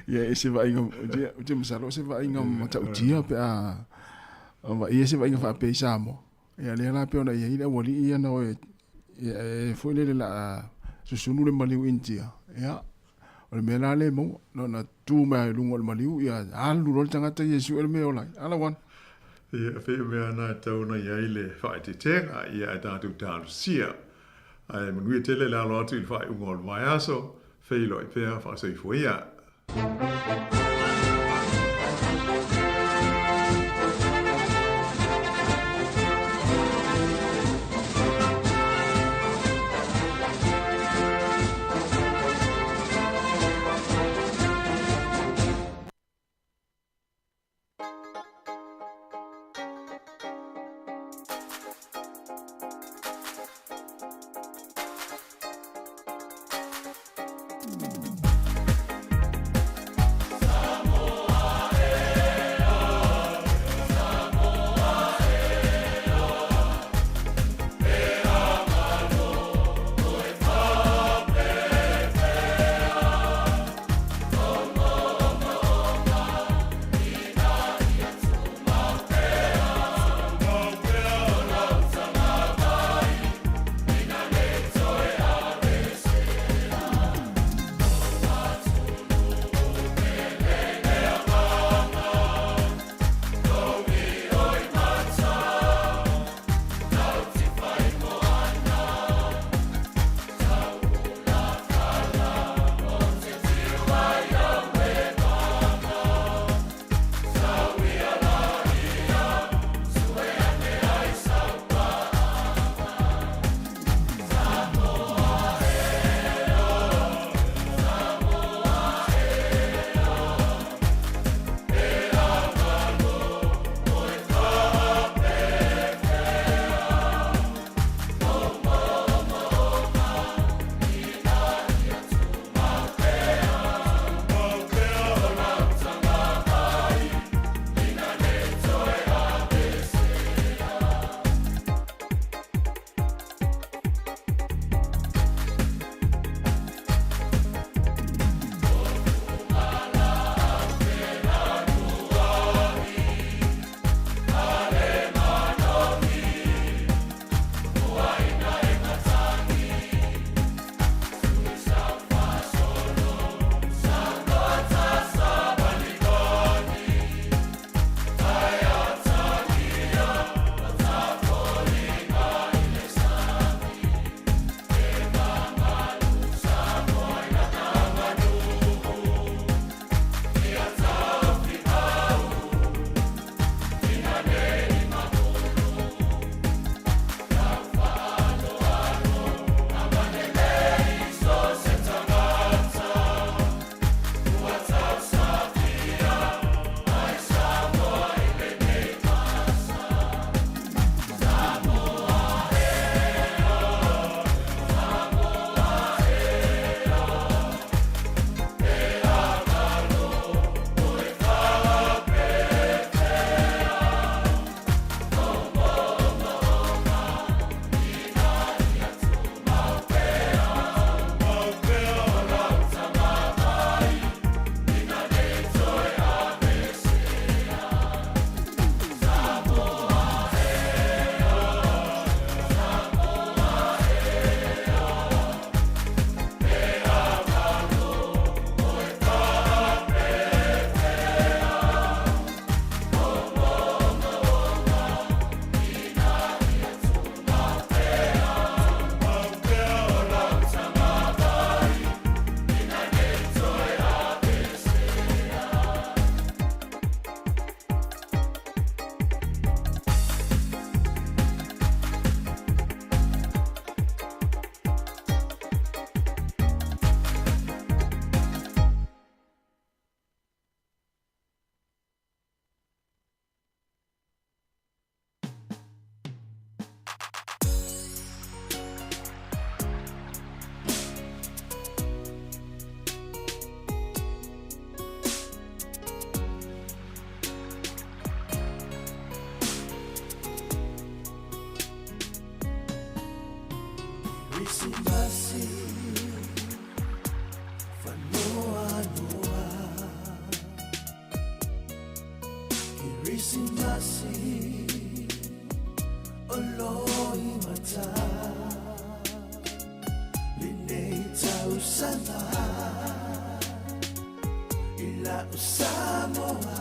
Speaker 3: Ia e se va inga o masalo se va inga matautia pe a ia se va inga fa pe sa mo. Ia le la pe ona ia ila wali ia na o e foi le la susunu le maliu intia. Ia o le mena le mo no na tu mai lungon maliu ia alu rol tangata Yesu el me ola. Ala wan.
Speaker 12: Ia fe me na tau na ia ile fa te tenga ia tātou tārusia. Ai manui tele la lo atu il fai ungol mai aso feilo e pea fa sei foia.
Speaker 6: Oloi mata Linei tau sana Ila usamoa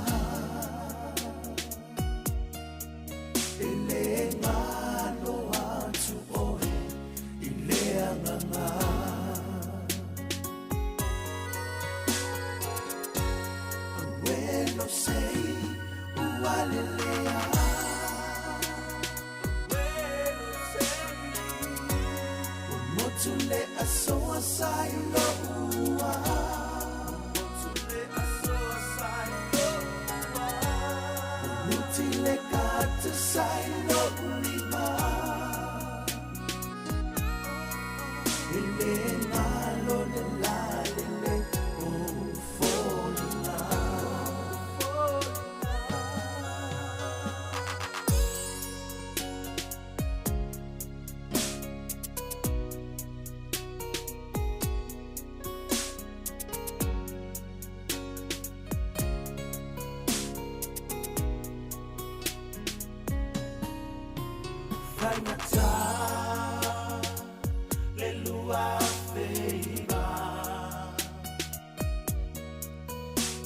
Speaker 6: Ele ngano atu oe Ile anganga Awelo sei ualelea Motule asoa sai loa Motule asoa sai loa Mutile kata sai loa Ele ngalo le la le o folina Fainata le lua feiva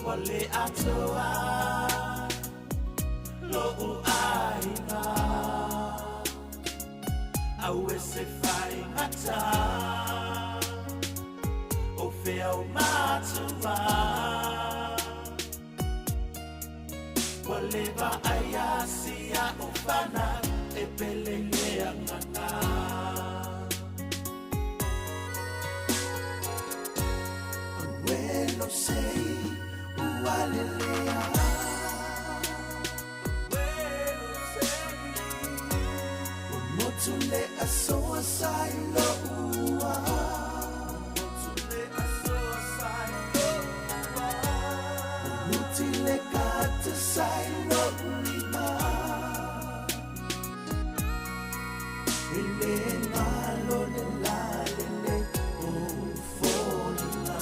Speaker 6: Wale atoa lo uaina Awe se fainata o fea o matua Wale va ayasia ufana Epelele angana Awelo sei ualelea Awelo sei Motule asoa sai loa Motule asoa sai loa Mutile kata sai loa Ele ngalo le la le o folina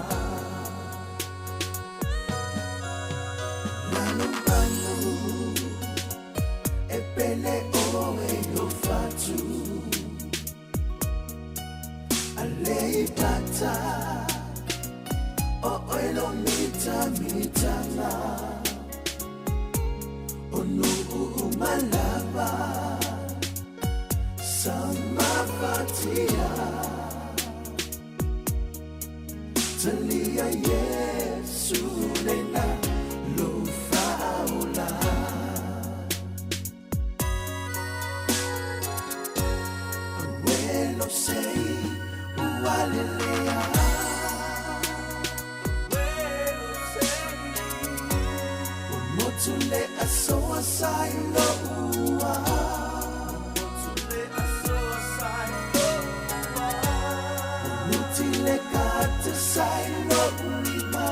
Speaker 6: Lalo manu e pele o e lo fatu Alei bata o elo mitanga O no umalaba Samafatia Talia Yesu Lena Lufaula Awelo sei ualelea Awelo sei Motule asoa sai loa Mutile kata sai loa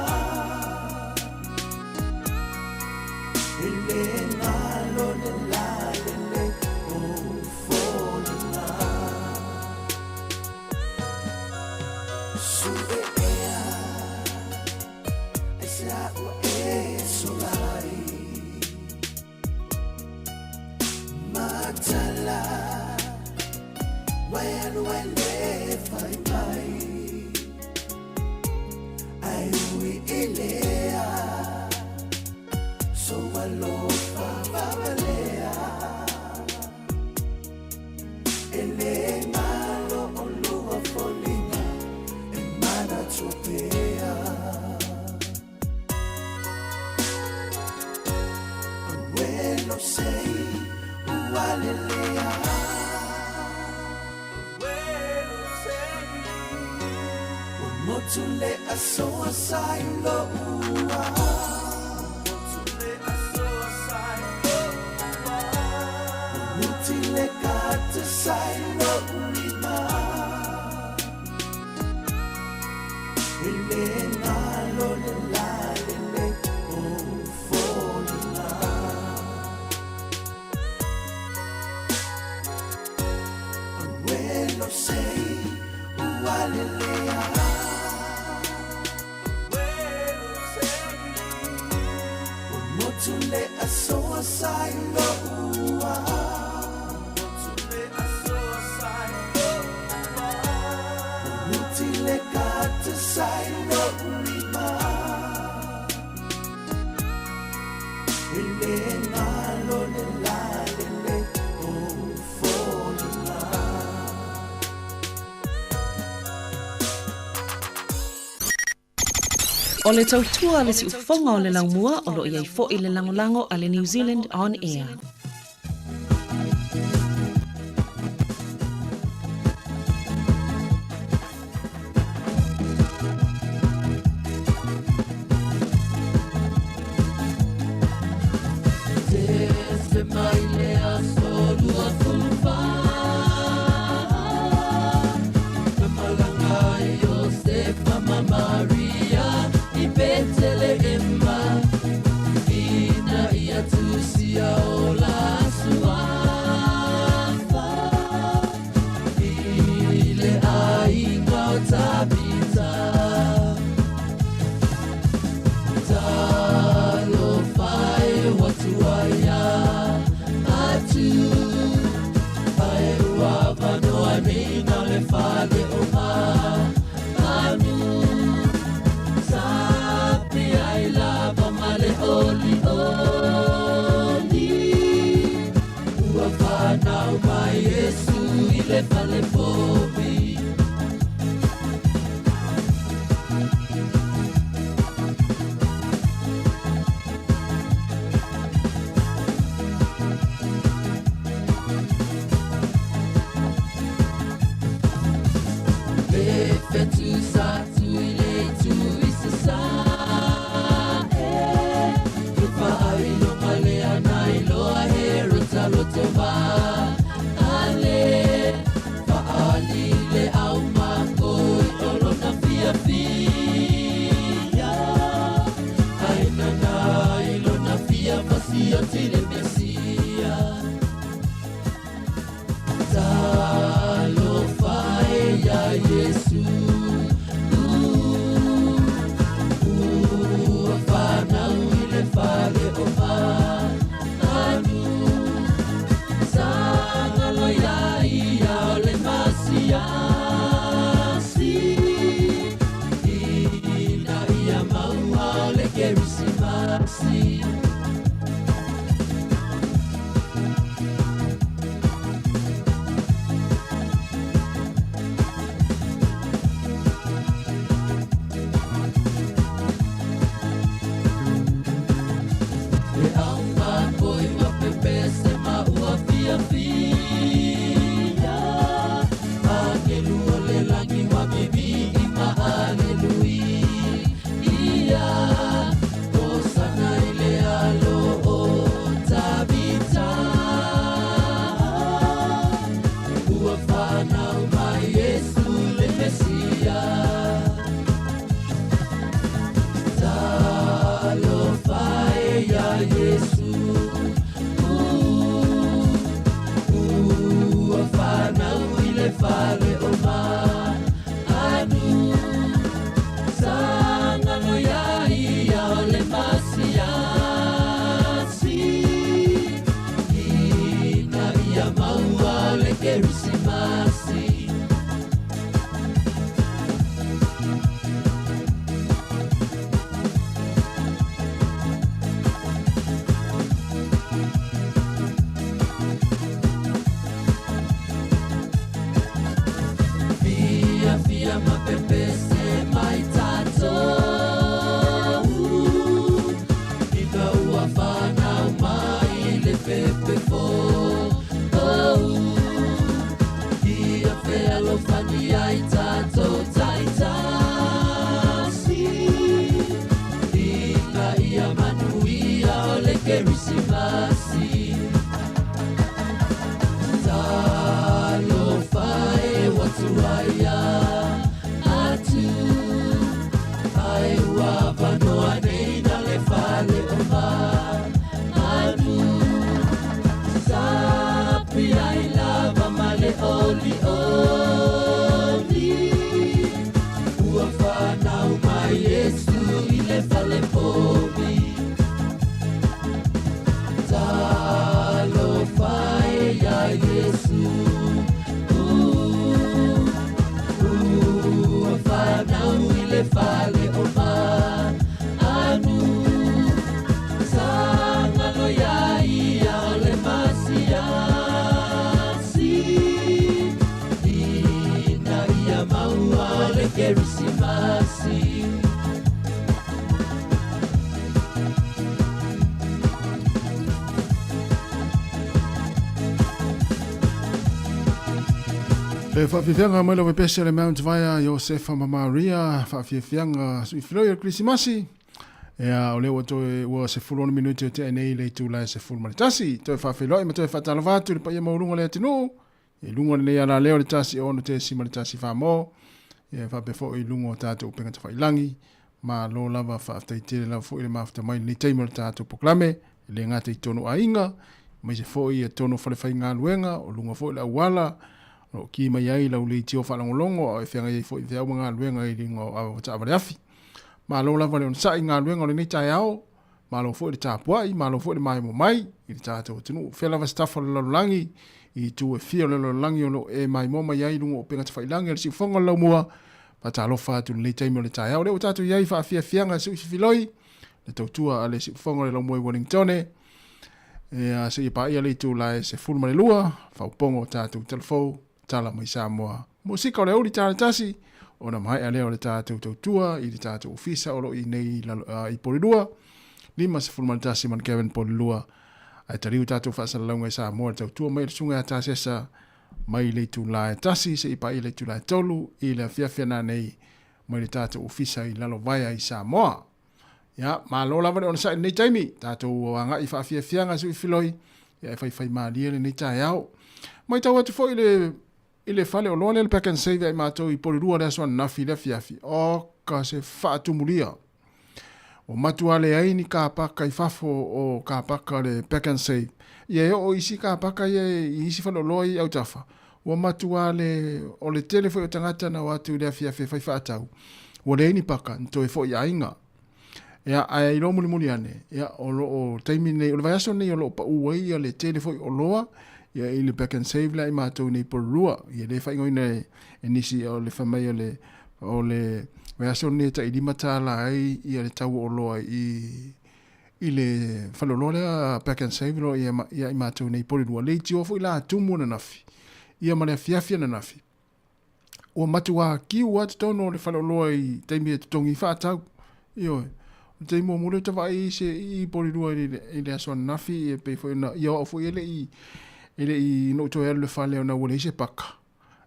Speaker 6: Ele ngalo le la le o folina Sube ea Esa o e solai Matala When they find my I will ilea So alofa vavalea Ele malo olua folina E mana tropea Awelo sei ualelea Motule asoa sai loa Motule asoa sai loa Mutile kata sai loa Ele ngalo le la le o folina Awelo sei ualelea Motule asoa sai loa
Speaker 10: O le tautua le si ufonga o le laumua o lo iai fo i le langolango a le New Zealand On Air.
Speaker 3: Le whawhiwhianga mai lawe pese le Mount Vaya Josefa Maria whawhiwhianga sui whiloia Krisimasi. Ea o leo toe ua se fulona minuti o te anei le tūlai se fulma le tasi. Toe whawhiloi ma toe whatalavatu le pa ia maurunga le atinu. E lunga le nei ala leo le tasi ono te sima le tasi whamo. E whapefo i lunga o tātou penga te whailangi. Ma lo lava whaaftaitele lava fo i le mafta mai ni teima le tātou poklame. Le ngate i tono a inga. Mai se fo i e tono whale whai ngā luenga. O lunga fo i la uala. O ki mai ai lau le tio whalangolongo. O e whianga i fo i whiau ngā luenga i ringo a taawale afi. Ma lo lava le on sa i ngā luenga o le nei tai ao. Ma lo fo i le tāpuai. Ma lo fo i le mai mo mai. I le tātou tunu. Whia lava staffa le lalolangi. I tu e whia le lalolangi o lo e mai mo mai ai lungo o penga te whailangi. Le si whonga lau mua. Pa tā lofa atu le teimi o le tai ao. Le o tātou iai wha whianga se usi filoi. Le tautua a le si whonga le lau mua i Wellingtone. E a se i pa ia le tu lai se fulma le lua. Whaupongo tātou telefou. Tala mai Samoa. Musika o le uri tāna tasi. O na mai a leo le tātou tautua. I le tātou ofisa o lo i nei i Porirua. Lima se fulma le tasi man Kevin Porirua. Ai tariu tātou whaasala launga i Samoa le tautua mai le sunga a tāsesa. Mai le tu lai tasi se i pa i le tu lai tolu. I le whiawhiana nei mai le tātou ofisa i lalo vaia i Samoa. Ya, ma lo lava le ona sa nei taimi. Tātou anga i whawhiawhianga sui filoi. Ia e whai maalia le nei tai au. Mai tau atu fo i le fale o loa le pack and save ai mātou i Porirua le aswa nafi le fiafi. O ka se whaatumulia. O matua le ai ni ka paka i fafo o ka paka le pack and save. Ia o isi ka paka i isi fale o loa i au tafa. O matua le o le telefo i o tangata na watu le fiafi fai whaatau. O le ini paka nto e fo i ainga. Ia ai lo muli muli ane. Ia o taimi nei o le vaiaso nei o lo pa uai le telefo i o loa. Ia i le back and save la i mātou nei Porirua. Ia le whaingoi nei e nisi o le whamai o le weaso nei ta i lima tāla ai ia le tau o loa i le whaloloa lea back and save lo ia i mātou nei Porirua. Le ti ofo i la atumu na nafi. Ia ma le fiafia na nafi. O matua kiu atu tono le whaloloa i teimi e tutongi whaatau. Io te mo mure te vai se i Porirua i le aso nafi e pe foi na ia ofo ele i no to ele fale na wole se paka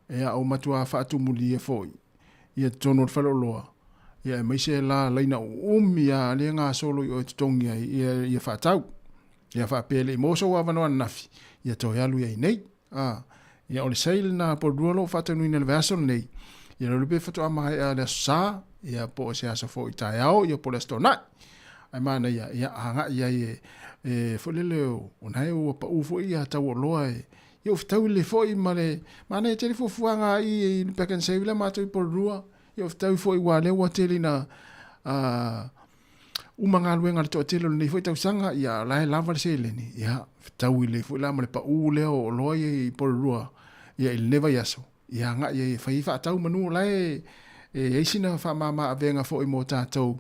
Speaker 3: e a o matua fatu muli e foi ia tono falo loa ia mai se la leina umia le nga solo o tongi ia fatau ia fa pele mo so wa no nafi ia to ya lu ia nei ia o le sail na Porirua lo fatu no in verso nei ia lo be fatu ama ia le sa ia po se aso foi taiao ia po le stona ai mana ia anga ia e folele o nai o pa u foi ia tau loa ia ftau le foi male mana e tele fuanga i back and save la mato i Porirua ia ftau foi wale wa tele na u manga luenga to tele nei foi tau sanga ia la lava se leni ia ftau le foi la male pa u le o loa i Porirua ia il neva yaso ia nga ia fai fa tau manu la e sina fa mama avenga foi mo tatou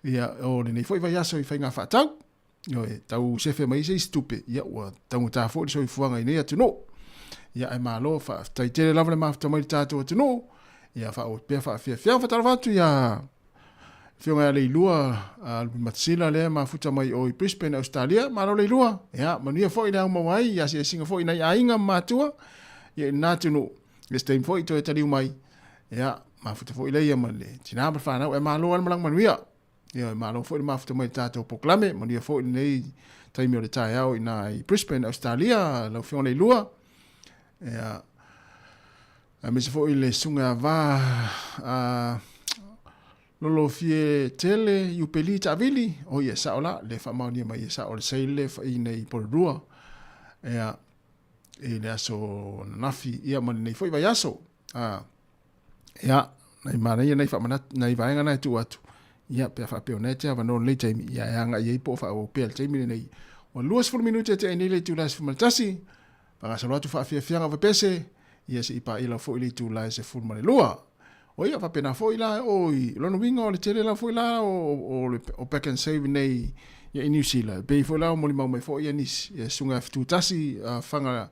Speaker 3: ia o nei foi va yaso i fai nga fa tau yo tau sefe mai se stupe ia o tau ta fo so fuanga nei atu no ia ai malo fa tai tele lava le mafta mai tatou atu no ia fa o pe fa fia fa tarvatu ia fionga le lua al matsila le mafuta mai o Brisbane Australia malo le lua ia mania fo ina mo mai ia se singa fo ina ainga matua ia natu no este fo to tali mai ia mafuta fo ile ia male tina ba fa na e malo al malang manuia ia malo fo mafuta mai tatou poklame mania fo nei taimi o le tai au ina i Brisbane Australia lo fionga le lua ia a me se fo ile sunga va lolo fie tele yu peli tavili o ia saola le fa mauni mai sa o le seile fa i nei Porirua ia e le aso nafi ia man nei foi vai aso ia nei mana ia nei fa mana nei vai ngana tu atu ia pe fa pe onete ava no le taimi ia anga ia po fa o pe taimi nei o luas for minute te nei le tu las fumatasi para solo tu fa fianga va pese ia se ipa ila fo ile tu las full mane lua o ia fa pena fo ila o lo no winga o le tele la fo ila o pack and save nei ia in New Zealand be fo la mo mai fo ia nis ia sunga tu tasi fanga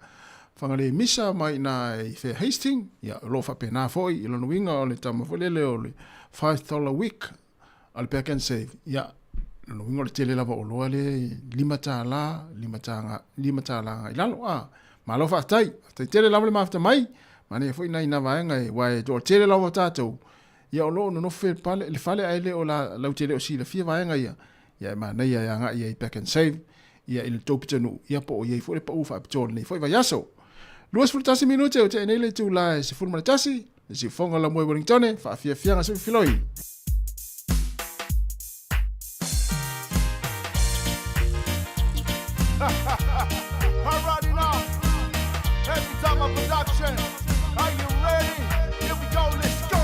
Speaker 3: le misa mai na i fe Hastings ia lo fa pena fo lo no winga o le tama fo le $5 week al pack and save ia lo winga o le tele la o lo le limata la ilalo ma lo fa tai tele la le mafta mai Mane foi nai na vaenga e wai to tele lawa tatou. Ia o lo no fe pale le fale ai le o la tele o si le fia vaenga ia. Ia ma nei ia nga ia back and save. Ia il topitanu ia po ia foi pa ufa pton le foi vai aso. Luas fultasi minute o te nei le tu la se fulma tasi. Si fonga la moi Wellington fa fia nga se filoi.
Speaker 5: Alrighty now, every time a production, are you ready? Here we go, let's go.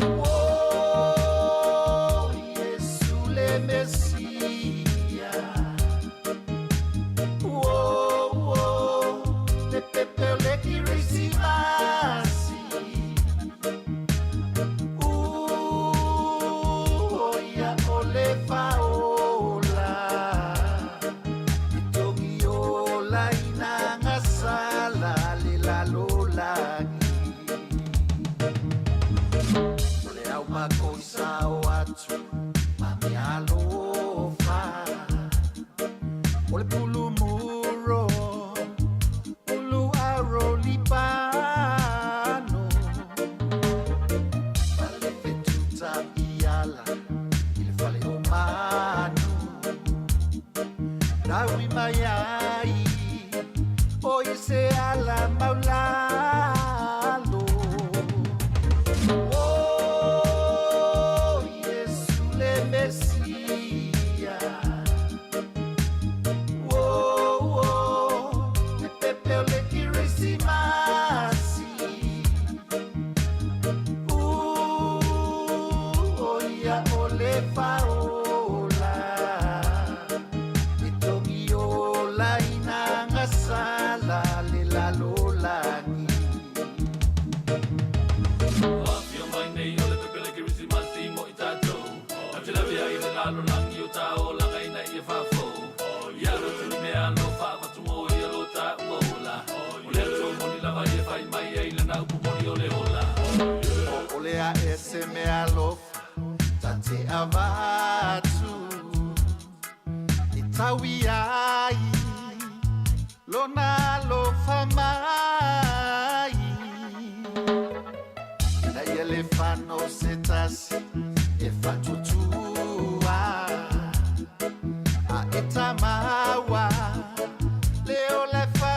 Speaker 5: Oh, Yesu.
Speaker 4: se me alofa tate avatu itawi ai lona alofa mai na elefano setasi e fatutua a etamawa leo le fa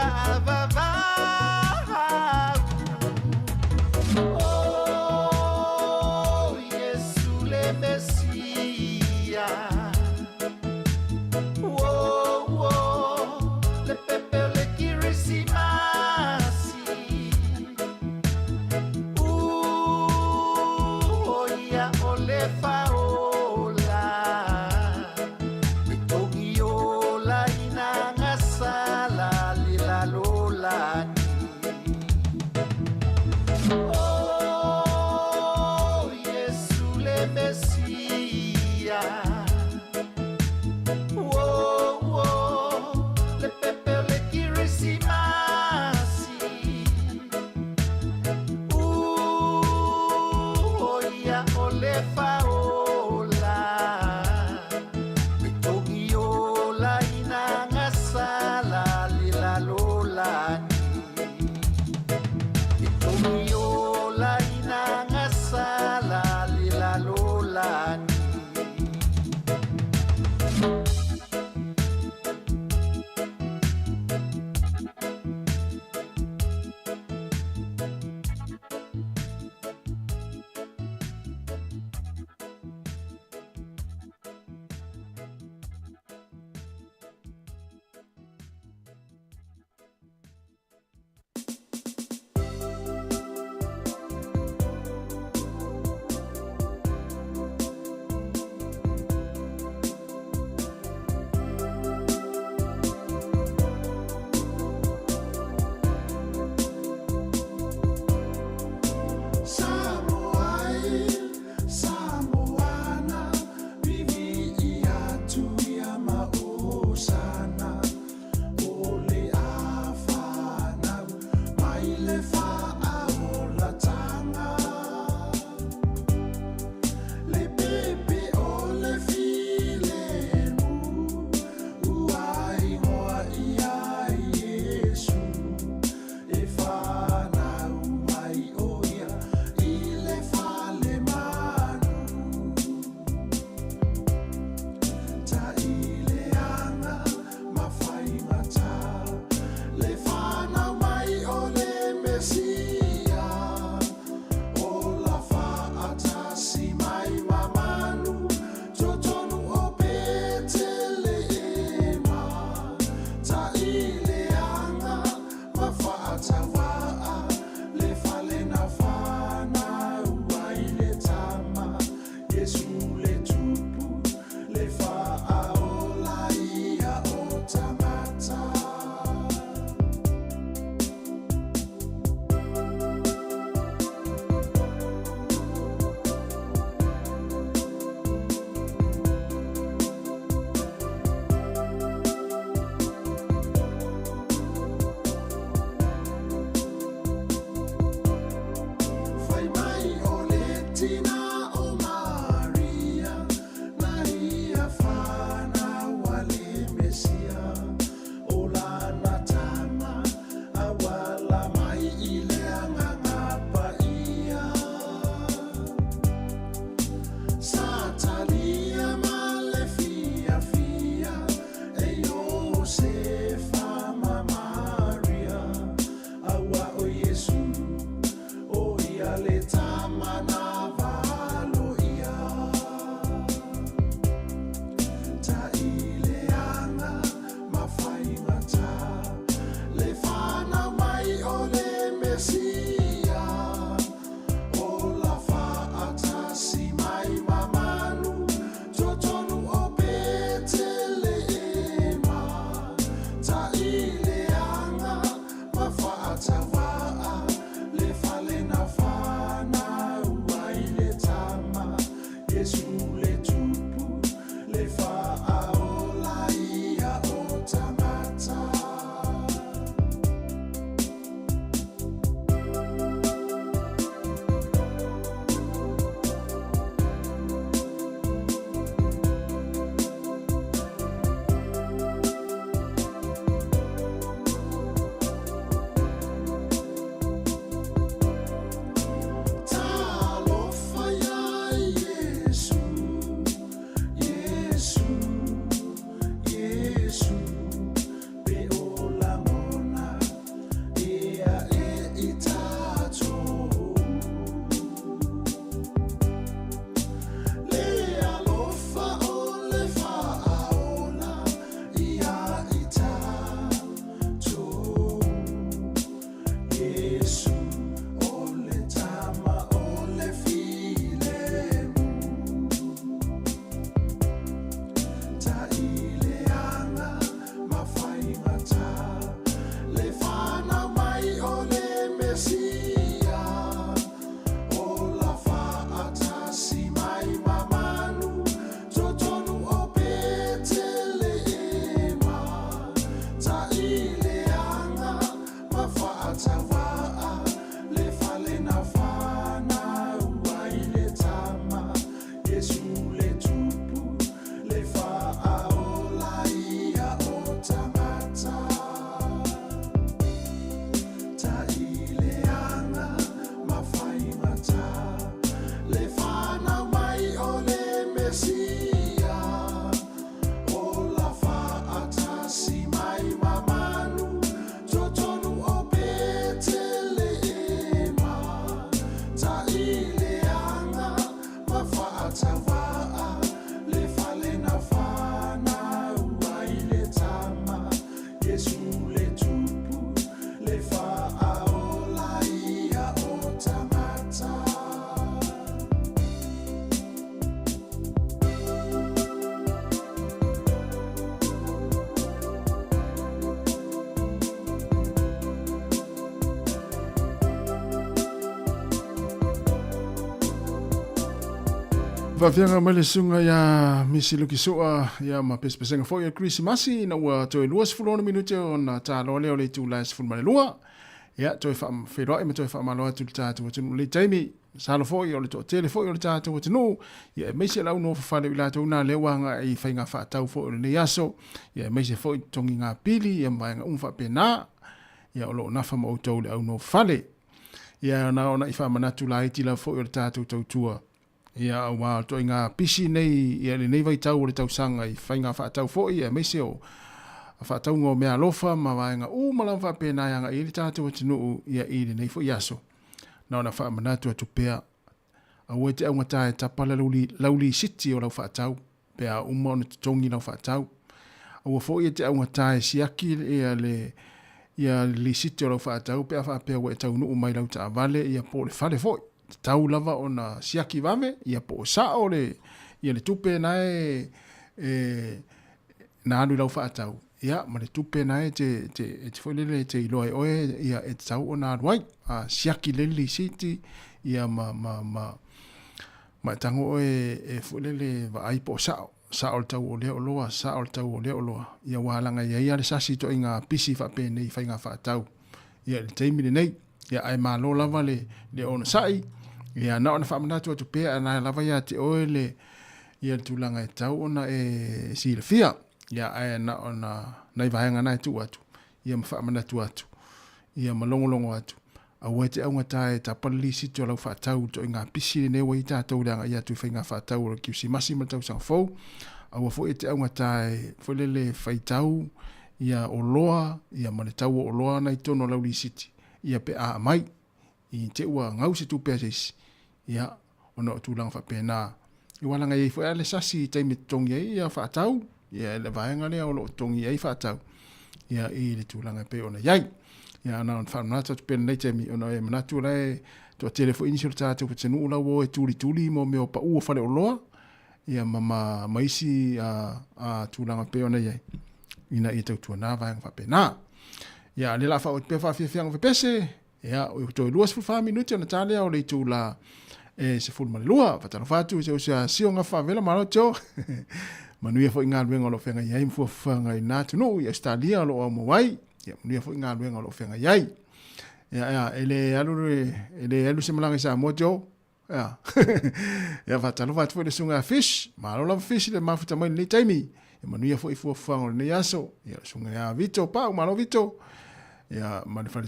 Speaker 3: Vafianga mai le sunga ya misi luki soa ya ma pespesenga fo ya Krismasi na ua toi luas fulona minute o na talo leo le tu las ful malua ya toi fa fero e toi fa malo tu tatu tu le taimi salo fo yo le to telefo yo le tatu tu ya misi la uno fa le la tu na le wanga i fainga fa tau fo le yaso ya misi fo tongi nga pili ya mai nga umfa pena ya lo na fa mo to le uno fale ya na ona i fa manatu la iti la fo yo le tatu tua ia wa to inga pisi nei ia le nei vai tau le tau sanga I fainga fa tau fo ia mese o fa tau ngo me alofa ma wa nga u mala fa pena ia nga I tatu tinu ia I le nei fo iaso na ona fa manatu tu pea a wete au ngata ta pala lauli city o la fa tau pea uma on tongi la fa tau o fo ia te au ngata siaki ia le city o la fa tau pea fa pea we tau no mai lau ta vale ia po le fale fo tau lava ona siaki vame ia po sa ole ia le tupe na na alu lau fa tau ia ma le tupe na te foi le te loi oe ia e tau ona ruai a siaki le city ia ma tango e foi le va ai po sa ol tau ole o loa sa ol tau ole o loa ia walanga ia le sasi to inga pisi fa pe nei fa inga fa tau ia le teimi le nei ia ai malo lava le ona sai ia na ona fa manatu tu pe ana lava ia te oele ia tulanga e tau ona e silfia ia ai na ona nai vaenga nai tu atu ia fa manatu atu ia malongolongo atu a wete au ngata e tapali sito lau fa tau to inga pisi ne wai ta tau langa ia tu fainga fa tau ro kiusi masi matau sang fo a wa fo ete au ngata e fo le fai tau ia oloa ia mane tau oloa nai tono lau li siti ia pe a mai I te ua ngau se tu pesis ia ona tu lang fa pena I wala ngai fo ale sasi taimi tongi ia fa tau ia le vaenga le o tongi ia fa tau ia I le tu lang pe ona yai ia na on fa na tu pen nei taimi ona e manatu le to telefo initial tatu pe tenu la wo e tuli mo me o pa u fa le loa ia mama maisi a tu lang pe ona yai ina I tu na vaenga fa pena ia le la fa o pe fa fiang fe pese ia o to luas fu fa minuti na tale o le tu la se ful malua fa tano fatu se o si nga fa vela malo cho manu ia fo inga luenga lo fenga ia fu fa nga ina tu no ia stalia lo mo wai ia manu ia fo inga luenga lo fenga ia ia ele alu se malanga sa mo jo ia ia fa tano fatu le sunga fish malo la fish le mafuta mai ni taimi manu ia fo I fu fa ngo ne yaso ia sunga ia vito pa malo vito ia manu fa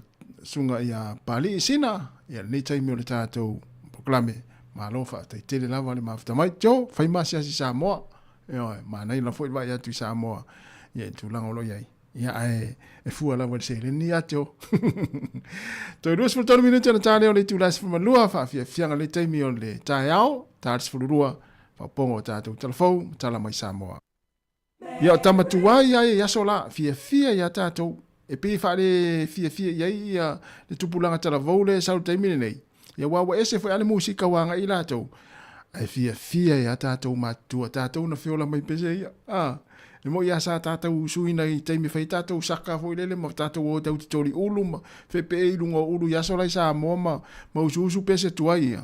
Speaker 3: sunga ia pali sina ia ni taimi o le tatou proklame malo fa te tele lava le mafuta mai jo fai masi asi sa moa ia ma nei la foi vai atu sa moa ia tu lango lo ia ia e fu ala wa se le ni ato to dos for 2 minutos na tale o le tu las for lua fa fianga le taimi o le taiao tars for lua fa pongo tatou telefon tala mai sa moa ia tamatu ia ia sola fia ia tatou e pe fa le fia ia le tupulanga tala vole sa taimi nei ia wa ese foi ale musika wanga I lato ai fia ia tatou matua tatou na fiola mai pese ia e mo ia sa tatou suina I taimi fai tatou saka foi lele mo tatou o tau tori ulu ma fe pe lungo ulu ia sola sa mo ma usu pese tuai ia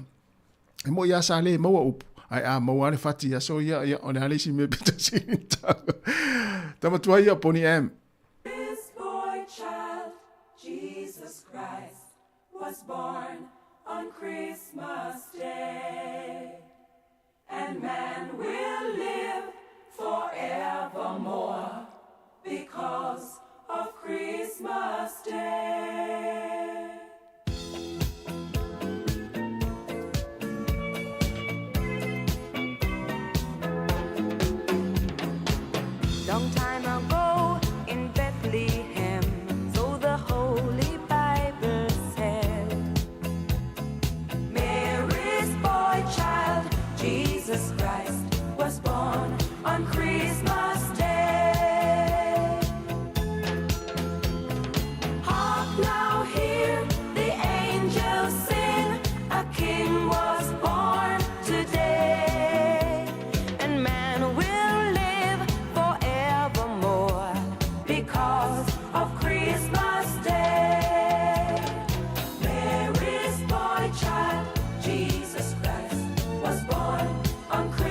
Speaker 3: e mo ia sa le mo up ai mo ale fati ia so ia on ale si me pete sinta tama tuai ia poni am
Speaker 16: was born on Christmas Day, and man will live forevermore because of Christmas Day. Long time ago in Bethlehem, so the Holy Bible said, Mary's boy child, Jesus Christ, was born on Christmas Day. Hark now, hear the angels sing, a king was born today, and man will live forevermore because of Christmas Day. Mary's boy child, Jesus Christ, was born on Christmas Day.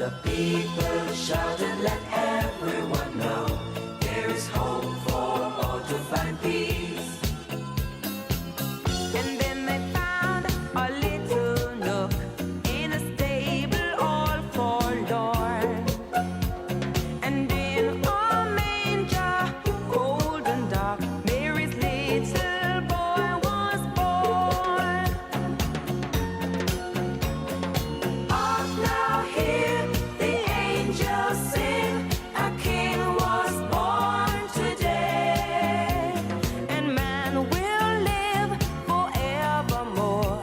Speaker 16: the people shouted, let everyone know there is hope for all to find peace. And then they found a little nook in a stable all forlorn. And in a manger, cold and dark, Mary's little boy was born. Hark now, hear the angels sing, a king was born today. And man will live forevermore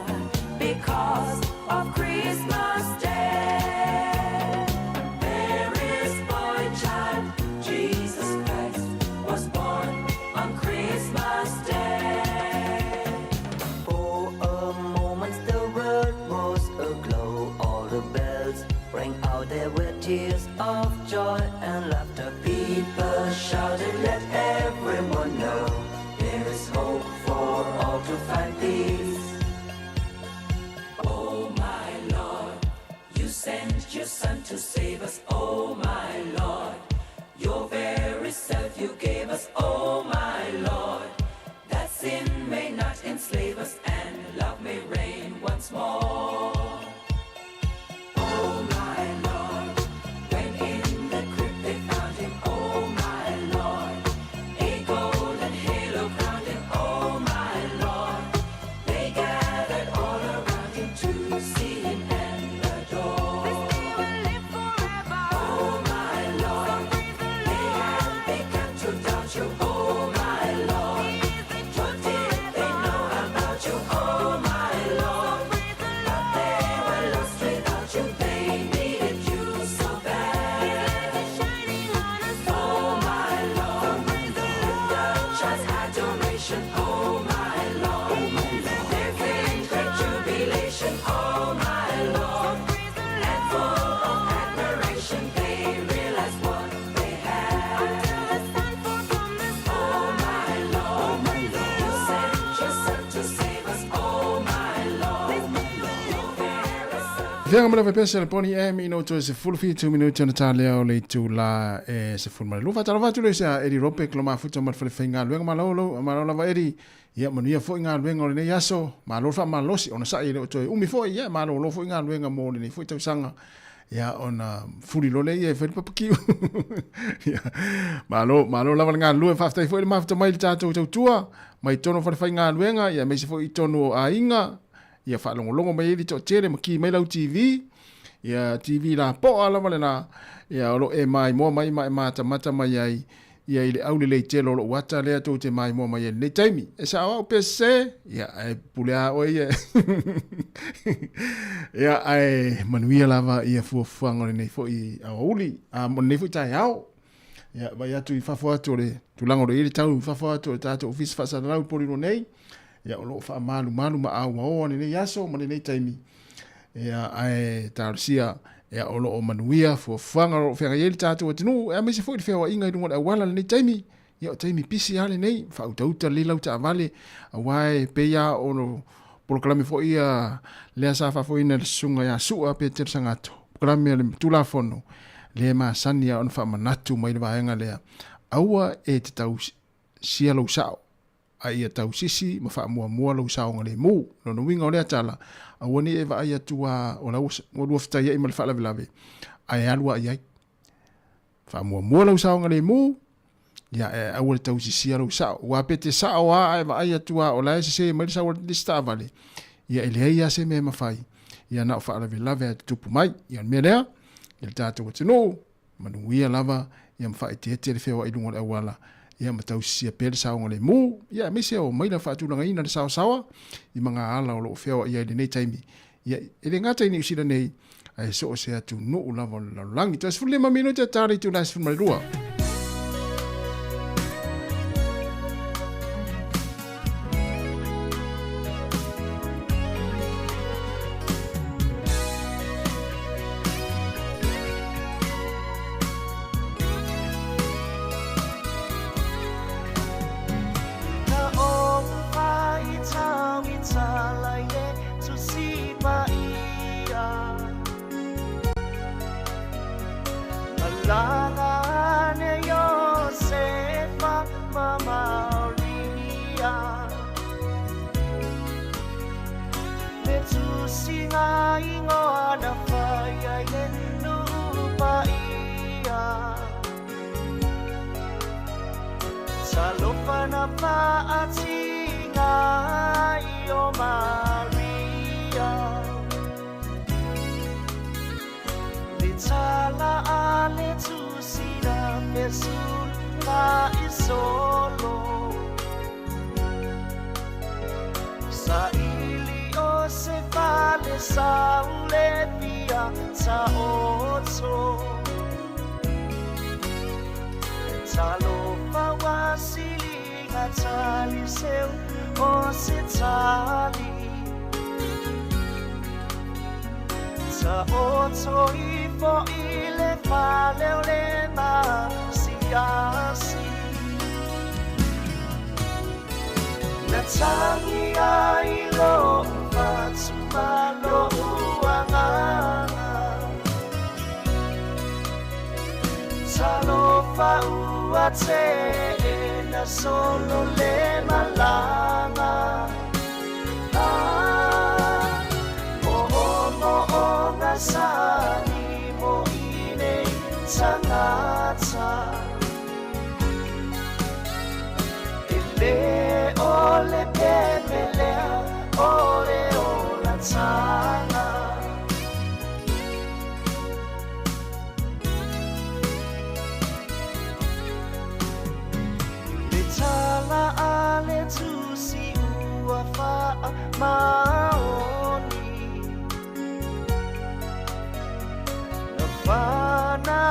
Speaker 16: because of Christmas Day. There is boy child, Jesus Christ, was born on Christmas Day. For a moment the world was aglow, all the bells rang out, there were tears of joy and laughter. People shouted, let everyone know there is hope for all to find peace. Oh my Lord, you sent your son to save us. Oh my Lord, your very self you gave us. Oh my Lord, that sin may not enslave us and love may reign once more. Oh my Lord, when in the crypt they found him. Oh my Lord, a golden halo crowned him. Oh my Lord, they gathered all around him to see him and adore. This day will live forever. Oh my Lord, they had begun to doubt you. Oh my Lord, what did they know about you? Oh my Lord, but they were lost without you. They needed you so bad. Oh my Lord, lift up child's adoration. Oh my Lord, there came great jubilation. Oh my Lord, and full of admiration they realized what they had. Oh my Lord, you sent yourself to save us. Oh my Lord, your very self.
Speaker 3: Venga mala pesa le poni minuto se full fi 2 minuto na tale o le tu la se full mala lufa tala vatu le sa eri rope kloma futa mal fle fenga luenga malo la va eri ia mania fo inga luenga o le yaso malo fa malosi ona sa ile o to umi fo ia malo lo fo inga luenga mo le fo tau sanga ia ona furi lo le ia fe papaki malo la nga lue fa sta fo le mafta mai tato tua mai tono fa inga luenga ia me se fo itono a inga ia fa longo mai li to tere maki mai lau TV ia TV la po ala vale na ia lo e mai mo mai mata mai ai ia ile au le telo lo wata le to te mai mo mai le taimi e sa o pese ia ai pulea o ia ia ai manuia lava ia fu fango nei fo i au uli a mo nei fo tai au ia vai atu i fafo atu le tulango le ile tau fafo atu le tato office fa sa lau polino nei ia lo fa malu ma au o nei yaso mo nei taimi ia ai tarsia ia olo o manuia fo fanga ro fenga yeli tatu tinu e me se foi fewa inga dungo da wala ni taimi ia taimi pisi ale nei fa uta le lauta vale awai pe ya ono proklame fo ia le sa fa fo ina sunga ya sua pe ter sangato proklame le tula fono le ma sania on fa manatu mai le vaenga le aua e te tau sia lo sao ai e tau sisi ma fa mua lo sao ngale mu no winga o le atala awani e va ia tua o la o lo fta ia mal fa la lave ai alwa ai fa mua lo sao ngale mu ya e awal tau sisi lo sao wa pete sao ai va ia tua o la se mal sao lista vale ia ele ia se me ma fai ia na fa la lave tupu mai ia me lea il tatu o tino manuia lava ia mfa te te fe wa idungo le wala ia matau sia pele sa ngole mu ia me se o mai la fatu langa ina sa sawa I manga ala o lo feo ia le nei taimi ia ele ngata ni usida nei ai so se atu no lava la langi tas fule ma minuto tari tu las fuma rua
Speaker 17: na paatinga i o Maria. Le tala a le tusina pesul ka isolo. Sa ili o se vale sa ule via sa oto. Talo fawasili ngatali seu o se tali. Sa oto ifo ile fale ole ma siasi. Natangi ai lo fatsumalo uanganga. Talo fauate na solo le malanga. Mo ngasani mo ine tangata. Ele ole pemelea ole ola tanga. Le tala ale tusi ua faa maoni. Na fana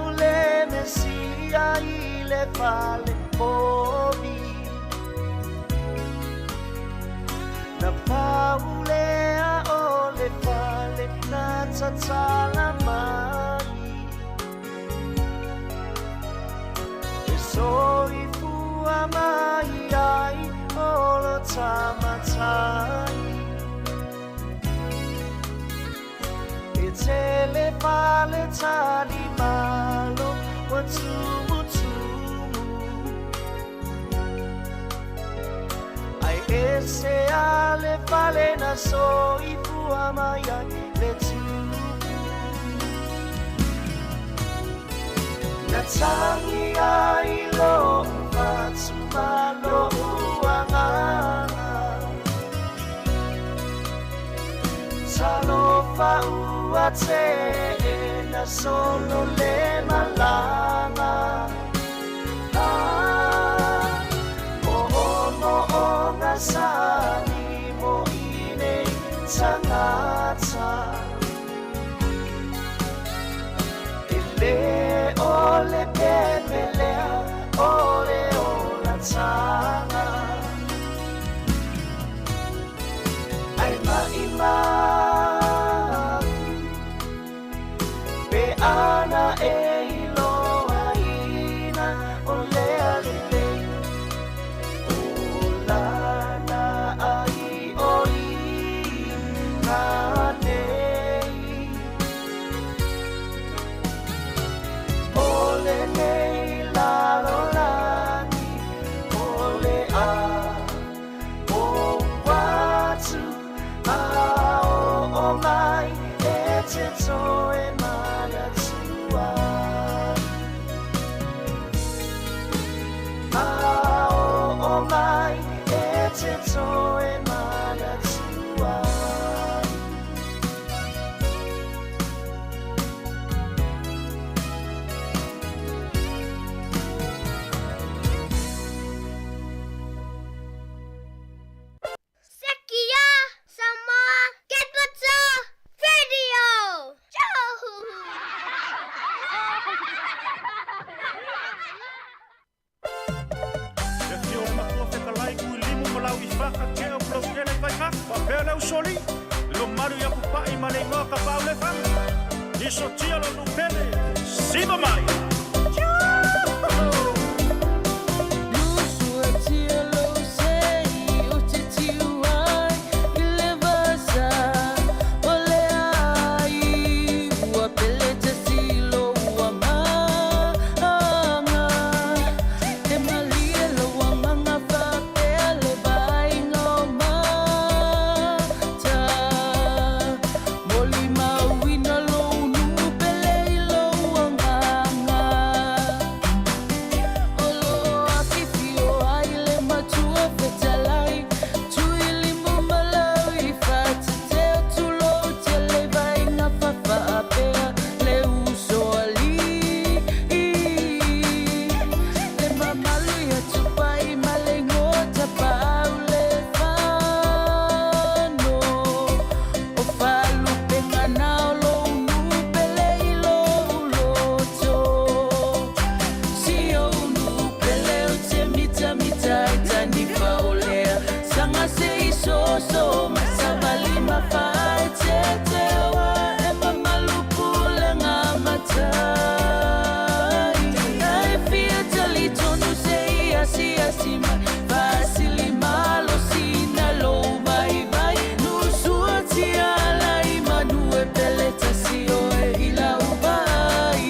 Speaker 17: ule mesia ile fale pomi. Na paulea ole fale na tatala mai. E soi fua mai ai olo tamatai. E tele fale tali malo watumu tumu. Ai ese ale fale na soi fua mai ai le tumu. Natangi ai lo fatsumalo uanganga. Talo fauate na solo le malanga. Mo ngasani mo ine tangata. Ele ole pemelea ole ola tanga. Ai maima pe ana e iloa ina ole alele. Olana ai oi kanei. Ole nei lalolani ole a o watu a o mai e te toe mana tua. A o mai e te toe mana tua.
Speaker 18: Sekia Samoa Kepata Radio.
Speaker 19: E fio ma tua whekalai kui limu malau I whaka ke o proskele vai ka. Pa pēleu soli, lo maru ia pupai ma nei ngoa ka pau le whanga. Iso tia lo nupele, siva mai.
Speaker 20: Molima wina lo nu pele lo wanga.
Speaker 16: so masabali mafai tete wa e mamalupu le ngamata ai fia tali tonu se asi asima fasili malo sina lo vai vai nu suati ala imanu e peleta sio e ila ubai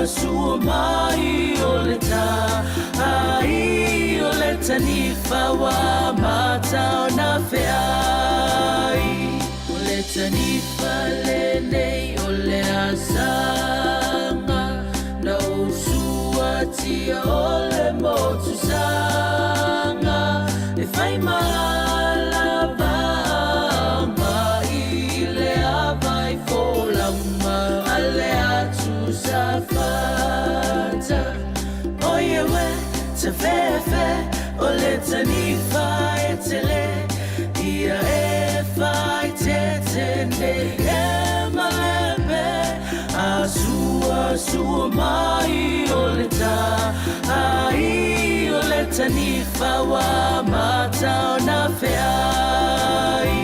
Speaker 16: Sua mai oleta ai oleta ni fawa mata na feai oleta ni fale nei ole asanga na usua tia ole motu sanga e fai mala bamba ile avai folama ale atu safata oye we te fefe ole tani fai tele ia e fai tetende e malebe asua mai ole ta ai ole tani fawa mata na feai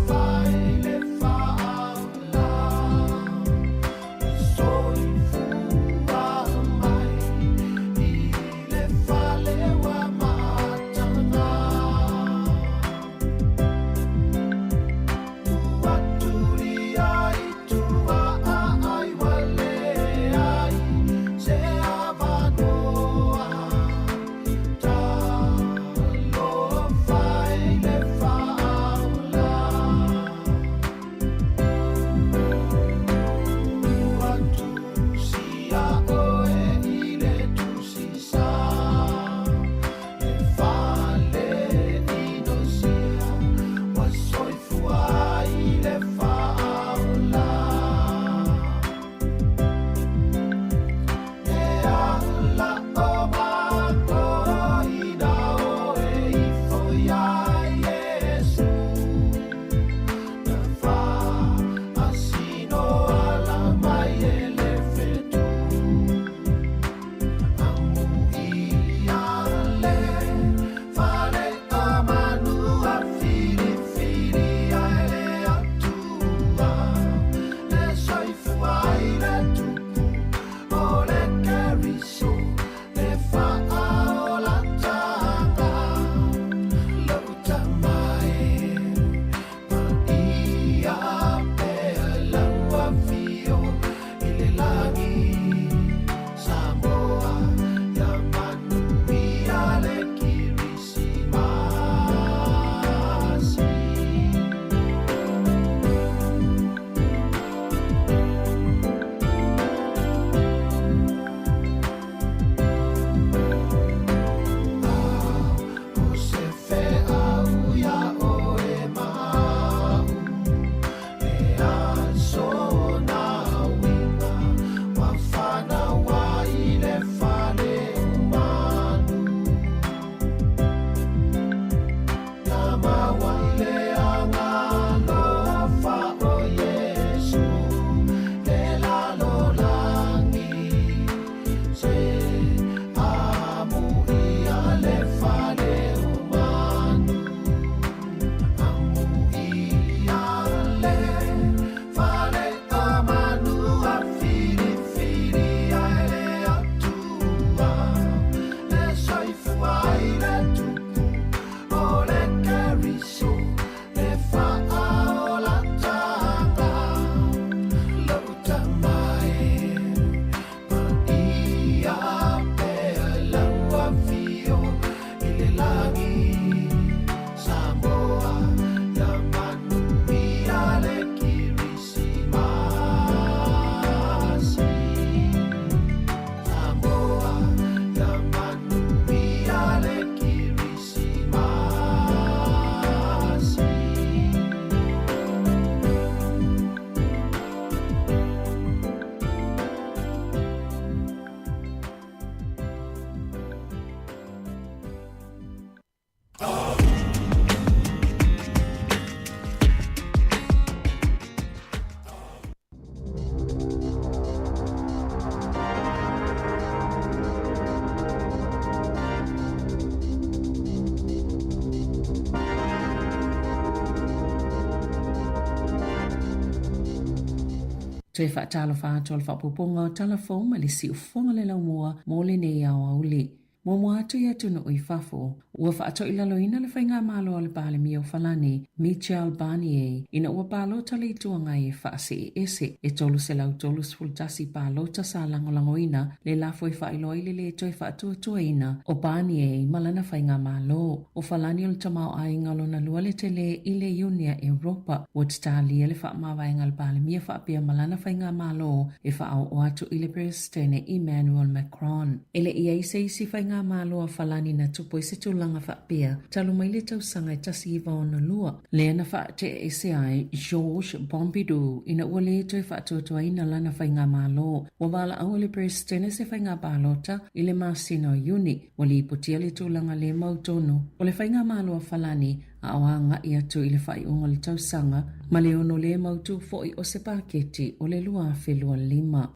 Speaker 6: Fai le fa
Speaker 10: Toi whaatalo whaatoa le whapupunga o telefon ma le si ufonga le lau mua mo le nei au auli. Mo mua atu ia tunu o i whafo, ua whaato ilalo ina le whainga malo o le pale mi o whalani, Michel Barnier, ina ua palo tali tuanga e whaase e ese, e tolu se lau tolu sfultasi palo ta sa langolango ina, le lafo e whailoi le toi whaatua tua ina, o Barnier malana whainga malo, o whalani o le tamau a ingalo na lua le tele i le Unia Europa, ua titalia le whaamawainga le pale mi e whaapia malana whainga malo, e whaau o atu i le Presidente Emmanuel Macron. Ele ia isi whainga malo a whalani na tupo i se tūlanga whaapea, talu mai le tausanga e tasi iwa o na lua. Lea na whaate e se ai, Georges Pompidou, ina ua le toi whaatotua ina lana whainga malo. Wa wala au le Presidente se whainga balota i le masina o Uni, wa li ipotia le tūlanga le mautonu. O le whainga malo a whalani, a awanga i atu i le whai unga le tausanga, ma le ono le mautu foi o se paketi o le lua whelua 5.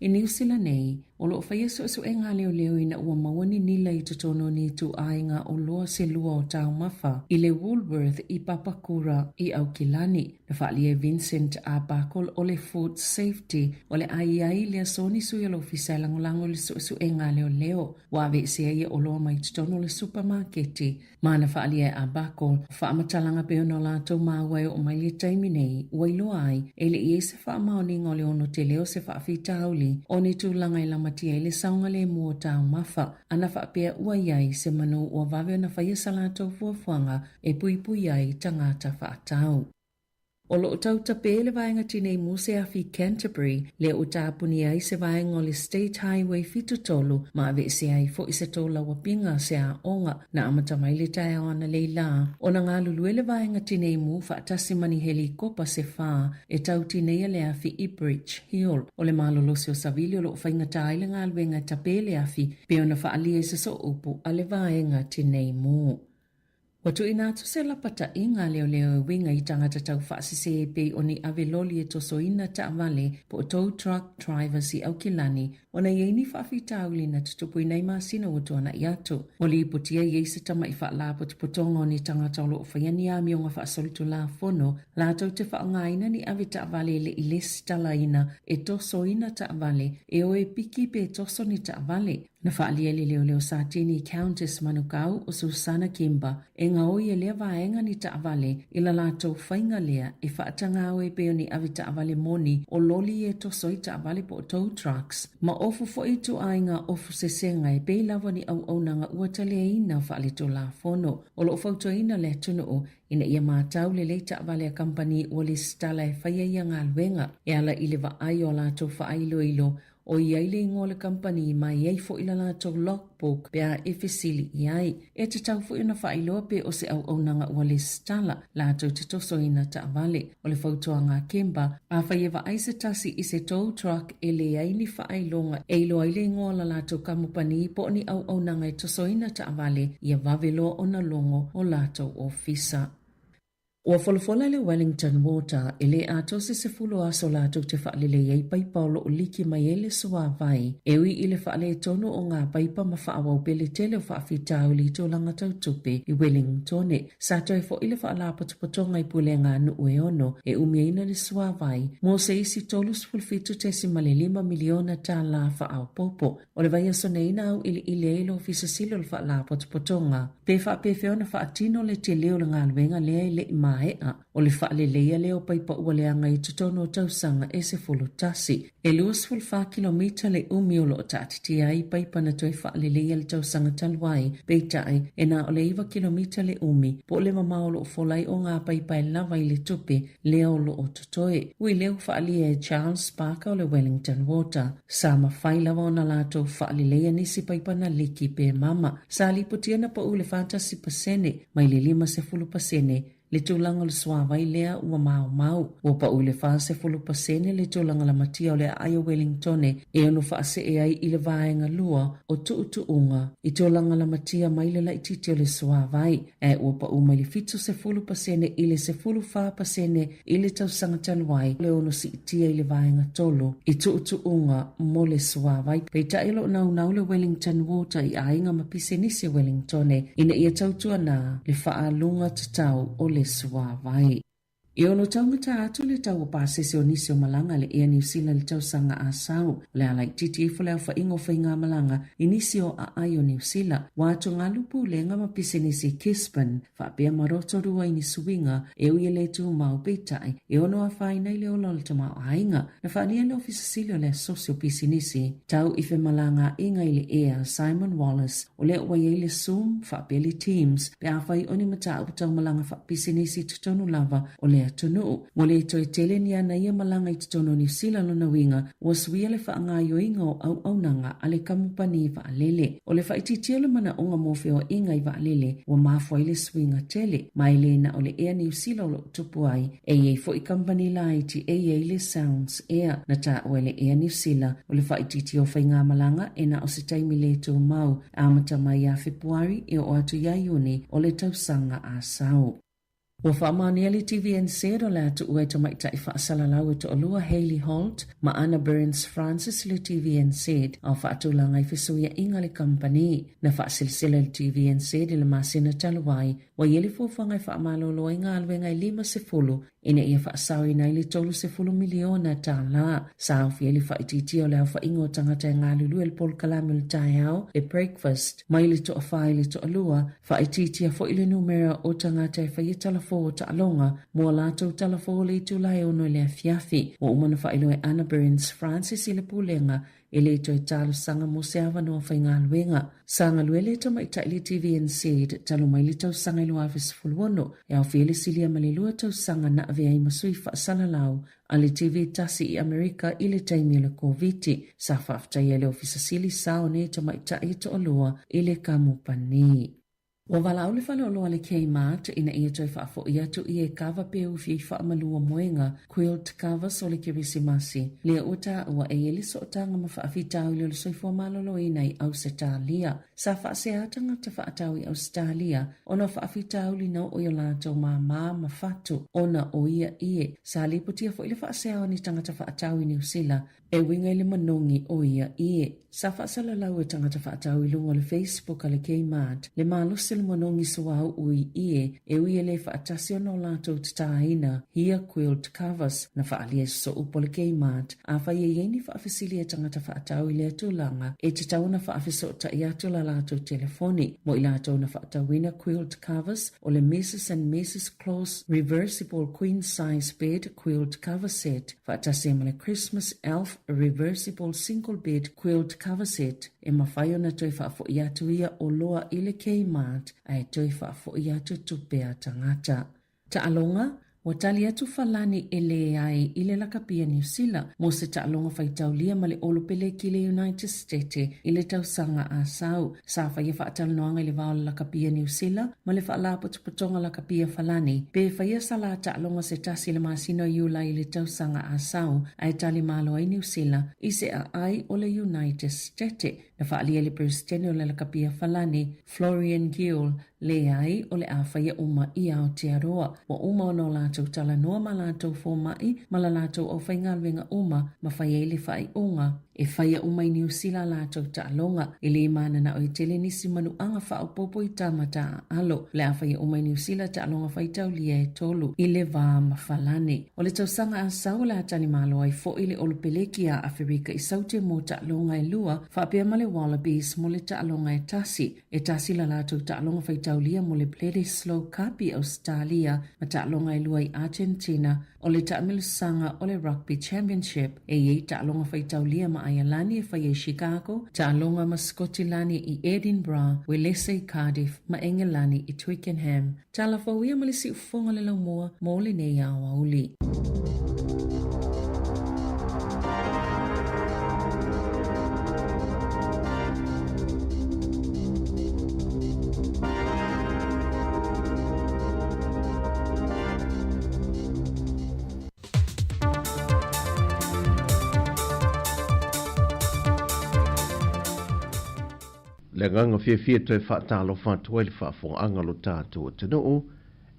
Speaker 10: I New Zealand nei, o loo whaia su e ngā leo ina ua mawani nila i tutono ni tu ainga o loa se lua o tau mafa i le Woolworth i Papakura i Aukilani. Na whaali e Vincent a Bakol o le Food Safety o le ai le asoni sui o lo fisa langolango le su e ngā leo. Wawe se ia o loa mai tutono le supermarketi. Mana whaali e a Bakol, whaamatalanga pe ono lātou māwai o mai le taimi nei, wailoa ai, e le ie se whaamaoni ngole ono te leo se whaafita hauli, o ne tūlanga i matia le saunga le mua tau mafa, ana whaapea ua iai se manu ua wawe na whaia salatou fuafuanga e pui ai tangata whaatau. O lo tau tape le vaenga tinei muse afi Canterbury, le o tāpuni ai se vaenga o le State Highway fitutolu, ma ave se ai fo i se tola wapinga se a onga, na amata mai le tae ana le la. O na ngā lulu le vaenga tinei mu whaatasi mani helikopa se wha, e tau tinei le afi Ipswich Hill, o le malolosi o savili o lo whainga tae le ngā luenga tape le afi, pe ona whaalia se so upu a le vaenga tinei mu. Watu inatu se lapata inga leo winga i tangata tau whaasise e pei o ni ave loli e toso ina ta avale po tow truck drivers i Aukilani o na yeini whaafi tauli na tutupu inai maasina watu ana i atu. O li ipotia yeisa tama i whaalapo tupotonga o ni tangata o loo whaiani a mionga whaasolitu la fono la tau te whaangaina ni ave ta avale le ilesi tala ina e toso ina ta avale e o e piki pe toso ni ta avale. Na whaalia leo Satini Countess Manukau o Susana Kimba e ngā oia lea vaenga ni taavale i la lātou whainga lea e whaatanga au e peo ni avi taavale moni o loli e toso i taavale po tow trucks. Ma ofu fo i tu ainga ofu se senga e pei lawa ni au nanga uatale ina whaale to la fono o lo fauto ina le tunu o ina ia mātau le lei taavale a company o le stala e whaia ia ngā luenga e ala i le wa ai o lātou whaailoilo o iai le ingo le company mai iai fo ila lātou logbook pe a e fesili iai. E te tau fo ina whailoa pe o se au nanga ua le stala lātou te toso ina ta avale. O le fautoa ngā Kemba, a whaiewa aise tasi i se tow truck e le iai ni whailonga e ilo ai le ingo la lātou kamupani po ni au nanga e toso ina ta avale ia waveloa o na longo o lātou ofisa. Ua wholofola le Wellington Water e le ato se fulo aso lātou te whaalele iei paipa o loo liki mai ele sua vai. E ui i le whaale tono o ngā paipa ma whaawau pele tele o whaafitau li tō langa tautupe i Wellington. Sato e fo i le whaalapa tupotonga i pule ngā nue ono e umiaina le sua vai. Mo se isi tolus fulfitu te si male 5 miliona tā la whaau popo. O le vai aso neina au ili ilo fisa silo le whaalapa tupotonga. Pe whaapewheona whaatino le te leo le ngā luenga lea i le ima o le whaaleleia leo paipa ua leanga i tutono tausanga e se fulu tasi. E luas fulfa kilomita le umi o lo tatiti ai paipa na toi whaaleleia le tausanga talwai peitai e na o le 1 kilomita le umi po le mamao lo folai o ngā paipa e lava i le tupe leo lo o tutoe. Ui leo whaalia e Charles Parker o le Wellington Water. Sa mawhai lava o na lato whaaleleia nisi paipa na liki pe mama. Sa liputia na pa ule fantasi pasene mai le 5% le tūlanga le suawai lea ua mau. Ua pa ule whaase fulu pasene le tūlanga la matia o le aia Wellingtone e anu whaase e ai i le vaenga lua o tuutuunga i tūlanga la matia maile la ititi o le suawai. E ua pa umai le fitu se fulu pasene i le se fulu wha pasene i le tausanga tanuai le ono si itia i le vaenga tolu i tuutuunga mo le suawai. Peita ilo nau le Wellington Water i ainga mapise nisi Wellingtone ina ia tautua na le wha lunga tatau o le suawai. I ono taumata atu le tau pa sese o nisi o malanga le ea New Zealand le tau sanga a sau. Le alai titi fo le au ingo whainga malanga i nisi o a ai o New Zealand. Wāto ngā lupu le ngama pise nisi Kispan. Whapea maroto rua i ni suinga e ui le tu mau betai. E ono a whaina i le o lolta mau ainga. Na whaania le ofisa silio le sosio pisi nisi. Tau ife malanga inga i le ea Simon Wallace o le ua i le Zoom whapea le Teams. Pe a whai oni mata au tau malanga whapisi nisi tutonu lava o le atonu. Mo le toi tele ni ana ia malanga i tutonu New Zealand lona winga was wia le whaanga yoinga o au aunanga a le kamupani wa alele. O le whaititia le mana onga mofe o inga i wa alele wa mafwa i le swinga tele. Mai le na o le ea New Zealand lo tupu ai e fo i kampani lai ti e le Sounds ea na ta o le ea New Zealand o le whaititia o whainga malanga e na o se taimi le tō mau a mata mai a Februari e o atu iaiuni o le tausanga a sau. Wa whaamania le TVNZ o le atu ue to maita i whaasalalau e to olua Hayley Holt ma Anna Burns Francis le TVNZ au whaatulanga i whisuia inga le company na whaasilsila le TVNZ i le masina taluai wa yeli fōwhanga i whaamalolo i ngā alwenga i 5 ina ia whaasau i nei le 3 miliona tā la. Sa au fieli whaititi o le au whaingo tangata i ngā lulu el Paul Kalami le tai au e breakfast mai le to a whai le to alua whaititi a fo i le numera o tangata i whai talafo o ta alonga mua lātou talafo le tu lai ono le afiafi o umana whailo e Anna Burns Francis i le pulenga e le to e talo sanga mo se awa noa whainga alwenga. Sanga lue le to maita i le TVNZ talo mai le tau sanga i lua awes fulwono e au fiele silia mali lua tau sanga na avea i masui whaasalalau a le TV tasi i Amerika i le taimi le COVID sa whafta i le ofisa sili sao ne to maita i to alua i le kamupani. Wa wala ule whale o loa le Kmart ina ia toi whaafo i atu i e kawa peu fi whaamalua moenga quilt covers o le kirisimasi. Lea uta ua e eliso o tanga ma whaafitau i le soifua malolo i nei Australia. Sa whaase atanga ta whaatau i Australia ona whaafitau li nau o i lato ma fatu ona o ia ie. Sa liputia fo i le whaase au ni tangata whaatau i New Zealand e winga i le manongi o ia ie. Sa whaasala lau e tangata whaatau i lunga le Facebook a le Kmart le malo le monongi suau ui ie e ui ele whaatasi o no lato tataina hia quilt covers na whaalia so upo le Kmart a whai e yeini whaafisili e tangata whaatau i le atulanga e te tau na whaafiso ta i atu la lato telefoni mo i lato na whaatauina quilt covers o le Mrs. and Mrs. Claus reversible queen size bed quilt cover set whaatasi ma le Christmas elf reversible single bed quilt cover set e mawhaio na toi whaafo i atu ia o loa i le Kmart ai toi whaafo i atu tupea tangata. Ta alonga, wa tali atu falani ele ai i le lakapia New Zealand mo se ta alonga whaitaulia ma le olopele ki le United States i le tausanga a sau. Sa whaia whaatalanoanga i le vao lakapia New Zealand ma le whaalapotupotonga lakapia falani. Pe whaia sala ta alonga se tasi le masino iula i le tausanga a sau ai tali malo ai New Zealand i se a ai o le United States. Na whaalia le Presidente o le lakapia falani Florian Gill le ai o le awhaia uma i Aotearoa. Wa uma o no lātou tala noa ma lātou fōmai ma la lātou au whaingalwenga uma ma whaia i le whai onga. E whaia uma i New Zealand lātou ta alonga i le imana na o i tele nisi manu anga whao popo i tamata a alo. Le a whaia uma i New Zealand ta alonga whaitau lia e tolu i le vā mawhalane. O le tausanga a sau la tani malo ai fo i le olupeleki a Afrika i saute mo ta alonga e lua whapea ma le Wallabies mo le ta alonga e tasi la lātou ta alonga whaitau lia mo le Bledisloe Cup i Australia ma ta alonga e lua i Argentina o le ta amilusanga o le Rugby Championship e iei ta alonga whaitau lia ma Ayalani e whaia Chicago, ta alonga ma Scottilani i Edinburgh, Welese i Cardiff, ma Engelani i Twickenham. Ta la whauia ma le si ufonga le lau mua, mo le nei awa uli.
Speaker 7: Le nganga fia toi whaatalo whātua i le whaafonga lo tātua tano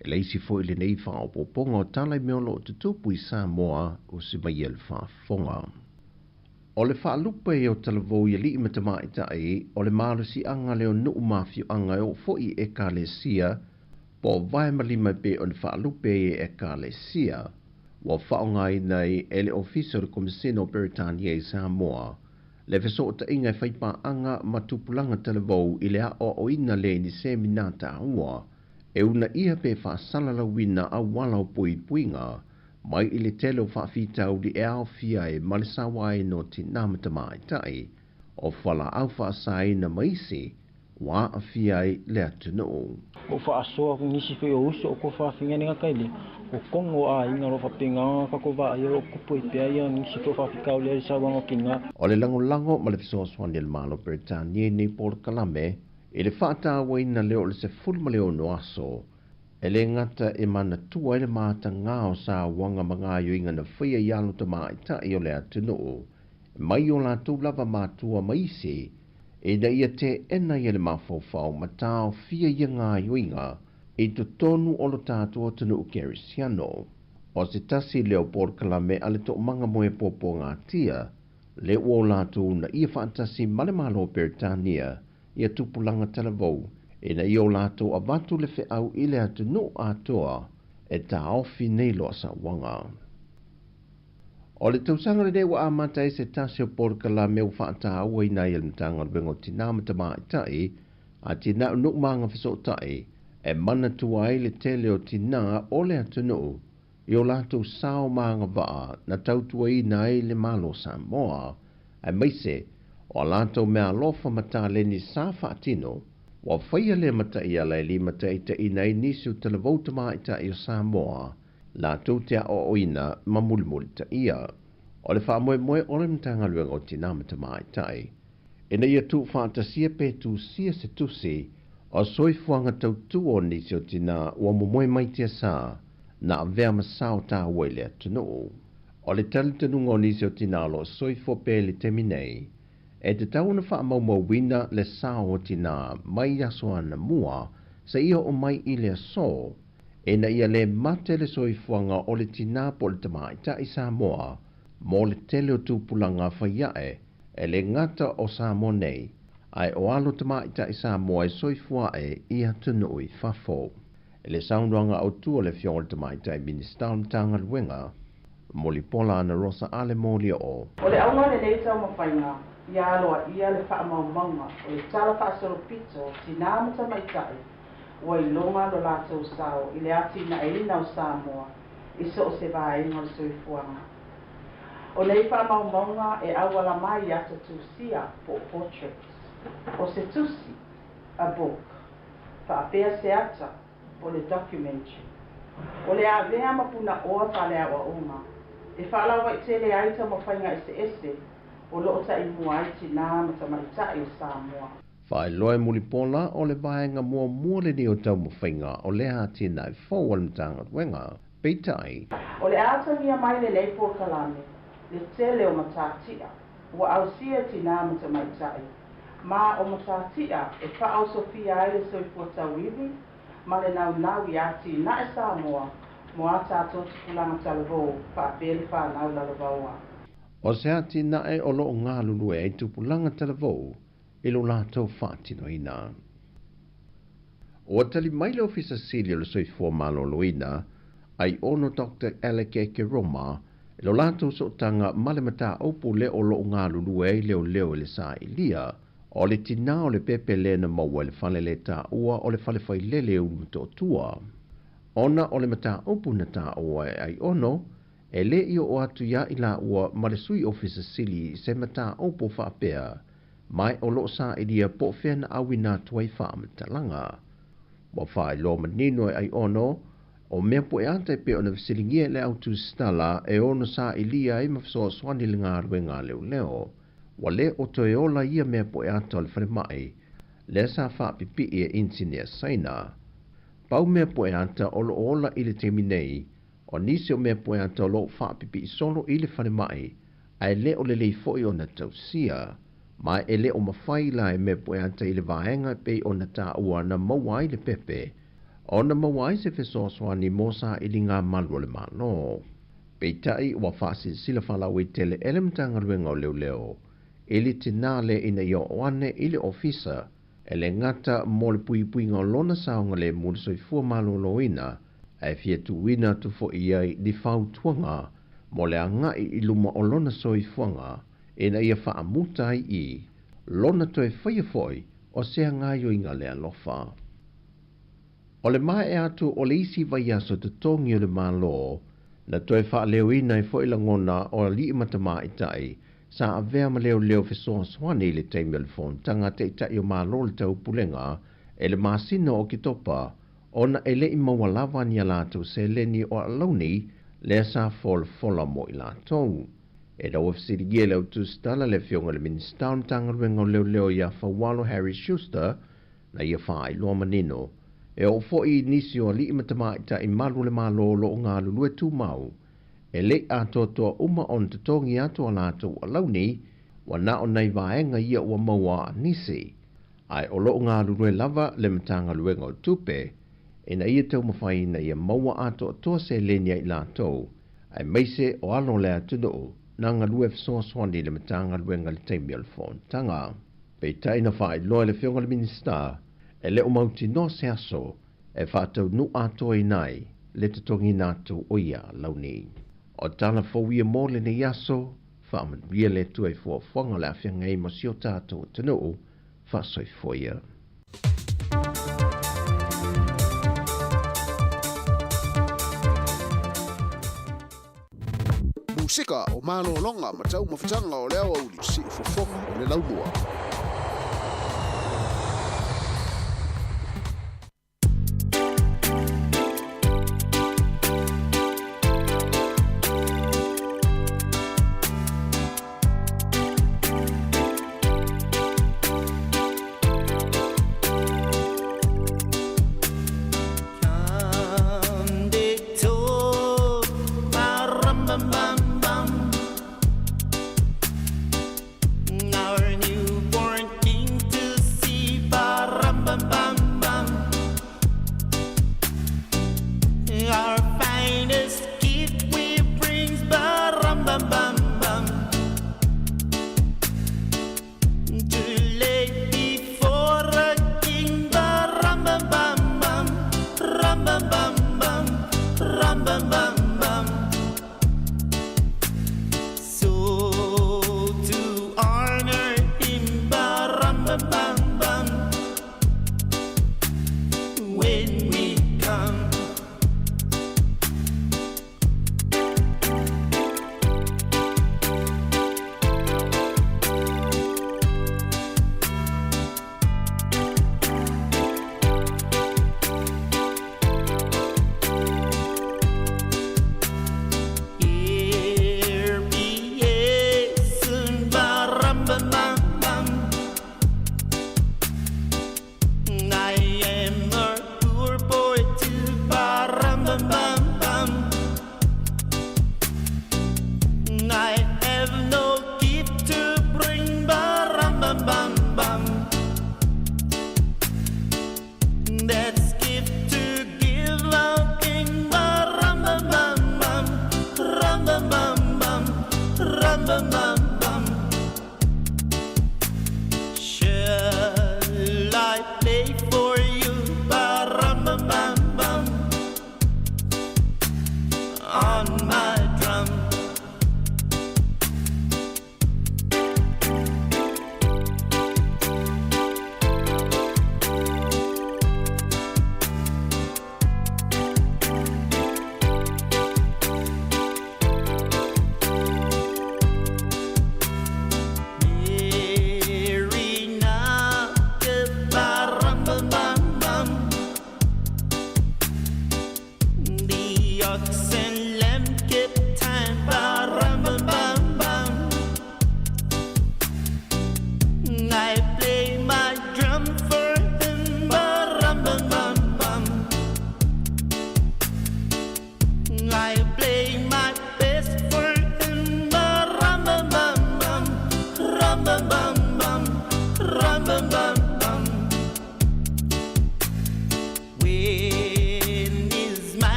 Speaker 7: e leisi fo i le nei whaopoponga o tālai meolo o te tupu i Samoa o se mai e le whaafonga. O le whaalupa e o talavou i li i matamaita e o le marusi anga leo nuu mawhiu anga e o fo i e ka le sia po vai malima pe on whaalupe e ka le sia, wa whaongai nei ele officer komisino Peritania i Samoa, le feso ta inga whaipa anga matupulanga televou i le a o ina le ni se minata aua, e una ia pe whaasala la wina a wala o pui puinga, mai i le tele o whaafitau di e ao fia e malisawai no ti namata mai tai, o whala au whaasai na maisi, wa a fia e le atunu.
Speaker 8: O whaasoa kung nisi whi o uso o ko whaafinga ni ngakaili, o kongo a inga ro whapinga kakowa i ro kupu i pia ia nisi whi whaafikau le sa wango kinga.
Speaker 7: O le lango ma le fiso swani le malo Peritania ni Port Kalame, i le whaata waina leo le se fulma leo no aso, e le ngata e mana tua ele maata ngao sa wanga mga yoinga na whia yalo ta maita i o le atunu, mai o la tu lava matua maisi, e da ia te ena i le mawhawhau matao fia ia ngā yoinga, e tu tonu o lo tātua tunu ukerisiano. O se tasi leo Port Kalame ale to manga moe popo ngā tia, le o la tu na ia whaantasi male malo Peritania, ia tupulanga televou, e na i o lato a watu le au i le atunu atoa, e ta ofi nei loa sa wanga. O le tausanga le dewa a matai se tasi o Port Kalame u whaata aua i nai alimtanga wengo tina matama tai, a tina unuk maanga fiso tai, e mana tua i le tele o tina o le atunu, i o lato sao maanga waa na tautua i nai le malo Samoa, e meise, o lato mea lofa mata le ni sa whaatino, wa whaia le mata i ala li mata i ta ina i nisu televouta maita i o Samoa, la tūtea o oina ma mulimuli ta ia. O le wha moe o le mtanga luenga o tina mata maita i. Ina ia tu whaatasia pe tu sia se tusi, o soifuanga tautu o nisi o tina ua moe maitia sa, na avea masao ta wele atunu. O le talitanunga o nisi o tina lo soifo pe le teminei, e te tau na wha mau wina le sao o tina mai aso ana mua, sa ia o mai i le aso, e na ia le mate le soifuanga o le tina po le tamaita i Samoa, mo le tele o tūpulanga whaiae, e le ngata o Samoa nei, ai o alo tamaita i Samoa e soifua e i atunu i whafo. E le saunruanga o tua le fionga le tamaita i minister tanga luenga, mo li pola ana rosa ale moli o.
Speaker 9: O le aunga le nei tau mawhainga, ia aloa ia le wha maumanga, o le tala wha soro pito, tina mata maitai, o i longa lo lātou sao, i le ati na elina o Samoa, i so o se vaenga o soifuanga. O nei wha maumanga e awala mai ata tusia po portraits. O se tusi, a book, wha apea se ata, o le documentary. O le avea mapuna oa wha le awa unga, e wha alawa i tele aita mawhainga ese, o loo ta i mua i tina matamaitai o Samoa.
Speaker 7: Whae loe mulipola o le vaenga mua le ni o tau mawhainga o le hati nai fau alimtanga wenga, peitai.
Speaker 9: O le atangia mai le nei Port Kalame, le tele o matatia, ua ausia tina matamaitai. Ma o matatia e whaau Sofia ai le soifua tawiwi, ma le nau i ati na e Samoa, mo ata atotu kulanga talavo, whaapele whanau lalawaua.
Speaker 7: O se ati na e o loo ngā lulu e tupulanga televou, i lo lātou whātino ina. O tali mai le ofisa Celia le soifua malo loina, ai ono Dr. Alec Eke Roma, i lo lātou sotanga malemata opu le o loo ngā lulu e leo le sa ilia, o le tina o le pepe le na maua le fale le ta ua o le fale fai lele umuto tua. Ona o le mata opu na ta ua e ai ono, e le i o atu ia i la ua ma le sui ofisa Sili se mata opu whaapea, mai o loo sa idia po whena awina tuai whaamatalanga. Wa whae lo manino e ai ono, o mea po e ante pe ona visilingia le autu stala e ono sa ilia i mafsoa swani le ngā ruenga leo. Wa le o toe ola ia mea po e ante o le whare mai, le sa whaapipi e insinia saina. Pau mea po e ante o lo ola i le teminei, o nisi o mea po e ante o lo whaapipi i solo i le whare mai, ai le o le lei foi o na tausia, mai e le o mawhai la e mea po e ante i le vaenga pe o na ta ua na maua i le pepe, o na maua i se whesoswani mosa i li ngā malu le malo. Peitai ua whasi sila whalau i tele elemtanga ruenga o leo, ili tina le ina i o ane ili ofisa, e le ngata mo le pui ngā lona saonga le mula soifua maloloina e fia tuina tu fo ia di fau tuanga mo le anga i luma o lona soifuanga e na ia whaamuta i lona toe whaia foi o sea ngāio inga le alofa. O le mai e atu o le isi vai aso te tongi o le malo na toe whaaleo ina i foi langona o li matama i tai sa avea ma leo fesoa swane le teimi o le fontanga te itai o malo le tau pulenga e le masina o ki topa ona ele i maua lava ni alatou se leni o alauni le sa fola mo i latou. E da wafsirigie leo tu stala le fionga le minister tanga ruenga o leo ia Fawalo Harry Schuster na ia wha i loa manino e o fo i nisi o li matama ita i malu le malo lo o ngā lulue tu mau e le ato toa uma on te tongi ato alatou alauni wa na o nei vaenga ia ua maua nisi ai o lo o ngā lulue lava le matanga luenga o tupe e na ia tau mawhai na ia maua ato toa se lenia i latou ai meise o alo le atuno na ngā lue fsoa swani le matanga luenga le teimi o le fontanga. Pei taina whai loa le fionga le minister e le o mauti no se aso e whātau nu ato i nai le te tongi nātou o ia launi. O tala fawia mō le ne aso whaamanuia le tue fua whanga le awhia ngai mo sio tātou tanu whasoi foia.
Speaker 3: Musika o malo longa ma tau mawhitanga o leo au li si ufofonga o le laumua.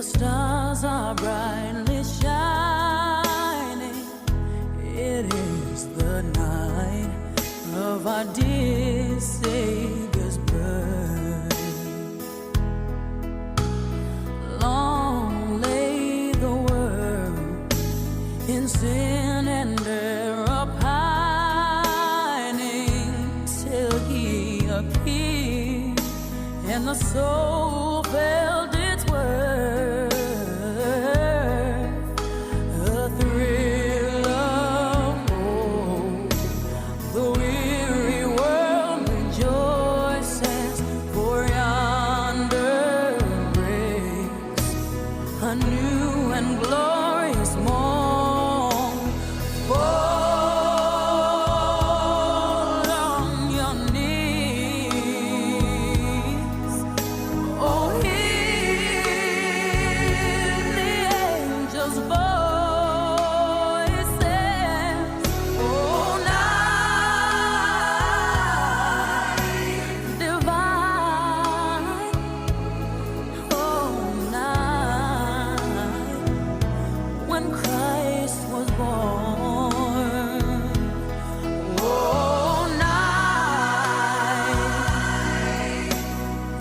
Speaker 16: stars are brightly shining. It is the night of our dear Savior's birth. Long lay the world in sin and error pining till He appeared, and the soul felt its worth. A thrill of hope, the weary world rejoices, for yonder breaks a new and glorious morn. Fall on your knees, oh, hear the angels' voices. Oh, night divine, oh, night when Christ was born. Oh, night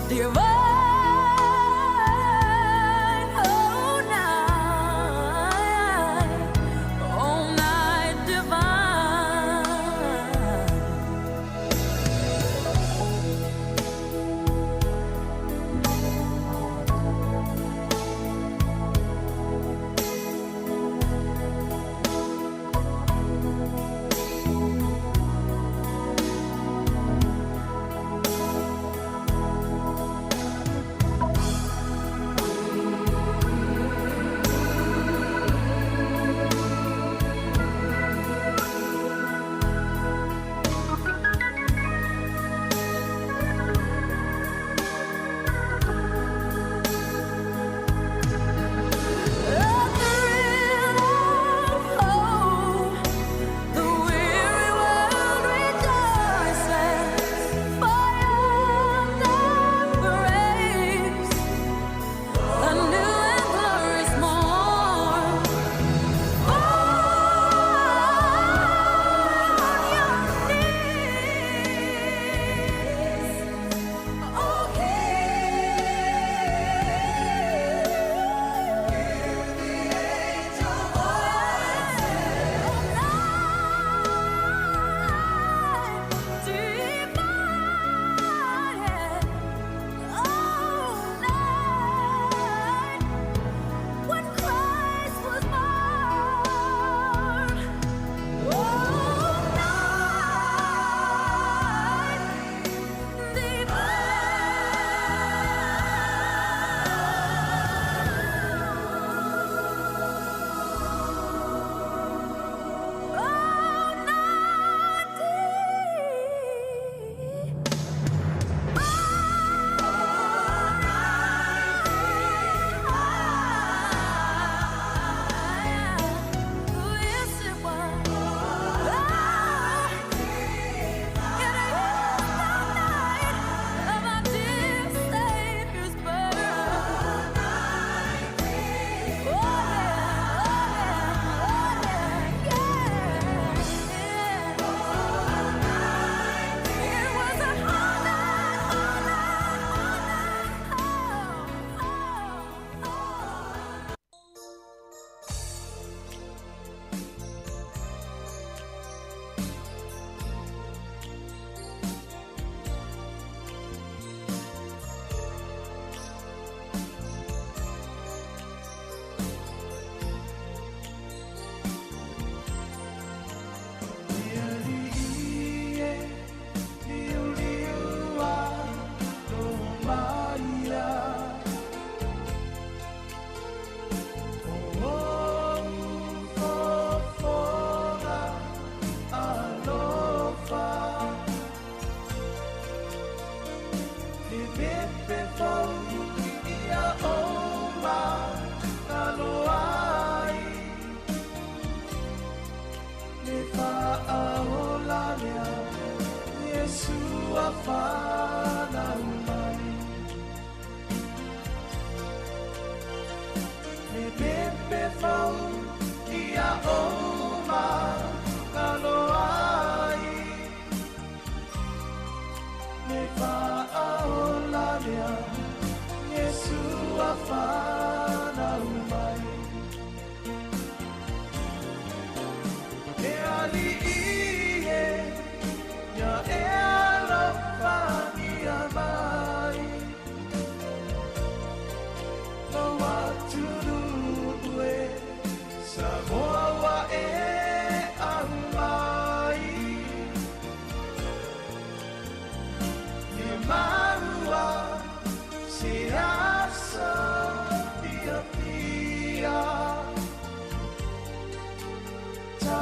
Speaker 16: divine, oh, night divine.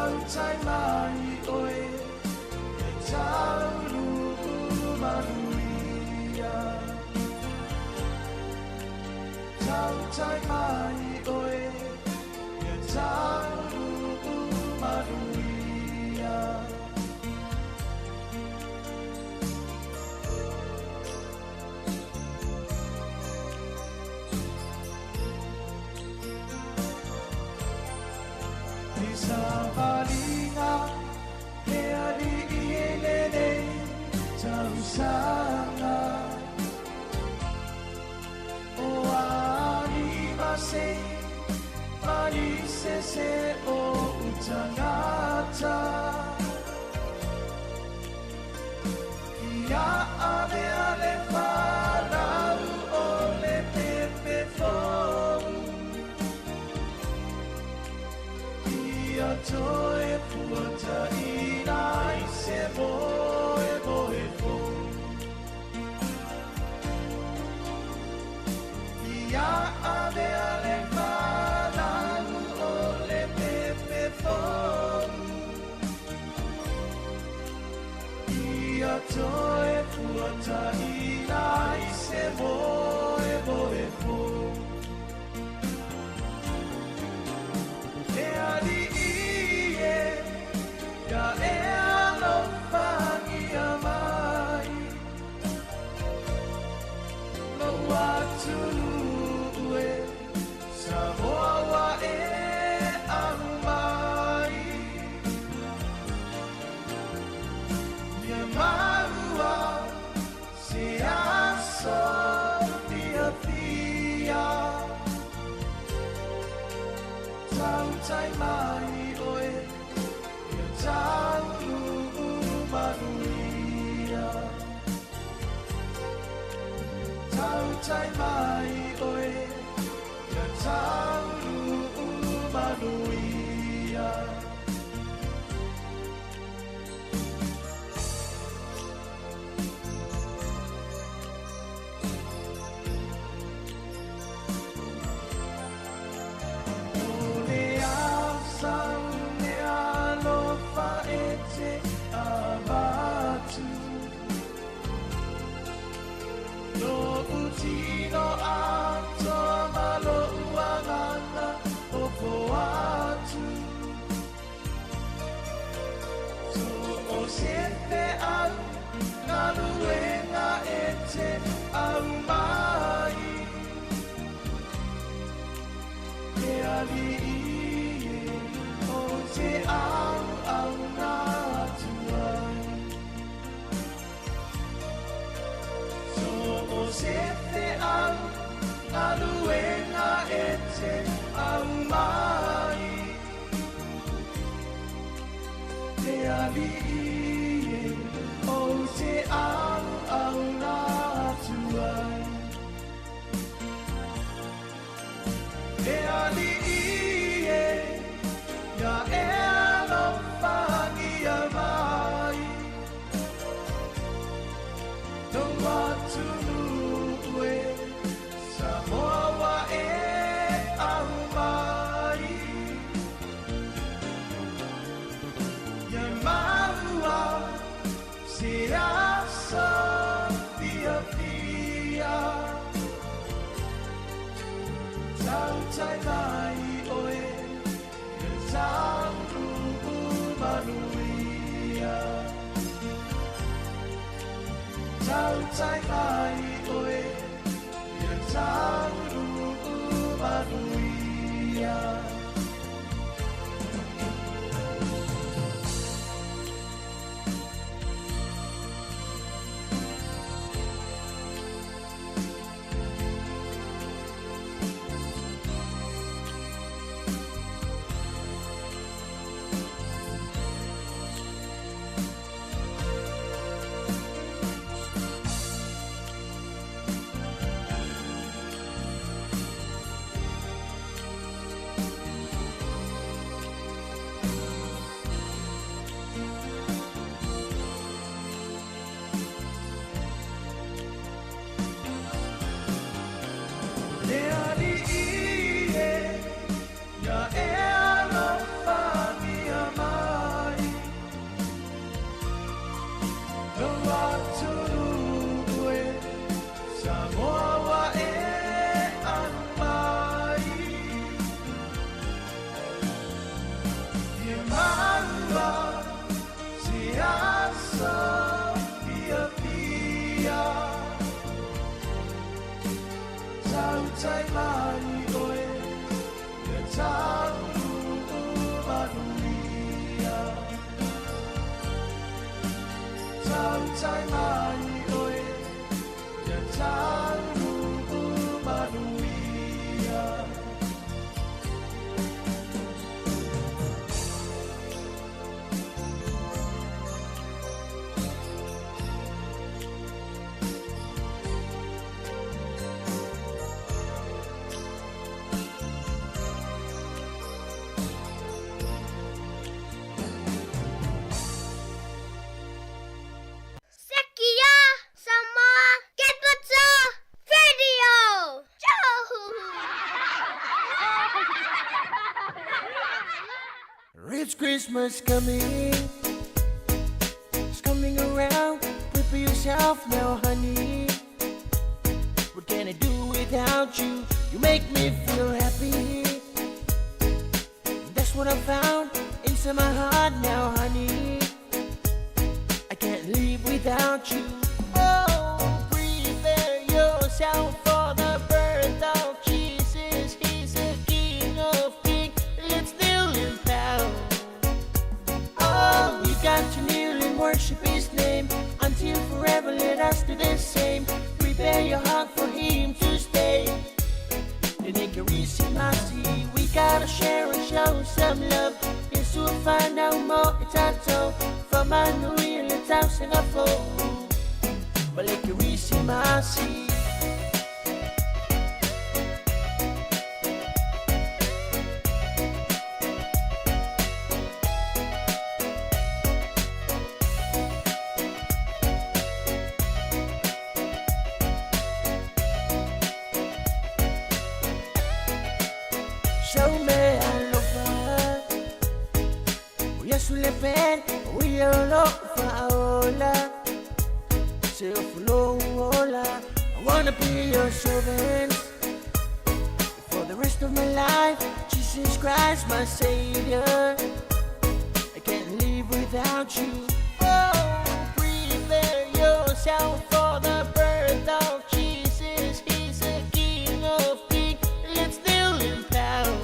Speaker 6: Tau tai mai oe e tau luku manuia. Tau tai mai oe e tau luku manuia. Sabalinga he ali ilele tau sanga o ali mase mali se o utangata ia ave ale fala o le pepe fo Toe puata ina I se moe moe fo Ia ave ale mana o le pepe fo Ia toe puata ina I se moe moe fo E ali Ya e alofangi amai No watu ue Samoa wa e amai Ya marua Se aso Pia pia Tau tai mai oe Tau manuia Tau tai mai oe Ya tau manuia Ole asau ne alofa ete abatu No utino ato amalo uangana opo atu So o siete au naluenga ete au mai E ali o te au au na O sete au aluena ete au mai Te ali o te au au na tuai Te ali ya e alofangi amai No watu Samoa wa e ahumai Ya maua se asa pia pia Tau tai mai oe Ya tau manuia Tau tai mai oe Tau manuia tai mai oe Ia tau manuia Tau tai mai oe Ia tau manuia
Speaker 18: Sekia Samoa Keputso Radio.
Speaker 17: It's Christmas coming. It's coming around. Prepare yourself now, honey. What can I do without you? You make me feel happy. That's what I found inside my heart now, honey. I can't live without you. Oh, prepare yourself for the birth of Jesus. He's the King of Kings. Let's kneel him down. Oh, we got to kneel and worship His name until forever. Let us do the same. Prepare your heart for Him to stay. We gotta share and show some love. Yes, we'll find out more. It's a toe for my new real. It's out Singapore. But like you receive my seat. Show me a lover. We are sulle we are lover. Say flow, I wanna be your servant for the rest of my life. Jesus Christ, my Savior. I can't live without you. Oh, prepare yourself for the birth of Jesus. He's the King of Kings. Let's kneel him down.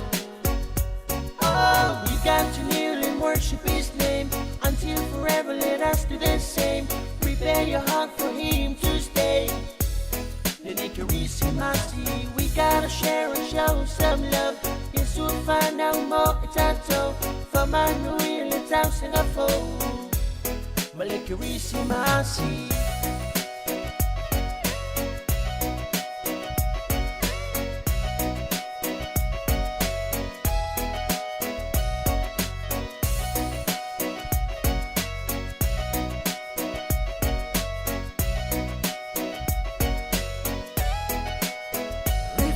Speaker 17: Oh, we got to kneel and worship His name until forever. Let us do the same. Prepare your heart for Him to stay. Then it can receive mercy. We gotta share and show some love. Yes, we'll find out more. It's a toe for my new real. It's out Singapore. But it can receive mercy.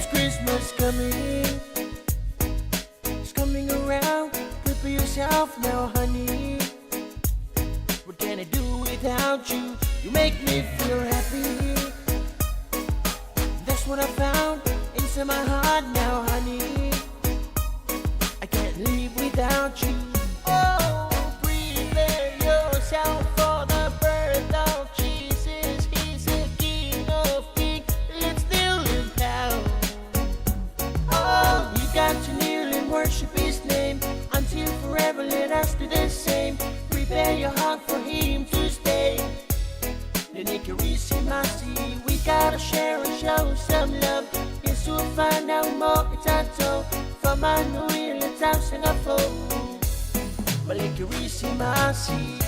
Speaker 17: Christmas coming, it's coming around. Prepare yourself now, honey. What can I do without you? You make me feel happy. That's what I found inside my heart now, honey. I can't live without you. Oh, prepare yourself for the birth of Jesus. He's the King of Kings. Let's kneel him down. Oh, we got to kneel and worship His name until forever. Let us do the same. Prepare your heart for Him to stay. Then He can receive mercy. We gotta share and show some love. Yes, we'll find out more. It's a toe for my new real. It's out Singapore. But He can receive mercy.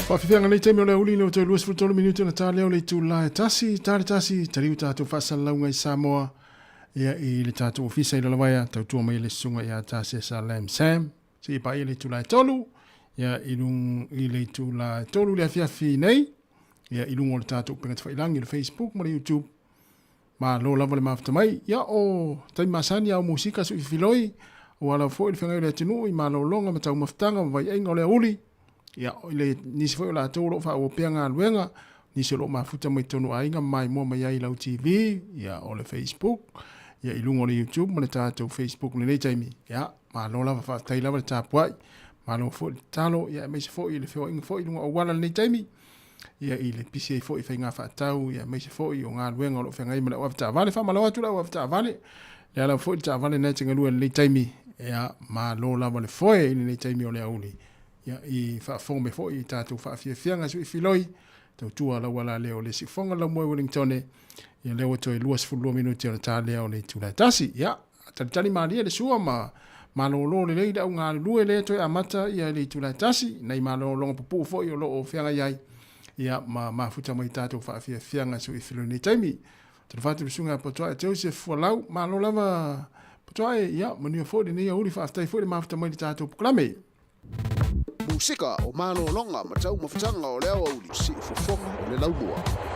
Speaker 3: Whawhiwhianga nei teimi o le uli leo te luas frutolo minuto na tā leo le tū la e tasi, tāre tasi, tariu tātou whasalaunga I Samoa, ia I le tātou ofisa I lalawaia, tautua mai le sunga ia tāse sa Lam Sam, si I pa I le tū la e tolu, ia I le tū la e tolu le awhiawhi nei, ia I lungo le tātou pengat whailangi le Facebook, ma le YouTube, ma lo lava le mafta mai, ia o taimi masani au musika su I filoi, o ala fo I le whangai le atinu, I ma lo longa ma tau maftanga, ma vai ainga o le uli, ia le nisi foi la tolo fa o peanga luenga nisi lo mafuta mai tonu ainga mai mo mai ai lau TV ia o le Facebook ia ilungo le YouTube ma le tātou Facebook le nei taimi ia ma lo lava whaatai lava le tāpuai ma lo fo talo ia me se fo i le feo inga fo i lunga o wala le nei taimi ia i le pisi e fo i whainga whaatau ia me se fo i o ngā luenga o lo whenga ima le wafta vale wha malawa tula wafta vale le ala fo i ta vale nei tinga lua le nei taimi ia ma lo lava le foe i le nei taimi o le auli ia i whaafong me fo i tātou whaafiafianga su i filoi tau tua la wala leo le sifonga la moe Wellingtone ia leo to e 2 minuti o le tā leo le tūlai tasi ia talitali maalia le sua ma lo le leida o ngā lue le to e amata ia le tūlai tasi nei ma lo longa pupu fo i o lo o whianga iai ia ma futa mai tātou whaafiafianga su i filoi nei taimi tau whātu rusunga potoa e Joseph Walau ma lo lava potoa e ia manua fo le nei auri whaaftai fo le mafuta mai le tātou puklame
Speaker 20: Musika o malo longa ma tau mafutanga o leo au li si fofonga o le laumua.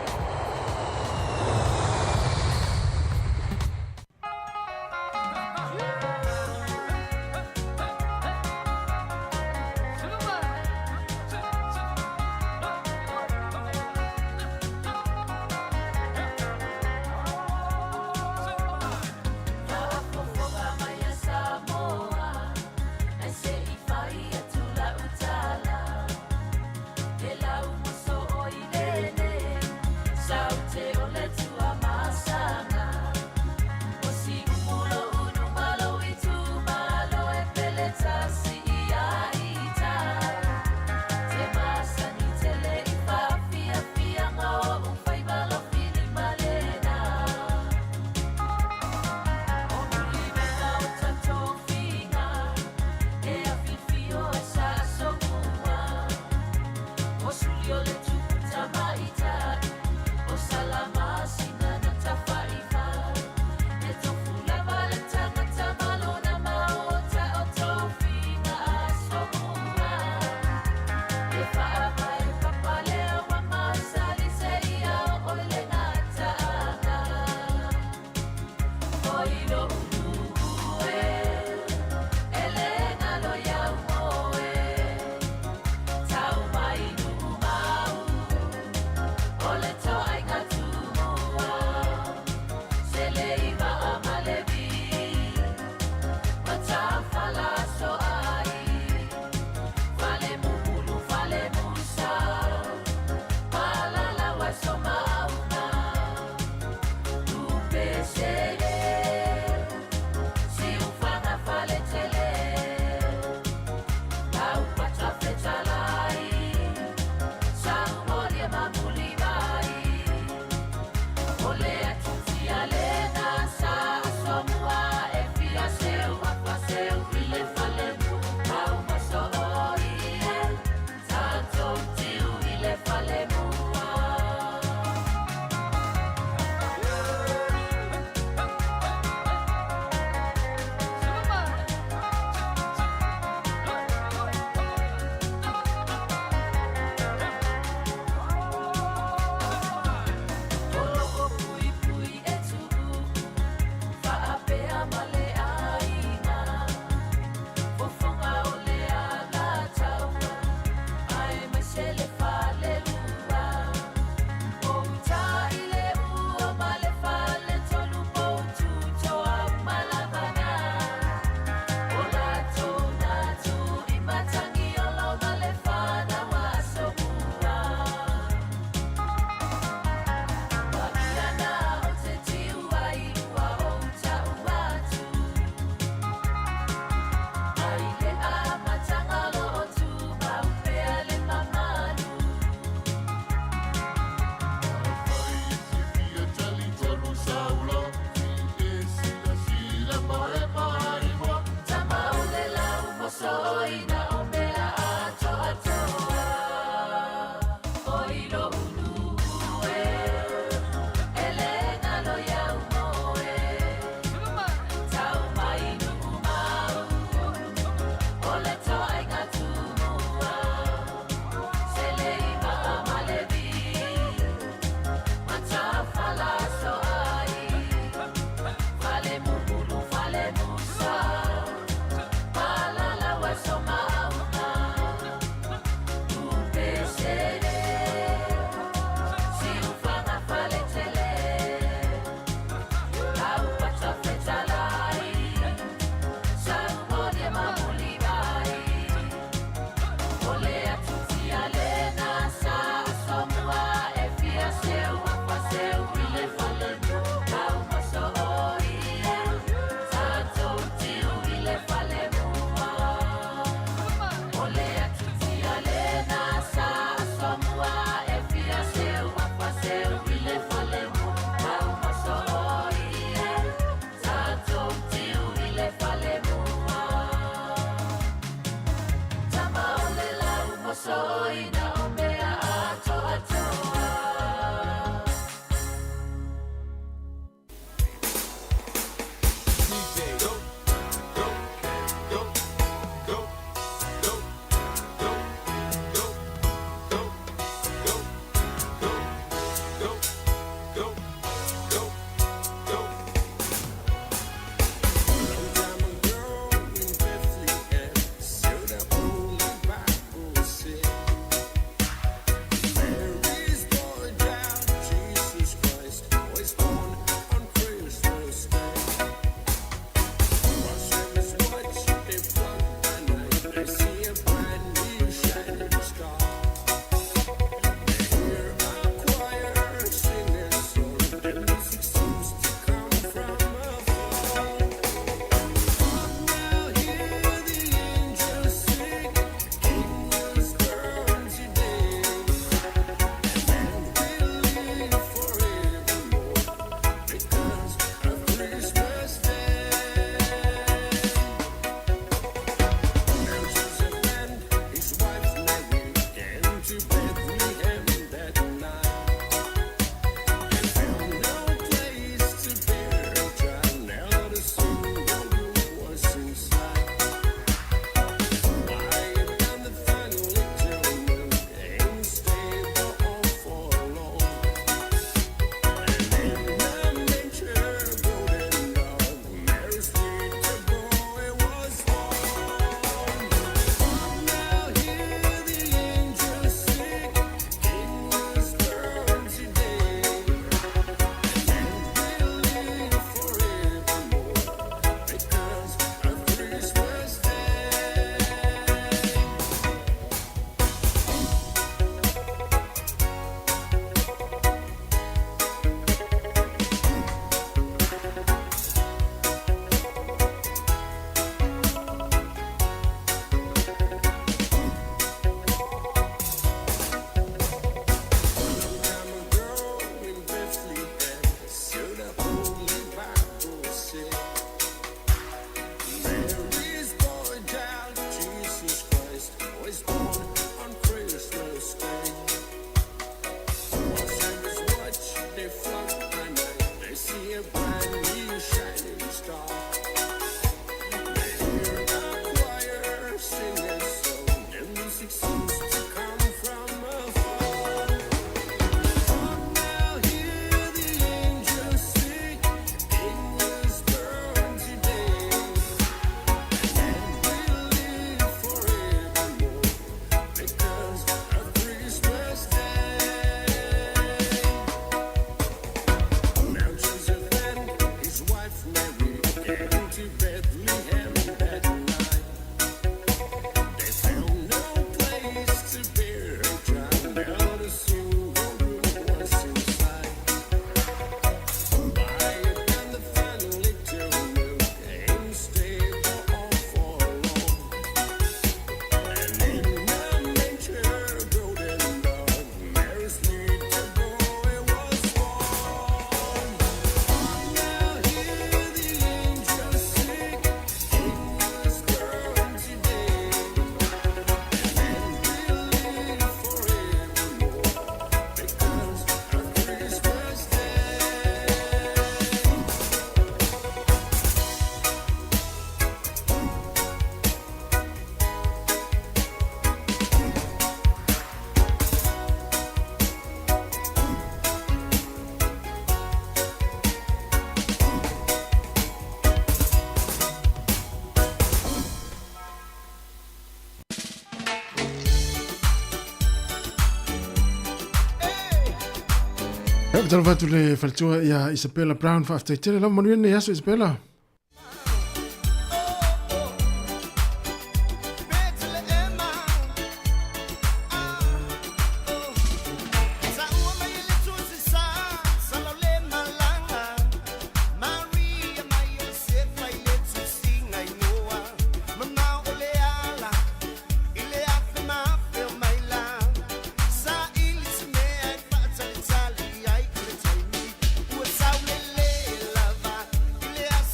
Speaker 3: Tala fatu le faltua ia Isabella Brown fa after tele la manuene yaso Isabella.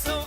Speaker 6: So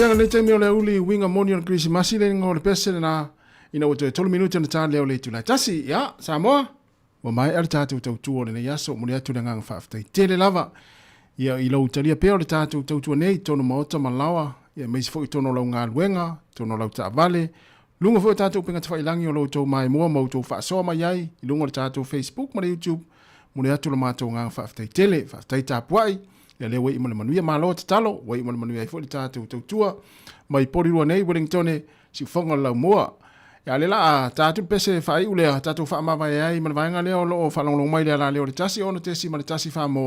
Speaker 3: Tanga le temi o le uli winga moni o le Krismasi le ngō le pese na ina o te 3 minuti na tā leo le tula. Tasi, ya, Samoa, wa mai ar tātou tautua o le nei aso, muli atu le ngang whaaftai. Tele lava, ia i lau talia peo le tātou tautua nei, tono maota malawa, ia meisi fo i tono lau ngā luenga, tono lau tā vale, lunga fo i tātou pinga tawhailangi o lau tau mai mua, mau tau whaasoa mai ai, i lunga le tātou Facebook, mara YouTube, muli atu le mātou ngang whaaftai tele, whaaftai tāpuai, ia le wei imale manuia malo te talo, wei imale manuia i fo i tātou tautua, mai porirua nei, Wellingtone, si whonga lau mua. Ia le la, tātou pese whai ulea, tātou whaamawai ai, mana vaenga leo lo o whalonglong mai lea la leo le tasi, ono te si mana tasi whaamo.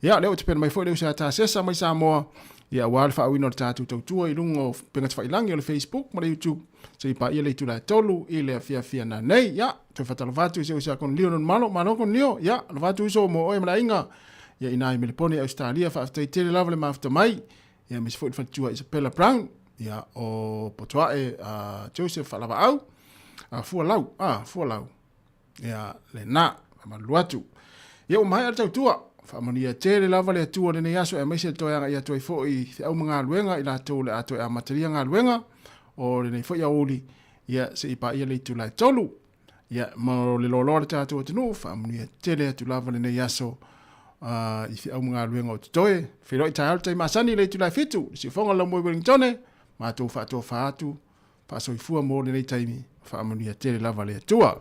Speaker 3: Ia leo te pena mai fo leo sa tā sesa mai Samoa, ia wale whaawino le tātou tautua, i lungo penga te whailangi o le Facebook, mara YouTube, se i pa ia le tula tolu, i le fia na nei, ia, te whatalo vatu, se usa kon lio non malo kon lio, ia, lo vatu iso mo oe mana inga, ia ina i Melipone, Australia, whaaftai tere lava le maafta mai, ia mis fo i whatua Isabella Brown, ia o potoae Joseph Alava au, fua lau, ia le na, maluatu. Ia o mai al tautua, whaamania tere lava le atua le nei aso, e maise toeanga ia toi fo i au mga luenga, ila tau le ato e a materia ngā luenga, o le nei fo i auli, ia se ipa ia le tu lai tolu, ia maro le lolo le tātua tenu, whaamania tere atu lava le nei aso, i fi au mga luenga o tutoe, whiroi tai altai masani le tu lai fitu, si fonga lau moi Wellingtone, mātou whātua whātu, whāsoi fua mō le nei taimi, whaamania tere lava le atua.